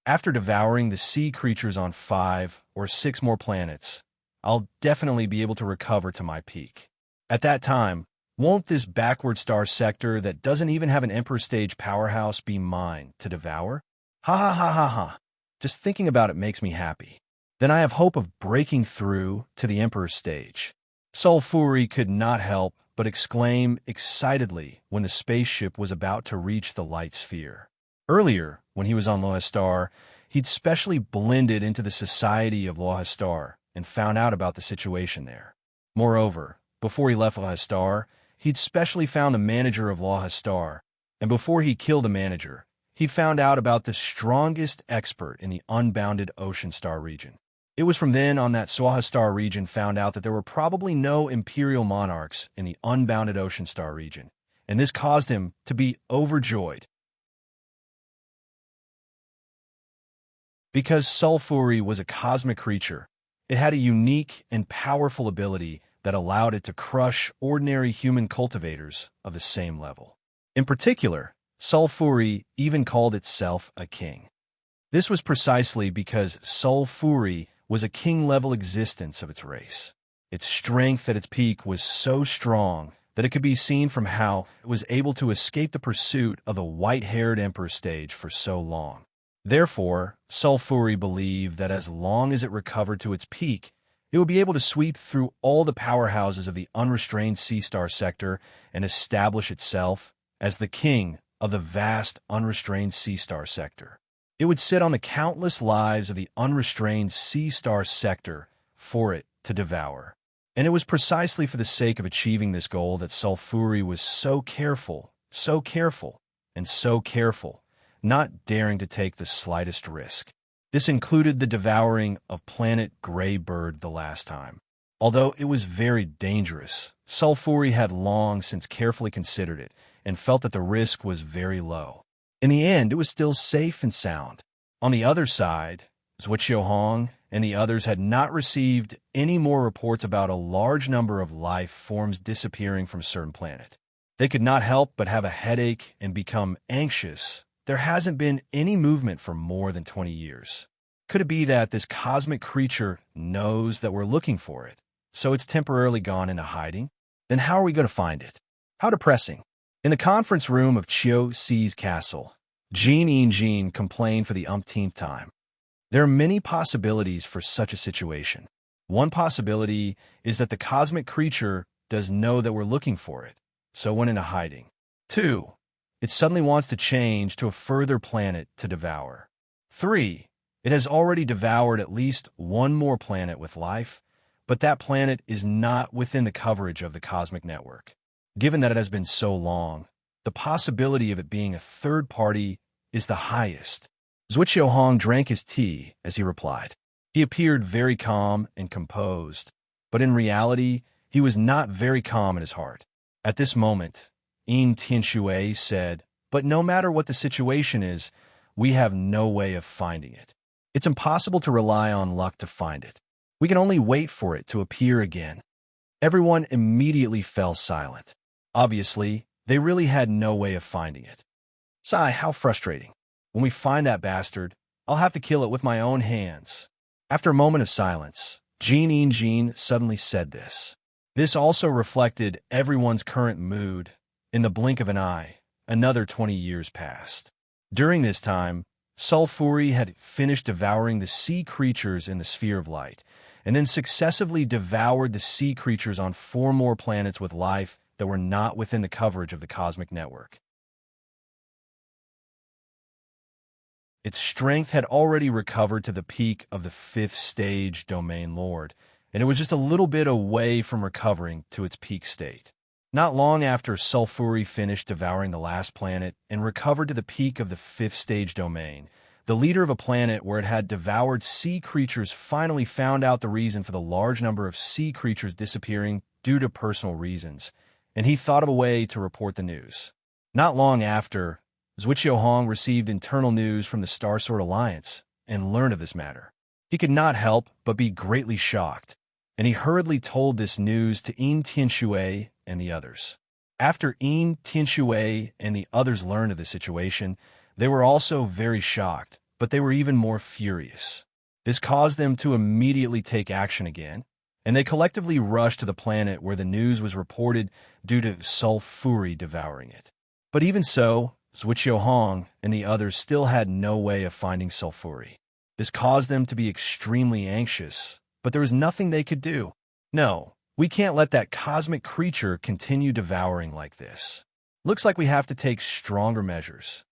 after devouring the sea creatures on 5 or 6 more planets, I'll definitely be able to recover to my peak. At that time, won't this backward star sector that doesn't even have an Emperor Stage powerhouse be mine to devour? Ha ha ha ha ha. Just thinking about it makes me happy. Then I have hope of breaking through to the Emperor Stage. Sulfuri could not help but exclaim excitedly when the spaceship was about to reach the light sphere. Earlier, when he was on Lohastar, he'd specially blended into the society of Lohastar and found out about the situation there. Moreover, before he left Lahastar, he'd specially found the manager of Lahastar, and before he killed the manager, he'd found out about the strongest expert in the unbounded Ocean Star region. It was from then on that Swahastar region found out that there were probably no imperial monarchs in the unbounded Ocean Star region, and this caused him to be overjoyed. Because Sulfuri was a cosmic creature, it had a unique and powerful ability that allowed it to crush ordinary human cultivators of the same level. In particular, Sulfuri even called itself a king. This was precisely because Sulfuri was a king-level existence of its race. Its strength at its peak was so strong that it could be seen from how it was able to escape the pursuit of the white-haired emperor stage for so long. Therefore, Sulfuri believed that as long as it recovered to its peak, it would be able to sweep through all the powerhouses of the unrestrained sea-star sector and establish itself as the king of the vast unrestrained sea-star sector. It would sit on the countless lives of the unrestrained sea-star sector for it to devour. And it was precisely for the sake of achieving this goal that Sulfuri was so careful, and so careful, not daring to take the slightest risk. This included the devouring of planet Greybird the last time. Although it was very dangerous, Sulfuri had long since carefully considered it and felt that the risk was very low. In the end, it was still safe and sound. On the other side, Zhuqiuhong and the others had not received any more reports about a large number of life forms disappearing from a certain planet. They could not help but have a headache and become anxious. There hasn't been any movement for more than 20 years. Could it be that this cosmic creature knows that we're looking for it, so it's temporarily gone into hiding? Then how are we going to find it? How depressing. In the conference room of Chiu Si's castle, Jin complained for the umpteenth time. There are many possibilities for such a situation. One possibility is that the cosmic creature does know that we're looking for it, so went into hiding. 2. It suddenly wants to change to a further planet to devour. 3. It has already devoured at least one more planet with life, but that planet is not within the coverage of the cosmic network. Given that it has been so long, the possibility of it being a third party is the highest. Zhuqiuhong drank his tea as he replied. He appeared very calm and composed, but in reality, he was not very calm in his heart. At this moment, Yin Tianxue said, "But no matter what the situation is, we have no way of finding it. It's impossible to rely on luck to find it. We can only wait for it to appear again." Everyone immediately fell silent. Obviously, they really had no way of finding it. Sigh, how frustrating. When we find that bastard, I'll have to kill it with my own hands. After a moment of silence, Jin suddenly said this. This also reflected everyone's current mood. In the blink of an eye, another 20 years passed. During this time, Sulfuri had finished devouring the sea creatures in the sphere of light, and then successively devoured the sea creatures on 4 more planets with life that were not within the coverage of the cosmic network. Its strength had already recovered to the peak of the 5th stage domain lord, and it was just a little bit away from recovering to its peak state. Not long after Sulfuri finished devouring the last planet and recovered to the peak of the 5th stage domain, the leader of a planet where it had devoured sea creatures finally found out the reason for the large number of sea creatures disappearing due to personal reasons, and he thought of a way to report the news. Not long after, Zhuqiuhong received internal news from the Star Sword Alliance and learned of this matter. He could not help but be greatly shocked, and he hurriedly told this news to Yin Tianxue and the others. After Yin Tianxue and the others learned of the situation, they were also very shocked, but they were even more furious. This caused them to immediately take action again, and they collectively rushed to the planet where the news was reported due to Sulfuri devouring it. But even so, Zhuqiuhong and the others still had no way of finding Sulfuri. This caused them to be extremely anxious, but there was nothing they could do. No, we can't let that cosmic creature continue devouring like this. Looks like we have to take stronger measures.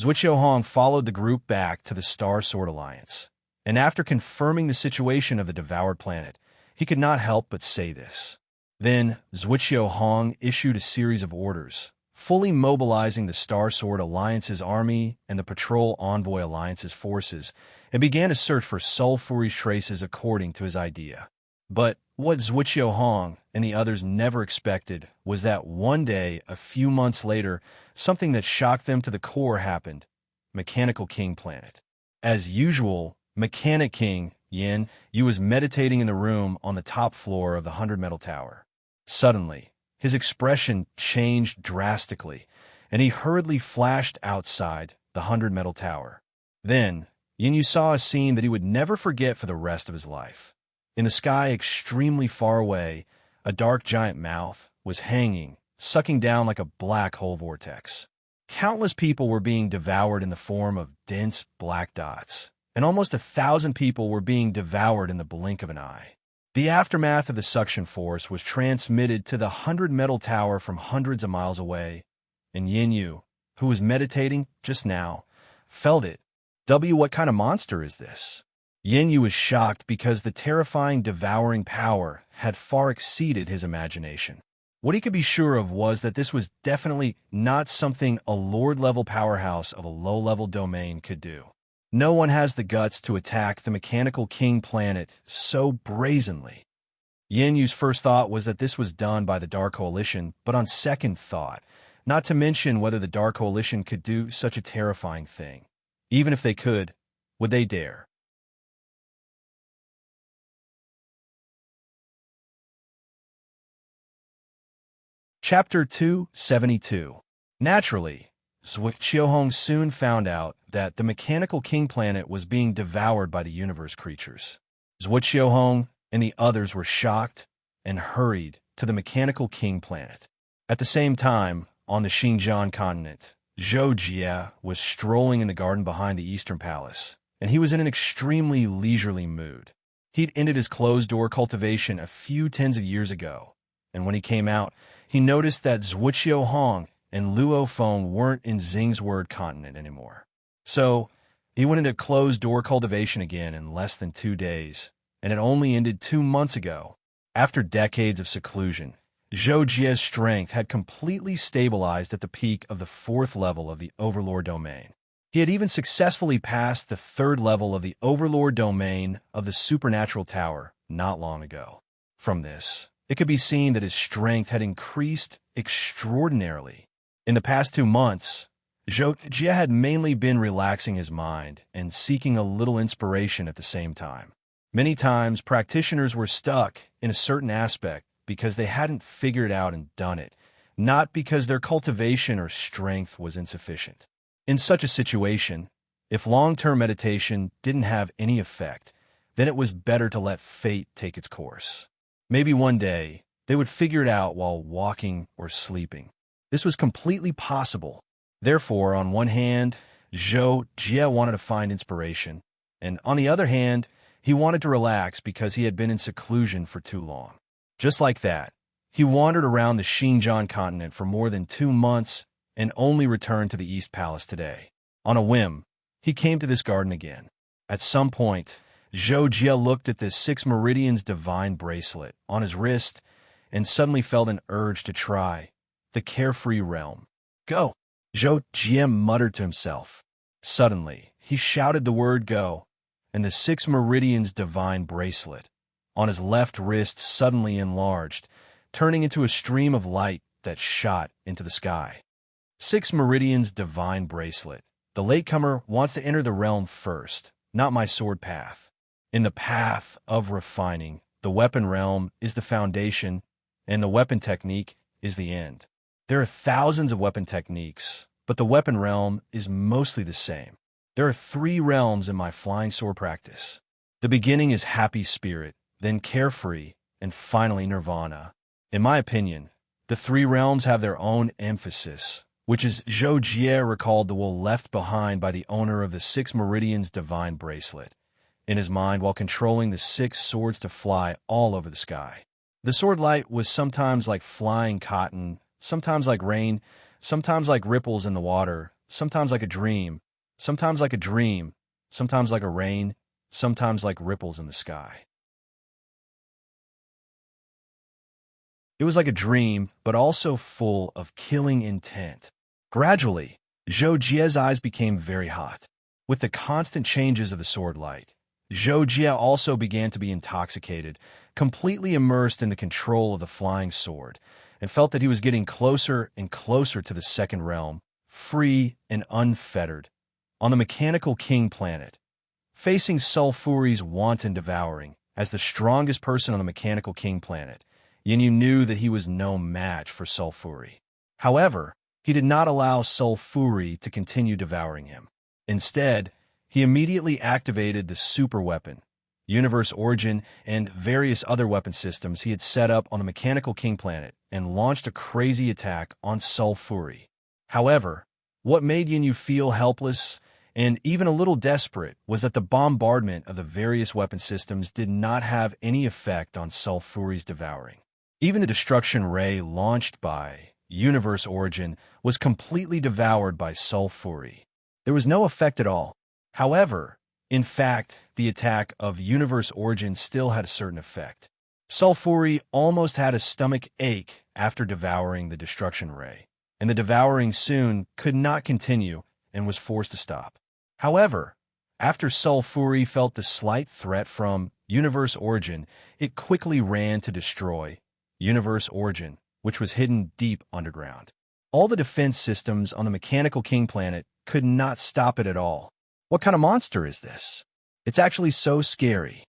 Zhuqiuhong followed the group back to the Star Sword Alliance, and after confirming the situation of the devoured planet, he could not help but say this. Then Zhuqiu Hong issued a series of orders, fully mobilizing the Star Sword Alliance's army and the Patrol Envoy Alliance's forces, and began a search for sulfurous traces according to his idea. But what Zhuqiu Hong and the others never expected was that one day, a few months later, something that shocked them to the core happened. Mechanical King Planet. As usual, Mechanic King Yin Yu was meditating in the room on the top floor of the 100-metal tower. Suddenly, his expression changed drastically, and he hurriedly flashed outside the 100-metal tower. Then, Yin Yu saw a scene that he would never forget for the rest of his life. In the sky extremely far away, a dark giant mouth was hanging, sucking down like a black hole vortex. Countless people were being devoured in the form of dense black dots, and almost 1,000 people were being devoured in the blink of an eye. The aftermath of the suction force was transmitted to the 100-metal tower from hundreds of miles away, and Yin Yu, who was meditating just now, felt it. What kind of monster is this? Yin Yu was shocked because the terrifying devouring power had far exceeded his imagination. What he could be sure of was that this was definitely not something a Lord-level powerhouse of a low-level domain could do. No one has the guts to attack the Mechanical King Planet so brazenly. Yin Yu's first thought was that this was done by the Dark Coalition, but on second thought, not to mention whether the Dark Coalition could do such a terrifying thing. Even if they could, would they dare? Chapter 272. Naturally, Zhuqiu Hong soon found out that the Mechanical King Planet was being devoured by the universe creatures. Zhuqiu Hong and the others were shocked and hurried to the Mechanical King Planet. At the same time, on the Xinjiang continent, Zhou Jie was strolling in the garden behind the Eastern Palace, and he was in an extremely leisurely mood. He'd ended his closed-door cultivation a few tens of years ago, and when he came out, he noticed that Zhuqiu Hong and Luo Feng weren't in Xing's word continent anymore. So, he went into closed-door cultivation again in less than 2 days, and it only ended 2 months ago. After decades of seclusion, Zhou Jie's strength had completely stabilized at the peak of the 4th level of the Overlord domain. He had even successfully passed the 3rd level of the Overlord domain of the Supernatural Tower not long ago. From this, it could be seen that his strength had increased extraordinarily. In the past 2 months, Zhou Jie had mainly been relaxing his mind and seeking a little inspiration at the same time. Many times, practitioners were stuck in a certain aspect because they hadn't figured out and done it, not because their cultivation or strength was insufficient. In such a situation, if long-term meditation didn't have any effect, then it was better to let fate take its course. Maybe one day, they would figure it out while walking or sleeping. This was completely possible. Therefore, on one hand, Zhou Jie wanted to find inspiration, and on the other hand, he wanted to relax because he had been in seclusion for too long. Just like that, he wandered around the Xinjiang continent for more than 2 months and only returned to the East Palace today. On a whim, he came to this garden again. At some point, Zhou Jie looked at the 6 Meridians Divine Bracelet on his wrist and suddenly felt an urge to try the Carefree Realm. Go! Zhou Jie muttered to himself. Suddenly, he shouted the word go, and the 6 Meridians Divine Bracelet on his left wrist suddenly enlarged, turning into a stream of light that shot into the sky. 6 Meridians Divine Bracelet. The latecomer wants to enter the realm first, not my sword path. In the path of refining, the weapon realm is the foundation, and the weapon technique is the end. There are thousands of weapon techniques, but the weapon realm is mostly the same. There are 3 realms in my flying sword practice. The beginning is happy spirit, then carefree, and finally nirvana. In my opinion, the 3 realms have their own emphasis, which is Zhou Jie recalled the wool left behind by the owner of the 6 Meridians Divine Bracelet in his mind while controlling the 6 swords to fly all over the sky. The sword light was sometimes like flying cotton, sometimes like rain, sometimes like ripples in the water, sometimes like a dream, sometimes like a dream, sometimes like a rain, sometimes like ripples in the sky. It was like a dream, but also full of killing intent. Gradually, Zhou Jie's eyes became very hot. With the constant changes of the sword light, Zhou Jie also began to be intoxicated, completely immersed in the control of the flying sword, and felt that he was getting closer and closer to the second realm, free and unfettered, on the mechanical king planet. Facing Sulfuri's wanton devouring, as the strongest person on the mechanical king planet, Yinyu knew that he was no match for Sulfuri. However, he did not allow Sulfuri to continue devouring him. Instead, he immediately activated the super weapon, universe origin, and various other weapon systems he had set up on the mechanical king planet and launched a crazy attack on Sulfuri. However, what made Yinyu feel helpless and even a little desperate was that the bombardment of the various weapon systems did not have any effect on Sulfuri's devouring. Even the destruction ray launched by universe origin was completely devoured by Sulfuri. There was no effect at all. However, in fact, the attack of universe origin still had a certain effect. Sulfuri almost had a stomach ache after devouring the destruction ray, and the devouring soon could not continue and was forced to stop. However, after Sulfuri felt the slight threat from universe origin, it quickly ran to destroy universe origin, which was hidden deep underground. All the defense systems on the mechanical king planet could not stop it at all. What kind of monster is this? It's actually so scary.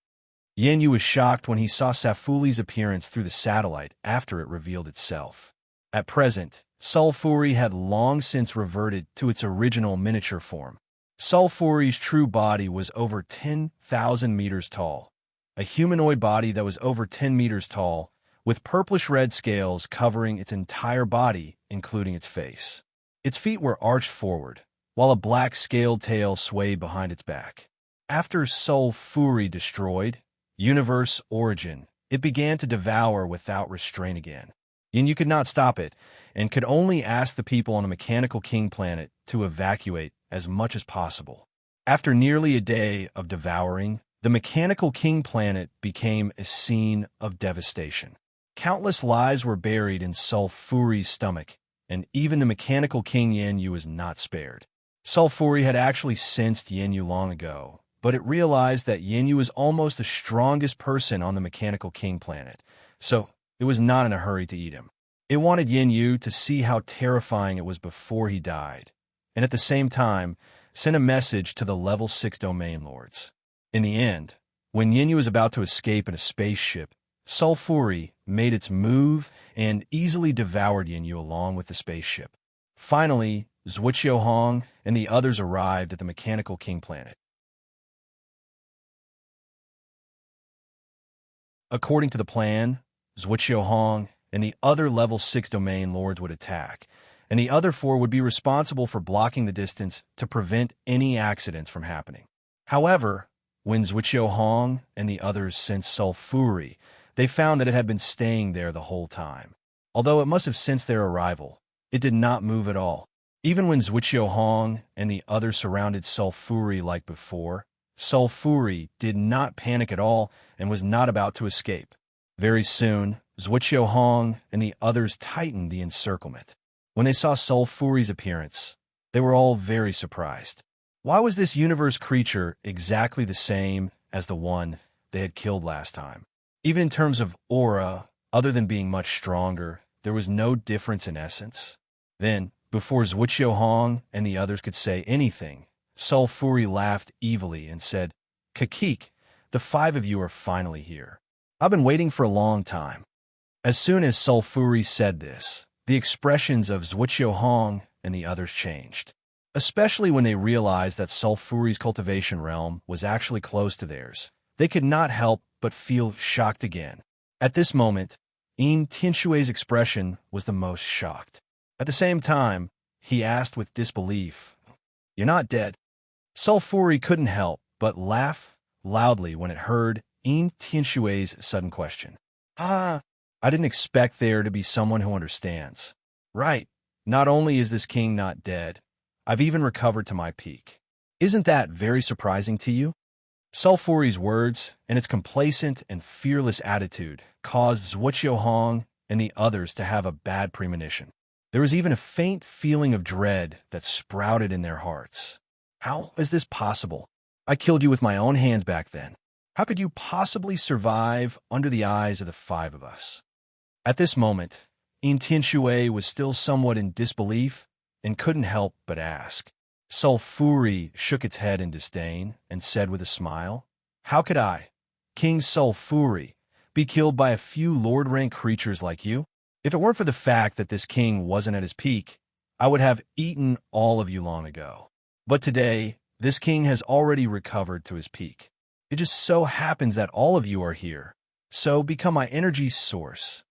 Yinyu was shocked when he saw Safuli's appearance through the satellite after it revealed itself. At present, Sulfuri had long since reverted to its original miniature form. Sulfuri's true body was over 10,000 meters tall, a humanoid body that was over 10 meters tall, with purplish-red scales covering its entire body, including its face. Its feet were arched forward, while a black scaled tail swayed behind its back. After Sulfuri destroyed universe origin, it began to devour without restraint again. Yinyu could not stop it, and could only ask the people on the mechanical king planet to evacuate as much as possible. After nearly a day of devouring, the mechanical king planet became a scene of devastation. Countless lives were buried in Sulfuri's stomach, and even the mechanical king Yinyu was not spared. Sulfuri had actually sensed Yinyu long ago, but it realized that Yinyu was almost the strongest person on the mechanical king planet, so it was not in a hurry to eat him. It wanted Yinyu to see how terrifying it was before he died, and at the same time, sent a message to the level 6 domain lords. In the end, when Yinyu was about to escape in a spaceship, Sulfuri made its move and easily devoured Yinyu along with the spaceship. Finally, Zhuqiu Hong and the others arrived at the mechanical king planet. According to the plan, Zhuqiu Hong and the other level 6 domain lords would attack, and the other 4 would be responsible for blocking the distance to prevent any accidents from happening. However, when Zhuqiu Hong and the others sensed Sulfuri, they found that it had been staying there the whole time. Although it must have sensed their arrival, it did not move at all. Even when Zhuqiu Hong and the others surrounded Sulfuri like before, Sulfuri did not panic at all and was not about to escape. Very soon, Zhuqiu Hong and the others tightened the encirclement. When they saw Sulfuri's appearance, they were all very surprised. Why was this universe creature exactly the same as the one they had killed last time? Even in terms of aura, other than being much stronger, there was no difference in essence. Then, before Zhuqiu Hong and the others could say anything, Sulfuri laughed evilly and said, "Kakik, the 5 of you are finally here. I've been waiting for a long time." As soon as Sulfuri said this, the expressions of Zhuqiu Hong and the others changed, especially when they realized that Sulfuri's cultivation realm was actually close to theirs. They could not help but feel shocked again. At this moment, Yin Tinshui's expression was the most shocked. At the same time, he asked with disbelief, "You're not dead?" Sulfuri couldn't help but laugh loudly when it heard Yin Tinshui's sudden question. I didn't expect there to be someone who understands. Right, not only is this king not dead, I've even recovered to my peak. Isn't that very surprising to you? Sulfuri's words and its complacent and fearless attitude caused Zhuqiu Hong and the others to have a bad premonition. There was even a faint feeling of dread that sprouted in their hearts. How is this possible? I killed you with my own hands back then. How could you possibly survive under the eyes of the five of us? At this moment, Tianxue was still somewhat in disbelief and couldn't help but ask. Sulfuri shook its head in disdain and said with a smile, "How could I, King Sulfuri, be killed by a few lord-rank creatures like you? If it weren't for the fact that this king wasn't at his peak, I would have eaten all of you long ago. But today, this king has already recovered to his peak. It just so happens that all of you are here, so become my energy source."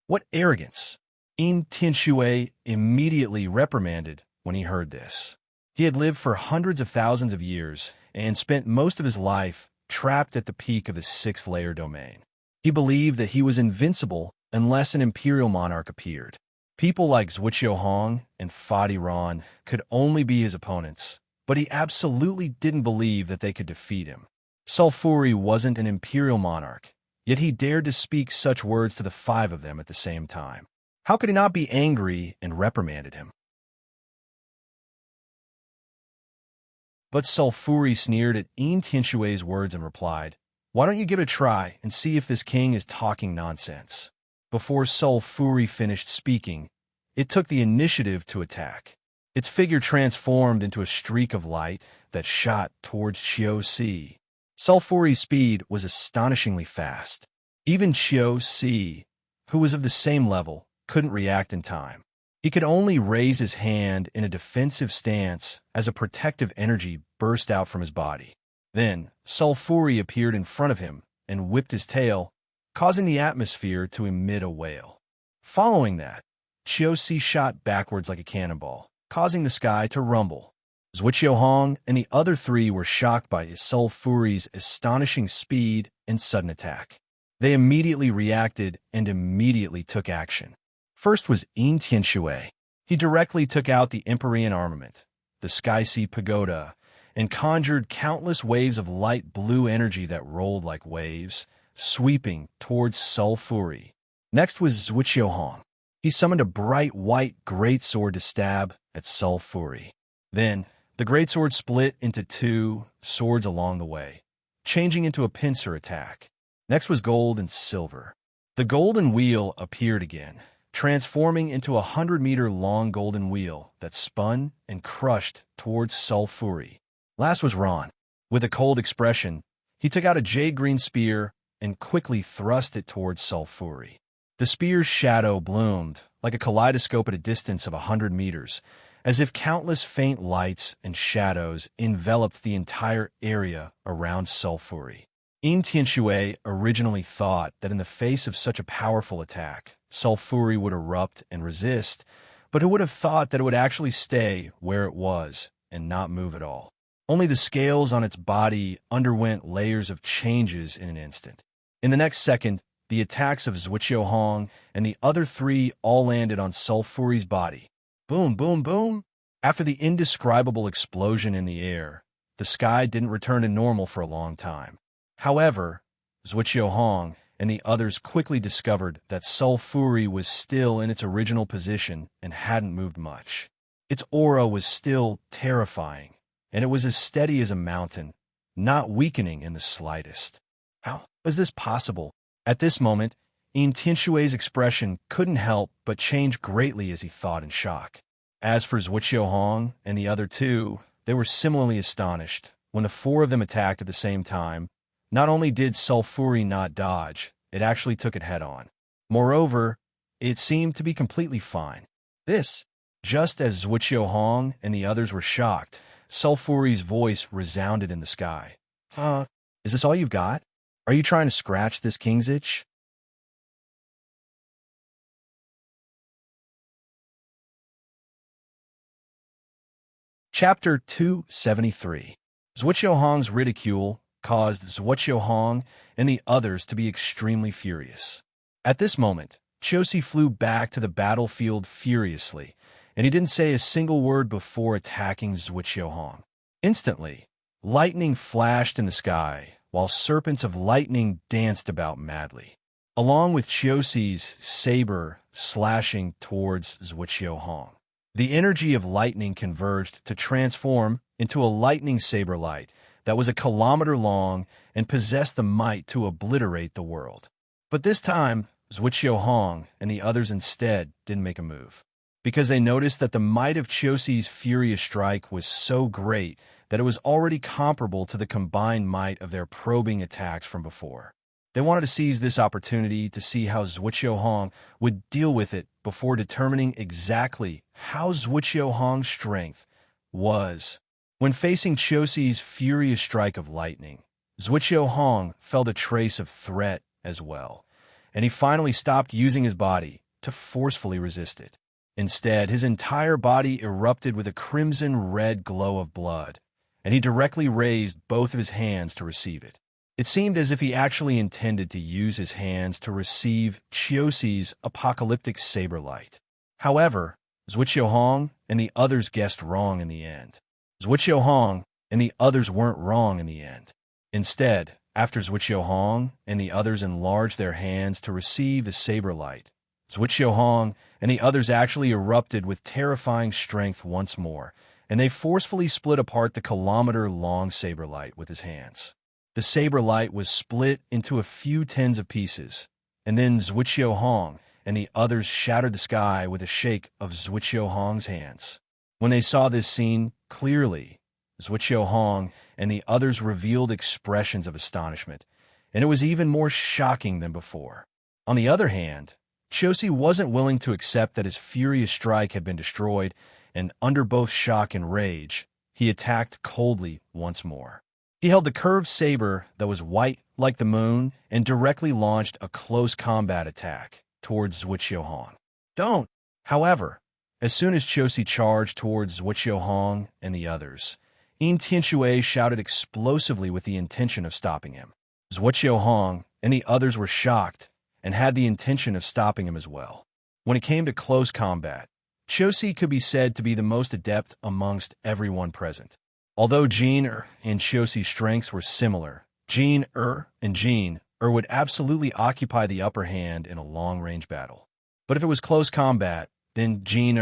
What arrogance! Tianxue immediately reprimanded when he heard this. He had lived for hundreds of thousands of years and spent most of his life trapped at the peak of the sixth-layer domain. He believed that he was invincible unless an imperial monarch appeared. People like Zhuqiuhong and Fadi Ron could only be his opponents, but he absolutely didn't believe that they could defeat him. Sulfuri wasn't an imperial monarch, yet he dared to speak such words to the five of them at the same time. How could he not be angry and reprimanded him? But Sulfuri sneered at Tianxue's words and replied, "Why don't you give it a try and see if this king is talking nonsense?" Before Sulfuri finished speaking, it took the initiative to attack. Its figure transformed into a streak of light that shot towards Qiu-Si. Sulfuri's speed was astonishingly fast. Even Qiu-Si, who was of the same level, couldn't react in time. He could only raise his hand in a defensive stance as a protective energy burst out from his body. Then, Sulfuri appeared in front of him and whipped his tail, causing the atmosphere to emit a wail. Following that, Qiu-Si shot backwards like a cannonball, causing the sky to rumble. Zhuqiuhong and the other three were shocked by Sulfuri's astonishing speed and sudden attack. They immediately reacted and immediately took action. First was Tianxue. He directly took out the Empyrean armament, the Sky Sea Pagoda, and conjured countless waves of light blue energy that rolled like waves, sweeping towards Sulfuri. Next was Zhuqiuhong. He summoned a bright white greatsword to stab at Sulfuri. Then, the greatsword split into two swords along the way, changing into a pincer attack. Next was gold and silver. The golden wheel appeared again, transforming into a 100-meter-long golden wheel that spun and crushed towards Sulfuri. Last was Ron. With a cold expression, he took out a jade-green spear and quickly thrust it towards Sulfuri. The spear's shadow bloomed like a kaleidoscope at a distance of 100 meters, as if countless faint lights and shadows enveloped the entire area around Sulfuri. Tianxue originally thought that in the face of such a powerful attack, Sulfuri would erupt and resist, but who would have thought that it would actually stay where it was and not move at all? Only the scales on its body underwent layers of changes in an instant. In the next second, the attacks of Zhuqiuhong and the other three all landed on Sulfuri's body. Boom, boom, boom! After the indescribable explosion in the air, the sky didn't return to normal for a long time. However, Zhuqiuhong and the others quickly discovered that Sulfuri was still in its original position and hadn't moved much. Its aura was still terrifying, and it was as steady as a mountain, not weakening in the slightest. How was this possible? At this moment, Tianxue's expression couldn't help but change greatly as he thought in shock. As for Zhuqiuhong and the other two, they were similarly astonished. When the four of them attacked at the same time, not only did Sulfuri not dodge, it actually took it head-on. Moreover, it seemed to be completely fine. Just as Zhuqiuhong and the others were shocked, Sulfuri's voice resounded in the sky. Is this all you've got? Are you trying to scratch this king's itch? Chapter 273. Zhuqiuhong's ridicule caused Zhuqiuhong and the others to be extremely furious. At this moment, Qiu-Si flew back to the battlefield furiously, and he didn't say a single word before attacking Zhuqiuhong. Instantly, lightning flashed in the sky, while serpents of lightning danced about madly. along with Chiosi's saber slashing towards Zhuqiuhong. The energy of lightning converged to transform into a lightning saber light that was a kilometer long and possessed the might to obliterate the world. But this time, Zhuqiuhong and the others instead didn't make a move, because they noticed that the might of Chiosi's furious strike was so great that it was already comparable to the combined might of their probing attacks from before. They wanted to seize this opportunity to see how Zhuqiuhong would deal with it before determining exactly how Zhuqiuhong's strength was. When facing Chiosi's furious strike of lightning, Zhuqiuhong felt a trace of threat as well, and he finally stopped using his body to forcefully resist it. Instead, his entire body erupted with a crimson-red glow of blood, and he directly raised both of his hands to receive it. It seemed as if he actually intended to use his hands to receive Chiosi's apocalyptic saber light. However, Zhuqiuhong and the others guessed wrong in the end. Zhuqiuhong and the others weren't wrong in the end. Instead, after Zhuqiuhong and the others enlarged their hands to receive the saber light, Zhuqiuhong and the others actually erupted with terrifying strength once more, and they forcefully split apart the kilometer-long saber light with his hands. The saber light was split into a few tens of pieces, and then Zhuqiuhong and the others shattered the sky with a shake of Zhuqiuhong's hands. When they saw this scene clearly, Zhuqiuhong and the others revealed expressions of astonishment, and it was even more shocking than before. On the other hand, Chiosi wasn't willing to accept that his furious strike had been destroyed, and under both shock and rage, he attacked coldly once more. He held the curved saber that was white like the moon and directly launched a close combat attack towards Zhuqiuhong. Don't! However, as soon as Chiosi charged towards Zhuqiuhong and the others, Yin Tianxue shouted explosively with the intention of stopping him. Zhuqiuhong and the others were shocked and had the intention of stopping him as well. When it came to close combat, Chiosi could be said to be the most adept amongst everyone present. Although Jin and Chiosi's strengths were similar, Jin and Jin would absolutely occupy the upper hand in a long-range battle. But if it was close combat, then Jin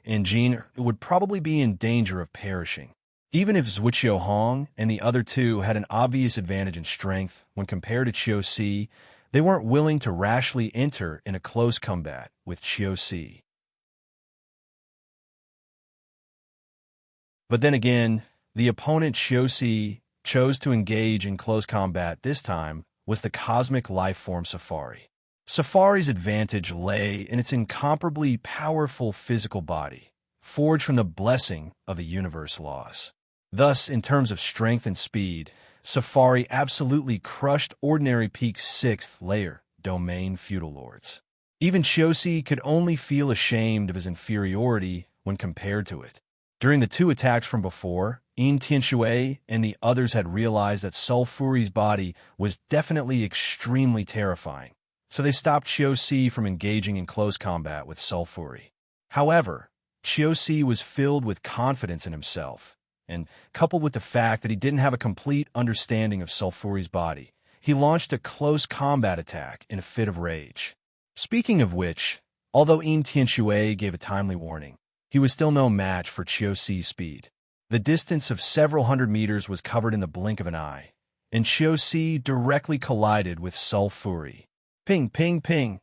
and Jin would probably be in danger of perishing. Even if Zhuqiuhong and the other two had an obvious advantage in strength when compared to Chiosi, they weren't willing to rashly enter in a close combat with Chiosi. But then again, the opponent Chiosi chose to engage in close combat this time was the cosmic life form Safari. Safari's advantage lay in its incomparably powerful physical body, forged from the blessing of the universe laws. Thus, in terms of strength and speed, Safari absolutely crushed Ordinary Peak's 6th layer, Domain Feudal Lords. Even Chiosi could only feel ashamed of his inferiority when compared to it. During the two attacks from before, Yin Tianxue and the others had realized that Sulfuri's body was definitely extremely terrifying, so they stopped Chiosi from engaging in close combat with Sulfuri. However, Chiosi was filled with confidence in himself, and coupled with the fact that he didn't have a complete understanding of Sulfuri's body, he launched a close combat attack in a fit of rage. Speaking of which, although Yin Tianxue gave a timely warning, he was still no match for Chiosi's speed. The distance of several hundred meters was covered in the blink of an eye, and Chiosi directly collided with Sulfuri. Ping, ping, ping.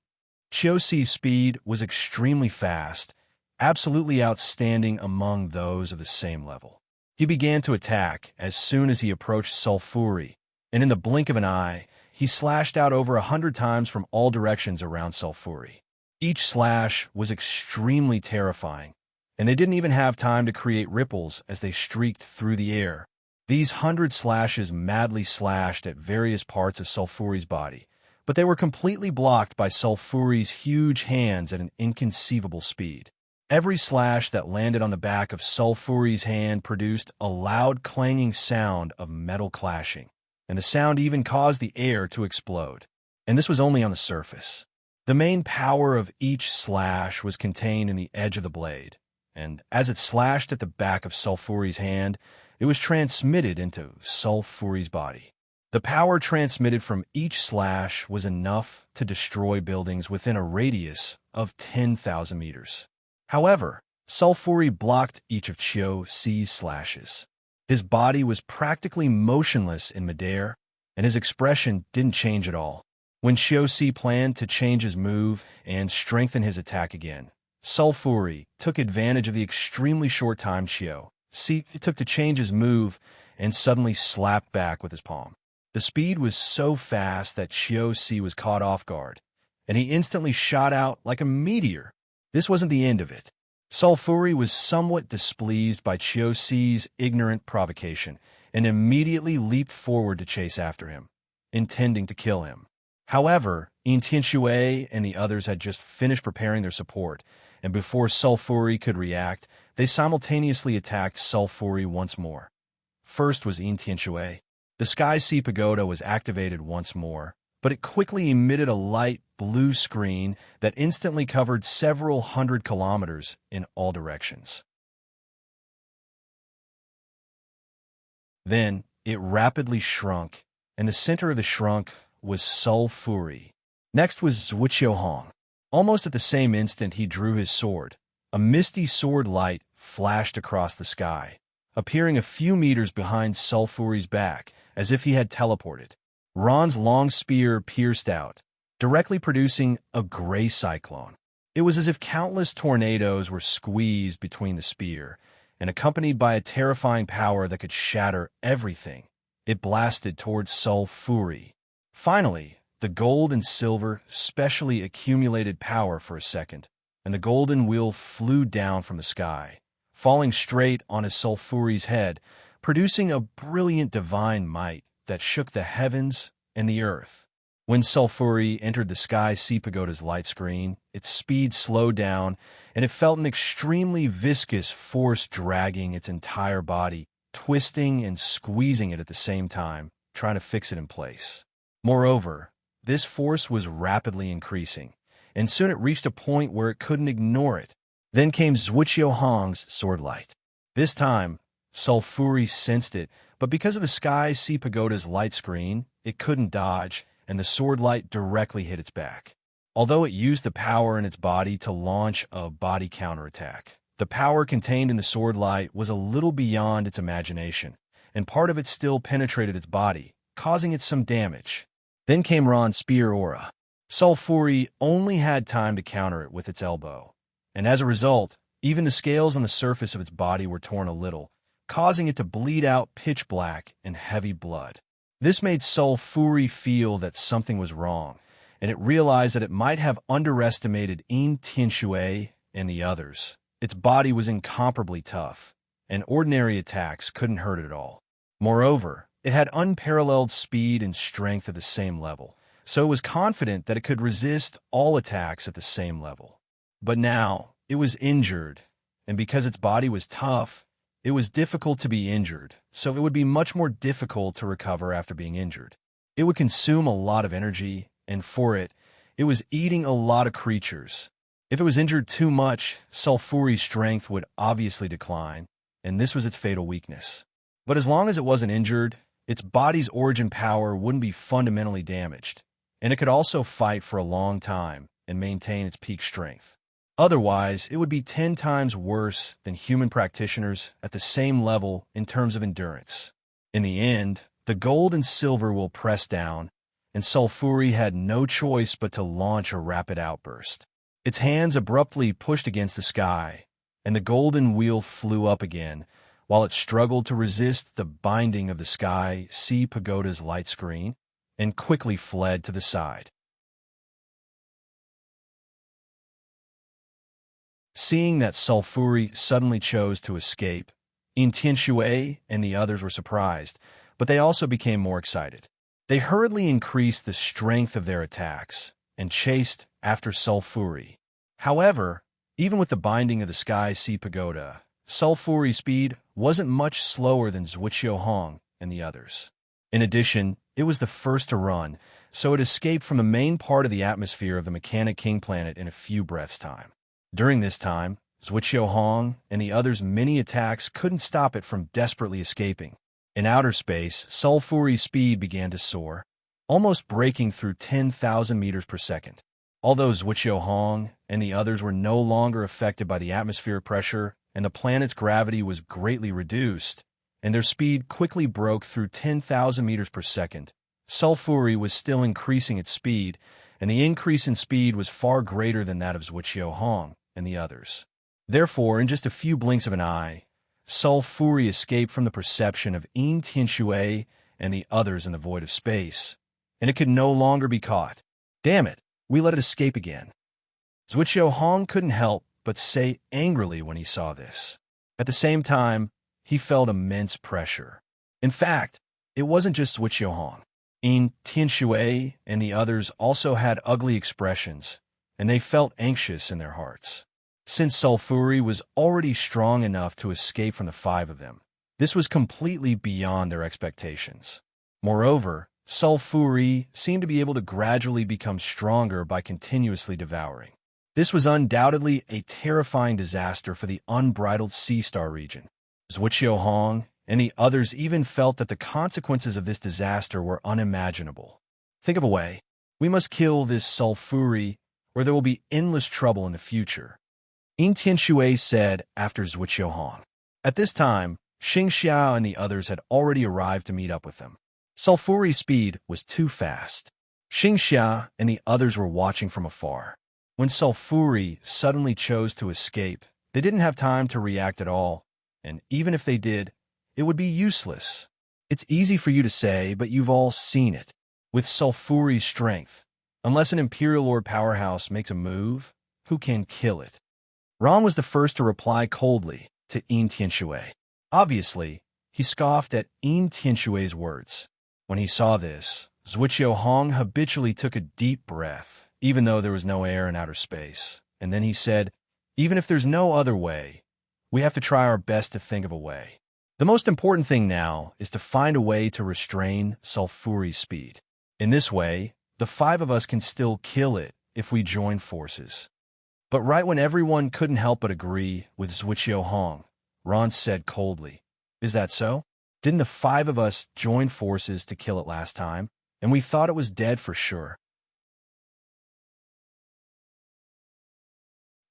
Chiosi's speed was extremely fast, absolutely outstanding among those of the same level. He began to attack as soon as he approached Sulfuri, and in the blink of an eye, he slashed out over 100 times from all directions around Sulfuri. Each slash was extremely terrifying, and they didn't even have time to create ripples as they streaked through the air. These 100 slashes madly slashed at various parts of Sulfuri's body, but they were completely blocked by Sulfuri's huge hands at an inconceivable speed. Every slash that landed on the back of Sulfuri's hand produced a loud clanging sound of metal clashing, and the sound even caused the air to explode. And this was only on the surface. The main power of each slash was contained in the edge of the blade, and as it slashed at the back of Sulfuri's hand, it was transmitted into Sulfuri's body. The power transmitted from each slash was enough to destroy buildings within a radius of 10,000 meters. However, Sulfuri blocked each of Chiu-C's slashes. His body was practically motionless in midair, and his expression didn't change at all. When Chiu-C planned to change his move and strengthen his attack again, Sulfuri took advantage of the extremely short time Chiu-C took to change his move and suddenly slapped back with his palm. The speed was so fast that Chiu-C was caught off guard, and he instantly shot out like a meteor. This wasn't the end of it. Sulfuri was somewhat displeased by Chiu-C's ignorant provocation and immediately leaped forward to chase after him, intending to kill him. However, Tianxue and the others had just finished preparing their support, and before Sulfuri could react, they simultaneously attacked Sulfuri once more. First was Tianxue. The Sky Sea Pagoda was activated once more, but it quickly emitted a light blue screen that instantly covered several hundred kilometers in all directions. Then, it rapidly shrunk, and the center of the shrunk was Sulfuri. Next was Zhuqiuhong. Almost at the same instant he drew his sword. A misty sword light flashed across the sky, appearing a few meters behind Sulfuri's back, as if he had teleported. Ron's long spear pierced out, directly producing a gray cyclone. It was as if countless tornadoes were squeezed between the spear, and accompanied by a terrifying power that could shatter everything, it blasted towards Sulfuri. Finally, the gold and silver specially accumulated power for a second, and the golden wheel flew down from the sky, falling straight on his Sulfuri's head, producing a brilliant divine might that shook the heavens and the earth. When Sulfuri entered the Sky Sea Pagoda's light screen, its speed slowed down, and it felt an extremely viscous force dragging its entire body, twisting and squeezing it at the same time, trying to fix it in place. Moreover, this force was rapidly increasing, and soon it reached a point where it couldn't ignore it. Then came Zhuqiuhong's sword light. This time, Sulfuri sensed it, but because of the Sky Sea Pagoda's light screen, it couldn't dodge, and the sword light directly hit its back. Although it used the power in its body to launch a body counterattack, the power contained in the sword light was a little beyond its imagination, and part of it still penetrated its body, causing it some damage. Then came Ron's spear aura. Sulfuri only had time to counter it with its elbow, and as a result, even the scales on the surface of its body were torn a little, causing it to bleed out pitch black and heavy blood. This made Sulfuri feel that something was wrong, and it realized that it might have underestimated Tianxue and the others. Its body was incomparably tough, and ordinary attacks couldn't hurt it at all. Moreover, it had unparalleled speed and strength at the same level, so it was confident that it could resist all attacks at the same level. But now, it was injured, and because its body was tough, it was difficult to be injured, so it would be much more difficult to recover after being injured. It would consume a lot of energy, and for it, it was eating a lot of creatures. If it was injured too much, Sulfuri's strength would obviously decline, and this was its fatal weakness. But as long as it wasn't injured, its body's origin power wouldn't be fundamentally damaged, and it could also fight for a long time and maintain its peak strength. Otherwise, it would be 10 times worse than human practitioners at the same level in terms of endurance. In the end, the gold and silver will press down, and Sulfuri had no choice but to launch a rapid outburst. Its hands abruptly pushed against the sky, and the golden wheel flew up again, while it struggled to resist the binding of the Sky Sea Pagoda's light screen, and quickly fled to the side. Seeing that Sulfuri suddenly chose to escape, Tianxue and the others were surprised, but they also became more excited. They hurriedly increased the strength of their attacks and chased after Sulfuri. However, even with the binding of the Sky Sea Pagoda, Sulfuri's speed wasn't much slower than Zhuqiuhong and the others. In addition, it was the first to run, so it escaped from the main part of the atmosphere of the Mechanic King planet in a few breaths' time. During this time, Zhuqiuhong and the others' many attacks couldn't stop it from desperately escaping, In outer space, Sulfuri's speed began to soar, almost breaking through 10,000 meters per second. Although Zhuqiu Hong and the others were no longer affected by the atmospheric pressure and the planet's gravity was greatly reduced, and their speed quickly broke through 10,000 meters per second, Sulfuri was still increasing its speed, and the increase in speed was far greater than that of Zhuqiu Hong and the others. Therefore, in just a few blinks of an eye, Sulfuri escaped from the perception of Yin Tianshui and the others in the void of space, and it could no longer be caught. Damn it, we let it escape again. Zhuqiu Hong couldn't help but say angrily when he saw this. At the same time, he felt immense pressure. In fact, it wasn't just Zhuqiu Hong. Yin Tianshui and the others also had ugly expressions, and they felt anxious in their hearts. Since Sulfuri was already strong enough to escape from the five of them, this was completely beyond their expectations. Moreover, Sulfuri seemed to be able to gradually become stronger by continuously devouring. This was undoubtedly a terrifying disaster for the unbridled Sea Star region. Zhuqiu Hong and the others even felt that the consequences of this disaster were unimaginable. Think of a way. We must kill this Sulfuri, or there will be endless trouble in the future. Yin Tianshui said after Zhuqiu Hong. At this time, Xing Xiao and the others had already arrived to meet up with them. Sulfuri's speed was too fast. Xing Xia and the others were watching from afar. When Sulfuri suddenly chose to escape, they didn't have time to react at all, and even if they did, it would be useless. It's easy for you to say, but you've all seen it. With Sulfuri's strength, unless an Imperial Lord powerhouse makes a move, who can kill it? Ron was the first to reply coldly to Yin Tianshui. Obviously, he scoffed at Yin Tianshui's words. When he saw this, Zhuqiu Hong habitually took a deep breath, even though there was no air in outer space, and then he said, even if there's no other way, we have to try our best to think of a way. The most important thing now is to find a way to restrain Sulfuri's speed. In this way, the five of us can still kill it if we join forces. But right when everyone couldn't help but agree with Zhuqiu Hong, Ron said coldly, is that so? Didn't the five of us join forces to kill it last time, and we thought it was dead for sure?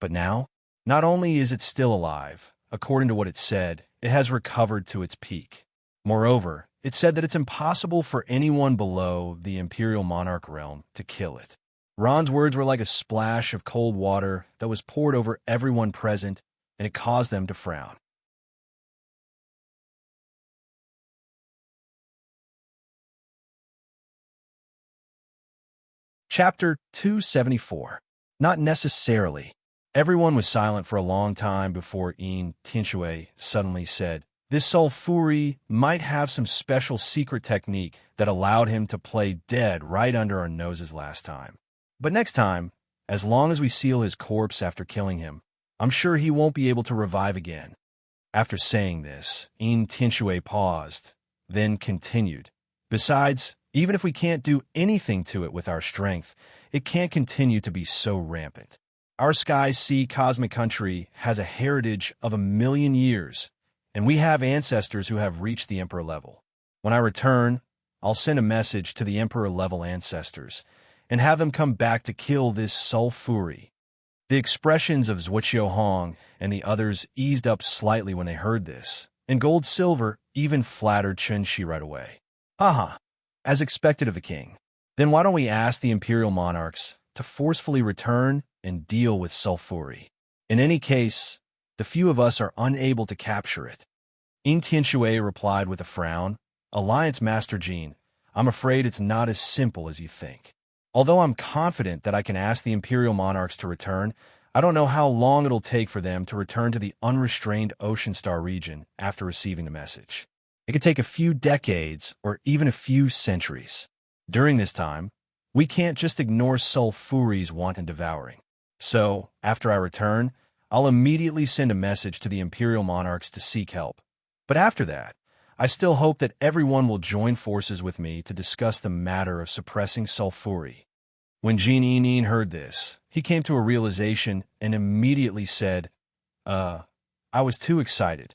But now, not only is it still alive, according to what it said, it has recovered to its peak. Moreover, it said that it's impossible for anyone below the Imperial Monarch realm to kill it. Ron's words were like a splash of cold water that was poured over everyone present, and it caused them to frown. Chapter 274. Not necessarily. Everyone was silent for a long time before Yin Tianshui suddenly said, this Sulfuri might have some special secret technique that allowed him to play dead right under our noses last time. But next time, as long as we seal his corpse after killing him, I'm sure he won't be able to revive again. After saying this, Yin Tianshui paused, then continued. Besides, even if we can't do anything to it with our strength, it can't continue to be so rampant. Our sky, sea, cosmic country has a heritage of 1,000,000 years, and we have ancestors who have reached the Emperor level. When I return, I'll send a message to the Emperor level ancestors and have them come back to kill this Sulfuri. The expressions of Zhuqiu Hong and the others eased up slightly when they heard this, and Gold Silver even flattered Chen Shi right away. Haha, as expected of the king. Then why don't we ask the Imperial Monarchs to forcefully return and deal with Sulfuri? In any case, the few of us are unable to capture it. Yin Tianshui replied with a frown, Alliance Master Jean, I'm afraid it's not as simple as you think. Although I'm confident that I can ask the Imperial Monarchs to return, I don't know how long it'll take for them to return to the unrestrained Ocean Star region after receiving the message. It could take a few decades or even a few centuries. During this time, we can't just ignore Sulfuri's wanton devouring. So, after I return, I'll immediately send a message to the Imperial Monarchs to seek help. But after that, I still hope that everyone will join forces with me to discuss the matter of suppressing Sulfuri. When Jin Yinin heard this, he came to a realization and immediately said, I was too excited.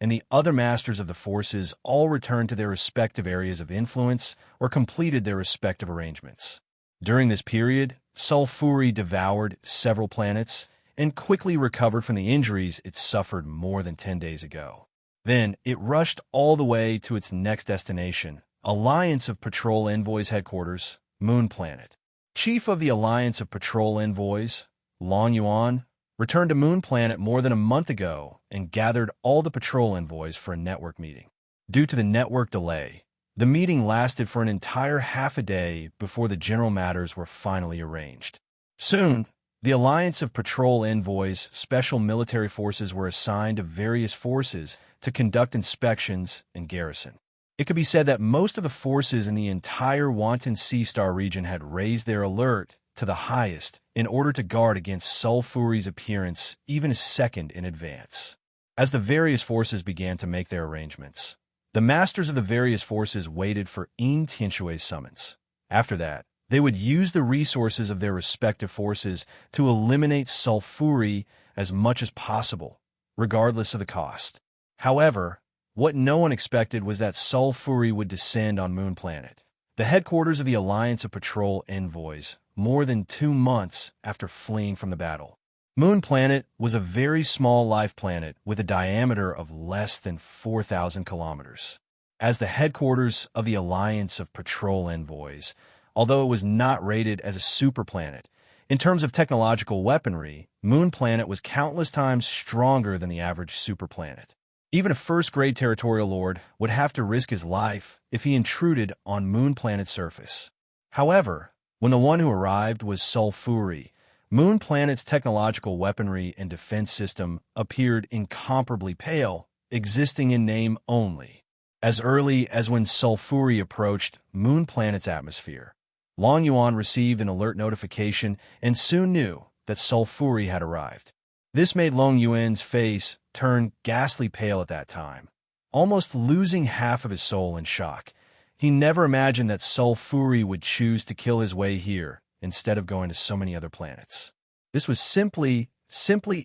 and the other masters of the forces all returned to their respective areas of influence or completed their respective arrangements. During this period, Sulfuri devoured several planets and quickly recovered from the injuries it suffered more than 10 days ago. Then it rushed all the way to its next destination, Alliance of Patrol Envoys Headquarters, Moon Planet. Chief of the Alliance of Patrol Envoys, Long Yuan, returned to Moon Planet more than a month ago and gathered all the patrol envoys for a network meeting. Due to the network delay, the meeting lasted for an entire half a day before the general matters were finally arranged. Soon, the Alliance of Patrol Envoys special military forces were assigned to various forces to conduct inspections and garrison. It could be said that most of the forces in the entire Wanton Sea Star region had raised their alert to the highest in order to guard against Sulfuri's appearance even a second in advance. As the various forces began to make their arrangements, the masters of the various forces waited for Tianchue's summons. After that, they would use the resources of their respective forces to eliminate Sulfuri as much as possible, regardless of the cost. However, what no one expected was that Sulfuri would descend on Moon Planet, the headquarters of the Alliance of Patrol Envoys, more than 2 months after fleeing from the battle. Moon Planet was a very small life planet with a diameter of less than 4,000 kilometers. As the headquarters of the Alliance of Patrol Envoys, although it was not rated as a superplanet, in terms of technological weaponry, Moon Planet was countless times stronger than the average superplanet. Even a first-grade territorial lord would have to risk his life if he intruded on Moon Planet's surface. However, when the one who arrived was Sulfuri, Moon Planet's technological weaponry and defense system appeared incomparably pale, existing in name only. As early as when Sulfuri approached Moon Planet's atmosphere, Long Yuan received an alert notification and soon knew that Sulfuri had arrived. This made Long Yuan's face turn ghastly pale at that time, almost losing half of his soul in shock. He never imagined that Sulfuri would choose to kill his way here instead of going to so many other planets. This was simply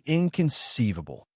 inconceivable.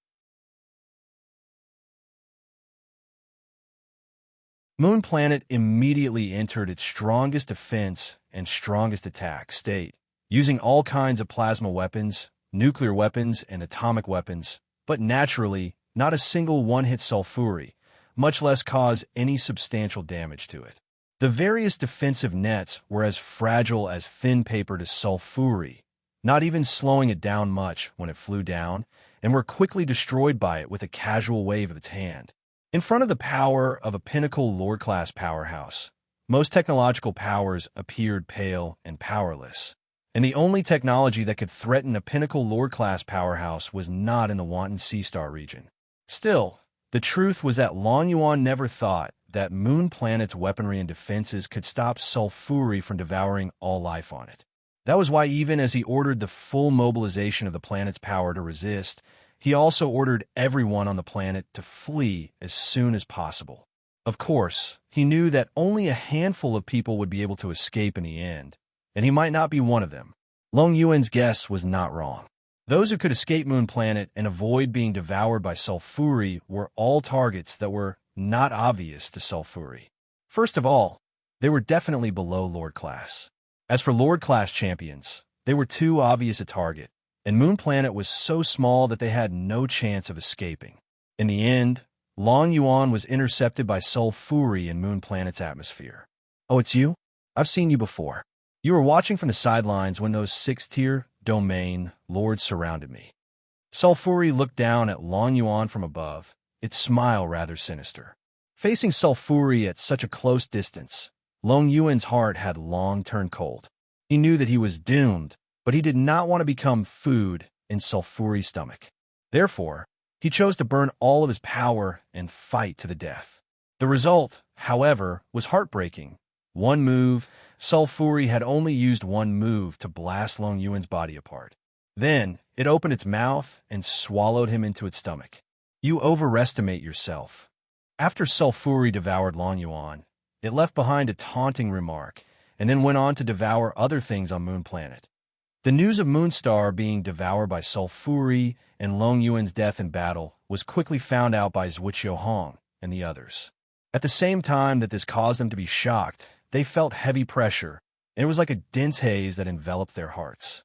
Moon Planet immediately entered its strongest defense and strongest attack state, using all kinds of plasma weapons, nuclear weapons, and atomic weapons, but naturally, not a single one hit Sulfuri, much less cause any substantial damage to it. The various defensive nets were as fragile as thin paper to Sulfuri, not even slowing it down much when it flew down, and were quickly destroyed by it with a casual wave of its hand. In front of the power of a pinnacle Lord-class powerhouse, most technological powers appeared pale and powerless, and the only technology that could threaten a pinnacle Lord-class powerhouse was not in the Wanton Sea Star region. Still, the truth was that Long Yuan never thought that Moon Planet's weaponry and defenses could stop Sulfuri from devouring all life on it. That was why even as he ordered the full mobilization of the planet's power to resist, he also ordered everyone on the planet to flee as soon as possible. Of course, he knew that only a handful of people would be able to escape in the end, and he might not be one of them. Long Yuan's guess was not wrong. Those who could escape Moon Planet and avoid being devoured by Sulfuri were all targets that were not obvious to Sulfuri. First of all, they were definitely below Lord Class. As for Lord Class champions, they were too obvious a target, and Moon Planet was so small that they had no chance of escaping. In the end, Long Yuan was intercepted by Sulfuri in Moon Planet's atmosphere. "Oh, it's you? I've seen you before. You were watching from the sidelines when those 6th-tier domain lords surrounded me." Sulfuri looked down at Long Yuan from above, its smile rather sinister. Facing Sulfuri at such a close distance, Long Yuan's heart had long turned cold. He knew that he was doomed, but he did not want to become food in Sulfuri's stomach. Therefore, he chose to burn all of his power and fight to the death. The result, however, was heartbreaking. One move, Sulfuri had only used one move to blast Long Yuan's body apart. Then, it opened its mouth and swallowed him into its stomach. "You overestimate yourself." After Sulfuri devoured Long Yuan, it left behind a taunting remark, and then went on to devour other things on Moon Planet. The news of Moonstar being devoured by Sulfuri and Long Yuan's death in battle was quickly found out by Zhuqiu Hong and the others. At the same time that this caused them to be shocked, they felt heavy pressure, and it was like a dense haze that enveloped their hearts.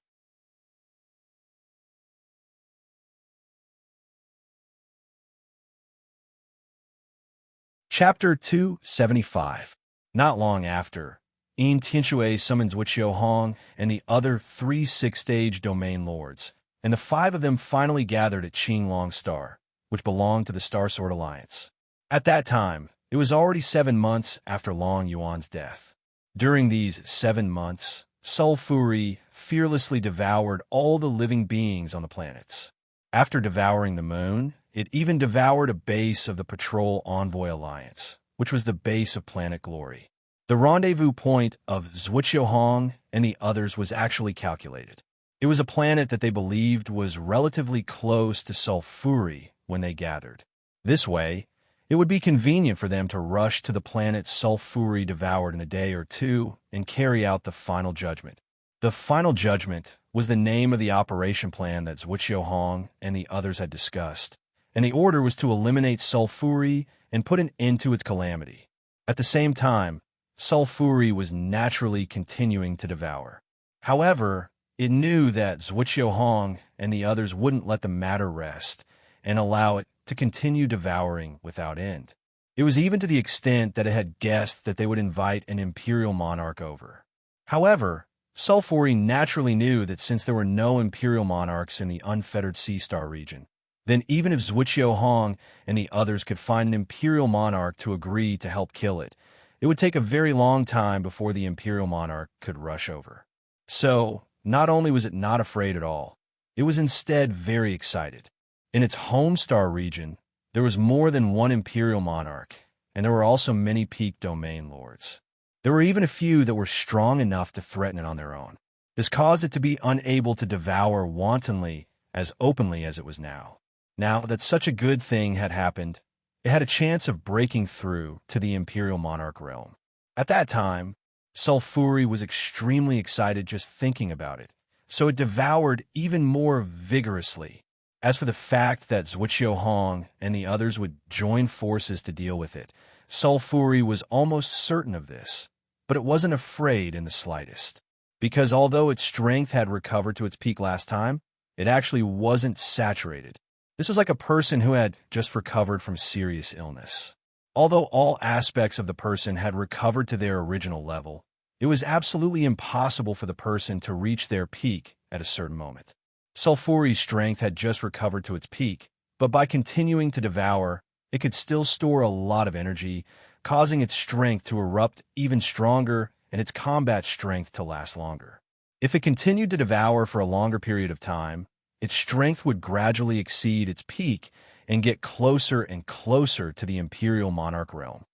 Chapter 275. Not long after, Yin Tianxue summons Zhuqiu Hong and the other 3 six-stage domain lords, and the 5 of them finally gathered at Qing Long Star, which belonged to the Star Sword Alliance. At that time, it was already 7 months after Long Yuan's death. During these 7 months, Sulfuri fearlessly devoured all the living beings on the planets. After devouring the moon, it even devoured a base of the Patrol Envoy Alliance, which was the base of Planet Glory. The rendezvous point of Zhuqiu Hong and the others was actually calculated. It was a planet that they believed was relatively close to Sulfuri when they gathered. This way, it would be convenient for them to rush to the planet Sulfuri devoured in a day or two and carry out the final judgment. The final judgment was the name of the operation plan that Zhuqiu Hong and the others had discussed, and the order was to eliminate Sulfuri and put an end to its calamity. At the same time, Sulfuri was naturally continuing to devour. However, it knew that Zhuqiu Hong and the others wouldn't let the matter rest and allow it to continue devouring without end. It was even to the extent that it had guessed that they would invite an imperial monarch over. However, Sulfuri naturally knew that since there were no imperial monarchs in the unfettered Sea Star region, then even if Zhuqiu Hong and the others could find an imperial monarch to agree to help kill it, it would take a very long time before the imperial monarch could rush over. So, not only was it not afraid at all, it was instead very excited. In its home star region, there was more than one imperial monarch, and there were also many peak domain lords. There were even a few that were strong enough to threaten it on their own. This caused it to be unable to devour wantonly as openly as it was now. Now that such a good thing had happened, it had a chance of breaking through to the imperial monarch realm. At that time, Sulfuri was extremely excited just thinking about it, so it devoured even more vigorously. As for the fact that Zhuqiu Hong and the others would join forces to deal with it, Sulfuri was almost certain of this, but it wasn't afraid in the slightest. Because although its strength had recovered to its peak last time, it actually wasn't saturated. This was like a person who had just recovered from serious illness. Although all aspects of the person had recovered to their original level, it was absolutely impossible for the person to reach their peak at a certain moment. Sulfuri's strength had just recovered to its peak, but by continuing to devour, it could still store a lot of energy, causing its strength to erupt even stronger and its combat strength to last longer. If it continued to devour for a longer period of time, its strength would gradually exceed its peak and get closer and closer to the imperial monarch realm.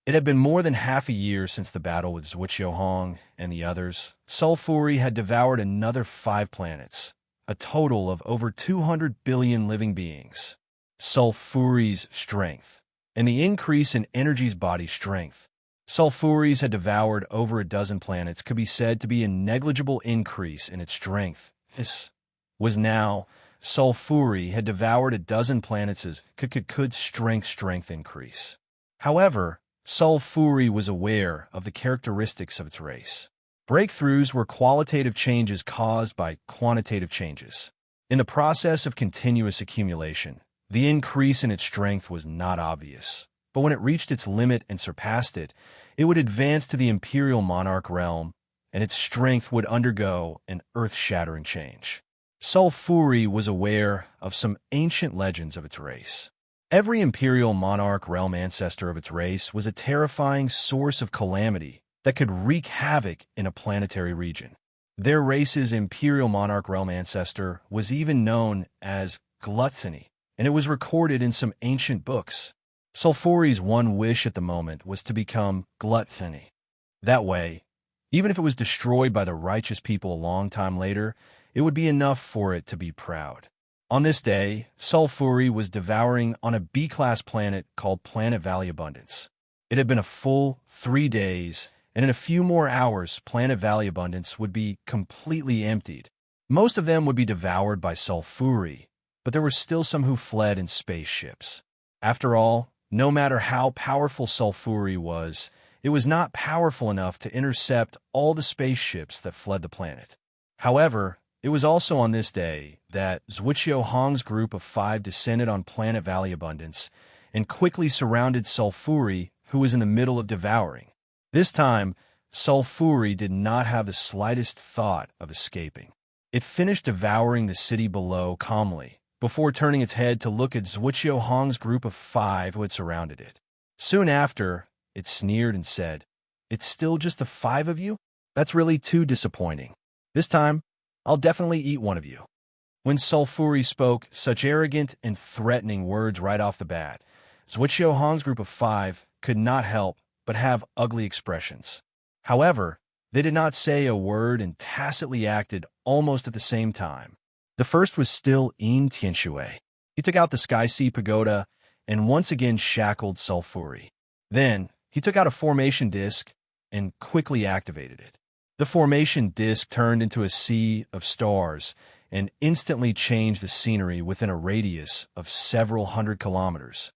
It had been more than half a year since the battle with Zhuqiu Hong and the others. Sulfuri had devoured another 5 planets, a total of over 200 billion living beings. Sulfuri's strength, and the increase in energy's body strength. Sulfuri's had devoured over a dozen planets could be said to be a negligible increase in its strength. This was now, Sulfuri had devoured a dozen planets as could strength increase. However, Sulfuri was aware of the characteristics of its race. Breakthroughs were qualitative changes caused by quantitative changes. In the process of continuous accumulation, the increase in its strength was not obvious, but when it reached its limit and surpassed it, it would advance to the imperial monarch realm, and its strength would undergo an earth-shattering change. Sulfuri was aware of some ancient legends of its race. Every imperial monarch realm ancestor of its race was a terrifying source of calamity that could wreak havoc in a planetary region. Their race's imperial monarch realm ancestor was even known as gluttony, and it was recorded in some ancient books. Sulfuri's one wish at the moment was to become gluttony. That way, even if it was destroyed by the righteous people a long time later, it would be enough for it to be proud. On this day, Sulfuri was devouring on a B-class planet called Planet Valley Abundance. It had been a full 3 days, and in a few more hours, Planet Valley Abundance would be completely emptied. Most of them would be devoured by sulfuri, but there were still some who fled in spaceships. After all, no matter how powerful sulfuri was, it was not powerful enough to intercept all the spaceships that fled the planet. However, it was also on this day that Zhuqiu Hong's group of 5 descended on Planet Valley Abundance and quickly surrounded Sulfuri, who was in the middle of devouring. This time, Sulfuri did not have the slightest thought of escaping. It finished devouring the city below calmly, before turning its head to look at Zhuqiu Hong's group of 5 who had surrounded it. Soon after, it sneered and said, "It's still just the 5 of you? That's really too disappointing. This time, I'll definitely eat one of you." When Sulfuri spoke such arrogant and threatening words right off the bat, Zhuqiu Hong's group of 5 could not help but have ugly expressions. However, they did not say a word and tacitly acted almost at the same time. The first was still Yin Tianshui. He took out the Sky Sea Pagoda and once again shackled Sulfuri. Then, he took out a formation disc and quickly activated it. The formation disc turned into a sea of stars and instantly changed the scenery within a radius of several hundred kilometers.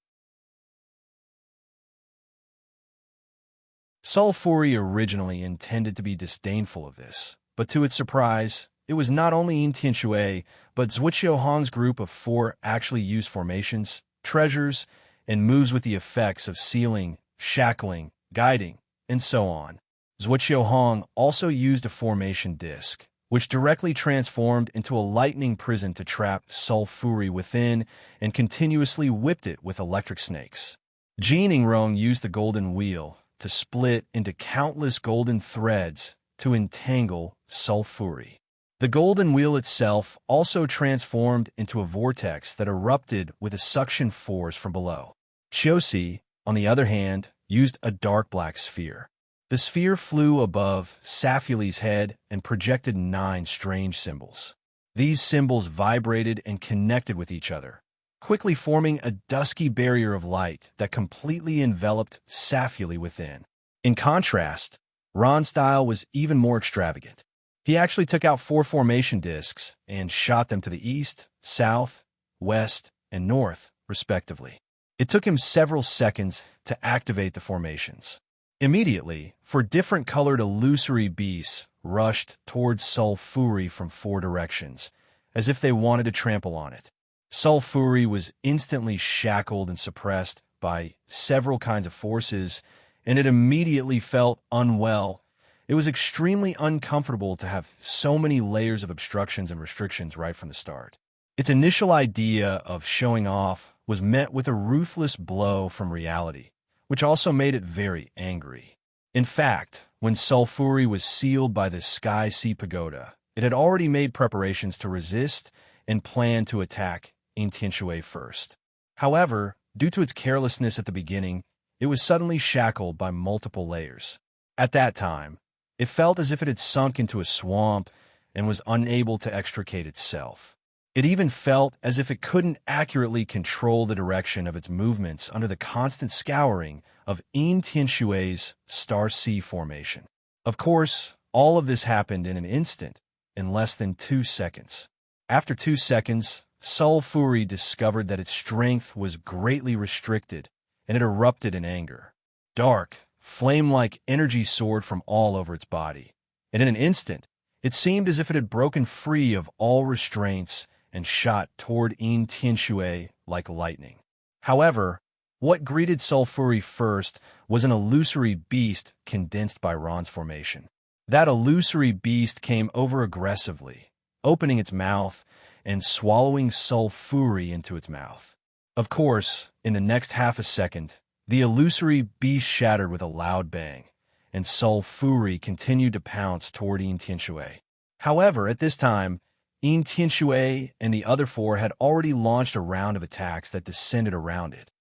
Sulfuri originally intended to be disdainful of this, but to its surprise, it was not only Yin Tianshui, but Zhuqiu Hong's group of 4 actually used formations, treasures, and moves with the effects of sealing, shackling, guiding, and so on. Zhuqiu Hong also used a formation disc, which directly transformed into a lightning prison to trap Sulfuri within and continuously whipped it with electric snakes. Jin Ingrong used the golden wheel to split into countless golden threads to entangle Sulfuri. The golden wheel itself also transformed into a vortex that erupted with a suction force from below. Qiuxi, on the other hand, used a dark black sphere. The sphere flew above Safuli's head and projected 9 strange symbols. These symbols vibrated and connected with each other, quickly forming a dusky barrier of light that completely enveloped Safuli within. In contrast, Ron's style was even more extravagant. He actually took out 4 formation discs and shot them to the east, south, west, and north, respectively. It took him several seconds to activate the formations. Immediately, 4 different-colored illusory beasts rushed towards Sulfuri from 4 directions, as if they wanted to trample on it. Sulfuri was instantly shackled and suppressed by several kinds of forces, and it immediately felt unwell. It was extremely uncomfortable to have so many layers of obstructions and restrictions right from the start. Its initial idea of showing off was met with a ruthless blow from reality, which also made it very angry. In fact, when Sulfuri was sealed by the Sky Sea Pagoda, it had already made preparations to resist and planned to attack Yin Tianshui first. However, due to its carelessness at the beginning, it was suddenly shackled by multiple layers. At that time, it felt as if it had sunk into a swamp and was unable to extricate itself. It even felt as if it couldn't accurately control the direction of its movements under the constant scouring of Yin Tianshui's Star Sea formation. Of course, all of this happened in an instant, in less than 2 seconds. After 2 seconds, Sulfuri discovered that its strength was greatly restricted, and it erupted in anger. Dark, flame-like energy soared from all over its body, and in an instant, it seemed as if it had broken free of all restraints and shot toward Yin Tianshui like lightning. However, what greeted Sulfuri first was an illusory beast condensed by Ron's formation. That illusory beast came over aggressively, opening its mouth and swallowing Sulfuri into its mouth. Of course, in the next half a second, the illusory beast shattered with a loud bang, and Sulfuri continued to pounce toward Yin Tianshui. However, at this time, Yin Tianshui and the other 4 had already launched a round of attacks that descended around it.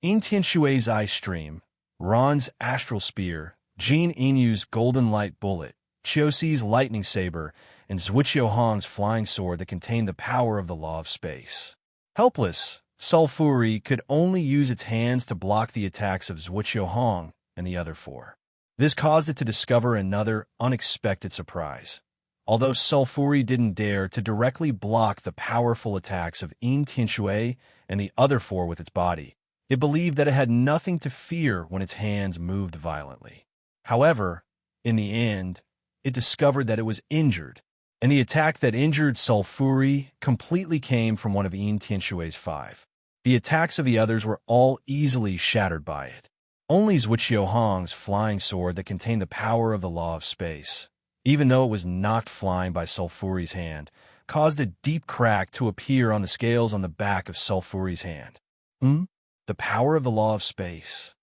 Yin Tianshui's Ice Stream, Ron's Astral Spear, Jin Inyu's Golden Light Bullet, Qiuxi's Lightning Saber, and Zhuqiu Hong's Flying Sword that contained the power of the Law of Space. Helpless, Sulfuri could only use its hands to block the attacks of Zhuqiuhong and the other four. This caused it to discover another unexpected surprise. Although Sulfuri didn't dare to directly block the powerful attacks of Yin Tianshui and the other four with its body, it believed that it had nothing to fear when its hands moved violently. However, in the end, it discovered that it was injured, and the attack that injured Sulfuri completely came from one of Yin Tianshui's five. The attacks of the others were all easily shattered by it. Only Zhuqiuhong's flying sword that contained the power of the law of space, even though it was knocked flying by Sulfuri's hand, caused a deep crack to appear on the scales on the back of Sulfuri's hand. The power of the law of space.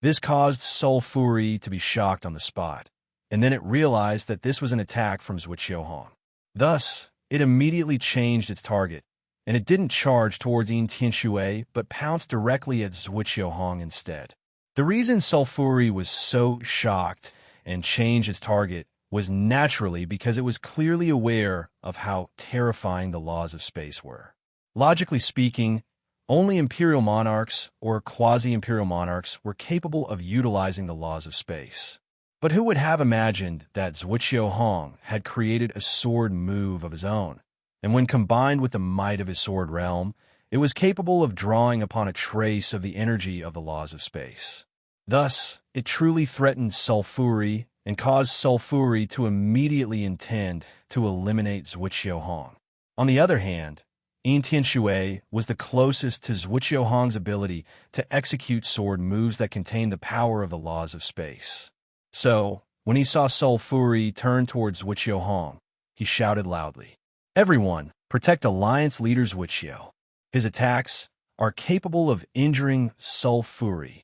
This caused Sulfuri to be shocked on the spot, and then it realized that this was an attack from Zhuqiuhong. Thus, it immediately changed its target, and it didn't charge towards Yin Tianshui, but pounced directly at Zhuqiuhong instead. The reason Sulfuri was so shocked and changed its target was naturally because it was clearly aware of how terrifying the laws of space were. Logically speaking, only imperial monarchs or quasi-imperial monarchs were capable of utilizing the laws of space. But who would have imagined that Zhuqiuhong had created a sword move of his own, and when combined with the might of his sword realm, it was capable of drawing upon a trace of the energy of the laws of space. Thus, it truly threatened Sulfuri and caused Sulfuri to immediately intend to eliminate Zhuqiuhong. On the other hand, Yin Tianshui was the closest to Zhuqiuhong's ability to execute sword moves that contained the power of the laws of space. So, when he saw Sulfuri turn towards Zhuqiuhong, he shouted loudly, "Everyone, protect Alliance Leader Zhuqiu. His attacks are capable of injuring Sulfuri."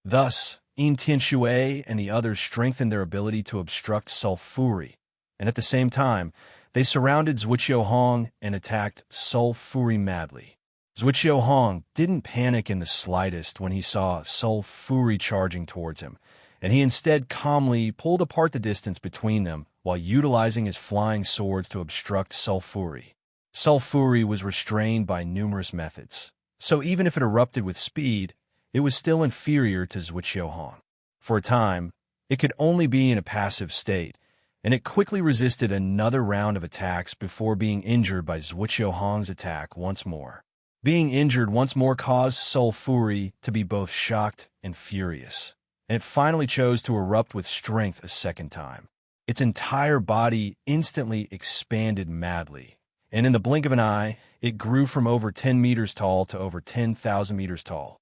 Thus, Yin Tianshui and the others strengthened their ability to obstruct Sulfuri, and at the same time, they surrounded Zhuqiuhong and attacked Sulfuri madly. Zhuqiuhong didn't panic in the slightest when he saw Sulfuri charging towards him, and he instead calmly pulled apart the distance between them while utilizing his flying swords to obstruct Sulfuri. Sulfuri was restrained by numerous methods, so even if it erupted with speed, it was still inferior to Zhuqiuhong. For a time, it could only be in a passive state, and it quickly resisted another round of attacks before being injured by Zhuqiuhong's attack once more. Being injured once more caused Sulfuri to be both shocked and furious, and it finally chose to erupt with strength a second time. Its entire body instantly expanded madly, and in the blink of an eye, it grew from over 10 meters tall to over 10,000 meters tall.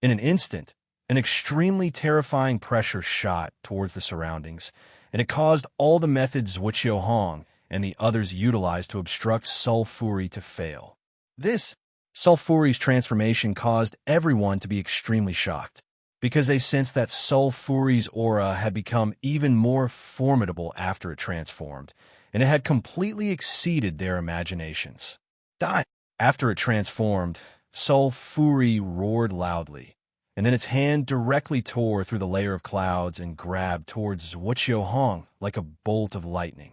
In an instant, an extremely terrifying pressure shot towards the surroundings, and it caused all the methods Zhuqiuhong and the others utilized to obstruct Sulfuri to fail. This, Sulfuri's transformation, caused everyone to be extremely shocked, because they sensed that Sulfuri's aura had become even more formidable after it transformed, and it had completely exceeded their imaginations. After it transformed, Sulfuri roared loudly, and then its hand directly tore through the layer of clouds and grabbed towards Zhuqiuhong like a bolt of lightning.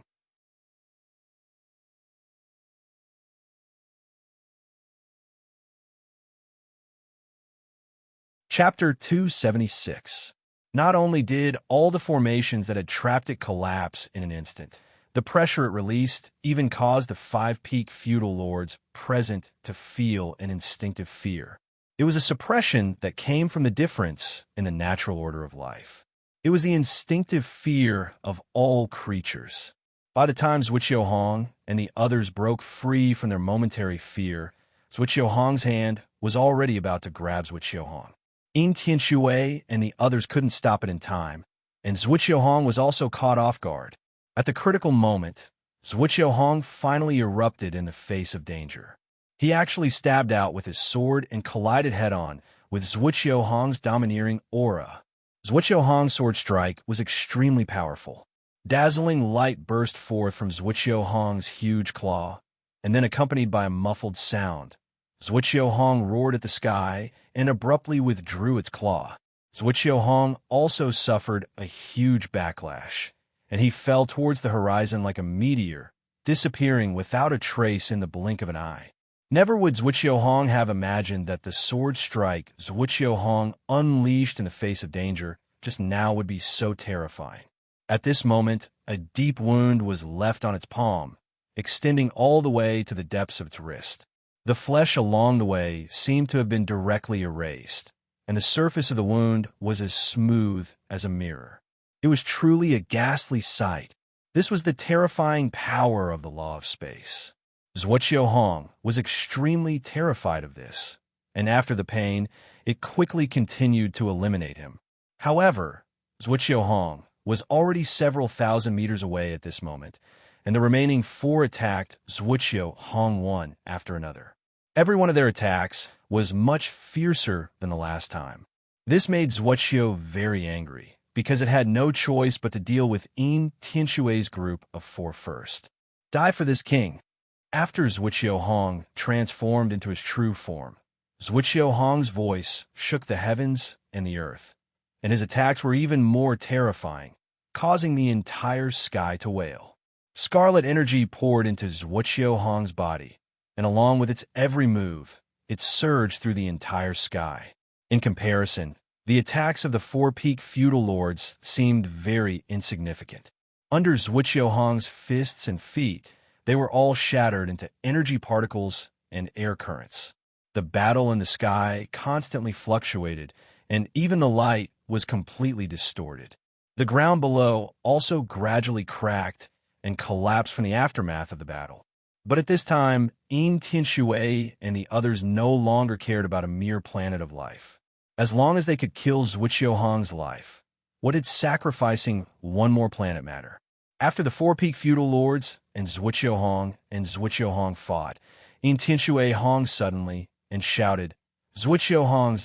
Chapter 276. Not only did all the formations that had trapped it collapse in an instant, the pressure it released even caused the five-peak feudal lords present to feel an instinctive fear. It was a suppression that came from the difference in the natural order of life. It was the instinctive fear of all creatures. By the time Zhuqiuhong and the others broke free from their momentary fear, Zhuqiuhong's hand was already about to grab Zhuqiuhong. Yin Tianshui and the others couldn't stop it in time, and Zhuqiuhong was also caught off guard. At the critical moment, Zhuqiuhong finally erupted in the face of danger. He actually stabbed out with his sword and collided head-on with Zhuqiuhong's domineering aura. Zhuqiuhong's sword strike was extremely powerful. Dazzling light burst forth from Zhuqiuhong's huge claw, and then accompanied by a muffled sound, Zhuqiuhong roared at the sky and abruptly withdrew its claw. Zhuqiuhong also suffered a huge backlash, and he fell towards the horizon like a meteor disappearing without a trace in the blink of an eye. Never would Zhuqiuhong have imagined that the sword strike Zhuqiuhong unleashed in the face of danger just now would be so terrifying. At this moment, a deep wound was left on its palm, extending all the way to the depths of its wrist. The flesh along the way seemed to have been directly erased, and the surface of the wound was as smooth as a mirror. It was truly a ghastly sight. This was the terrifying power of the law of space. Zhuqiuhong was extremely terrified of this, and after the pain, it quickly continued to eliminate him. However, Zhuqiuhong was already several thousand meters away at this moment, and the remaining 4 attacked Zhuqiuhong one after another. Every one of their attacks was much fiercer than the last time. This made Zhuqiu very angry, because it had no choice but to deal with Yin Tianshui's group of 4 first. Die for this king. After Zhuqiuhong transformed into his true form, Zhuqiuhong's voice shook the heavens and the earth, and his attacks were even more terrifying, causing the entire sky to wail. Scarlet energy poured into Zhuqiuhong's body, and along with its every move, it surged through the entire sky. In comparison, the attacks of the 4 peak feudal lords seemed very insignificant. Under Zhuqiuhong's fists and feet, they were all shattered into energy particles and air currents. The battle in the sky constantly fluctuated, and even the light was completely distorted. The ground below also gradually cracked and collapsed from the aftermath of the battle. But at this time, Yin Tianshui and the others no longer cared about a mere planet of life. As long as they could kill Zhuqiuhong's life, what did sacrificing one more planet matter? After the 4 peak feudal lords and Zhuqiuhong fought, Yin Tianshui honged suddenly and shouted, Zhuqiuhong.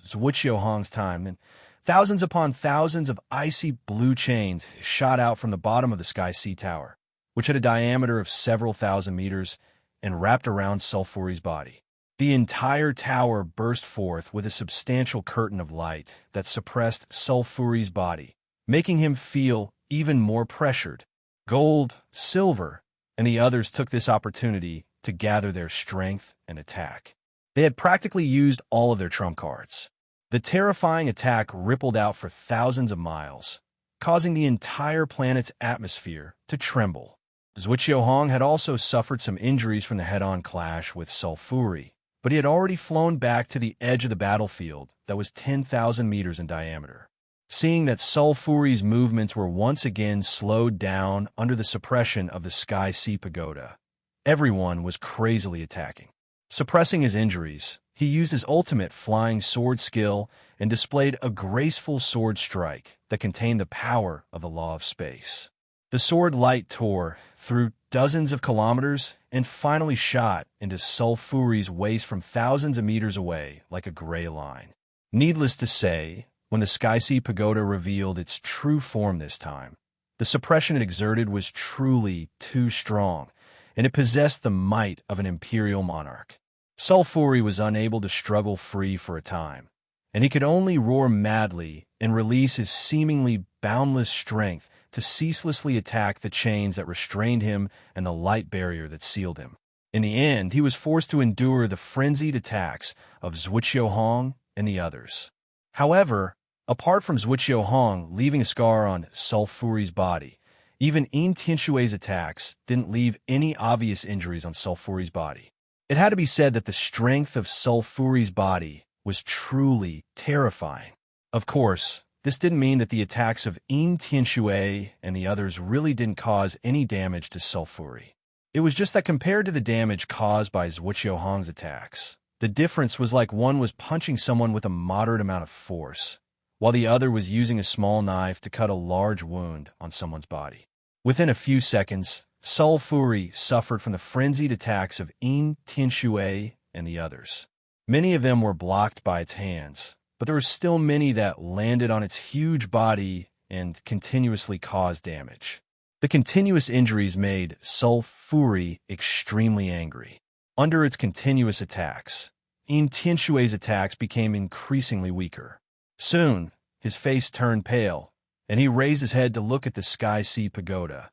Zhuqiuhong's time, and thousands upon thousands of icy blue chains shot out from the bottom of the Sky Sea Tower, which had a diameter of several thousand meters and wrapped around Sulfuri's body. The entire tower burst forth with a substantial curtain of light that suppressed Sulfuri's body, making him feel even more pressured. Gold, silver, and the others took this opportunity to gather their strength and attack. They had practically used all of their trump cards. The terrifying attack rippled out for thousands of miles, causing the entire planet's atmosphere to tremble. Zhuqiuhong had also suffered some injuries from the head-on clash with Sulfuri, but he had already flown back to the edge of the battlefield that was 10,000 meters in diameter. Seeing that Sulfuri's movements were once again slowed down under the suppression of the Sky Sea Pagoda, everyone was crazily attacking. Suppressing his injuries, he used his ultimate flying sword skill and displayed a graceful sword strike that contained the power of the law of space. The sword light tore through dozens of kilometers and finally shot into Sulfuri's waist from thousands of meters away like a gray line. Needless to say, when the Sky Sea Pagoda revealed its true form this time, the suppression it exerted was truly too strong, and it possessed the might of an imperial monarch. Sulfuri was unable to struggle free for a time, and he could only roar madly and release his seemingly boundless strength to ceaselessly attack the chains that restrained him and the light barrier that sealed him. In the end, he was forced to endure the frenzied attacks of Zhuqiuhong and the others. However, apart from Zhuqiuhong leaving a scar on Sulfuri's body, even Yin Tianshui's attacks didn't leave any obvious injuries on Sulfuri's body. It had to be said that the strength of Sulfuri's body was truly terrifying. Of course, this didn't mean that the attacks of Yin Tianshui and the others really didn't cause any damage to Sulfuri. It was just that compared to the damage caused by Zhuqiuhong's attacks, the difference was like one was punching someone with a moderate amount of force, while the other was using a small knife to cut a large wound on someone's body. Within a few seconds, Sulfuri suffered from the frenzied attacks of Yin Tianshui and the others. Many of them were blocked by its hands, but there were still many that landed on its huge body and continuously caused damage. The continuous injuries made Sulfuri extremely angry. Under its continuous attacks, Tianshui's attacks became increasingly weaker. Soon, his face turned pale, and he raised his head to look at the sky-sea pagoda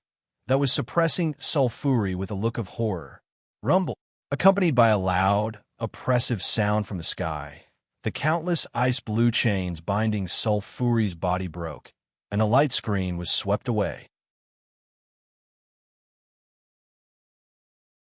that was suppressing sulfuri with a look of horror. Rumble, accompanied by a loud, oppressive sound from the sky. The countless ice-blue chains binding sulfuri's body broke, and a light screen was swept away.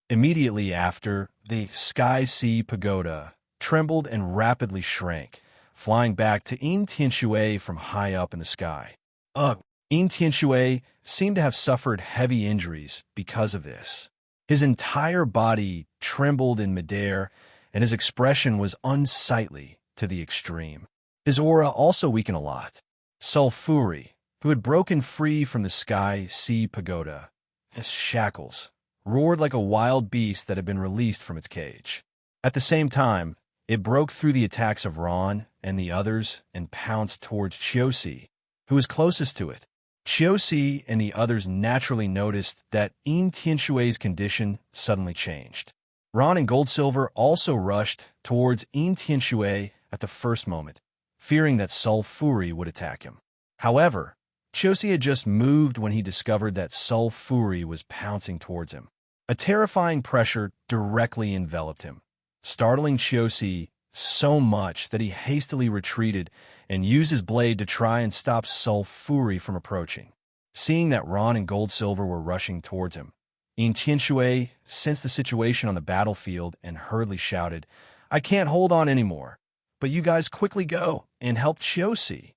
Immediately after, the sky-sea pagoda trembled and rapidly shrank, flying back to Tianshui from high up in the sky. Tianshui seemed to have suffered heavy injuries because of this. His entire body trembled in midair, and his expression was unsightly to the extreme. His aura also weakened a lot. Sulfuri, who had broken free from the sky-sea pagoda, his shackles, roared like a wild beast that had been released from its cage. At the same time, it broke through the attacks of Ron and the others and pounced towards Chiosi, who was closest to it. Chiosi and the others naturally noticed that Tianshui's condition suddenly changed. Ron and Goldsilver also rushed towards Tianshui at the first moment, fearing that Sulfuri would attack him. However, Chiosi had just moved when he discovered that Sulfuri was pouncing towards him. A terrifying pressure directly enveloped him, startling Chiosi so much that he hastily retreated and used his blade to try and stop Sulfuri from approaching. Seeing that Ron and Goldsilver were rushing towards him, Tianshui sensed the situation on the battlefield and hurriedly shouted, "I can't hold on anymore, but you guys quickly go and help Chiosi."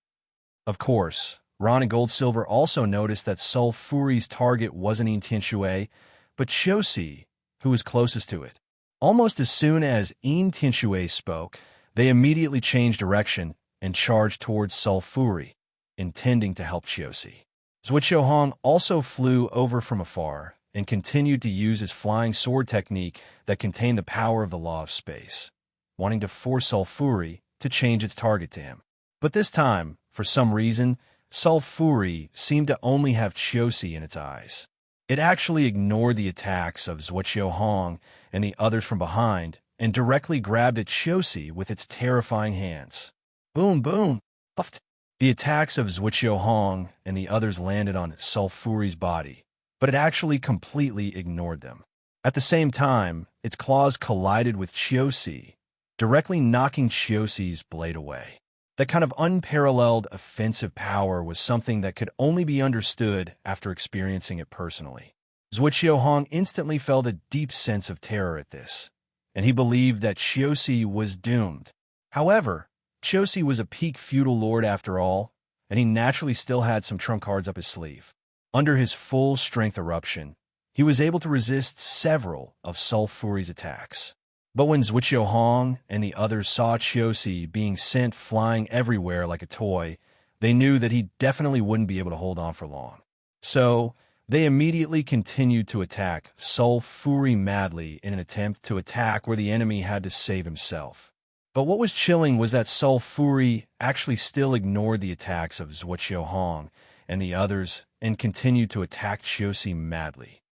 Of course, Ron and Goldsilver also noticed that Sulfuri's target wasn't Tianshui, but Chiosi, who was closest to it. Almost as soon as Tianshui spoke, they immediately changed direction and charged towards Sulfuri, intending to help Chiosi. Zhuqiuhong also flew over from afar and continued to use his flying sword technique that contained the power of the law of space, wanting to force Sulfuri to change its target to him. But this time, for some reason, Sulfuri seemed to only have Chiosi in its eyes. It actually ignored the attacks of Zhuqiuhong and the others from behind and directly grabbed at Chiosi with its terrifying hands. Boom, boom, puffed. The attacks of Zhuqiuhong and the others landed on Sulfuri's body, but it actually completely ignored them. At the same time, its claws collided with Chiosi, directly knocking Chiosi's blade away. That kind of unparalleled offensive power was something that could only be understood after experiencing it personally. Zhuqiuhong instantly felt a deep sense of terror at this, and he believed that Chiosi was doomed. However, Chiosi was a peak feudal lord after all, and he naturally still had some trump cards up his sleeve. Under his full strength eruption, he was able to resist several of Sulfuri's attacks. But when Zhuqiuhong and the others saw Chiosi being sent flying everywhere like a toy, they knew that he definitely wouldn't be able to hold on for long. So, they immediately continued to attack Sulfuri madly in an attempt to attack where the enemy had to save himself. But what was chilling was that Sulfuri actually still ignored the attacks of Zhuqiuhong and the others and continued to attack Chiosi madly.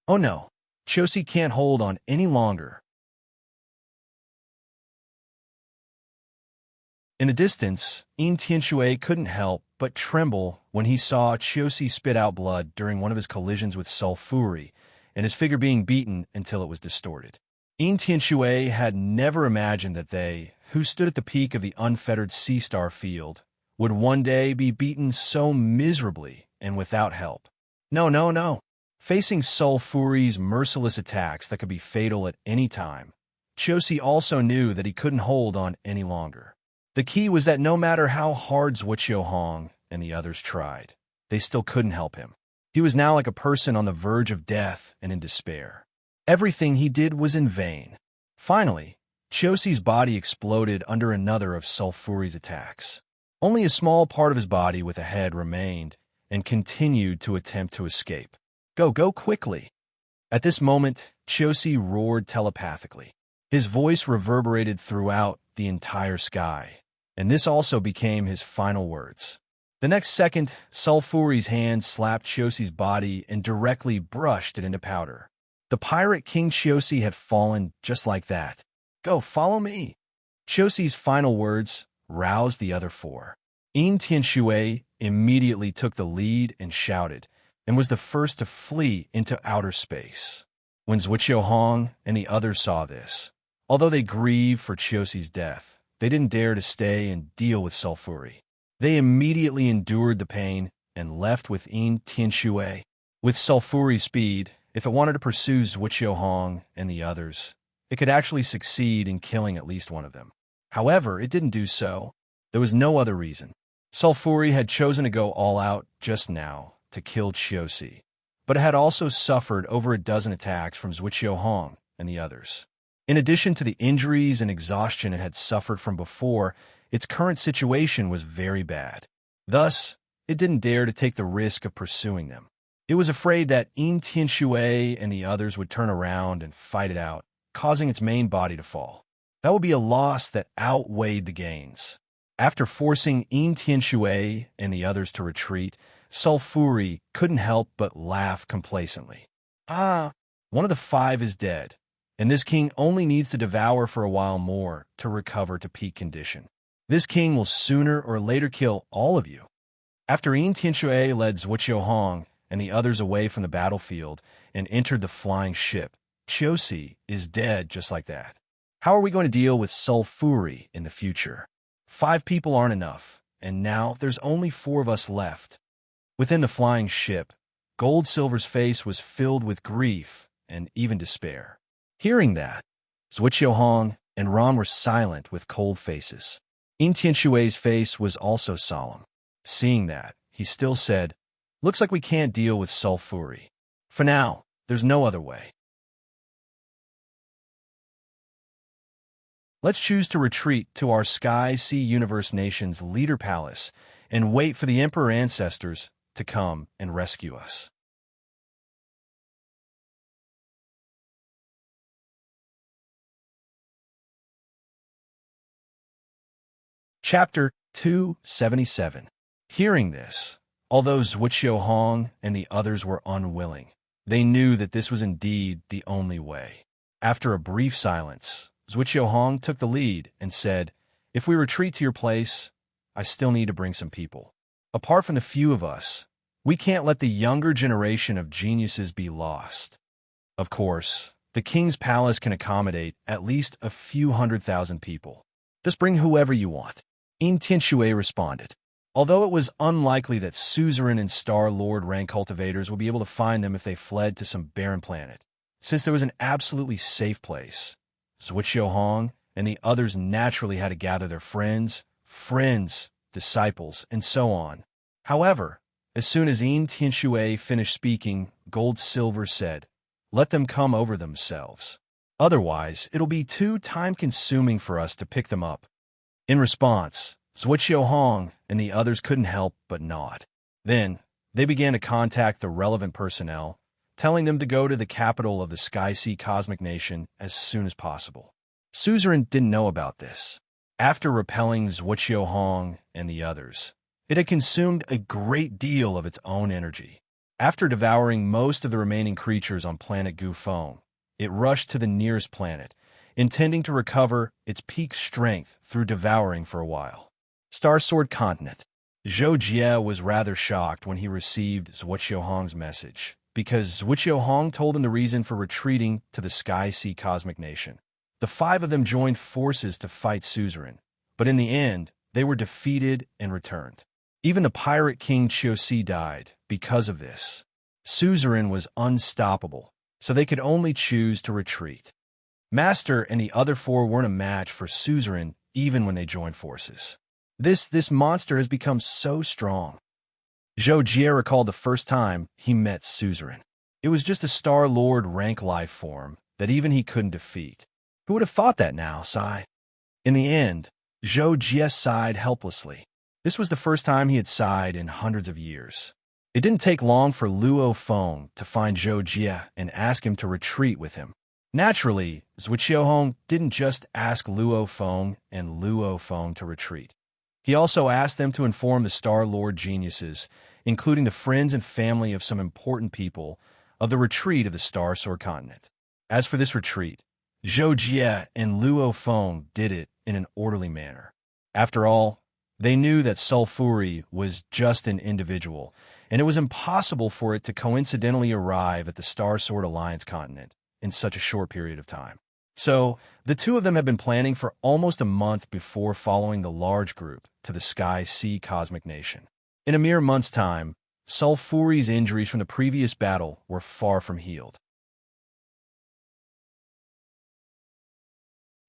Oh no, Chiosi can't hold on any longer. In the distance, Tianshui couldn't help but tremble when he saw Chiosi spit out blood during one of his collisions with Sulfuri, and his figure being beaten until it was distorted. Tianshui had never imagined that they, who stood at the peak of the unfettered sea star field, would one day be beaten so miserably and without help. No. Facing Sulfuri's merciless attacks that could be fatal at any time, Chiosi also knew that he couldn't hold on any longer. The key was that no matter how hard Zhuqiuhong and the others tried, they still couldn't help him. He was now like a person on the verge of death and in despair. Everything he did was in vain. Finally, Chiosi's body exploded under another of Sulfuri's attacks. Only a small part of his body with a head remained and continued to attempt to escape. Go quickly! At this moment, Chiosi roared telepathically. His voice reverberated throughout the entire sky, and this also became his final words. The next second, Sulfuri's hand slapped Chiosi's body and directly brushed it into powder. The pirate King Chiosi had fallen just like that. Go, follow me! Qiuxi's final words roused the other four. Yin Tianshui immediately took the lead and shouted, and was the first to flee into outer space. When Zhuqiuhong and the others saw this, although they grieved for Qiuxi's death, they didn't dare to stay and deal with sulfury. They immediately endured the pain and left with Yin Tianshui. With sulfury speed, if it wanted to pursue Zhuqiuhong and the others, it could actually succeed in killing at least one of them. However, it didn't do so. There was no other reason. Sulfury had chosen to go all out just now to kill Qiuxi, but it had also suffered over a dozen attacks from Zhuqiuhong and the others. In addition to the injuries and exhaustion it had suffered from before, its current situation was very bad. Thus, it didn't dare to take the risk of pursuing them. It was afraid that Yin Tianshui and the others would turn around and fight it out, causing its main body to fall. That would be a loss that outweighed the gains. After forcing Yin Tianshui and the others to retreat, Sulfury couldn't help but laugh complacently. One of the five is dead, and this king only needs to devour for a while more to recover to peak condition. This king will sooner or later kill all of you. After Yin Tianshui led Zhuqiuhong and the others away from the battlefield and entered the flying ship, Qiuxi is dead just like that. How are we going to deal with Sulfury in the future? 5 people aren't enough, and now there's only 4 of us left. Within the flying ship, Gold Silver's face was filled with grief and even despair. Hearing that, Zhuqiuhong and Ron were silent with cold faces. Yin Tianshui's face was also solemn. Seeing that, he still said, "Looks like we can't deal with Sulfury. For now, there's no other way. Let's choose to retreat to our Sky Sea Universe Nation's leader palace and wait for the Emperor ancestors to come and rescue us." Chapter 277. Hearing this, although Zhuqiuhong and the others were unwilling, they knew that this was indeed the only way. After a brief silence, Zhuqiuhong took the lead and said, "If we retreat to your place, I still need to bring some people. Apart from the few of us, we can't let the younger generation of geniuses be lost. Of course, the king's palace can accommodate at least a few 100,000 people. Just bring whoever you want." Yin Tianshui responded. Although it was unlikely that suzerain and Star-Lord rank cultivators would be able to find them if they fled to some barren planet, since there was an absolutely safe place, Zhuqiuhong and the others naturally had to gather their friends, disciples, and so on. However, as soon as Yin Tianshui finished speaking, Gold Silver said, "Let them come over themselves. Otherwise, it'll be too time-consuming for us to pick them up." In response, Zhuqiuhong and the others couldn't help but nod. Then, they began to contact the relevant personnel, telling them to go to the capital of the Sky Sea Cosmic Nation as soon as possible. Suzerain didn't know about this. After repelling Zhuqiuhong and the others, it had consumed a great deal of its own energy. After devouring most of the remaining creatures on planet Gufeng, it rushed to the nearest planet, intending to recover its peak strength through devouring for a while. Star Sword Continent. Zhou Jie was rather shocked when he received Zhuqiuhong's message, because Zhuqiuhong told him the reason for retreating to the Sky Sea Cosmic Nation. The 5 of them joined forces to fight Suzerain, but in the end, they were defeated and returned. Even the pirate king Qiuxi died because of this. Suzerain was unstoppable, so they could only choose to retreat. Master and the other 4 weren't a match for Suzerain even when they joined forces. This monster has become so strong. Zhou Jie recalled the first time he met Suzerain. It was just a Star-Lord rank life form that even he couldn't defeat. Who would have thought that now, Sai? In the end, Zhou Jie sighed helplessly. This was the first time he had sighed in hundreds of years. It didn't take long for Luo Feng to find Zhou Jie and ask him to retreat with him. Naturally, Zhuqiuhong didn't just ask Luo Feng and Luo Feng to retreat. He also asked them to inform the Star-Lord geniuses, including the friends and family of some important people, of the retreat of the Star Sword Continent. As for this retreat, Zhou Jie and Luo Feng did it in an orderly manner. After all, they knew that Sulfuri was just an individual, and it was impossible for it to coincidentally arrive at the Star Sword Alliance continent in such a short period of time. So, the two of them had been planning for almost a month before following the large group to the Sky Sea Cosmic Nation. In a mere month's time, Sulfuri's injuries from the previous battle were far from healed.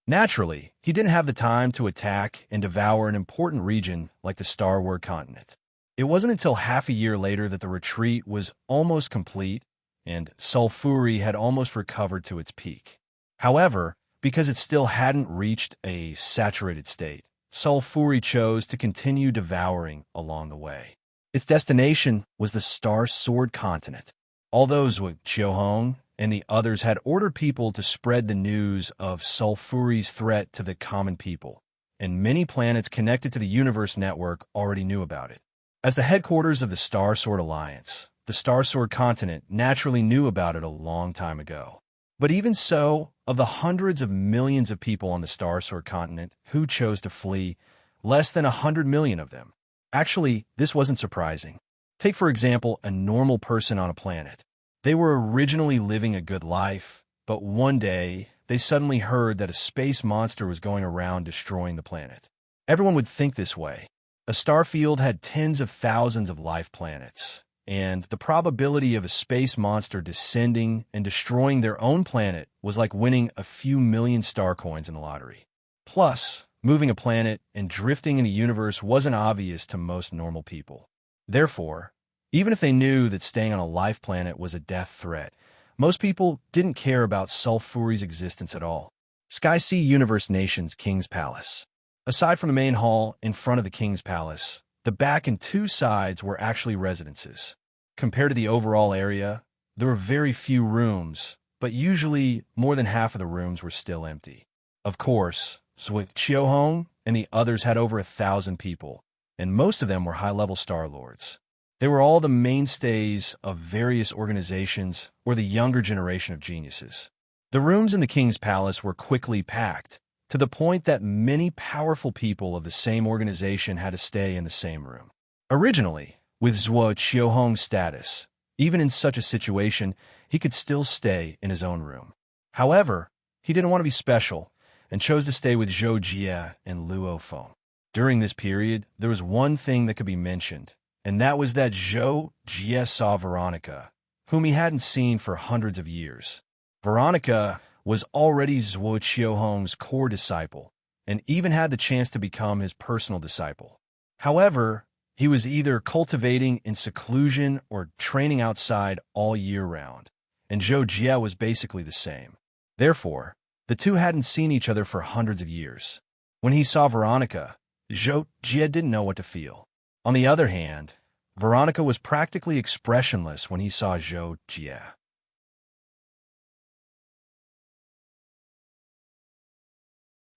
Naturally, he didn't have the time to attack and devour an important region like the Starward continent. It wasn't until half a year later that the retreat was almost complete and Sulfuri had almost recovered to its peak. However, because it still hadn't reached a saturated state, Sulfuri chose to continue devouring along the way. Its destination was the Star Sword continent. All those with Chiohong and the others had ordered people to spread the news of Sulfuri's threat to the common people, and many planets connected to the universe network already knew about it. As the headquarters of the Star Sword Alliance, the Star Sword continent naturally knew about it a long time ago. But even so, of the hundreds of millions of people on the Star Sword continent who chose to flee, less than 100 million of them. Actually, this wasn't surprising. Take, for example, a normal person on a planet. They were originally living a good life, but one day, they suddenly heard that a space monster was going around destroying the planet. Everyone would think this way. A star field had tens of thousands of life planets, and the probability of a space monster descending and destroying their own planet was like winning a few million star coins in the lottery. Plus, moving a planet and drifting in the universe wasn't obvious to most normal people. Therefore, even if they knew that staying on a life planet was a death threat, most people didn't care about Sulfuri's existence at all. Sky Sea Universe Nation's King's Palace. Aside from the main hall in front of the King's Palace, the back and two sides were actually residences. Compared to the overall area, there were very few rooms, but usually more than half of the rooms were still empty. Of course, Chiohong and the others had over 1,000 people, and most of them were high-level Star Lords. They were all the mainstays of various organizations or the younger generation of geniuses. The rooms in the King's Palace were quickly packed, to the point that many powerful people of the same organization had to stay in the same room. Originally, with Zhuo Chiohong's status, even in such a situation, he could still stay in his own room. However, he didn't want to be special and chose to stay with Zhou Jie and Luo Feng. During this period, there was one thing that could be mentioned, and that was that Zhou Jie saw Veronica, whom he hadn't seen for hundreds of years. Veronica was already Zhuo Chiohong's core disciple, and even had the chance to become his personal disciple. However, he was either cultivating in seclusion or training outside all year round, and Zhou Jie was basically the same. Therefore, the two hadn't seen each other for hundreds of years. When he saw Veronica, Zhou Jie didn't know what to feel. On the other hand, Veronica was practically expressionless when he saw Zhou Jie.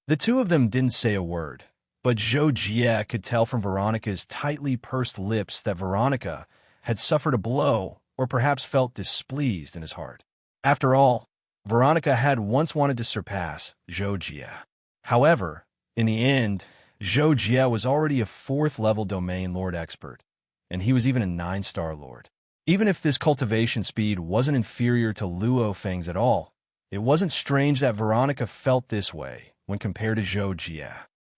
The two of them didn't say a word, but Zhou Jie could tell from Veronica's tightly pursed lips that Veronica had suffered a blow or perhaps felt displeased in his heart. After all, Veronica had once wanted to surpass Zhou Jie. However, in the end, Zhou Jie was already a 4th-level domain lord expert, and he was even a 9-star lord. Even if this cultivation speed wasn't inferior to Luo Feng's at all, it wasn't strange that Veronica felt this way when compared to Zhou Jie.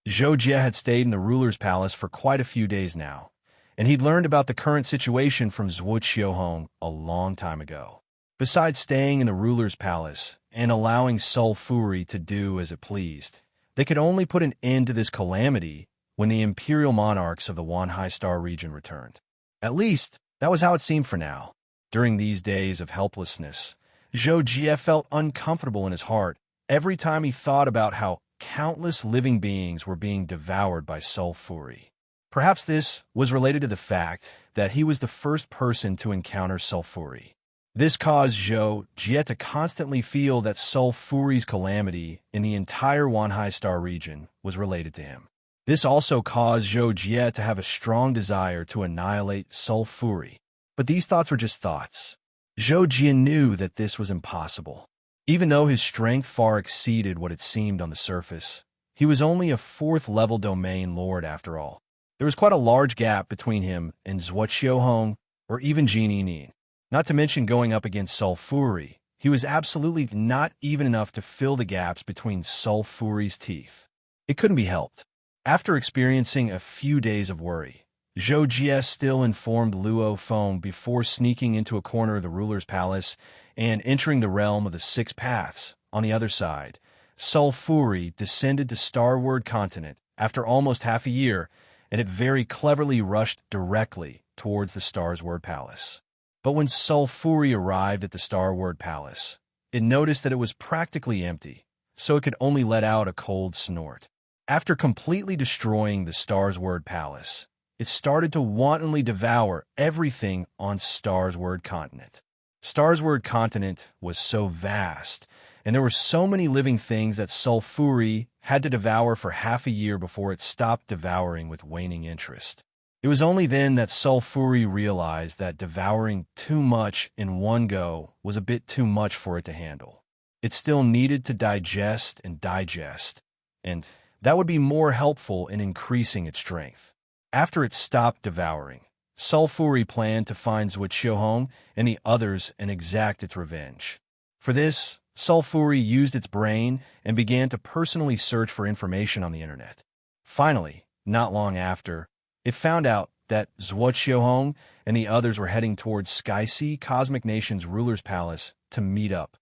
Zhou Jie had stayed in the ruler's palace for quite a few days now, and he'd learned about the current situation from Zhuo Chiohong a long time ago. Besides staying in the ruler's palace and allowing Sulfuri to do as it pleased, they could only put an end to this calamity when the imperial monarchs of the Wanhai Star region returned. At least, that was how it seemed for now. During these days of helplessness, Zhou Jie felt uncomfortable in his heart every time he thought about how countless living beings were being devoured by Sulfuri. Perhaps this was related to the fact that he was the first person to encounter Sulfuri. This caused Zhou Jie to constantly feel that Sulfuri's calamity in the entire Wanhai Star region was related to him. This also caused Zhou Jie to have a strong desire to annihilate Sulfuri. But these thoughts were just thoughts. Zhou Jie knew that this was impossible. Even though his strength far exceeded what it seemed on the surface, He was only a 4th-level domain lord after all. There was quite a large gap between him and Zhuo or even Jin. Not to mention going up against Sulfuri, he was absolutely not even enough to fill the gaps between Sulfuri's teeth. It couldn't be helped. After experiencing a few days of worry, Zhou Jie still informed Luo Feng before sneaking into a corner of the ruler's palace and entering the realm of the 6 paths. On the other side, Sulfuri descended to Starward Continent after almost half a year, and it very cleverly rushed directly towards the Starsword Palace. But when Sulfuri arrived at the Starward Palace, it noticed that it was practically empty, so it could only let out a cold snort. After completely destroying the Starsword Palace, it started to wantonly devour everything on Starsword Continent. Starsword Continent was so vast, and there were so many living things that Sulfuri had to devour for half a year before it stopped devouring with waning interest. It was only then that Sulfuri realized that devouring too much in one go was a bit too much for it to handle. It still needed to digest, and that would be more helpful in increasing its strength. After it stopped devouring, Sulfuri planned to find Zhuo and the others and exact its revenge. For this, Sulfuri used its brain and began to personally search for information on the internet. Finally, not long after, it found out that Zhuo and the others were heading towards Sky-Sea Cosmic Nation's ruler's palace to meet up.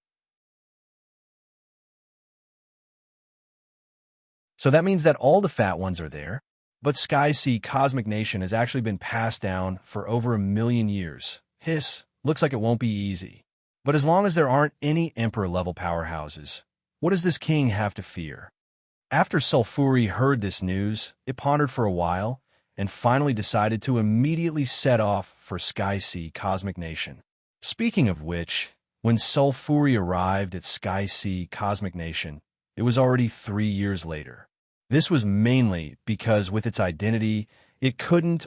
So that means that all the fat ones are there, but Sky-Sea Cosmic Nation has actually been passed down for over 1,000,000 years. Looks like it won't be easy. But as long as there aren't any Emperor-level powerhouses, what does this king have to fear? After Sulfuri heard this news, it pondered for a while, and finally decided to immediately set off for Sky-Sea Cosmic Nation. Speaking of which, when Sulfuri arrived at Sky-Sea Cosmic Nation, it was already 3 years later. This was mainly because with its identity, it couldn't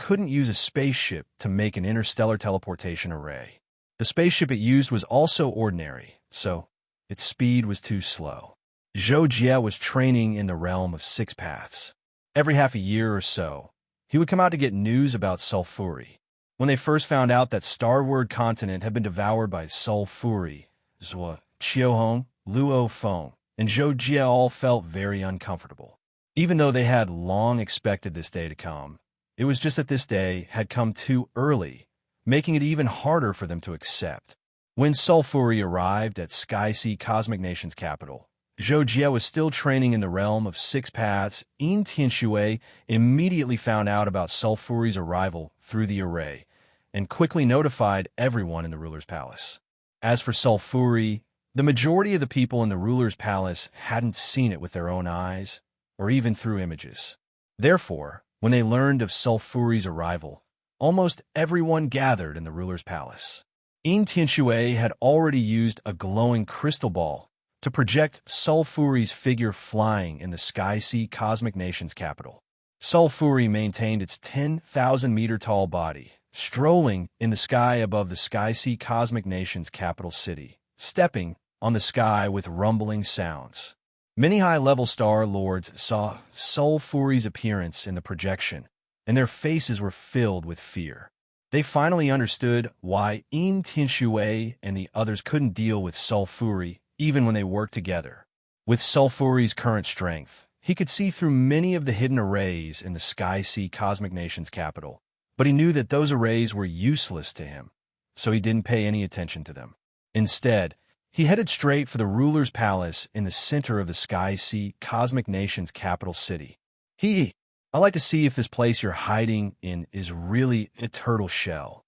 use a spaceship to make an interstellar teleportation array. The spaceship it used was also ordinary, so its speed was too slow. Zhou Jie was training in the realm of 6 paths. Every half a year or so, he would come out to get news about Sulfuri. When they first found out that Starward Continent had been devoured by Sulfuri, Zhuo, Luo Feng, and Zhou Jie all felt very uncomfortable. Even though they had long expected this day to come, it was just that this day had come too early, making it even harder for them to accept. When Sulfuri arrived at Sky-Sea Cosmic Nation's capital, Zhou Jie was still training in the realm of 6 paths. Tianshui immediately found out about Sulfuri's arrival through the array, and quickly notified everyone in the ruler's palace. As for Sulfuri, the majority of the people in the ruler's palace hadn't seen it with their own eyes, or even through images. Therefore, when they learned of Sulfuri's arrival, almost everyone gathered in the ruler's palace. Tianshui had already used a glowing crystal ball to project Sulfuri's figure flying in the Sky-Sea Cosmic Nation's capital. Sulfuri maintained its 10,000-meter-tall body, strolling in the sky above the Sky-Sea Cosmic Nation's capital city, stepping on the sky with rumbling sounds. Many high-level Star Lords saw Sulfuri's appearance in the projection, and their faces were filled with fear. They finally understood why Tianshui and the others couldn't deal with Sulfuri even when they worked together. With Sulfuri's current strength, he could see through many of the hidden arrays in the Sky-Sea Cosmic Nation's capital, but he knew that those arrays were useless to him, so he didn't pay any attention to them. Instead, he headed straight for the ruler's palace in the center of the Sky-Sea Cosmic Nation's capital city. I'd like to see if this place you're hiding in is really a turtle shell.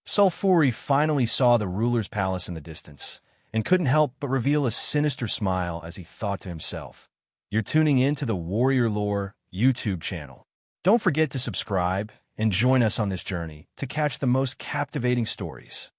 Sulfuri finally saw the ruler's palace in the distance, and couldn't help but reveal a sinister smile as he thought to himself, "You're tuning in to the Warrior Lore YouTube channel. Don't forget to subscribe and join us on this journey to catch the most captivating stories."